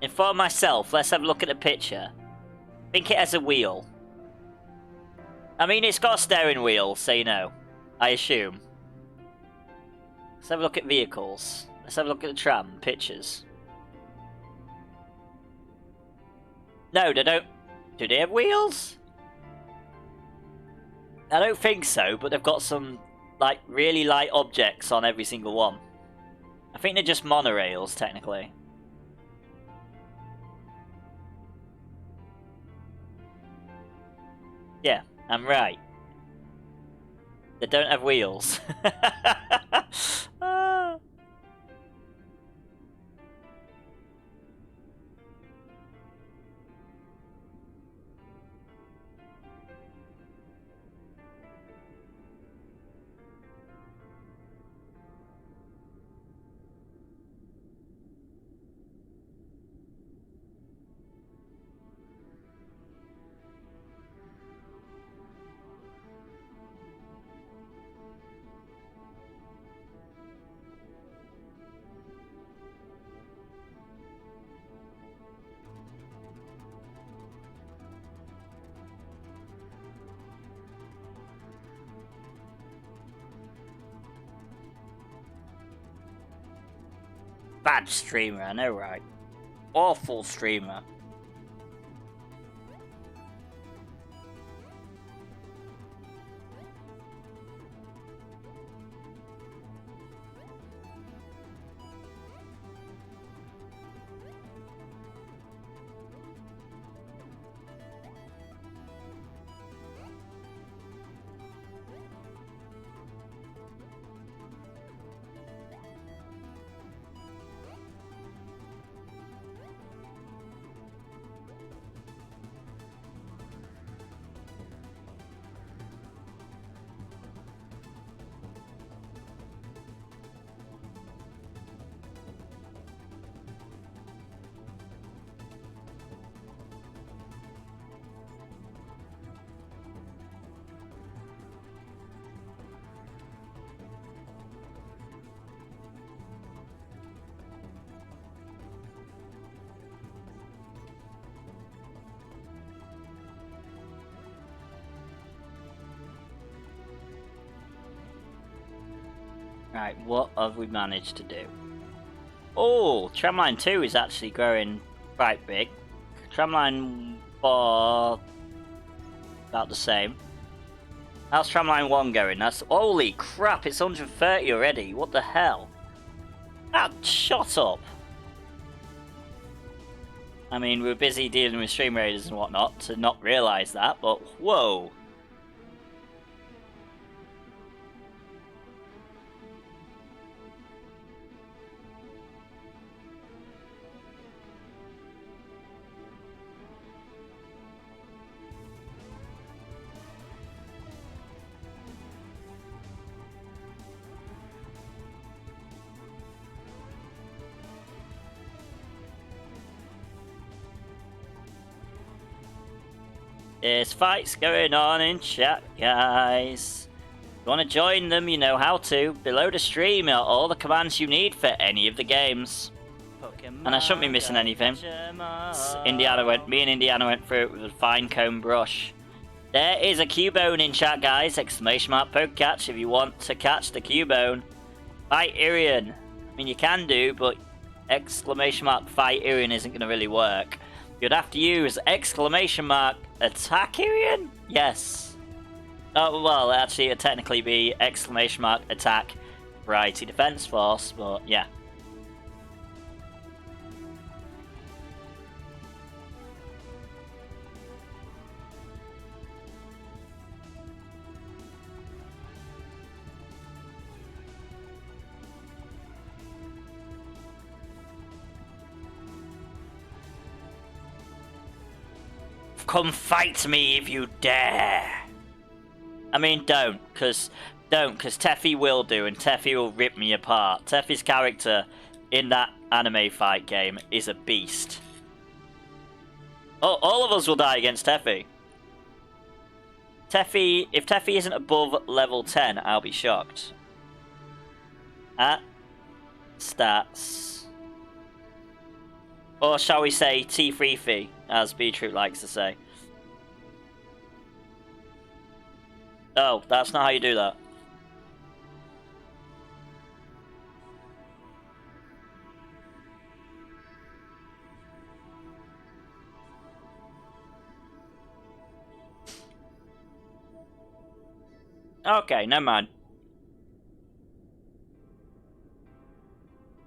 And for myself, let's have a look at the picture. I think it has a wheel. I mean, it's got a steering wheel, so you know. I assume. Let's have a look at vehicles. Let's have a look at the tram. Pictures. No, they don't. Do they have wheels? I don't think so, but they've got some... like, really light objects on every single one. I think they're just monorails, technically. Yeah, I'm right. They don't have wheels. Ah. Bad streamer, I know, right? Awful streamer. Right, what have we managed to do? Oh, Tramline 2 is actually growing quite big. Tramline 4 about the same. How's Tramline 1 going? That's holy crap, it's 130 already. What the hell? That shot up. I mean, we were busy dealing with stream raiders and whatnot to not realise that, but whoa. There's fights going on in chat, guys. If you want to join them, you know how to. Below the stream are all the commands you need for any of the games. Pokemon, And I shouldn't be missing anything. Me and Indiana went through it with a fine comb brush. There is a Cubone in chat, guys. Exclamation mark poke catch if you want to catch the Cubone. Fight Irian. I mean, you can do, but exclamation mark fight Irian isn't going to really work. You'd have to use exclamation mark attack Irian? Yes. Oh, well, actually, it'd technically be exclamation mark attack Variety Defense Force, but yeah. Come fight me if you dare. I mean, don't, cause Teffy will do, and Teffy will rip me apart. Teffy's character in that anime fight game is a beast. Oh, all of us will die against Teffy. If Teffy isn't above level 10, I'll be shocked. Stats. Or shall we say T3 as Beetroot likes to say. Oh, that's not how you do that. Okay, never mind.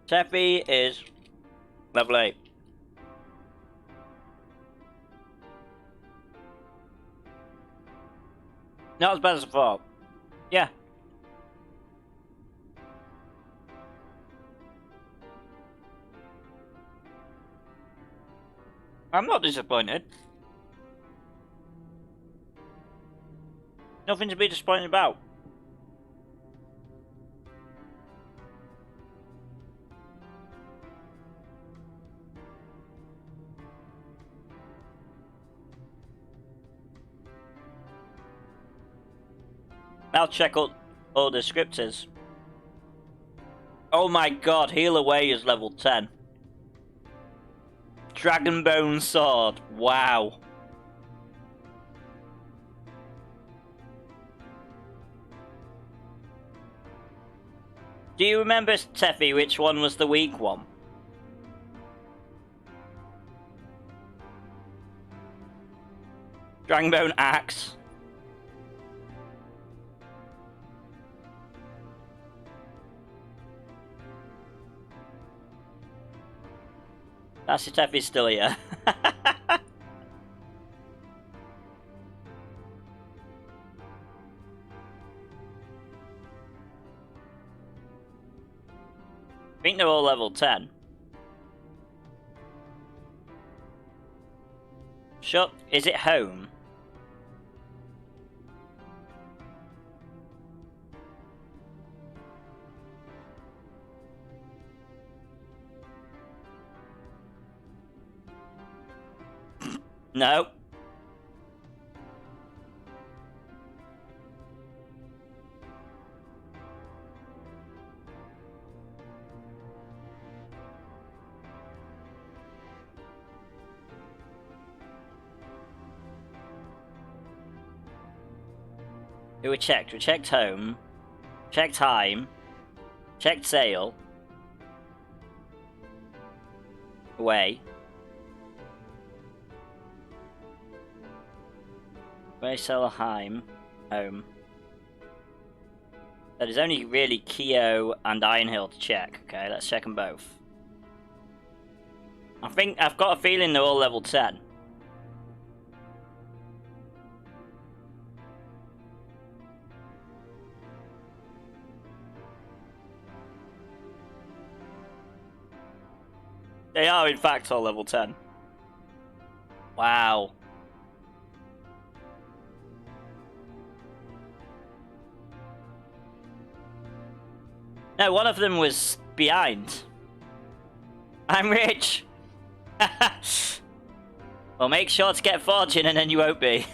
Teffy is level 8. Not as bad as I thought. Yeah. I'm not disappointed. Nothing to be disappointed about. I'll check out all the descriptors. Oh my god, Heal Away is level 10. Dragonbone Sword, wow. Do you remember, Teffy, which one was the weak one? Dragonbone Axe. That's if Teffy's still here. I think they're all level 10. Shut. Is it home? No. We checked. We checked home. Checked time. Checked sale. Away. Away, Solheim. Home. So there's only really Keo and Ironhill to check. Okay, let's check them both. I think I've got a feeling they're all level 10. They are in fact all level 10. Wow. No, one of them was behind. I'm rich. Well, make sure to get fortune and then you won't be.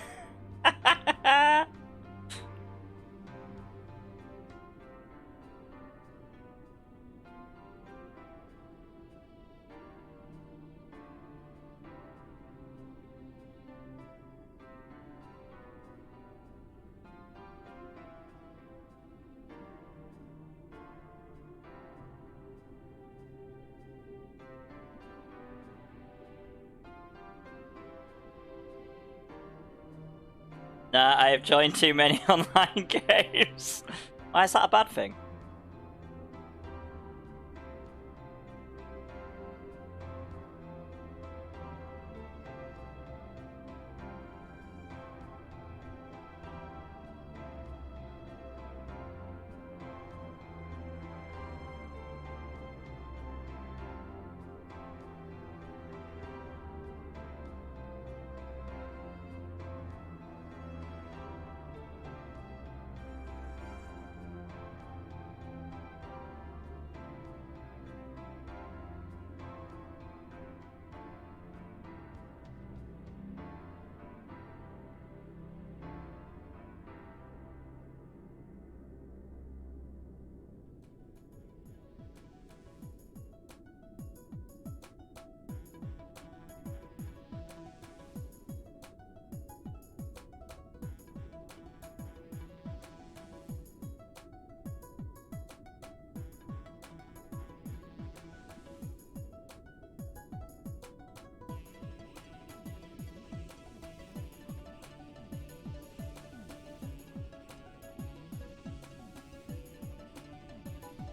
Nah, I have joined too many online games. Why is that a bad thing?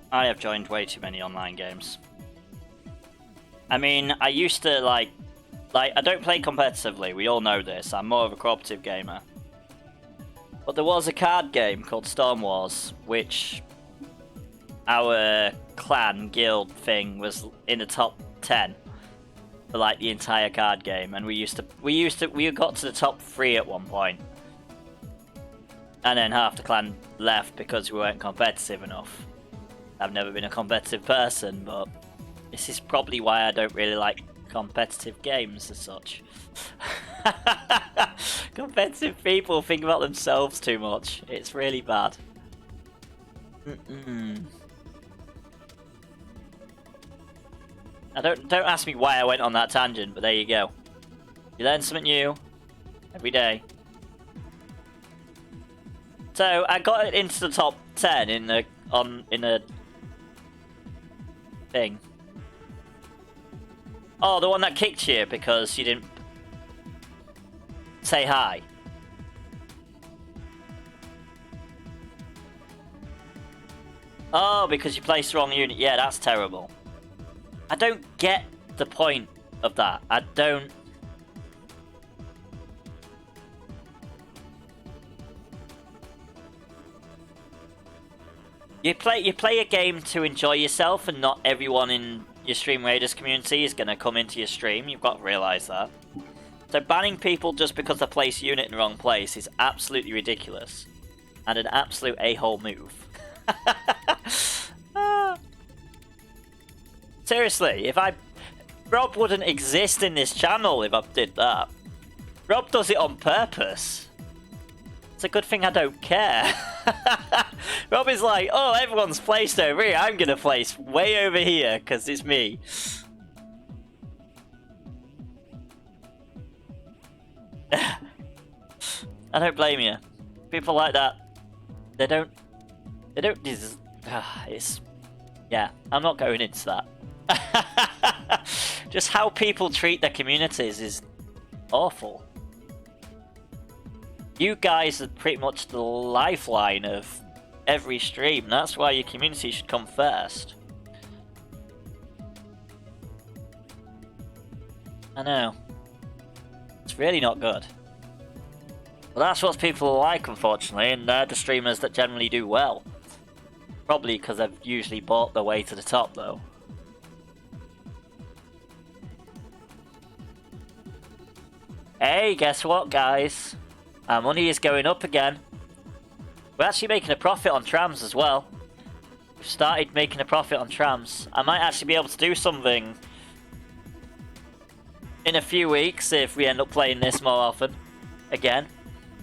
I have joined way too many online games. I mean, I used to like I don't play competitively, we all know this, I'm more of a cooperative gamer. But there was a card game called Storm Wars, which our clan guild thing was in the top 10 for like the entire card game, and we got to the top 3 at one point. And then half the clan left because we weren't competitive enough. I've never been a competitive person, but this is probably why I don't really like competitive games as such. Competitive people think about themselves too much. It's really bad. Now don't ask me why I went on that tangent, but there you go. You learn something new every day. So I got it into the top 10 in a thing. Oh, the one that kicked you because you didn't say hi. Oh, because you placed the wrong unit. Yeah, that's terrible. I don't get the point of that. I don't. You play a game to enjoy yourself, and not everyone in your Stream Raiders community is going to come into your stream. You've got to realise that. So banning people just because they place a unit in the wrong place is absolutely ridiculous. And an absolute a-hole move. Seriously, Rob wouldn't exist in this channel if I did that. Rob does it on purpose. It's a good thing I don't care. Rob is like, oh, everyone's placed over here. I'm going to place way over here because it's me. I don't blame you. People like that, they don't it's, yeah, I'm not going into that. Just how people treat their communities is awful. You guys are pretty much the lifeline of every stream. That's why your community should come first. I know. It's really not good. But that's what people are like, unfortunately, and they're the streamers that generally do well. Probably because they've usually bought their way to the top, though. Hey, guess what, guys? Our money is going up again. We're actually making a profit on trams as well. We've started making a profit on trams. I might actually be able to do something in a few weeks if we end up playing this more often. Again.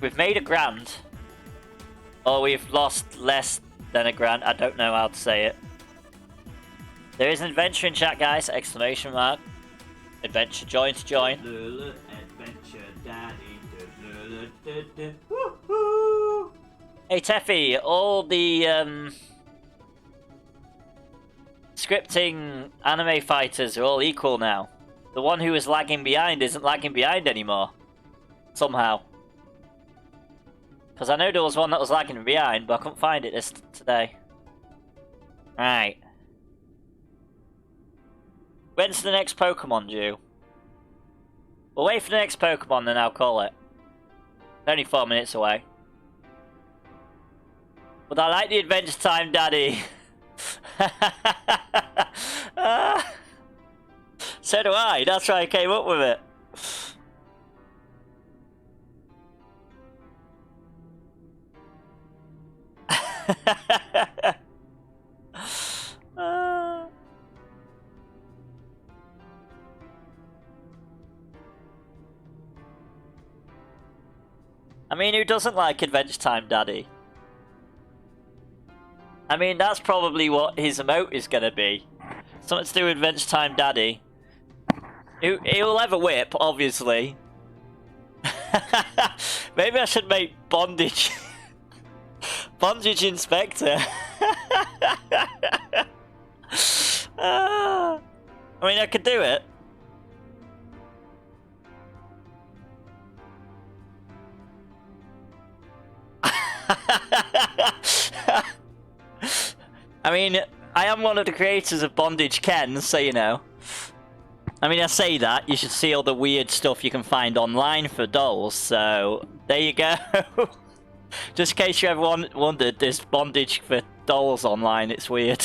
We've made £1,000. Or we've lost less than £1,000. I don't know how to say it. There is an adventure in chat, guys. Exclamation mark. Adventure join to join. Adventure daddy. Hey Teffy, all the scripting anime fighters are all equal now. The one who was lagging behind isn't lagging behind anymore. Somehow. Because I know there was one that was lagging behind, but I couldn't find it today. Right. When's the next Pokemon due? We'll wait for the next Pokemon, then I'll call it. It's only 4 minutes away. But I like the Adventure Time Daddy. So do I. That's why I came up with it. I mean, who doesn't like Adventure Time Daddy? I mean, that's probably what his emote is gonna be. Something to do with Adventure Time Daddy. He'll have a whip, obviously. Maybe I should make Bondage. Bondage Inspector. I mean, I could do it. I mean, I am one of the creators of Bondage Ken, so you know. I mean, I say that, you should see all the weird stuff you can find online for dolls, so there you go. Just in case you ever wondered, there's bondage for dolls online, it's weird.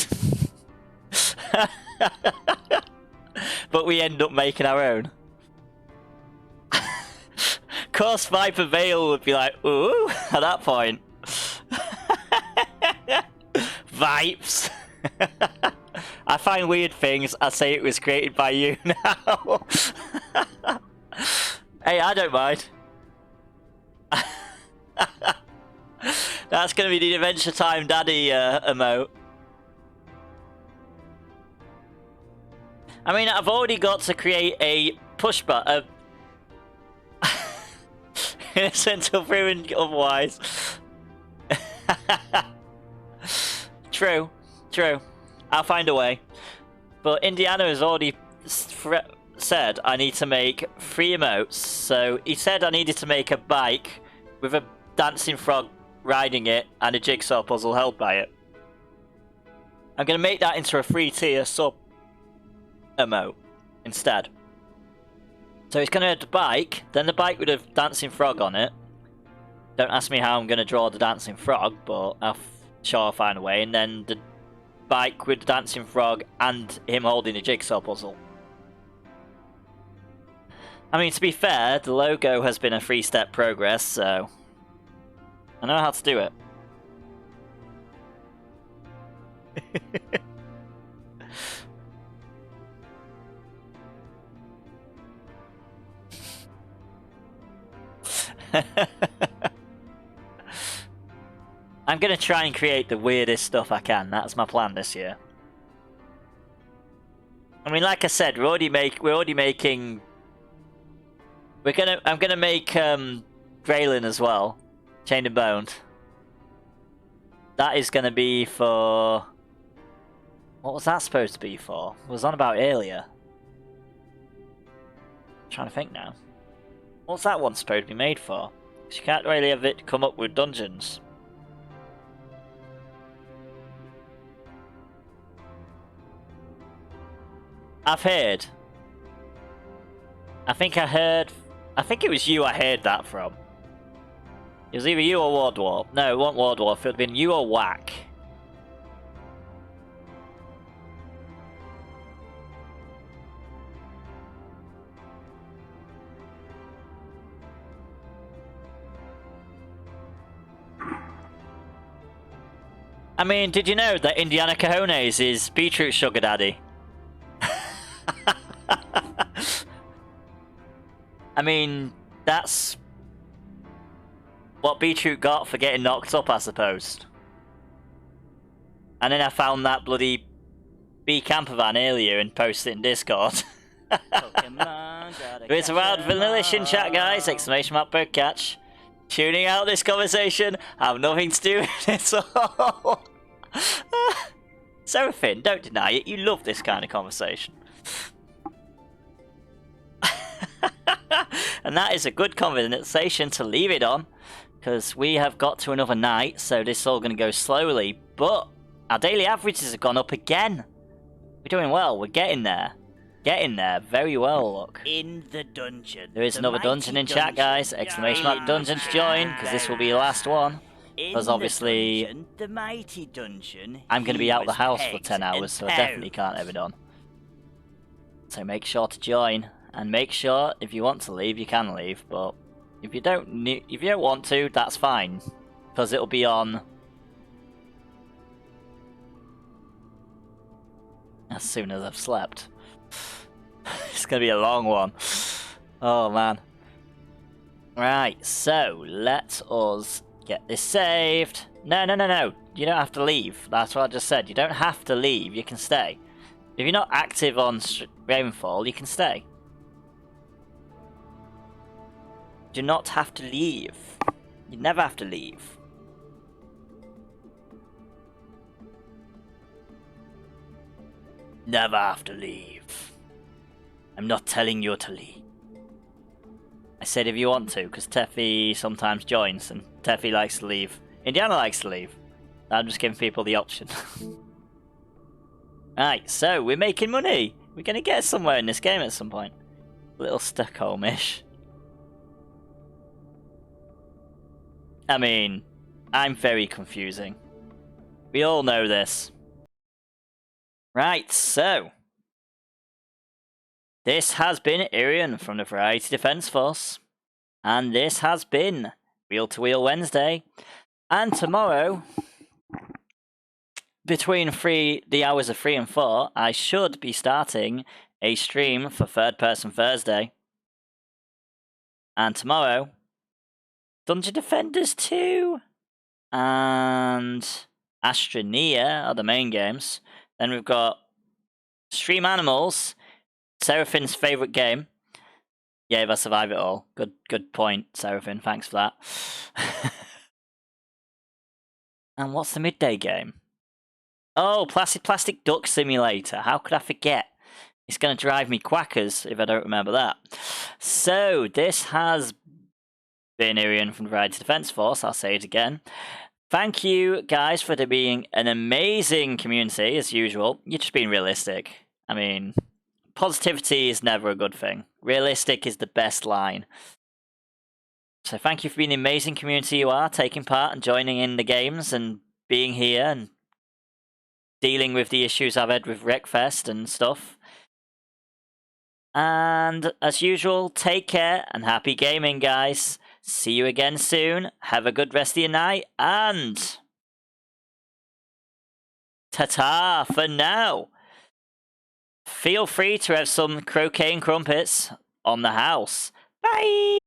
But we end up making our own. Of course, Viper Vale would be like, ooh, at that point. Vipes. I find weird things, I say it was created by you now. Hey, I don't mind. That's gonna be the Adventure Time Daddy emote. I mean, I've already got to create a push button. Innocent until proven otherwise. True, true. I'll find a way. But Indiana has already said I need to make 3 emotes. So he said I needed to make a bike with a dancing frog riding it and a jigsaw puzzle held by it. I'm going to make that into a 3-tier sub emote instead. So it's going to have the bike, then the bike with a dancing frog on it. Don't ask me how I'm going to draw the dancing frog, but sure I'll find a way. And then the bike with the dancing frog and him holding a jigsaw puzzle. I mean, to be fair, the logo has been a 3-step progress, so I know how to do it. I'm gonna try and create the weirdest stuff I can. That's my plan this year. I mean, like I said, we're already making. I'm gonna make Graylin as well, Chained and Boned. That is gonna be for. What was that supposed to be for? It was on about earlier. trying to think now. What's that one supposed to be made for? 'Cause you can't really have it come up with dungeons. I've heard. I think it was you I heard that from. It was either you or Wardwarp. No, it wasn't Wardwarp. It would have been you or Whack. I mean, did you know that Indiana Cajones is Beetroot Sugar Daddy? I mean, that's what Beetroot got for getting knocked up, I suppose. And then I found that bloody B campervan earlier and posted it in Discord. It's around vanillish in chat, guys! Exclamation mark birdcatch. Tuning out this conversation, I have nothing to do with it all. Seraphim, don't deny it, you love this kind of conversation. And that is a good conversation to leave it on, because we have got to another night, so this is all going to go slowly, but our daily averages have gone up again. We're doing well, we're getting there. Getting there, very well, look. In the dungeon. There is another dungeon in chat, guys. Exclamation mark dungeon to join, because this will be the last one. Because obviously, the mighty dungeon, I'm going to be out of the house for 10 hours, so I definitely can't have it on. So make sure to join, and make sure if you want to leave, you can leave. But if you don't want to, that's fine, because it'll be on as soon as I've slept. It's going to be a long one. Oh man. Right, so let us get this saved. No. You don't have to leave. That's what I just said. You don't have to leave. You can stay. If you're not active on Ravenfall, you can stay. Do not have to leave. You never have to leave. Never have to leave. I'm not telling you to leave. I said if you want to, because Teffy sometimes joins, and Teffy likes to leave. Indiana likes to leave. I'm just giving people the option. Right, so we're making money. We're going to get somewhere in this game at some point. A little Stockholm-ish. I mean, I'm very confusing. We all know this. Right, so this has been Irian from the Variety Defence Force, and this has been Wheel to Wheel Wednesday. And tomorrow, between the hours of 3 and 4, I should be starting a stream for Third Person Thursday. And tomorrow, Dungeon Defenders 2 and Astroneer are the main games. Then we've got Stream Animals, Seraphin's favourite game. Yeah, if I survive it all. Good point, Seraphin. Thanks for that. And what's the midday game? Oh, Plastic Duck Simulator. How could I forget? It's going to drive me quackers if I don't remember that. So, this has been Irian from the Variety Defence Force. I'll say it again. Thank you, guys, for being an amazing community, as usual. You're just being realistic. I mean, positivity is never a good thing. Realistic is the best line. So thank you for being the amazing community you are, taking part and joining in the games and being here and dealing with the issues I've had with Wreckfest and stuff. And as usual, take care and happy gaming, guys. See you again soon. Have a good rest of your night, and ta-ta for now. Feel free to have some croquet and crumpets on the house. Bye!